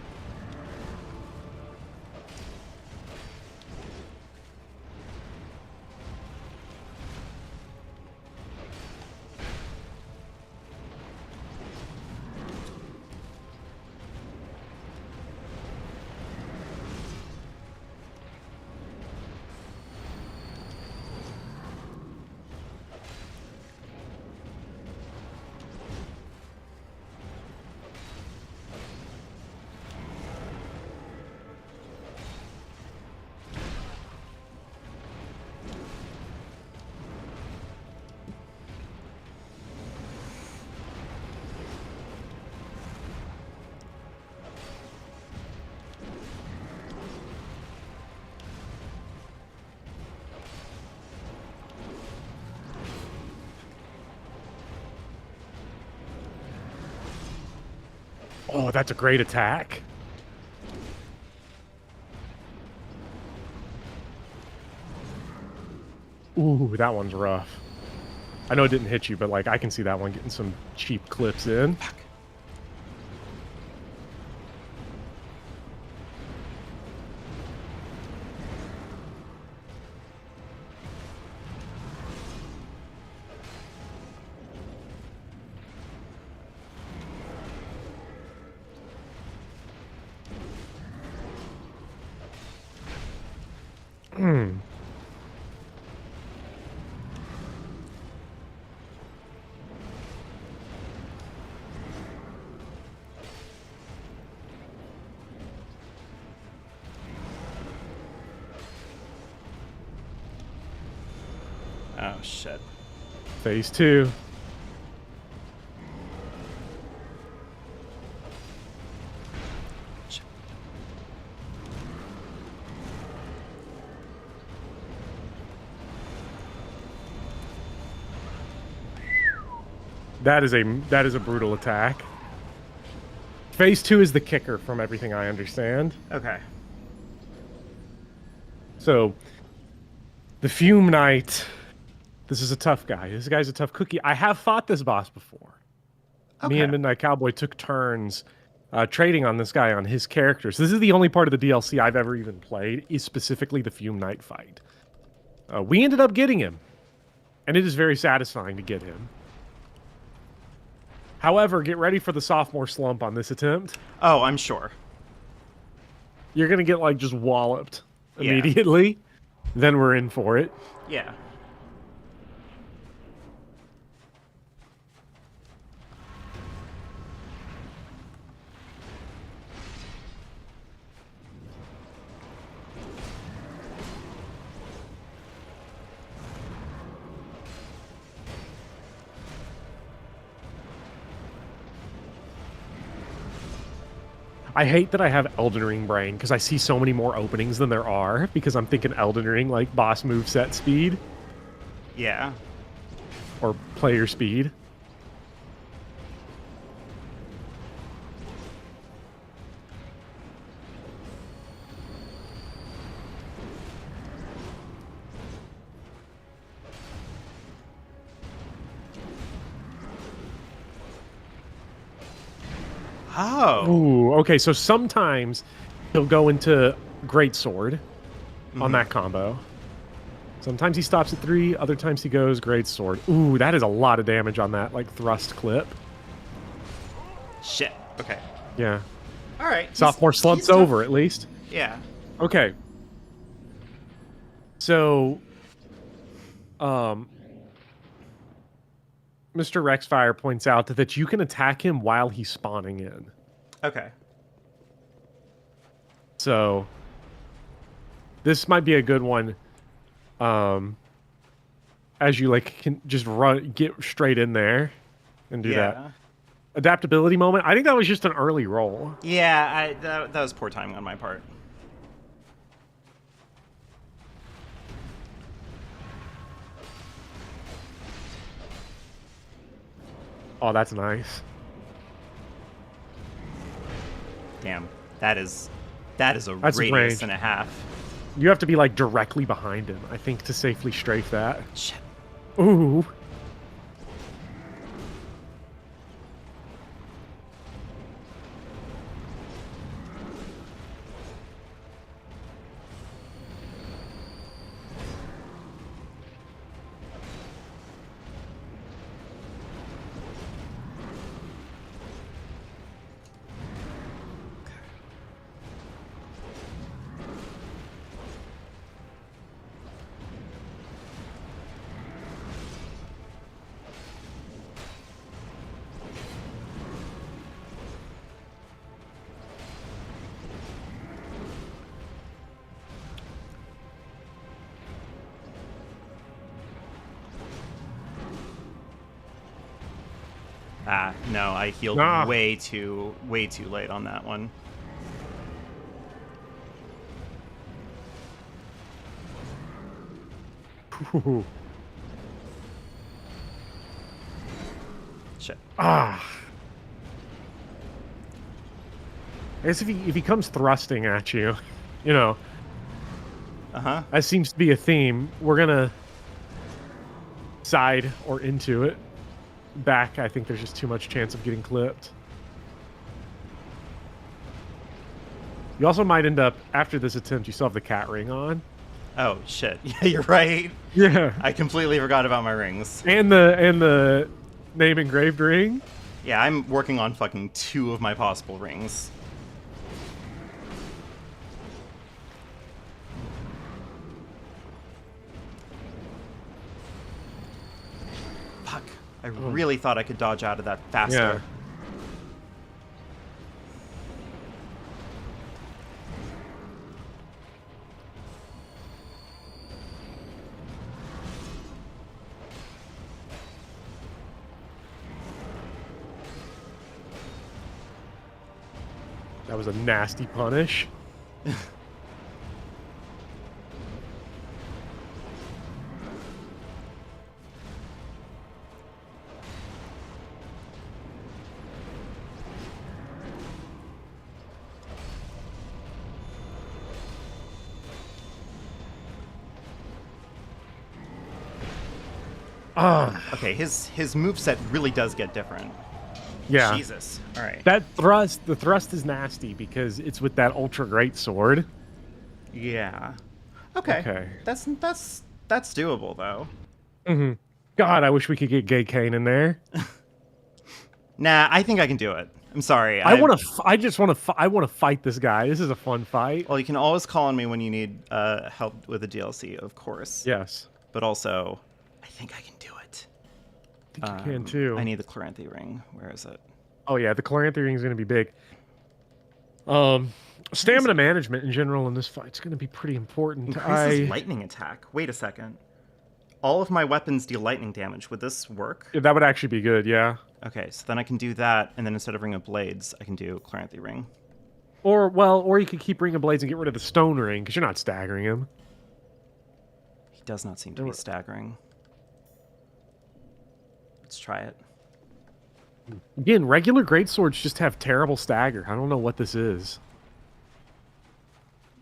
B: Oh, that's a great attack. Ooh, that one's rough. I know it didn't hit you, but like I can see that one getting some cheap clips in.
A: Oh shit.
B: Phase 2. That is a brutal attack. Phase 2 is the kicker from everything I understand.
A: Okay.
B: So, the Fume Knight. This is a tough guy. This guy's a tough cookie. I have fought this boss before. Me and Midnight Cowboy took turns trading on this guy on his characters. This is the only part of the DLC I've ever even played, is specifically the Fume Knight fight. We ended up getting him, and it is very satisfying to get him. However, get ready for the sophomore slump on this attempt.
A: Oh, I'm sure.
B: You're gonna get like just walloped
A: Yeah.
B: immediately. Then we're in for it.
A: Yeah.
B: I hate that I have Elden Ring brain because I see so many more openings than there are because I'm thinking Elden Ring like boss move set speed
A: Yeah.
B: or player speed.
A: Oh.
B: Ooh, okay, so sometimes he'll go into Greatsword on that combo. Sometimes he stops at 3, other times he goes Greatsword. Ooh, that is a lot of damage on that, like, thrust clip.
A: Shit. Okay.
B: Yeah.
A: All right.
B: Sophomore slump's
A: tough.
B: over, at least.
A: Yeah.
B: Okay. So, Mr. Rexfire points out that you can attack him while he's spawning in.
A: Okay.
B: So, this might be a good one. As you like can just get straight in there and do that. Adaptability moment. I think that was just an early roll.
A: Yeah, that was poor timing on my part.
B: Oh, that's nice.
A: Damn. That is a
B: That's
A: radius
B: range.
A: and a half.
B: You have to be like directly behind him, I think, to safely strafe that.
A: Shit.
B: Ooh.
A: Ah, no, I healed
B: Ah.
A: way too late on that one.
B: Ooh.
A: Shit.
B: Ah. I guess if he comes thrusting at you, you know,
A: Uh-huh.
B: that seems to be a theme. We're gonna side or into it. Back, I think there's just too much chance of getting clipped. You also might end up, after this attempt, you still have the cat ring on.
A: Oh, shit. Yeah, you're right.
B: Yeah.
A: I completely forgot about my rings.
B: And the name engraved ring.
A: Yeah, I'm working on fucking 2 of my possible rings. Fuck. I really thought I could dodge out of that faster.
B: Yeah. That was a nasty punish.
A: Okay, his moveset really does get different.
B: Yeah.
A: Jesus. All right.
B: The thrust is nasty because it's with that ultra great sword.
A: Yeah. Okay.
B: Okay.
A: That's doable though.
B: God, I wish we could get Gay Kane in there.
A: Nah, I think I can do it. I'm sorry.
B: I want to. I just want to. I want to fight this guy. This is a fun fight.
A: Well, you can always call on me when you need help with the DLC, of course.
B: Yes.
A: But also, I think I can do it.
B: I think you can too.
A: I need the Chloranthy ring. Where is it?
B: Oh yeah, the Chloranthy ring is going to be big. Stamina management in general in this fight is going to be pretty important.
A: Increases lightning attack. Wait a second. All of my weapons deal lightning damage. Would this work?
B: Yeah, that would actually be good, yeah.
A: Okay, so then I can do that, and then instead of Ring of Blades, I can do Chloranthy ring.
B: Or you could keep Ring of Blades and get rid of the Stone Ring, because you're not staggering him.
A: He does not seem to be staggering. Let's try it.
B: Again, regular greatswords just have terrible stagger. I don't know what this is.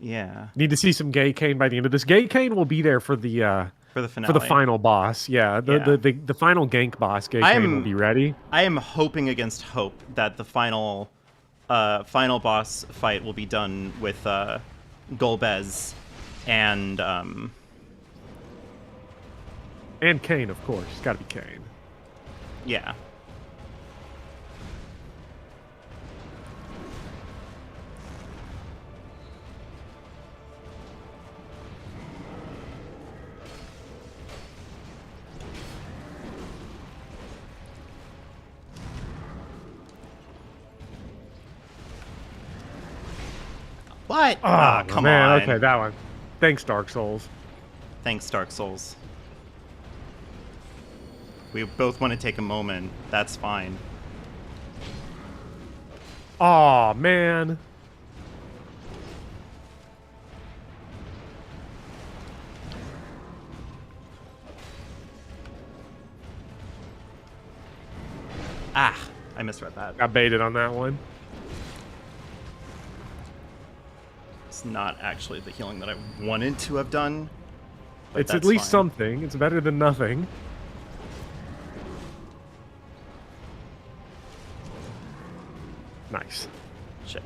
A: Yeah.
B: Need to see some Gay Cane by the end of this. Gay Cane will be there for the
A: finale.
B: for the final boss. Yeah, the final gank boss. Gay Cane will be ready.
A: I am hoping against hope that the final boss fight will be done with Golbez and
B: Cane, of course. It's got to be Cane.
A: Yeah. What?
B: Oh,
A: come
B: man.
A: on.
B: Okay, that one. Thanks, Dark Souls.
A: Thanks, Dark Souls. We both want to take a moment. That's fine.
B: Oh, man.
A: Ah, I misread that.
B: Got baited on that one.
A: It's not actually the healing that I wanted to have done.
B: It's at least something. It's better than nothing. Nice.
A: Shit.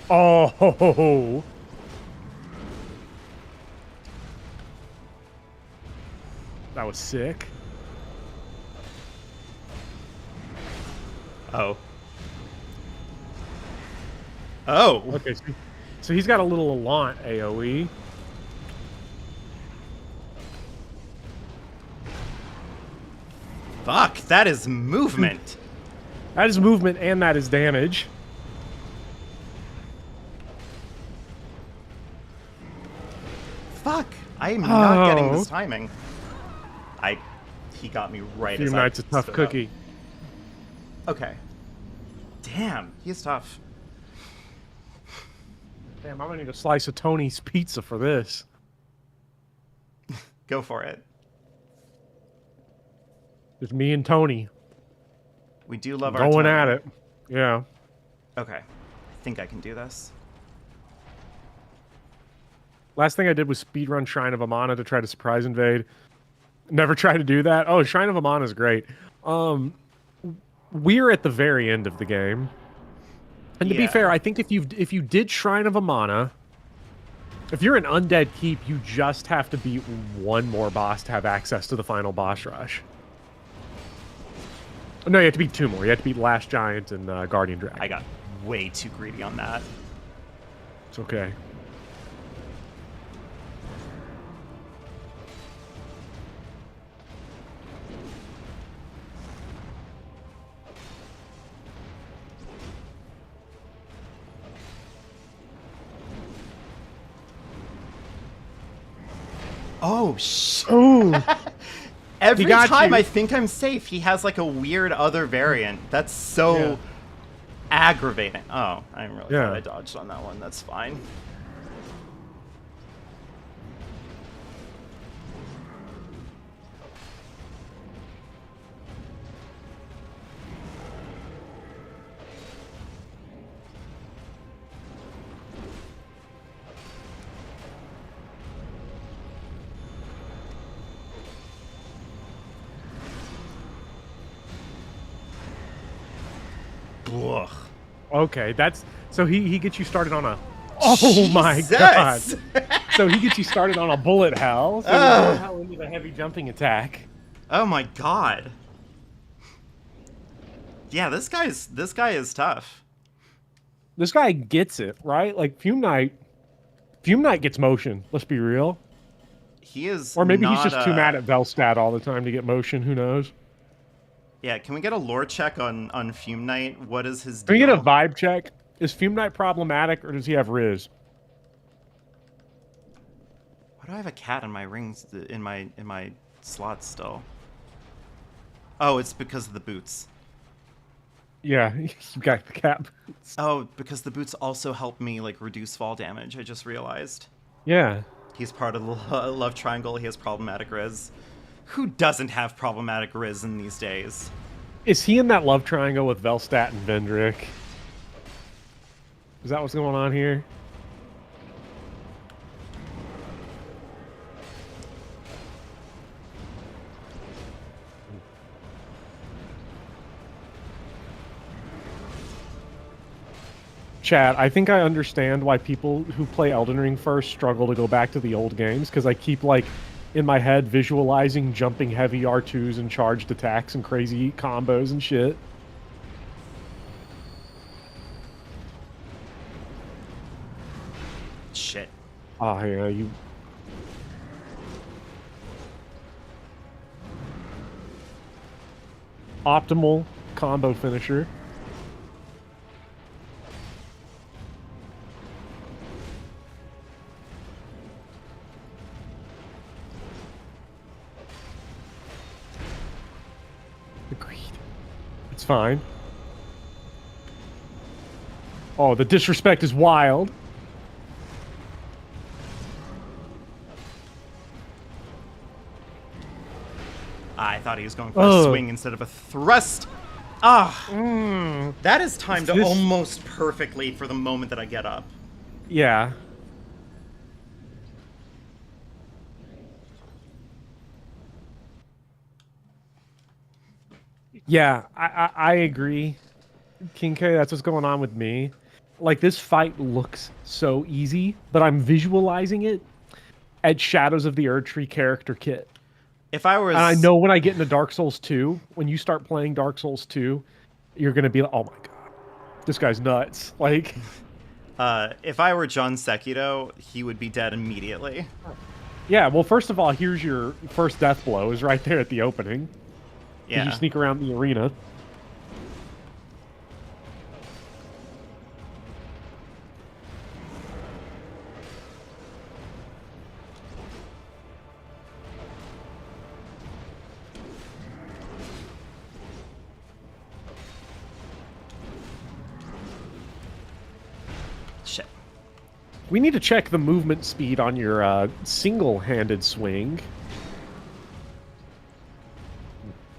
B: Oh, ho, ho, ho. That was sick.
A: Oh. Oh.
B: Okay, so he's got a little Allant AoE.
A: Fuck, that is movement.
B: That is movement and that is damage.
A: Fuck, I am not getting this
B: Oh.
A: timing. He got me right
B: Fume
A: as
B: Knight's a tough
A: stood
B: cookie.
A: Up. Okay. Damn, he's tough.
B: Damn, I'm gonna need a slice of Tony's pizza for this.
A: Go for it.
B: Just me and Tony
A: We do love our
B: going
A: Tony.
B: at it. Yeah.
A: Okay. I think I can do this.
B: Last thing I did was speedrun Shrine of Amana to try to surprise invade. Never tried to do that. Oh, Shrine of Amana is great. We're at the very end of the game. And to be
A: Yeah.
B: fair, I think if you did Shrine of Amana, if you're an undead keep, you just have to beat one more boss to have access to the final boss rush. No, you have to beat two more. You have to beat Last Giant and Guardian Dragon.
A: I got way too greedy on that.
B: It's okay.
A: Oh, shit.
B: Ooh.
A: Every
B: got
A: time
B: you.
A: I think I'm safe, he has like a weird other variant. That's so
B: Yeah.
A: aggravating. Oh, I'm really
B: Yeah.
A: glad I dodged on that one. That's fine. Ugh.
B: Okay, that's so he gets you started on a. Oh my god!
A: Jesus!
B: So he gets you started on a bullet hell. So you're bullet hell into the heavy jumping attack.
A: Oh my god. Yeah, this guy is tough.
B: This guy gets it, right? Like Fume Knight gets motion. Let's be real.
A: He is
B: Or maybe he's
A: not
B: just too mad at Velstad all the time to get motion. Who knows?
A: Yeah, can we get a lore check on Fume Knight? What is his
B: Can we
A: deal?
B: get a vibe check? Is Fume Knight problematic or does he have Riz?
A: Why do I have a cat in my rings in my slots still? Oh, it's because of the boots.
B: Yeah, you got the cat boots.
A: Oh, because the boots also help me like reduce fall damage. I just realized.
B: Yeah.
A: He's part of the love triangle. He has problematic Riz. Who doesn't have problematic Riz in these days?
B: Is he in that love triangle with Velstadt and Vendrick? Is that what's going on here? Chat, I think I understand why people who play Elden Ring first struggle to go back to the old games, because I keep, like, in my head visualizing jumping heavy R2s and charged attacks and crazy combos and shit.
A: Shit.
B: Oh, yeah, you... Optimal combo finisher. Agreed. It's fine. Oh, the disrespect is wild.
A: I thought he was going for a swing instead of a thrust. Ah, that is timed almost perfectly for the moment that I get up.
B: Yeah. Yeah, I agree. King K, that's what's going on with me. Like, this fight looks so easy, but I'm visualizing it at Shadows of the Erdtree character kit.
A: If I was...
B: And I know when I get into Dark Souls 2, when you start playing Dark Souls 2, you're going to be like, oh my god, this guy's nuts. Like...
A: if I were John Sekiro, he would be dead immediately.
B: Yeah, well, first of all, here's your first death blow, is right there at the opening.
A: Yeah.
B: You sneak around the arena.
A: Shit.
B: We need to check the movement speed on your single-handed swing.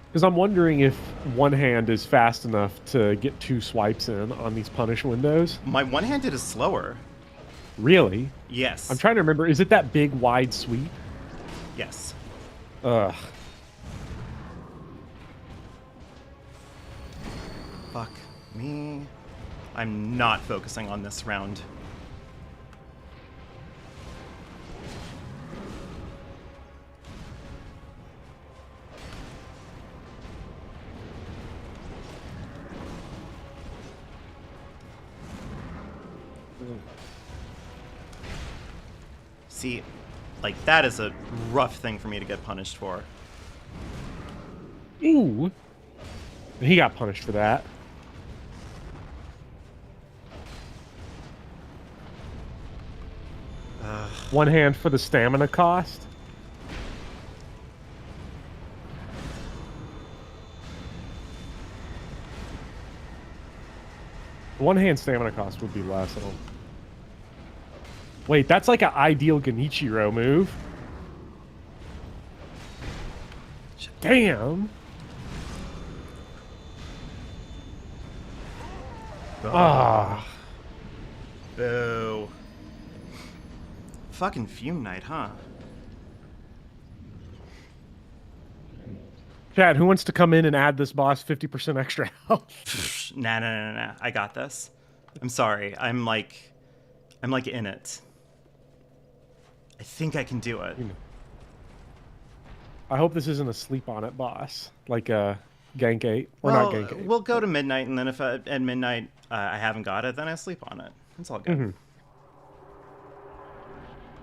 B: Because I'm wondering if one hand is fast enough to get 2 swipes in on these punish windows.
A: My one-handed is slower.
B: Really?
A: Yes.
B: I'm trying to remember. Is it that big, wide sweep?
A: Yes.
B: Ugh.
A: Fuck me. I'm not focusing on this round. See, like, that is a rough thing for me to get punished for.
B: Ooh. He got punished for that. One hand for the stamina cost. One hand stamina cost would be less. I don't... Wait, that's like an ideal Genichiro move. Damn. Ah.
A: Boo. Fucking Fume Knight, huh?
B: Chad, who wants to come in and add this boss 50% extra health?
A: Nah. I got this. I'm sorry. I'm like in it. I think I can do it.
B: I hope this isn't a sleep on it boss, like a gank 8 or
A: Well,
B: not gank 8.
A: we'll go to midnight, and then if at midnight I haven't got it, then I sleep on it. It's all good.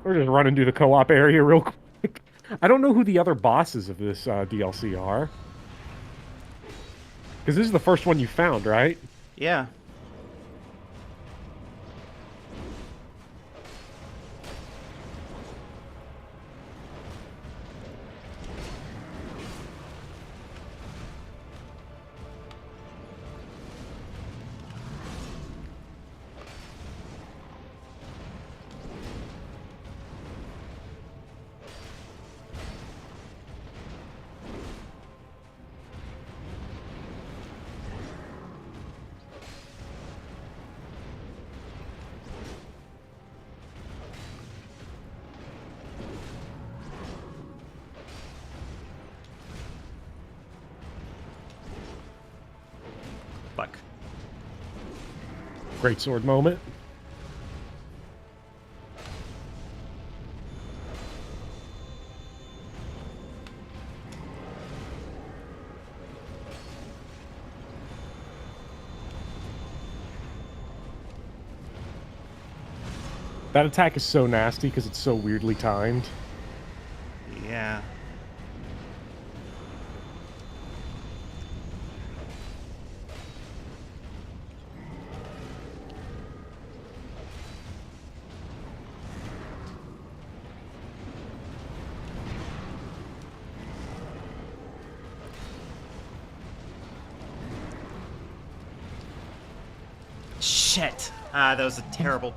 B: We're just running through the co-op area real quick. I don't know who the other bosses of this DLC are. Because this is the first one you found, right?
A: Yeah. Fuck.
B: Great sword moment. That attack is so nasty because it's so weirdly timed.
A: Yeah. Shit. That was a terrible...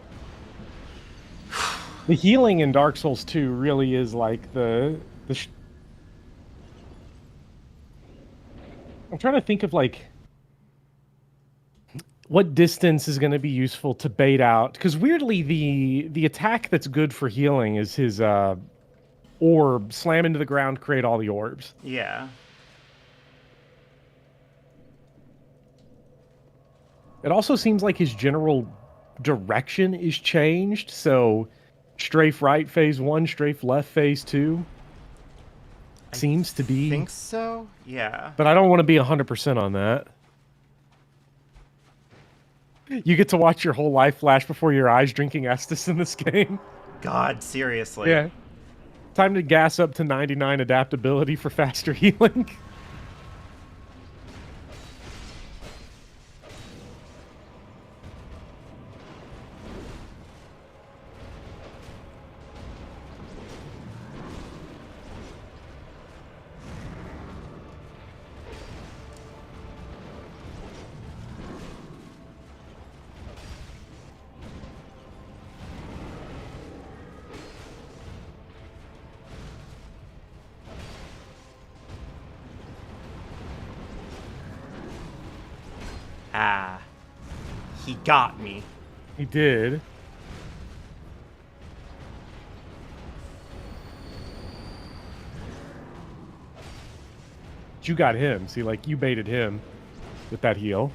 B: The healing in Dark Souls 2 really is like I'm trying to think of like what distance is going to be useful to bait out, because weirdly the attack that's good for healing is his orb, slam into the ground, create all the orbs.
A: Yeah.
B: It also seems like his general direction is changed, so strafe right phase 1, strafe left phase 2 seems to be.
A: I think so. Yeah.
B: But I don't want to be 100% on that. You get to watch your whole life flash before your eyes drinking Estus in this game.
A: God, seriously.
B: Yeah. Time to gas up to 99 adaptability for faster healing.
A: Ah. He got me.
B: He did. But you got him. See, like, you baited him with that heal.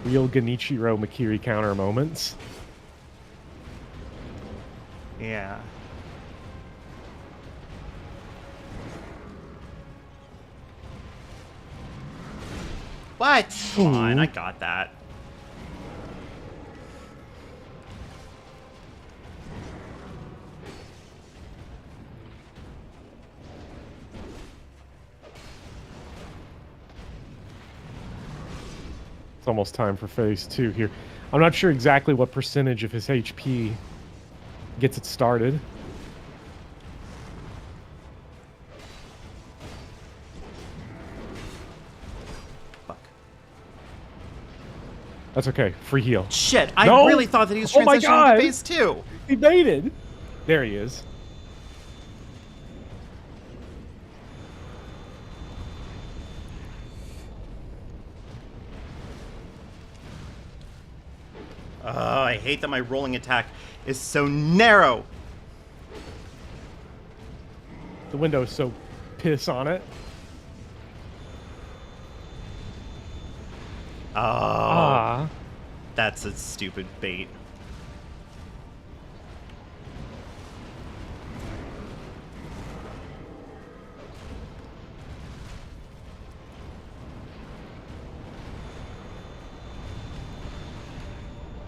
B: Real Genichiro Makiri counter moments.
A: Yeah. What? Come on, I got that.
B: It's almost time for phase 2 here. I'm not sure exactly what percentage of his HP gets it started. That's okay. Free heal.
A: Shit, I
B: No!
A: really thought that he was
B: Oh my
A: transitioning
B: God!
A: to phase 2.
B: He baited. There he is.
A: Oh, I hate that my rolling attack is so narrow.
B: The window is so piss on it. Ah.
A: That's a stupid bait.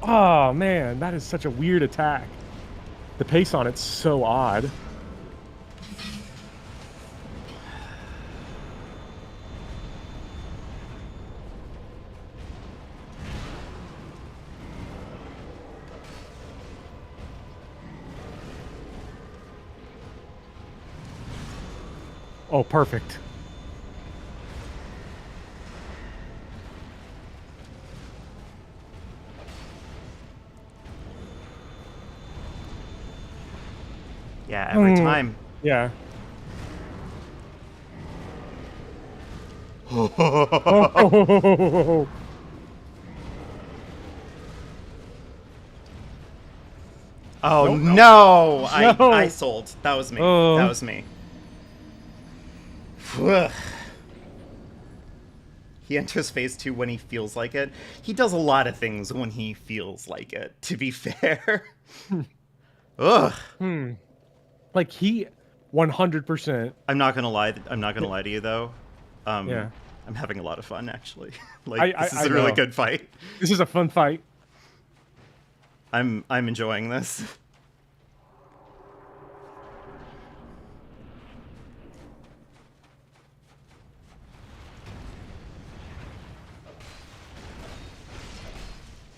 B: Oh, man, that is such a weird attack. The pace on it's so odd. Oh, perfect.
A: Yeah, every time.
B: Yeah.
A: Oh
B: Nope.
A: no!
B: No.
A: I sold. That was me.
B: Oh.
A: That was me. He enters phase 2 when he feels like it. He does a lot of things when he feels like it, to be fair. Ugh.
B: Like, he 100%.
A: I'm not gonna lie. I'm not gonna lie to you though.
B: Yeah.
A: I'm having a lot of fun actually. Like this is
B: I
A: a really
B: know.
A: good fight.
B: This is a fun fight.
A: I'm enjoying this.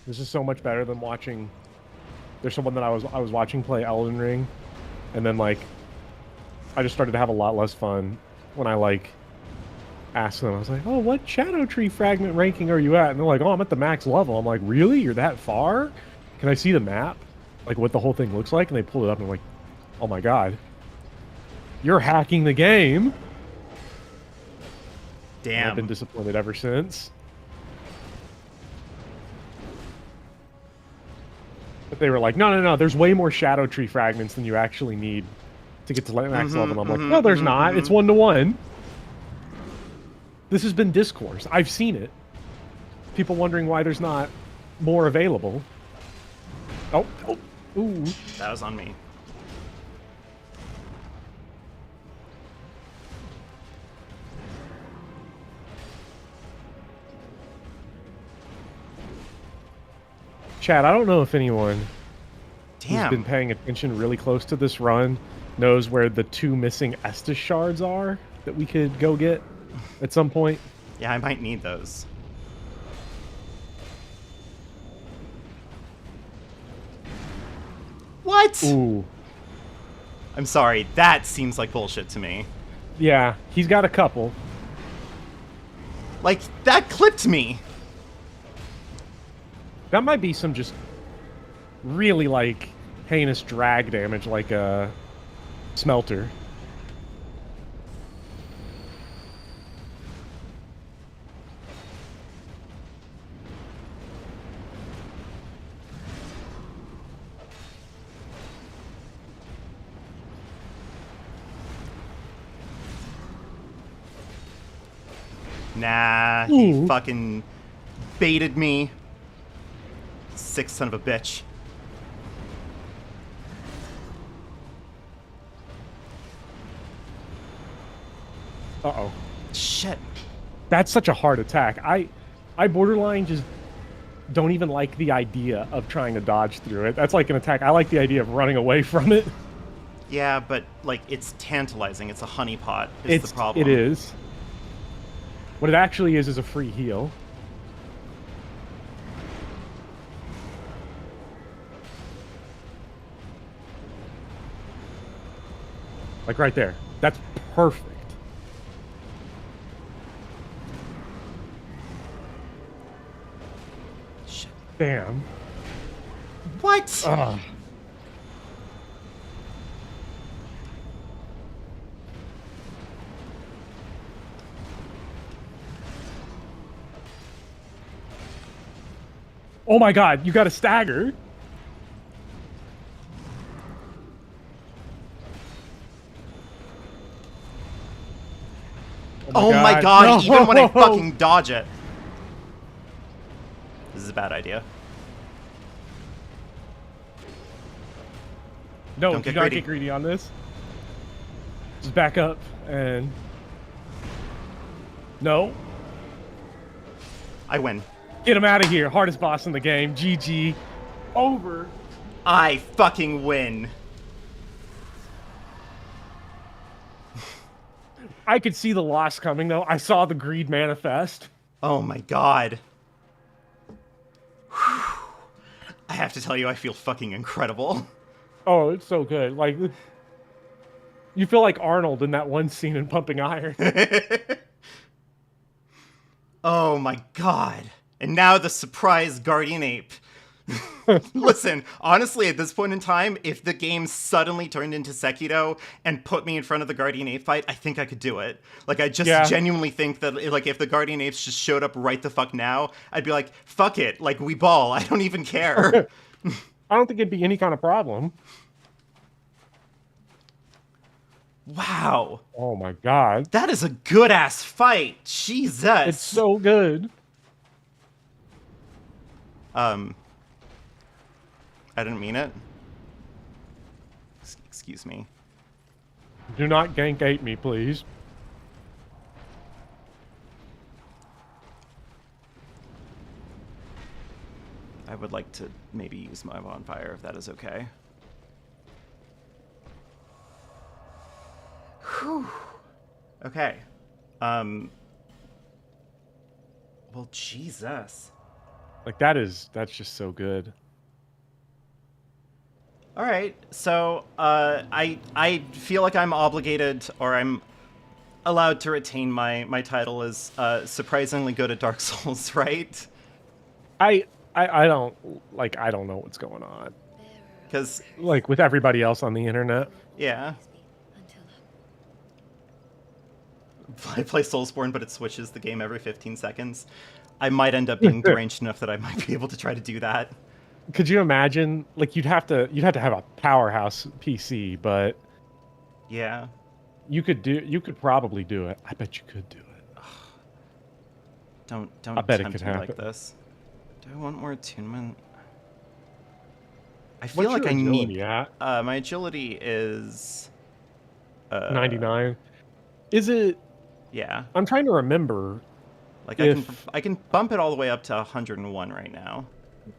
B: This is so much better than watching. There's someone that I was watching play Elden Ring, and then like, I just started to have a lot less fun when I like asked them. I was like, "Oh, what Shadow Tree fragment ranking are you at?" And they're like, "Oh, I'm at the max level." I'm like, "Really? You're that far? Can I see the map? Like what the whole thing looks like?" And they pulled it up, and I'm like, "Oh my god, you're hacking the game!" And I've been
A: Damn.
B: disappointed ever since. But they were like, no, there's way more Shadow Tree fragments than you actually need to get to max level. And I'm like, no, there's not. It's 1-to-1. This has been discourse. I've seen it. People wondering why there's not more available. Oh, ooh.
A: That was on me.
B: Chad, I don't know if anyone who's
A: Damn.
B: been paying attention really close to this run knows where the 2 missing Estus shards are that we could go get at some point.
A: Yeah, I might need those. What?
B: Ooh.
A: I'm sorry. That seems like bullshit to me.
B: Yeah, he's got a couple.
A: Like, that clipped me.
B: That might be some just really, like, heinous drag damage, like a smelter.
A: Nah, he
B: Ooh.
A: fucking baited me. Sick son of a bitch.
B: Uh-oh.
A: Shit.
B: That's such a hard attack. I borderline just don't even like the idea of trying to dodge through it. That's like an attack. I like the idea of running away from it.
A: Yeah, but, like, it's tantalizing. It's a honeypot is the problem.
B: It is. What it actually is a free heal. Like right there. That's perfect.
A: Shit.
B: Damn.
A: What?
B: Ugh. Oh my god, you got a stagger.
A: Oh my god,
B: No.
A: even when I fucking dodge it. This is a bad idea.
B: No,
A: Don't
B: do
A: get
B: not
A: greedy.
B: get greedy on this. Just back up and... No.
A: I win.
B: Get him out of here. Hardest boss in the game. GG. Over.
A: I fucking win.
B: I could see the loss coming, though. I saw the greed manifest.
A: Oh my god. Whew. I have to tell you, I feel fucking incredible.
B: Oh, it's so good. Like, you feel like Arnold in that one scene in Pumping Iron.
A: Oh my god. And now the surprise Guardian Ape. Listen, honestly, at this point in time, if the game suddenly turned into Sekiro and put me in front of the Guardian Ape fight, I think I could do it. Like, I just genuinely think that, like, if the Guardian Apes just showed up right the fuck now, I'd be like, fuck it, like, we ball, I don't even care.
B: I don't think it'd be any kind of problem.
A: Wow.
B: Oh my god.
A: That is a good-ass fight. Jesus.
B: It's so good.
A: I didn't mean it. Excuse me.
B: Do not gank ape me, please.
A: I would like to maybe use my bonfire if that is okay. Whew. Okay. Well, Jesus.
B: Like, that's just so good.
A: All right. So, I feel like I'm obligated, or I'm allowed to retain my title as surprisingly good at Dark Souls, right?
B: I don't know what's going on.
A: Because,
B: Like, with everybody else on the internet.
A: yeah. I play Soulsborne, but it switches the game every 15 seconds. I might end up being deranged enough that I might be able to try to do that.
B: Could you imagine? Like, you'd have to have a powerhouse PC, but
A: Yeah.
B: you could probably do it. I bet you could do it.
A: Don't
B: I bet it
A: tempt
B: could
A: me like
B: happen.
A: this. Do I want more attunement? I feel
B: What's
A: like
B: your
A: I need.
B: agility at?
A: My agility is
B: 99. Is it?
A: Yeah.
B: I'm trying to remember.
A: Like
B: If-
A: I can bump it all the way up to 101 right now. But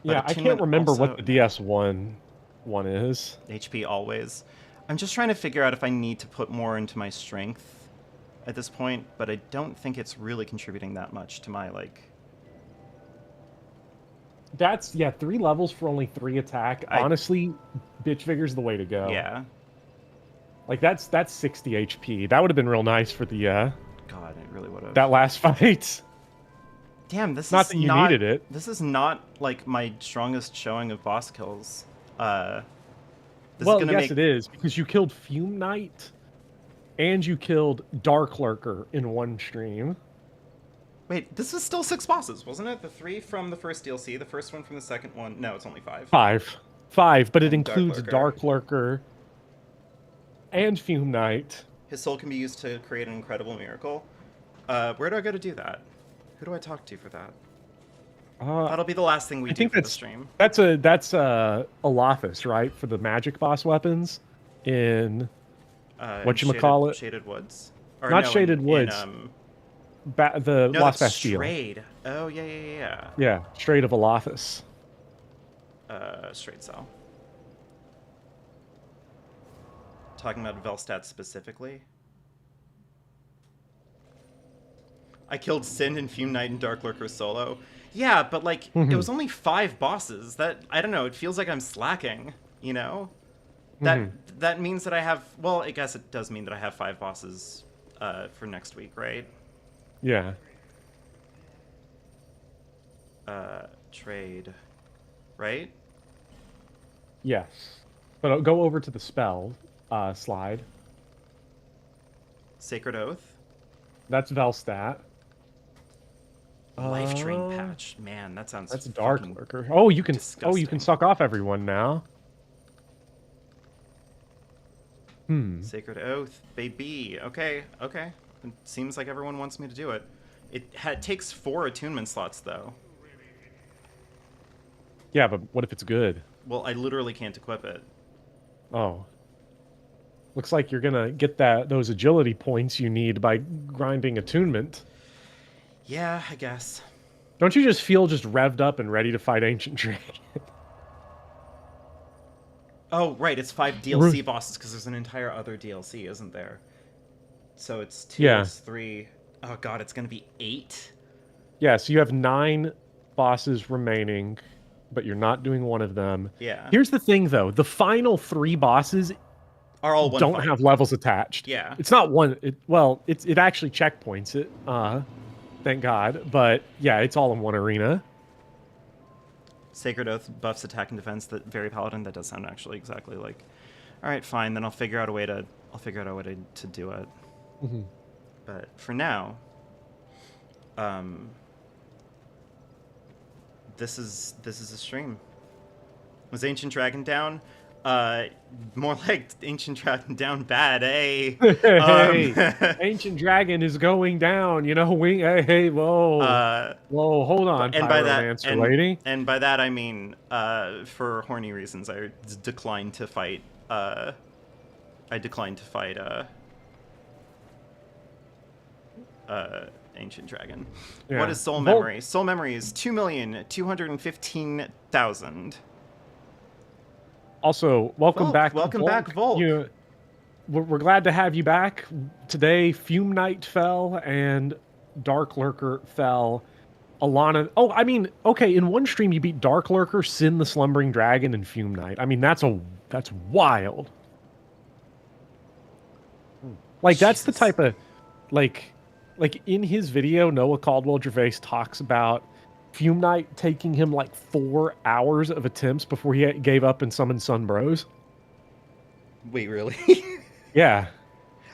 B: Yeah, I
A: attunement
B: can't remember
A: also-
B: what the DS1 one is.
A: HP always. I'm just trying to figure out if I need to put more into my strength at this point, but I don't think it's really contributing that much to my, like...
B: That's 3 levels for only 3 attack. Honestly, bitch vigor's the way to go.
A: Yeah.
B: Like that's 60 HP. That would have been real nice for the
A: God, it really would have.
B: that last fight.
A: Damn, this
B: Not
A: is
B: that you
A: not...
B: needed it.
A: This is not, like, my strongest showing of boss kills. This
B: Well,
A: is gonna
B: yes,
A: make...
B: it is because you killed Fume Knight and you killed Dark Lurker in one stream.
A: Wait, this is still 6 bosses, wasn't it? The 3 from the first DLC, the first one from the second one. No, it's only 5.
B: 5, but it
A: And Dark
B: includes
A: Lurker.
B: Dark Lurker and Fume Knight.
A: His soul can be used to create an incredible miracle. Where do I go to do that? Who do I talk to for that? That'll be the last thing we
B: I
A: do
B: think
A: for the stream.
B: that's Alothus, right, for the magic boss weapons in whatchamacallit?
A: Shaded Woods. Or
B: Not
A: no,
B: Shaded Woods. The
A: no,
B: Lost
A: that's
B: Bastille.
A: Strayed. Oh, yeah.
B: Yeah, Strait of Alothus.
A: Straight Cell. Talking about Velstadt specifically. I killed Sin and Fume Knight and Dark Lurker solo. Yeah, but like, it was only 5 bosses. That, I don't know, it feels like I'm slacking, you know? That means that I have, well, I guess it does mean that I have 5 bosses for next week, right?
B: Yeah.
A: Trade, right?
B: Yes. But go over to the spell slide.
A: Sacred Oath.
B: That's Velstadt.
A: Life Drain Patch. Man, that sounds
B: That's Dark
A: fucking
B: Lurker. Oh, you can
A: disgusting.
B: suck off everyone now.
A: Sacred Oath, baby. Okay. It seems like everyone wants me to do it. It takes 4 attunement slots, though.
B: Yeah, but what if it's good?
A: Well, I literally can't equip it.
B: Oh. Looks like you're gonna get those agility points you need by grinding attunement.
A: Yeah, I guess.
B: Don't you just feel just revved up and ready to fight Ancient Dragon?
A: Oh, right, it's 5 DLC bosses because there's an entire other DLC, isn't there? So it's 2,
B: Yeah.
A: it's 3. Oh god, it's gonna be 8?
B: Yeah, so you have 9 bosses remaining, but you're not doing one of them.
A: Yeah.
B: Here's the thing, though. The final 3 bosses
A: Are all one
B: don't
A: fight.
B: have levels attached.
A: Yeah.
B: It's not one... it actually checkpoints it, thank God. But, yeah, it's all in one arena.
A: Sacred Oath buffs attack and defense. That very paladin. That does sound actually exactly like. All right, fine. Then I'll figure out a way to. To do it.
B: Mm-hmm.
A: But for now, this is a stream. Was Ancient Dragon down? More like Ancient Dragon down bad, eh?
B: Hey, Ancient Dragon is going down. You know, hey, whoa, whoa, hold on,
A: and by that,
B: lady.
A: And by that I mean, for horny reasons, I declined to fight. Ancient Dragon.
B: Yeah.
A: What is Soul Memory? Soul Memory is 2,215,000.
B: Also, welcome back.
A: Welcome back, Volk.
B: We're glad to have you back. Today, Fume Knight fell and Dark Lurker fell. Alana. Oh, I mean, okay. In one stream, you beat Dark Lurker, Sin the Slumbering Dragon, and Fume Knight. I mean, that's wild. Like that's the type of like in his video, Noah Caldwell-Gervais talks about Fume Knight taking him like 4 hours of attempts before he gave up and summoned Sun Bros.
A: Wait, really?
B: Yeah.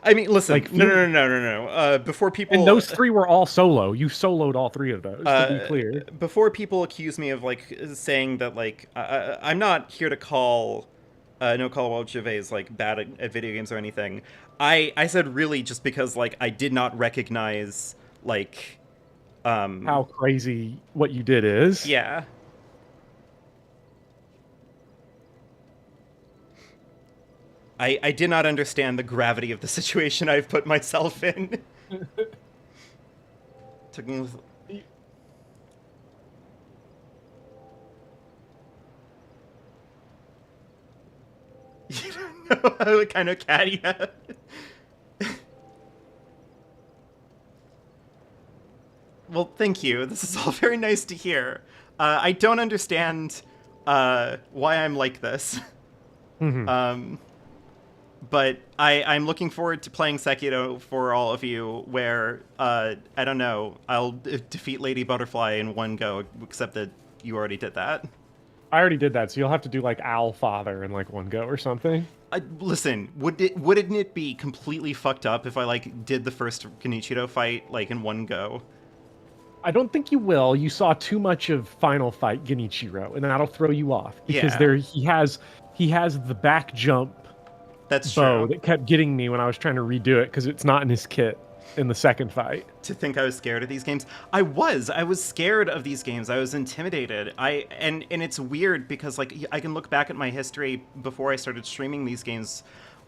A: I mean, listen.
B: Like,
A: no. Before people,
B: and those 3 were all solo. You soloed all 3 of those. To be clear.
A: Before people accuse me of like saying that like I'm not here to call No Caldwell-Gervais like bad at video games or anything. I said really just because like I did not recognize like.
B: How crazy what you did is.
A: Yeah. I did not understand the gravity of the situation I've put myself in. Took me with... You don't know what kind of cat you have. Well, thank you. This is all very nice to hear. I don't understand why I'm like this.
B: Mm-hmm.
A: But I'm looking forward to playing Sekiro for all of you, where, I don't know, I'll defeat Lady Butterfly in one go, except that you already did that.
B: I already did that, so you'll have to do, like, Owl Father in, like, one go or something.
A: Listen, wouldn't it be completely fucked up if I, like, did the first Genichiro fight, like, in one go?
B: I don't think you will. You saw too much of Final Fight Genichiro, and that'll throw you off. Because he has the back jump
A: That's
B: bow
A: true.
B: that kept getting me when I was trying to redo it, because it's not in his kit in the second fight.
A: To think I was scared of these games. I was scared of these games. I was intimidated. And it's weird because like I can look back at my history before I started streaming these games,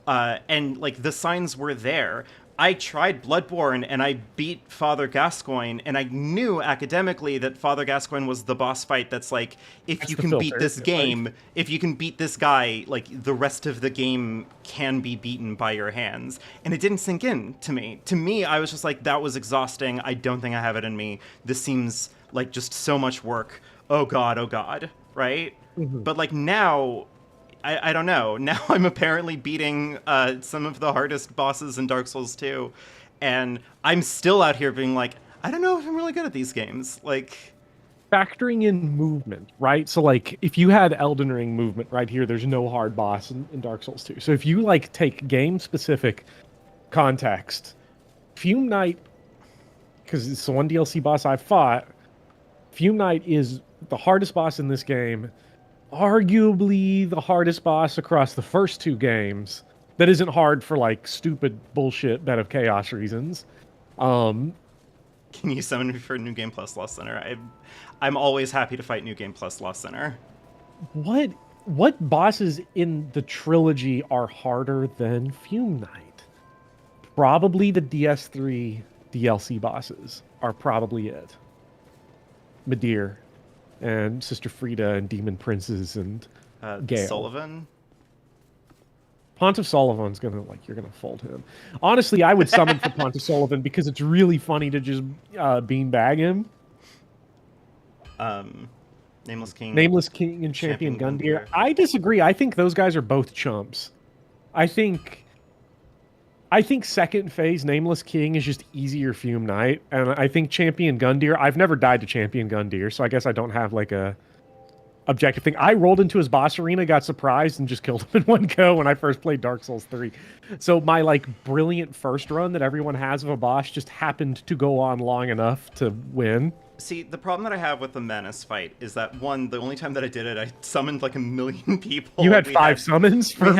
A: and like the signs were there. I tried Bloodborne and I beat Father Gascoigne, and I knew academically that Father Gascoigne was the boss fight that's like, if you can beat this game, if you can beat this guy, like the rest of the game can be beaten by your hands. And it didn't sink in to me. To me, I was just like, that was exhausting. I don't think I have it in me. This seems like just so much work. Oh God, right? Mm-hmm. But like now, I don't know. Now I'm apparently beating some of the hardest bosses in Dark Souls 2, and I'm still out here being like, I don't know if I'm really good at these games. Like,
B: factoring in movement, right? So like if you had Elden Ring movement right here, there's no hard boss in Dark Souls 2. So if you like take game specific context, Fume Knight, because it's the one DLC boss I fought, Fume Knight is the hardest boss in this game. Arguably the hardest boss across the first 2 games. That isn't hard for like stupid bullshit Bed of Chaos reasons.
A: Can you summon me for New Game Plus Lost Center? I'm always happy to fight New Game Plus Lost Center.
B: what bosses in the trilogy are harder than Fume Knight? Probably the DS3 DLC bosses are probably it. Midir and Sister Frida and Demon Princes and Gale.
A: Sullivan.
B: Pontiff Sullivan's gonna you're gonna fold him. Honestly, I would summon for Pontiff Sullivan because it's really funny to just beanbag him.
A: Nameless King.
B: Nameless King and Champion Gundyr. I disagree. I think those guys are both chumps. I think second phase Nameless King is just easier Fume Knight, and I think Champion Gundyr. I've never died to Champion Gundyr, so I guess I don't have like a objective thing. I rolled into his boss arena, got surprised, and just killed him in one go when I first played Dark Souls 3. So my like brilliant first run that everyone has of a boss just happened to go on long enough to win.
A: See, the problem that I have with the Menace fight is that, one, the only time that I did it, I summoned like 1 million people.
B: You had five summons for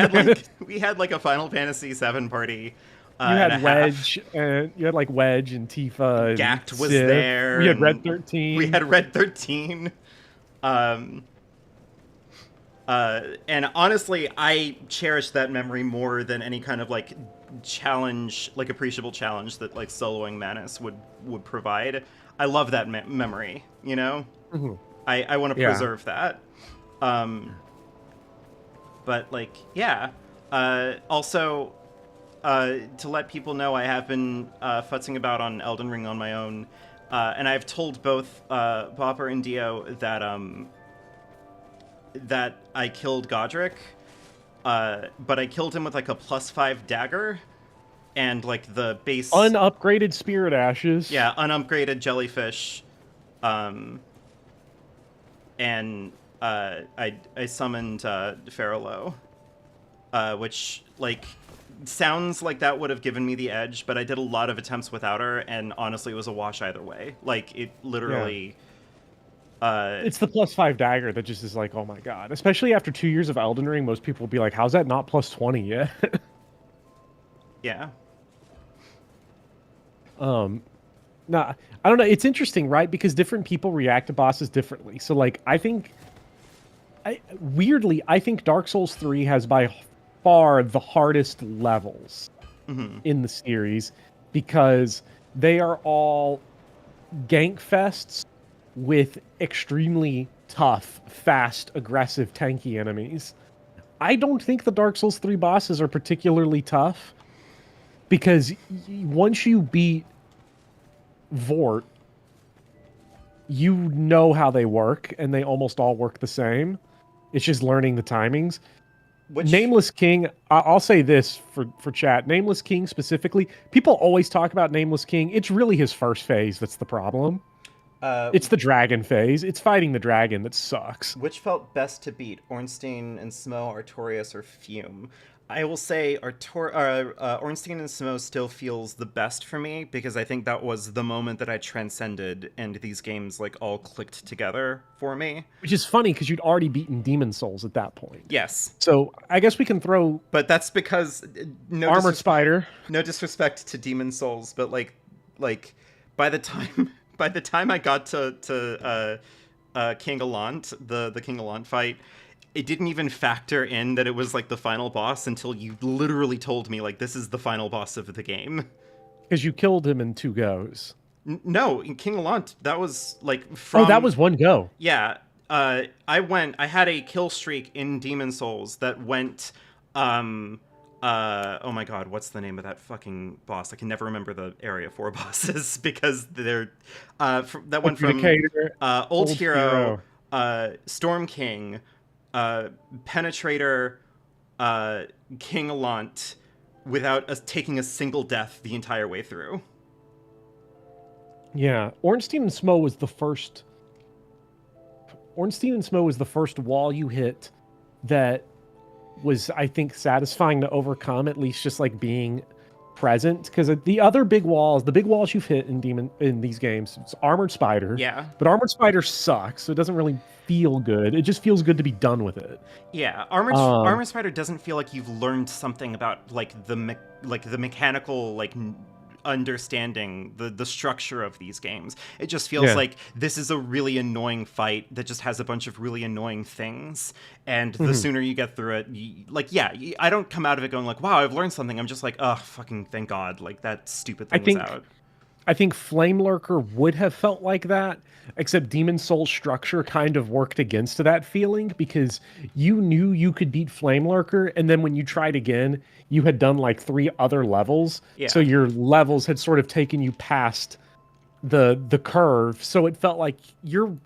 A: we had like a Final Fantasy VII party.
B: You had Wedge, and you had like Wedge and Tifa. And
A: Gact was
B: Civ.
A: there.
B: We had Red 13.
A: We had Red 13. And honestly, I cherish that memory more than any kind of like challenge, like appreciable challenge that like soloing Menace would provide. I love that memory, you know?
B: Mm-hmm.
A: I want to preserve that. But like, yeah. Also, to let people know, I have been futzing about on Elden Ring on my own, and I've told both Bopper and Dio that I killed Godric, but I killed him with like a +5 dagger, and like the base
B: unupgraded Spirit Ashes.
A: Yeah, unupgraded Jellyfish, and I summoned Farrellow, which like sounds like that would have given me the edge, but I did a lot of attempts without her, and honestly, it was a wash either way. Like it literally. Yeah.
B: It's the +5 dagger that just is like, oh my god. Especially after 2 years of Elden Ring, most people will be like, how's that not +20 yet?
A: Yeah.
B: Nah, I don't know. It's interesting, right? Because different people react to bosses differently. So, like, I think Dark Souls 3 has by far the hardest levels in the series because they are all gank fests with extremely tough, fast, aggressive, tanky enemies. I don't think the Dark Souls 3 bosses are particularly tough because once you beat Vort, you know how they work, and they almost all work the same. It's just learning the timings. Nameless King, I'll say this for chat. Nameless King specifically, people always talk about Nameless King. It's really his first phase that's the problem. It's the dragon phase. It's fighting the dragon that sucks.
A: Which felt best to beat, Ornstein and Smo, Artorias, or Fume? I will say Ornstein and Smo still feels the best for me because I think that was the moment that I transcended and these games like all clicked together for me.
B: Which is funny because you'd already beaten Demon Souls at that point.
A: Yes.
B: So I guess we can throw...
A: But that's because...
B: Armored Spider.
A: No disrespect to Demon Souls, but like by the time I got to King Allant, the King Allant fight, it didn't even factor in that it was like the final boss until you literally told me like this is the final boss of the game.
B: Because you killed him in 2 goes.
A: No, in King Allant, that was like from...
B: Oh, that was 1 go.
A: Yeah. I had a kill streak in Demon Souls that went oh my god, what's the name of that fucking boss? I can never remember the Area 4 bosses because they're that went from Old Hero, Storm King, Penetrator, King Allant, without us taking a single death the entire way through.
B: Yeah, Ornstein and Smo was the first. Ornstein and Smo was the first wall you hit that was, I think, satisfying to overcome. At least just like being present, because the other big walls, the big walls you've hit in these games, it's Armored Spider.
A: Yeah.
B: But Armored Spider sucks, so it doesn't really feel good. It just feels good to be done with it.
A: Yeah, Armored Spider doesn't feel like you've learned something about like the mechanical like understanding the structure of these games. It just feels like this is a really annoying fight that just has a bunch of really annoying things, and the sooner you get through it, I don't come out of it going like, wow, I've learned something. I'm just like, oh, fucking thank God, like that stupid thing was out.
B: I think Flame Lurker would have felt like that, except Demon Soul's structure kind of worked against that feeling, because you knew you could beat Flame Lurker, and then when you tried again, you had done like 3 other levels, so your levels had sort of taken you past the curve, so it felt like your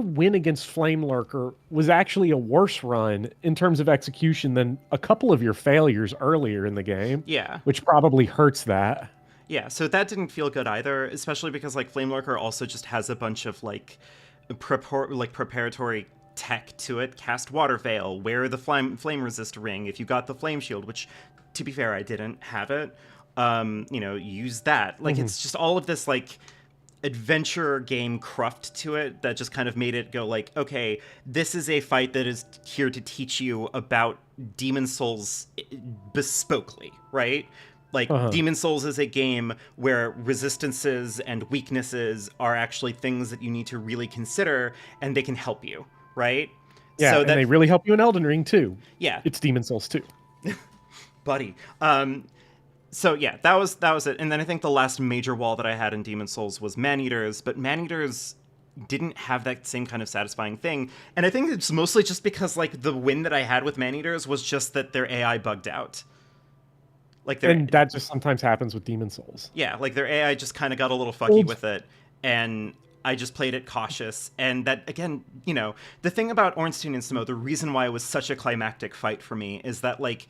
B: win against Flame Lurker was actually a worse run in terms of execution than a couple of your failures earlier in the game.
A: Yeah.
B: Which probably hurts that.
A: Yeah, so that didn't feel good either, especially because like Flame Lurker also just has a bunch of like preparatory tech to it. Cast Water Veil, wear the flame resist ring if you got the flame shield, which to be fair I didn't have it. Use that. Like it's just all of this like adventure game cruft to it that just kind of made it go like, okay, this is a fight that is here to teach you about Demon Souls bespokely, right? Like, Demon Souls is a game where resistances and weaknesses are actually things that you need to really consider, and they can help you, right?
B: Yeah, and they really help you in Elden Ring, too.
A: Yeah.
B: It's Demon Souls, too.
A: Buddy. So, yeah, that was it. And then I think the last major wall that I had in Demon Souls was Man-Eaters, but Man-Eaters didn't have that same kind of satisfying thing. And I think it's mostly just because, like, the win that I had with Man-Eaters was just that their AI bugged out.
B: And that just sometimes happens with Demon Souls.
A: Yeah, like their AI just kind of got a little fucky with it, and I just played it cautious. And that, again, the thing about Ornstein and Smough, the reason why it was such a climactic fight for me is that, like,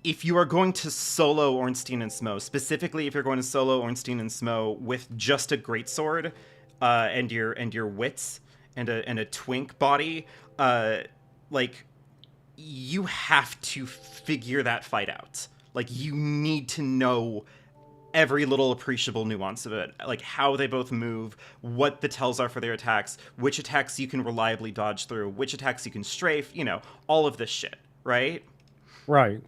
A: if you are going to solo Ornstein and Smough, specifically if you're going to solo Ornstein and Smough with just a greatsword and your wits and a twink body, like, you have to figure that fight out. Like, you need to know every little appreciable nuance of it. Like, how they both move, what the tells are for their attacks, which attacks you can reliably dodge through, which attacks you can strafe, all of this shit, right?
B: Right.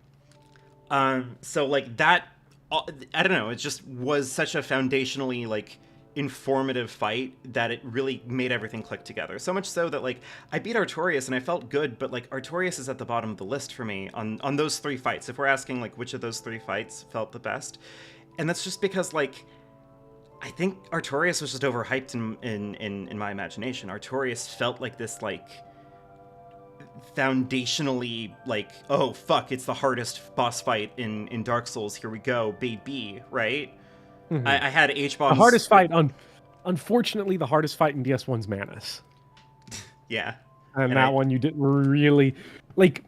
A: So, like, that, I don't know, it just was such a foundationally, like, informative fight that it really made everything click together. So much so that, like, I beat Artorias and I felt good, but, like, Artorias is at the bottom of the list for me on those 3 fights. If we're asking, like, which of those 3 fights felt the best. And that's just because, like, I think Artorias was just overhyped in my imagination. Artorias felt like this, like, foundationally, like, oh, fuck, it's the hardest boss fight in Dark Souls. Here we go, baby, right? I had H-bombs.
B: The hardest fight, unfortunately, the hardest fight in DS1's Manus.
A: Yeah.
B: And that one you didn't really, like,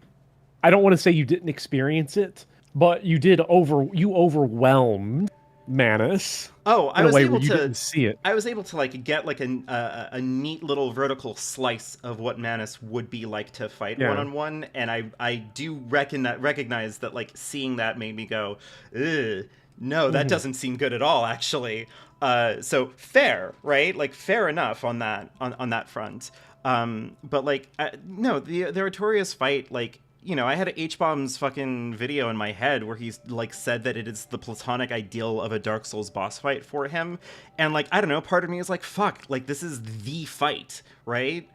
B: I don't want to say you didn't experience it, but you overwhelmed Manus.
A: Oh, I was able to
B: didn't see it.
A: I was able to, like, get like a neat little vertical slice of what Manus would be like to fight one-on-one, and I do recognize that, like, seeing that made me go, ugh. No, that doesn't seem good at all, actually. So fair, right? Like, fair enough on that front. But, like, no, the Artorias fight, like, I had H-Bomb's fucking video in my head where he's, like, said that it is the platonic ideal of a Dark Souls boss fight for him. And, like, I don't know, part of me is like, fuck, like, this is the fight, right?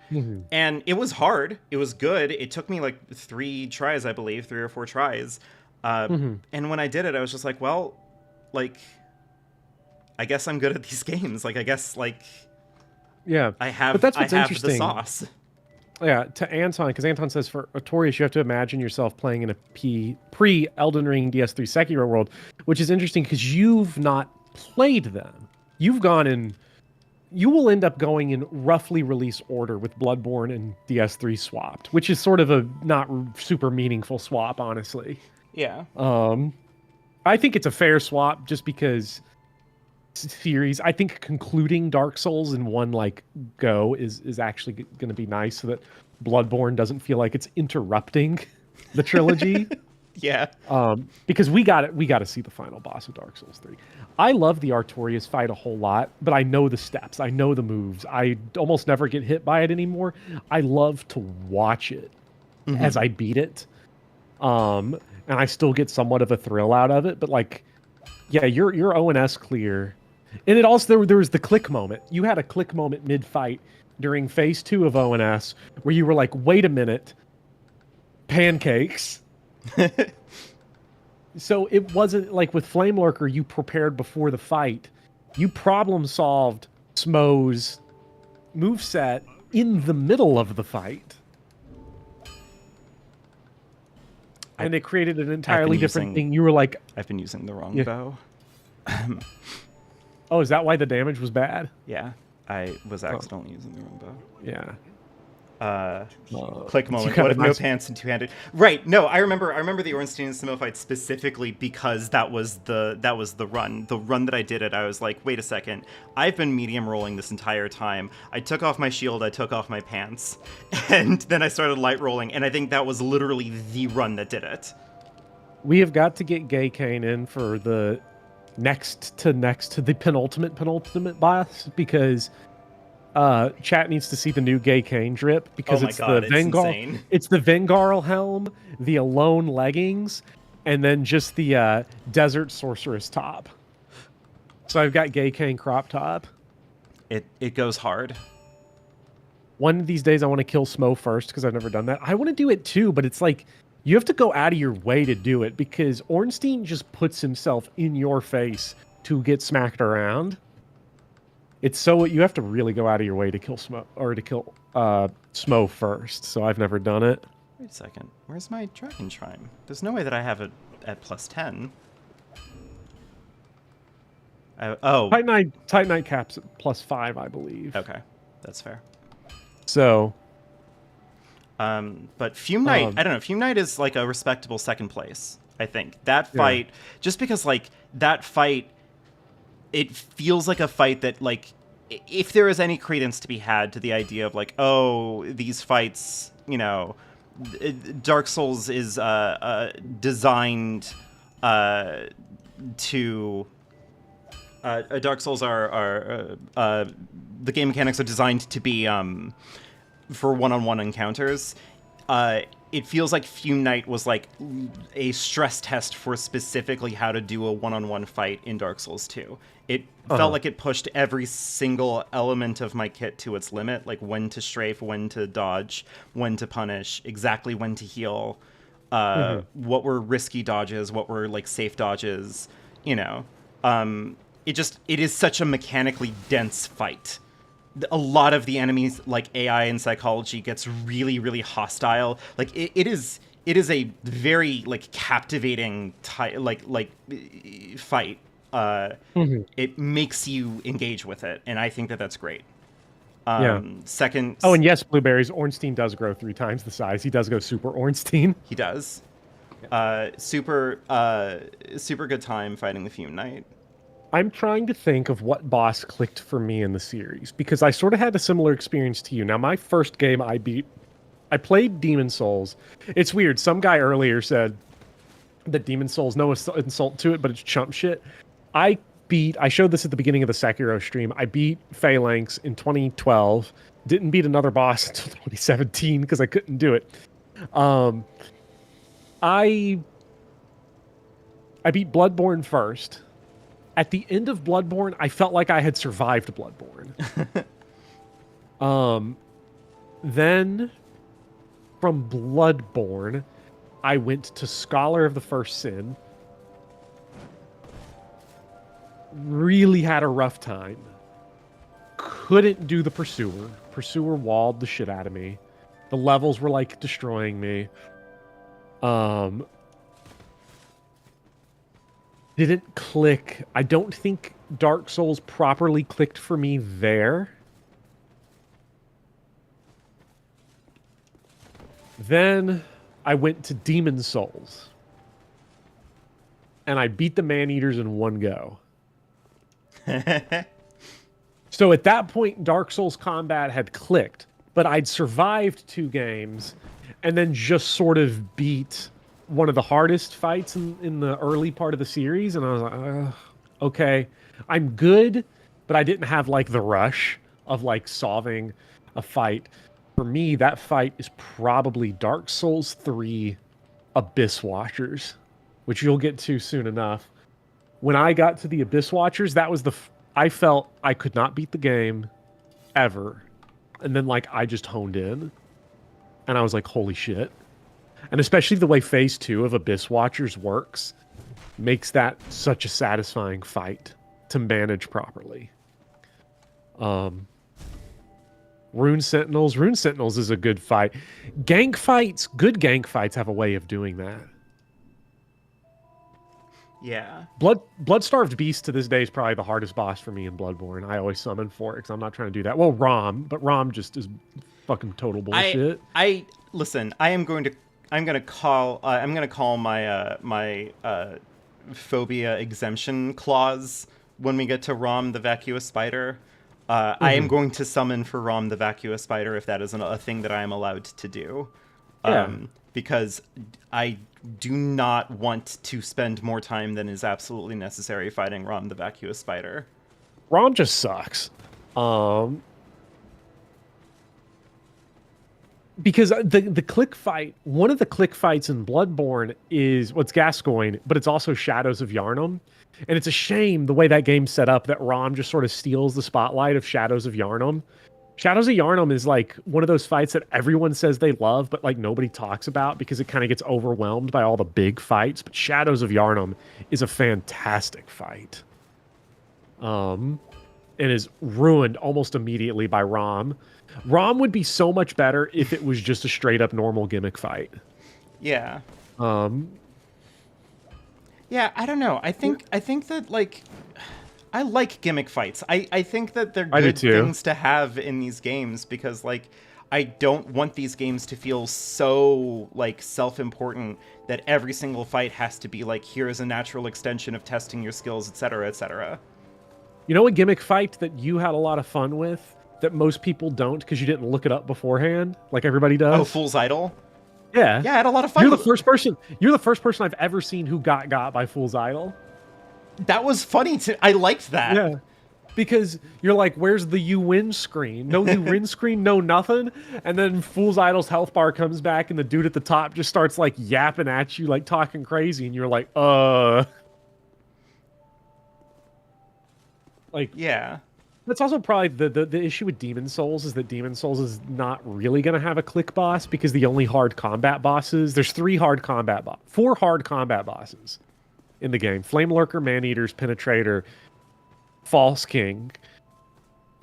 A: And it was hard. It was good. It took me, like, 3 tries, I believe, 3 or 4 tries. And when I did it, I was just like, well, like, I guess I'm good at these games. Like, I guess, like,
B: yeah,
A: I have,
B: but that's what's
A: I have
B: interesting.
A: the sauce.
B: Yeah, to Anton, because Anton says for Artorias, you have to imagine yourself playing in a pre-Elden Ring DS3 Sekiro world, which is interesting because you've not played them. You've gone in, you will end up going in roughly release order with Bloodborne and DS3 swapped, which is sort of a not super meaningful swap, honestly.
A: Yeah.
B: I think it's a fair swap just because series, I think concluding Dark Souls in one, like, go is actually going to be nice so that Bloodborne doesn't feel like it's interrupting the trilogy.
A: Yeah.
B: Because we got to see the final boss of Dark Souls 3. I love the Artorias fight a whole lot, but I know the steps, I know the moves. I almost never get hit by it anymore. I love to watch it as I beat it. And I still get somewhat of a thrill out of it, but, like, Yeah, your ONS clear. And it also there was the click moment. You had a click moment mid-fight during phase 2 of ONS where you were like, wait a minute, pancakes. So it wasn't like with Flame Lurker, you prepared before the fight. You problem solved Smo's moveset in the middle of the fight. And it created an entirely different thing. You were like...
A: I've been using the wrong bow.
B: Oh, is that why the damage was bad?
A: Yeah, I was accidentally using the wrong bow.
B: Yeah.
A: Click moment. What if no pants and two-handed? Right. No, I remember the Ornstein and Samo fight specifically because that was the run. The run that I did it, I was like, wait a second. I've been medium rolling this entire time. I took off my shield, I took off my pants, and then I started light rolling, and I think that was literally the run that did it.
B: We have got to get Gay Kane in for the next to the penultimate boss, because chat needs to see the new Gay Kane drip, because it's the Vengar. It's the Vengarl helm, the Alone leggings, and then just the Desert Sorceress top. So I've got Gay Kane crop top.
A: It goes hard.
B: One of these days I want to kill Smo first, because I've never done that. I want to do it too, but it's like you have to go out of your way to do it, because Ornstein just puts himself in your face to get smacked around. It's so you have to really go out of your way to kill Smo, or to kill Smo first. So I've never done it.
A: Wait a second. Where's my Dragon Shrine? There's no way that I have it at plus 10.
B: Titan Knight caps at plus 5, I believe.
A: Okay, that's fair.
B: So,
A: but Fume Knight, I don't know. Fume Knight is like a respectable second place. I think that fight, just because like that fight. It feels like a fight that, like, if there is any credence to be had to the idea of, like, oh, these fights, you know, Dark Souls is designed to... Dark Souls are the game mechanics are designed to be for one-on-one encounters. It feels like Fume Knight was like a stress test for specifically how to do a one-on-one fight in Dark Souls 2. It felt like it pushed every single element of my kit to its limit, like when to strafe, when to dodge, when to punish, exactly when to heal, what were risky dodges, what were like safe dodges, you know. It is such a mechanically dense fight. A lot of the enemies, like AI and psychology, gets really, really hostile. Like it is a very like captivating fight. It makes you engage with it, and I think that that's great. Second.
B: Oh, and yes, blueberries. Ornstein does grow 3 times the size. He does go super Ornstein.
A: He does. Super good time fighting the Fume Knight.
B: I'm trying to think of what boss clicked for me in the series, because I sort of had a similar experience to you. Now, my first game I played Demon Souls. It's weird. Some guy earlier said that Demon Souls, no insult to it, but it's chump shit. I showed this at the beginning of the Sekiro stream. I beat Phalanx in 2012. Didn't beat another boss until 2017 because I couldn't do it. I beat Bloodborne first. At the end of Bloodborne, I felt like I had survived Bloodborne. Then, from Bloodborne, I went to Scholar of the First Sin. Really had a rough time. Couldn't do the Pursuer. Pursuer walled the shit out of me. The levels were, like, destroying me. Didn't click. I don't think Dark Souls properly clicked for me there. Then I went to Demon Souls. And I beat the Man-Eaters in one go. So at that point, Dark Souls combat had clicked. But I'd survived 2 games and then just sort of beat one of the hardest fights in the early part of the series, and I was like, okay, I'm good, but I didn't have like the rush of like solving a fight. For me, that fight is probably Dark Souls 3 Abyss Watchers, which you'll get to soon enough. when I got to the Abyss Watchers, that was I felt I could not beat the game ever. And then like I just honed in and I was like, holy shit. And especially the way phase 2 of Abyss Watchers works makes that such a satisfying fight to manage properly. Rune Sentinels is a good fight. Good gank fights have a way of doing that.
A: Yeah.
B: Blood-Starved Beast to this day is probably the hardest boss for me in Bloodborne. I always summon for it because I'm not trying to do that. Well, but Rom just is fucking total bullshit.
A: Listen. I'm gonna call my phobia exemption clause when we get to Rom the Vacuous Spider. I am going to summon for Rom the Vacuous Spider if that is a thing that I am allowed to do. Because I do not want to spend more time than is absolutely necessary fighting Rom the Vacuous Spider.
B: Rom just sucks. Because the click fight, one of the click fights in Bloodborne is what's Gascoigne, but it's also Shadows of Yharnam. And it's a shame the way that game's set up that Rom just sort of steals the spotlight of Shadows of Yharnam. Shadows of Yharnam is like one of those fights that everyone says they love, but like nobody talks about because it kind of gets overwhelmed by all the big fights. But Shadows of Yharnam is a fantastic fight. And is ruined almost immediately by Rom. Rom would be so much better if it was just a straight up normal gimmick fight.
A: Yeah. Yeah, I don't know. I think that like I like gimmick fights. I think that they're good things to have in these games because like I don't want these games to feel so like self-important that every single fight has to be like here is a natural extension of testing your skills, etc., etc.
B: You know a gimmick fight that you had a lot of fun with that most people don't because you didn't look it up beforehand, like everybody does?
A: Oh, Fool's Idol?
B: Yeah.
A: Yeah, I had a lot of fun.
B: You're the first person I've ever seen who got by Fool's Idol.
A: That was funny I liked that.
B: Yeah. Because you're like, where's the you win screen? No you win screen, no nothing. And then Fool's Idol's health bar comes back and the dude at the top just starts like yapping at you, like talking crazy, and you're like, like,
A: yeah.
B: That's also probably the issue with Demon Souls is that Demon Souls is not really going to have a click boss because the only hard combat bosses, there's 4 hard combat bosses in the game. Flame Lurker, Man-Eaters, Penetrator, False King.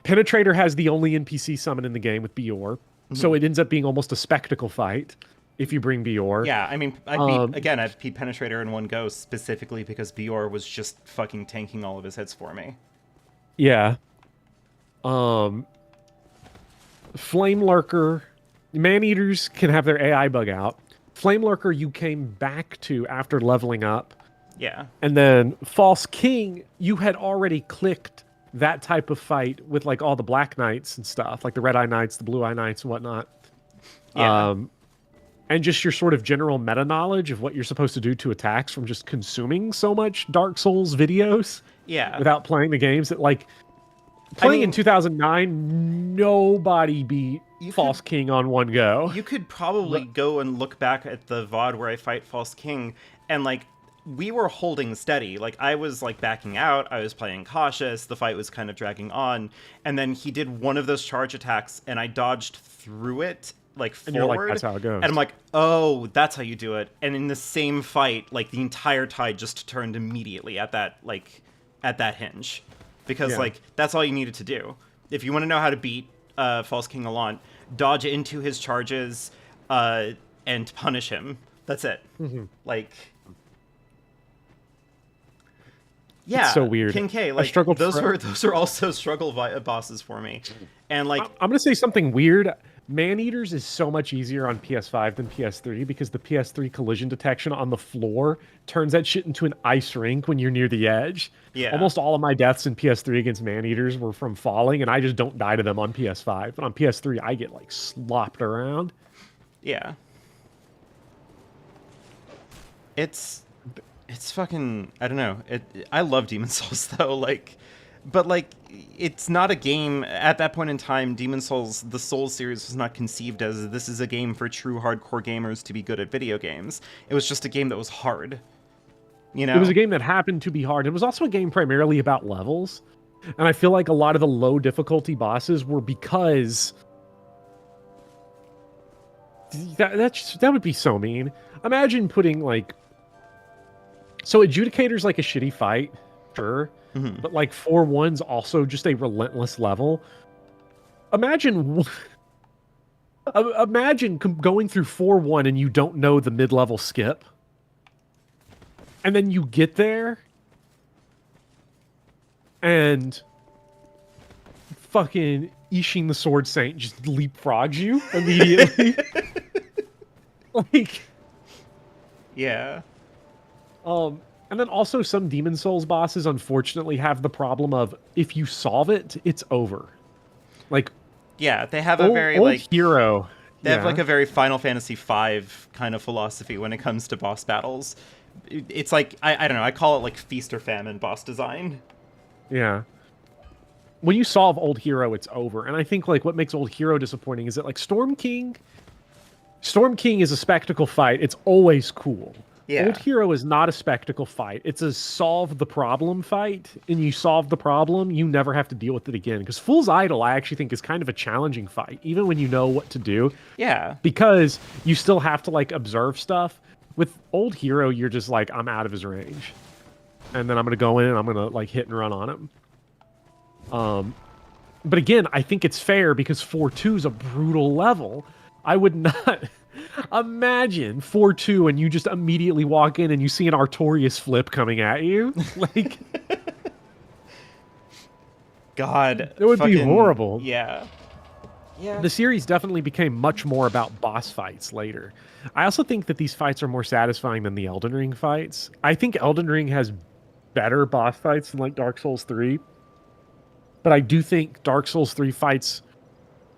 B: Penetrator has the only NPC summon in the game with Bior, so it ends up being almost a spectacle fight if you bring Bior.
A: Yeah, I mean, I beat Penetrator in one go specifically because Bior was just fucking tanking all of his hits for me.
B: Yeah. Flame Lurker, Man-Eaters can have their AI bug out. Flame Lurker you came back to after leveling up.
A: Yeah.
B: And then False King, you had already clicked that type of fight with like all the Black Knights and stuff, like the Red Eye Knights, the Blue Eye Knights and whatnot.
A: Yeah.
B: And just your sort of general meta knowledge of what you're supposed to do to attacks from just consuming so much Dark Souls videos.
A: Yeah.
B: Without playing the games that like playing in 2009, nobody beat False King on one go.
A: You could probably go and look back at the VOD where I fight False King, and like we were holding steady. Like I was like backing out, I was playing cautious, the fight was kind of dragging on, and then he did one of those charge attacks, and I dodged through it like forward. And you're like,
B: that's how it goes.
A: And I'm like, oh, that's how you do it. And in the same fight, like the entire tide just turned immediately at that hinge. Because, like, that's all you needed to do. If you want to know how to beat False King Allant, dodge into his charges and punish him. That's it.
B: Mm-hmm.
A: Like, yeah.
B: It's so weird.
A: King K, like, those are also struggle bosses for me. And, like...
B: I'm going to say something weird. Man-Eaters is so much easier on PS5 than PS3 because the PS3 collision detection on the floor turns that shit into an ice rink when you're near the edge.
A: Yeah.
B: Almost all of my deaths in PS3 against Man-Eaters were from falling, and I just don't die to them on PS5. But on PS3, I get, like, slopped around.
A: Yeah. It's fucking... I don't know. I love Demon Souls, though. Like... But, like, it's not a game... At that point in time, Demon Souls, the Souls series, was not conceived as this is a game for true hardcore gamers to be good at video games. It was just a game that was hard. You
B: It was
A: know?
B: a game that happened to be hard. It was also a game primarily about levels. And I feel like a lot of the low difficulty bosses were because that would be so mean. Imagine putting like, so Adjudicator's like a shitty fight, sure,
A: Mhm.
B: but like 4-1's also just a relentless level. Imagine going through 4-1 and you don't know the mid-level skip. And then you get there and fucking Ishin the Sword Saint just leapfrogs you immediately. Like,
A: Yeah.
B: and then also some Demon Souls bosses unfortunately have the problem of if you solve it, it's over. Like,
A: Yeah, they have a
B: old,
A: very
B: old
A: like
B: hero.
A: they have like a very Final Fantasy V kind of philosophy when it comes to boss battles. It's like I don't know, I call it like feast or famine boss design.
B: Yeah. When you solve Old Hero, it's over. And I think like what makes Old Hero disappointing is that like Storm King is a spectacle fight. It's always cool.
A: Yeah.
B: Old Hero is not a spectacle fight. It's a solve the problem fight, and you solve the problem, you never have to deal with it again. Because Fool's Idol, I actually think, is kind of a challenging fight, even when you know what to do.
A: Yeah.
B: Because you still have to like observe stuff. With Old Hero, you're just like, I'm out of his range. And then I'm gonna go in and I'm gonna like hit and run on him. But again, I think it's fair because 4-2 is a brutal level. I would not imagine 4-2 and you just immediately walk in and you see an Artorias flip coming at you. Like,
A: God.
B: it would be horrible.
A: Yeah. Yeah.
B: The series definitely became much more about boss fights later. I also think that these fights are more satisfying than the Elden Ring fights. I think Elden Ring has better boss fights than like Dark Souls 3. But I do think Dark Souls 3 fights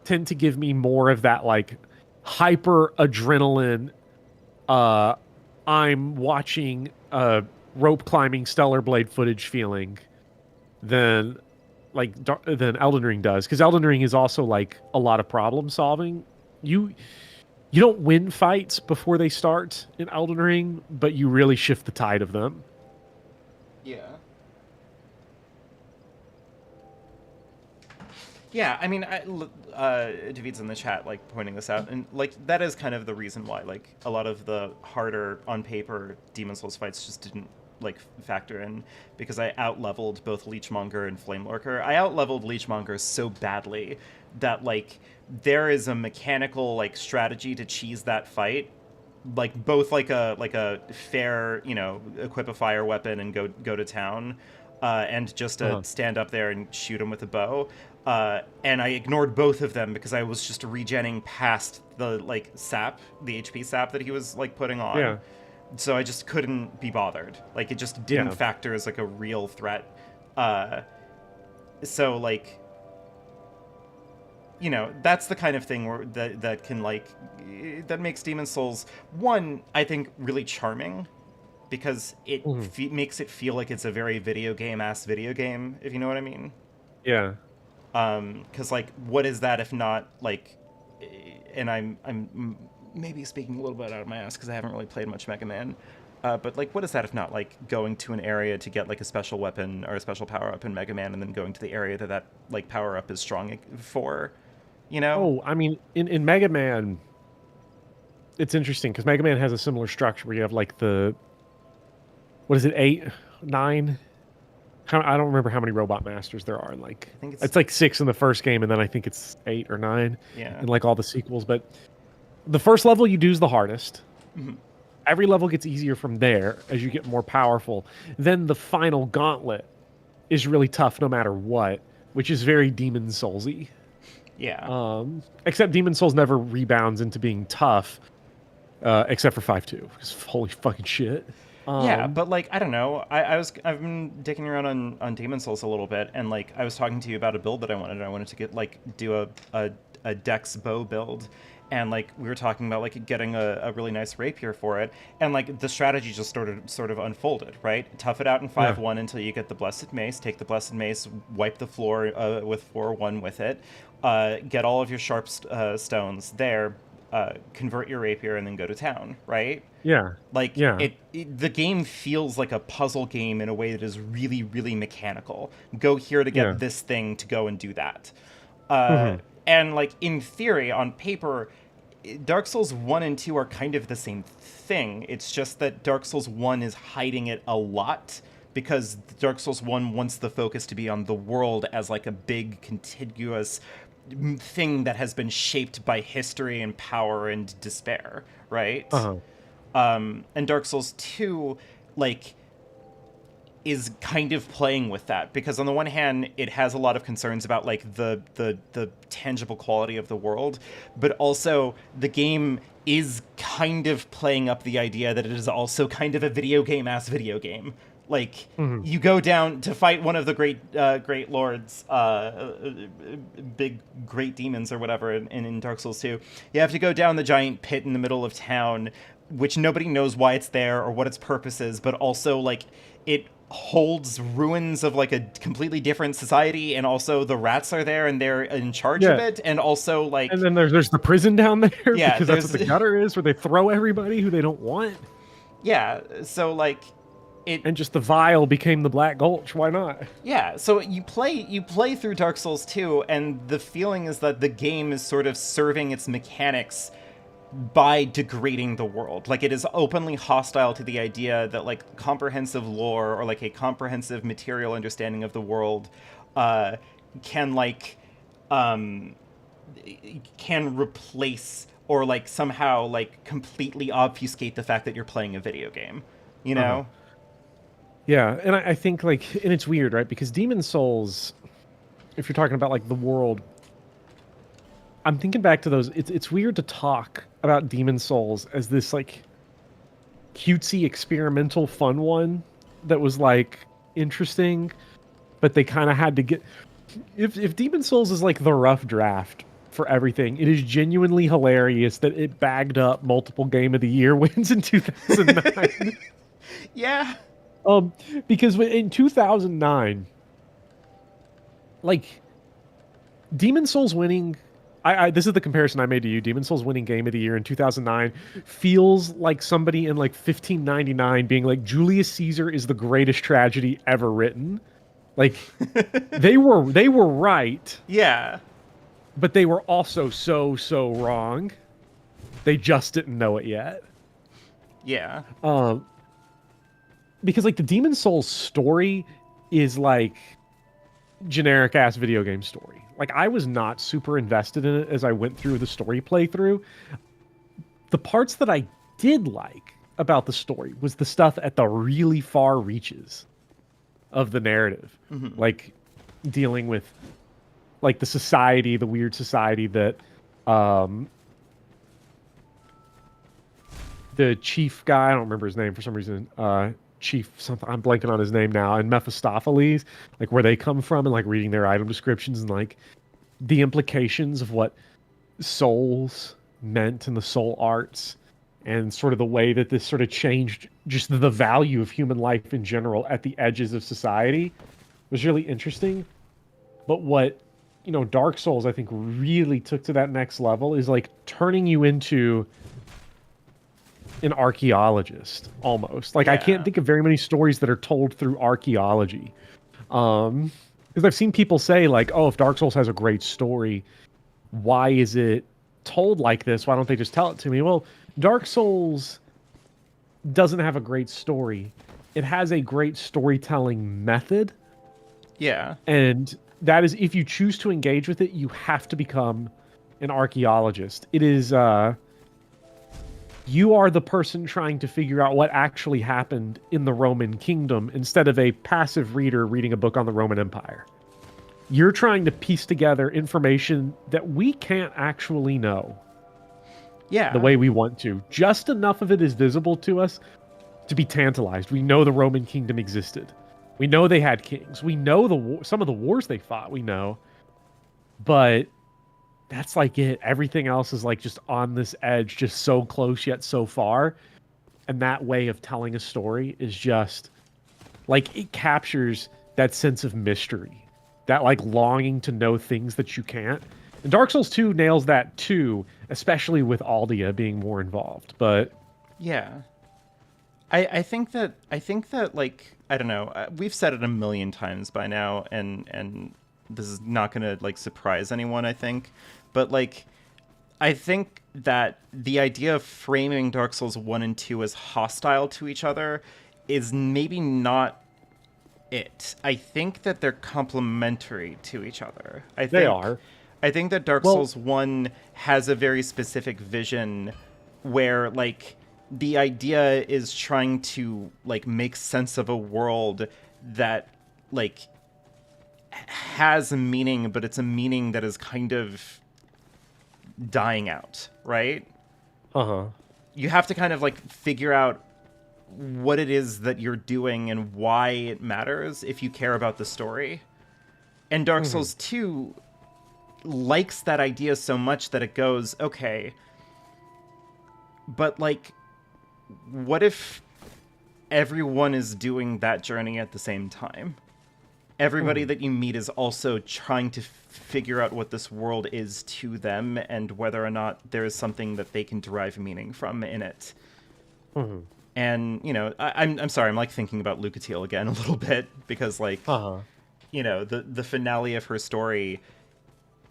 B: tend to give me more of that like hyper adrenaline I'm watching rope climbing Stellar Blade footage feeling than than Elden Ring does, because Elden Ring is also like a lot of problem solving. You don't win fights before they start in Elden Ring, but you really shift the tide of them.
A: Yeah. Yeah, I mean, David's in the chat, like, pointing this out, and, like, that is kind of the reason why, like, a lot of the harder, on paper, Demon Souls fights just didn't, like, factor in, because I out-leveled both Leechmonger and Flame Lurker. I out-leveled Leechmonger so badly that, like, there is a mechanical, like, strategy to cheese that fight, like, both like a fair, you know, equip a fire weapon and go to town, and just to stand up there and shoot him with a bow. And I ignored both of them because I was just regenning past the like sap, the HP sap that he was like putting on.
B: Yeah.
A: So I just couldn't be bothered. Like it just didn't factor as like a real threat. So like, you know, that's the kind of thing where that can like that makes Demon Souls one, I think, really charming. Because it makes it feel like it's a very video game, if you know what I mean.
B: Yeah.
A: Because like, what is that if not like, and I'm maybe speaking a little bit out of my ass because I haven't really played much Mega Man, but like, what is that if not like going to an area to get like a special weapon or a special power up in Mega Man, and then going to the area that like power up is strong for, you know?
B: Oh, I mean, in Mega Man, it's interesting because Mega Man has a similar structure where you have like the, what is it, 8, 9? I don't remember how many Robot Masters there are. Like,
A: I think
B: it's like 6 in the first game, and then I think it's 8 or 9 in like all the sequels. But the first level you do is the hardest.
A: Mm-hmm.
B: Every level gets easier from there as you get more powerful. Then the final gauntlet is really tough no matter what, which is very Demon Soulsy.
A: Yeah.
B: Except Demon Souls never rebounds into being tough, except for 5-2. Because holy fucking shit.
A: Yeah, but like, I don't know. I've been dicking around on Demon Souls a little bit, and like I was talking to you about a build that I wanted. I wanted to get like do a Dex bow build, and like we were talking about like getting a really nice rapier for it, and like the strategy just sort of unfolded, right? Tough it out in 5-1 until you get the Blessed Mace. Take the Blessed Mace, wipe the floor with 4-1 with it, get all of your sharp stones there. convert your rapier and then go to town, right?
B: Yeah.
A: Like
B: Yeah.
A: the game feels like a puzzle game in a way that is really, really mechanical. Go here to
B: Yeah.
A: get this thing to go and do that.
B: Hmm.
A: And like in theory, on paper, Dark Souls 1 and 2 are kind of the same thing. It's just that Dark Souls 1 is hiding it a lot because Dark Souls 1 wants the focus to be on the world as like a big contiguous thing that has been shaped by history and power and despair, right?
B: Uh-huh.
A: And Dark Souls 2, like, is kind of playing with that because on the one hand it has a lot of concerns about like the tangible quality of the world, but also the game is kind of playing up the idea that it is also kind of a video game. Like, you go down to fight one of the great lords, big great demons or whatever in Dark Souls 2. You have to go down the giant pit in the middle of town, which nobody knows why it's there or what its purpose is, but also like it holds ruins of like a completely different society, and also the rats are there and they're in charge of it, and also like,
B: and then there's the prison down there,
A: yeah,
B: because that's what the gutter is, where they throw everybody who they don't want.
A: Yeah, so like
B: and just the vial became the Black Gulch. Why not?
A: Yeah, so you play through Dark Souls 2, and the feeling is that the game is sort of serving its mechanics by degrading the world. Like, it is openly hostile to the idea that like comprehensive lore or like a comprehensive material understanding of the world can replace or like somehow like completely obfuscate the fact that you're playing a video game, you know?
B: Yeah, and I think like, and it's weird, right? Because Demon Souls, if you're talking about like the world, I'm thinking back to those. It's weird to talk about Demon Souls as this like cutesy experimental fun one that was like interesting, but they kind of had to get. If Demon Souls is like the rough draft for everything, it is genuinely hilarious that it bagged up multiple Game of the Year wins in 2009.
A: Yeah.
B: Because in 2009, like, Demon Souls winning, this is the comparison I made to you. Demon Souls winning Game of the Year in 2009 feels like somebody in like 1599 being like, Julius Caesar is the greatest tragedy ever written. Like, they were right.
A: Yeah.
B: But they were also so wrong. They just didn't know it yet.
A: Yeah.
B: Because like the Demon Souls story is like generic ass video game story. Like, I was not super invested in it as I went through the story playthrough. The parts that I did like about the story was the stuff at the really far reaches of the narrative. Like dealing with like the society, the weird society that the chief guy, I don't remember his name for some reason, Chief something, I'm blanking on his name now, and Mephistopheles, like where they come from, and like reading their item descriptions and like the implications of what souls meant in the soul arts, and sort of the way that this sort of changed just the value of human life in general at the edges of society was really interesting. But what, you know, Dark Souls I think really took to that next level is like turning you into an archaeologist almost. Like, I can't think of very many stories that are told through archaeology. Because I've seen people say like, oh, if Dark Souls has a great story, why is it told like this? Why don't they just tell it to me? Well, Dark Souls doesn't have a great story. It has a great storytelling method.
A: Yeah.
B: And that is, if you choose to engage with it, you have to become an archaeologist. It is, you are the person trying to figure out what actually happened in the Roman kingdom instead of a passive reader reading a book on the Roman Empire. You're trying to piece together information that we can't actually know.
A: Yeah.
B: The way we want to. Just enough of it is visible to us to be tantalized. We know the Roman kingdom existed. We know they had kings. We know some of the wars they fought, we know. But that's like it. Everything else is like just on this edge, just so close yet so far. And that way of telling a story is just like, it captures that sense of mystery, that like longing to know things that you can't. And Dark Souls 2 nails that too, especially with Aldia being more involved. But
A: Yeah. I think that like, I don't know, we've said it a million times by now, and this is not gonna like surprise anyone, I think, but like, I think that the idea of framing Dark Souls 1 and 2 as hostile to each other is maybe not it. I think that they're complementary to each other.
B: they are.
A: I think that Dark Souls 1 has a very specific vision where, like, the idea is trying to, like, make sense of a world that, like, has a meaning, but it's a meaning that is kind of dying out, right?
B: Uh-huh.
A: You have to kind of, like, figure out what it is that you're doing and why it matters if you care about the story. And Dark Souls 2 likes that idea so much that it goes, okay, but, like, what if everyone is doing that journey at the same time? Everybody that you meet is also trying to figure out what this world is to them and whether or not there is something that they can derive meaning from in it. And, you know, I'm sorry, I'm, like, thinking about Lucatiel again a little bit because, like, you know, the finale of her story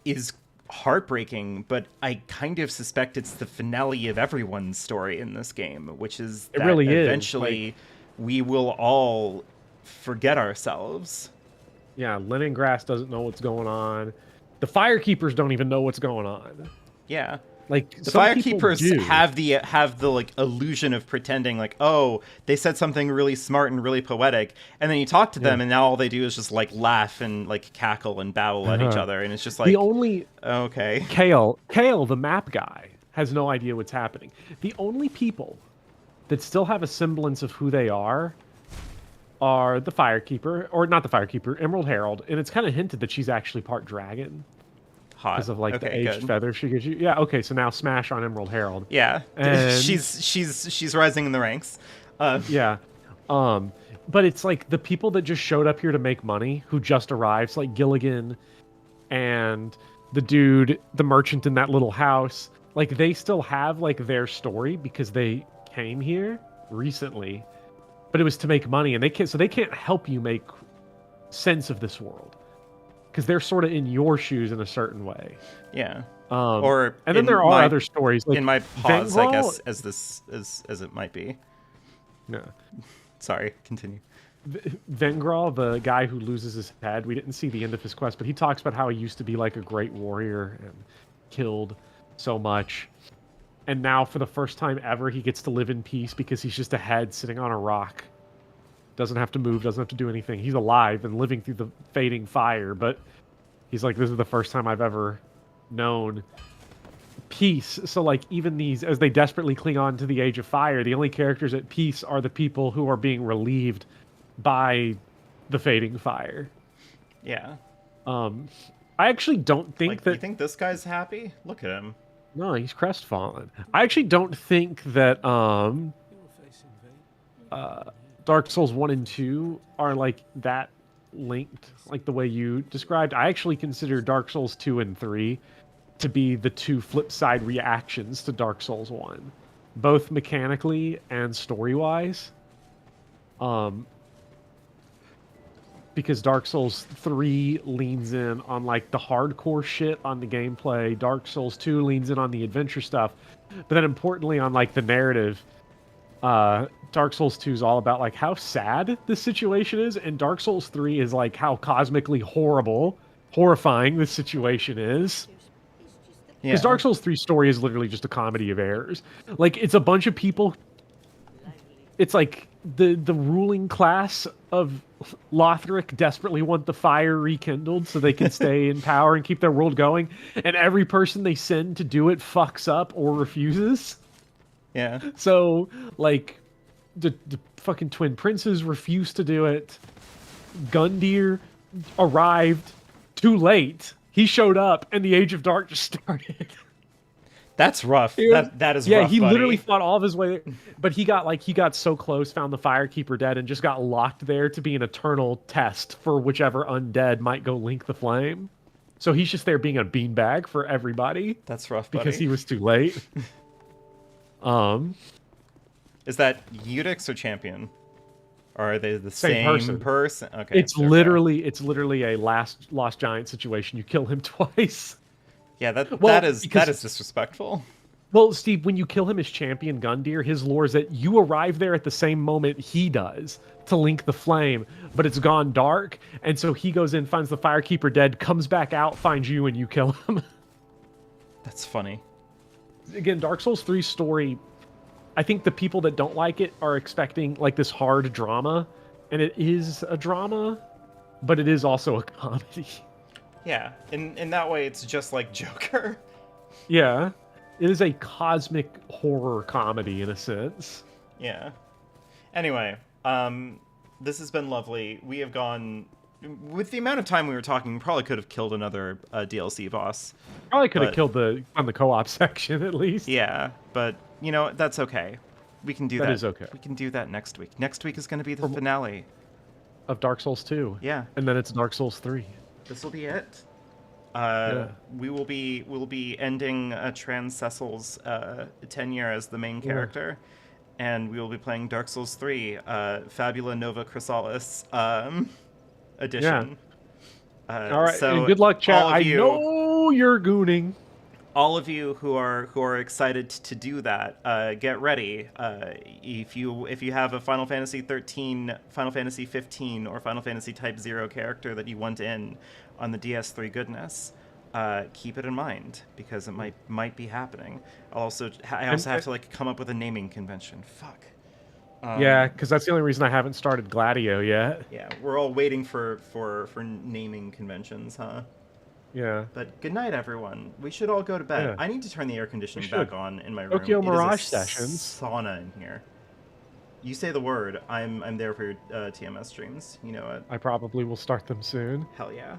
A: is heartbreaking, but I kind of suspect it's the finale of everyone's story in this game, which is that
B: really is.
A: eventually we will all forget ourselves.
B: Yeah, Leningrass doesn't know what's going on. The Firekeepers don't even know what's going on.
A: Yeah.
B: Like,
A: The
B: some people
A: Firekeepers
B: do.
A: have the like illusion of pretending like, oh, they said something really smart and really poetic, and then you talk to them and now all they do is just like laugh and like cackle and babble at each other, and it's just like,
B: The only
A: okay.
B: Kale, the map guy, has no idea what's happening. The only people that still have a semblance of who they are the Firekeeper, or not the Firekeeper, Emerald Herald, and it's kind of hinted that she's actually part dragon.
A: Hot.
B: Because of like the
A: Okay,
B: aged
A: good.
B: feather she gives you. Yeah, okay, so now smash on Emerald Herald.
A: Yeah.
B: And-
A: she's rising in the ranks.
B: Yeah. But it's like the people that just showed up here to make money, who just arrived, like Gilligan and the dude, the merchant in that little house, like they still have like their story because they came here recently, but it was to make money, and they can't help you make sense of this world because they're sort of in your shoes in a certain way.
A: Yeah.
B: And then there are other stories like
A: in my pause, I
B: Vengral-
A: guess, as it might be.
B: No.
A: Sorry, continue.
B: Vengral, the guy who loses his head, we didn't see the end of his quest, but he talks about how he used to be like a great warrior and killed so much. And now, for the first time ever, he gets to live in peace because he's just a head sitting on a rock. Doesn't have to move, doesn't have to do anything. He's alive and living through the fading fire, but he's like, this is the first time I've ever known peace. So, like, even these, as they desperately cling on to the Age of Fire, the only characters at peace are the people who are being relieved by the fading fire.
A: Yeah.
B: I actually don't think
A: Like,
B: that...
A: you think this guy's happy? Look at him.
B: No, he's crestfallen. I actually don't think that Dark Souls 1 and 2 are like that linked, like the way you described. I actually consider Dark Souls 2 and 3 to be the two flip side reactions to Dark Souls 1, both mechanically and story-wise. Because Dark Souls 3 leans in on like the hardcore shit on the gameplay. Dark Souls 2 leans in on the adventure stuff. But then importantly on like the narrative, Dark Souls 2 is all about like how sad this situation is, and Dark Souls 3 is like how cosmically horrifying this situation is.
A: Yeah.
B: Because Dark Souls 3 story is literally just a comedy of errors. Like, it's a bunch of people... It's like the ruling class of Lothric desperately want the fire rekindled so they can stay in power and keep their world going. And every person they send to do it fucks up or refuses.
A: Yeah.
B: So, like, the fucking Twin Princes refused to do it. Gundyr arrived too late. He showed up, and the Age of Dark just started.
A: That's rough. That is
B: yeah,
A: rough,
B: he
A: buddy.
B: literally fought all of his way there. But he got so close, found the Firekeeper dead, and just got locked there to be an eternal test for whichever undead might go link the flame. So he's just there being a beanbag for everybody
A: That's rough,
B: because
A: buddy.
B: he was too late.
A: Is that Udix or Champion? Or are they the
B: Same
A: same
B: person.
A: Okay.
B: It's
A: okay.
B: literally a lost giant situation. You kill him twice.
A: Yeah, that
B: Well,
A: is
B: because-
A: disrespectful.
B: Well, Steve, when you kill him as champion Gundyr, his lore is that you arrive there at the same moment he does to link the flame, but it's gone dark, and so he goes in, finds the Firekeeper dead, comes back out, finds you, and you kill him.
A: That's funny.
B: Again, Dark Souls 3 story, I think the people that don't like it are expecting like this hard drama, and it is a drama, but it is also a comedy.
A: Yeah, in that way, it's just like Joker.
B: Yeah. It is a cosmic horror comedy in a sense.
A: Yeah. Anyway, this has been lovely. We have gone... With the amount of time we were talking, we probably could have killed another DLC boss.
B: Probably could have
A: But-
B: killed on the co-op section at least.
A: Yeah, but, you know, that's okay. We can do that.
B: That is okay.
A: We can do that next week. Next week is going to be the finale.
B: Of Dark Souls 2.
A: Yeah.
B: And then it's Dark Souls 3.
A: This will be it.
B: Yeah.
A: We'll be ending Trans Cecil's tenure as the main character, and we will be playing Dark Souls 3, Fabula Nova Chrysalis edition.
B: All right,
A: so
B: and good luck, chat.
A: all of
B: I
A: you-
B: know you're gooning.
A: All of you who are excited to do that, get ready. If you have a Final Fantasy 13, Final Fantasy 15, or Final Fantasy Type 0 character that you want in on the DS3 goodness, keep it in mind because it might be happening. I also have to like come up with a naming convention. Fuck.
B: Yeah, because that's the only reason I haven't started Gladio yet.
A: Yeah, we're all waiting for naming conventions, huh?
B: Yeah.
A: But good night, everyone. We should all go to bed.
B: Yeah.
A: I need to turn the air conditioning
B: should.
A: back on in my room.
B: Tokyo
A: It is a
B: Mirage Sessions.
A: sauna in here. You say the word. I'm there for your TMS streams. You know it.
B: I probably will start them soon.
A: Hell yeah.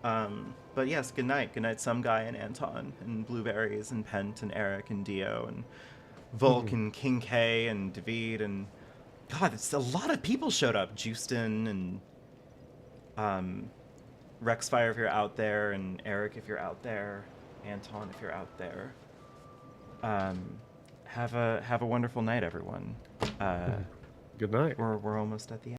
A: But yes, good night. Good night, some guy and Anton and Blueberries and Pent and Eric and Dio and Volk and King K and David and God, it's a lot of people showed up. Justin and Rexfire if you're out there, and Eric if you're out there, Anton if you're out there. Have a wonderful night, everyone.
B: Good night.
A: We're almost at the end.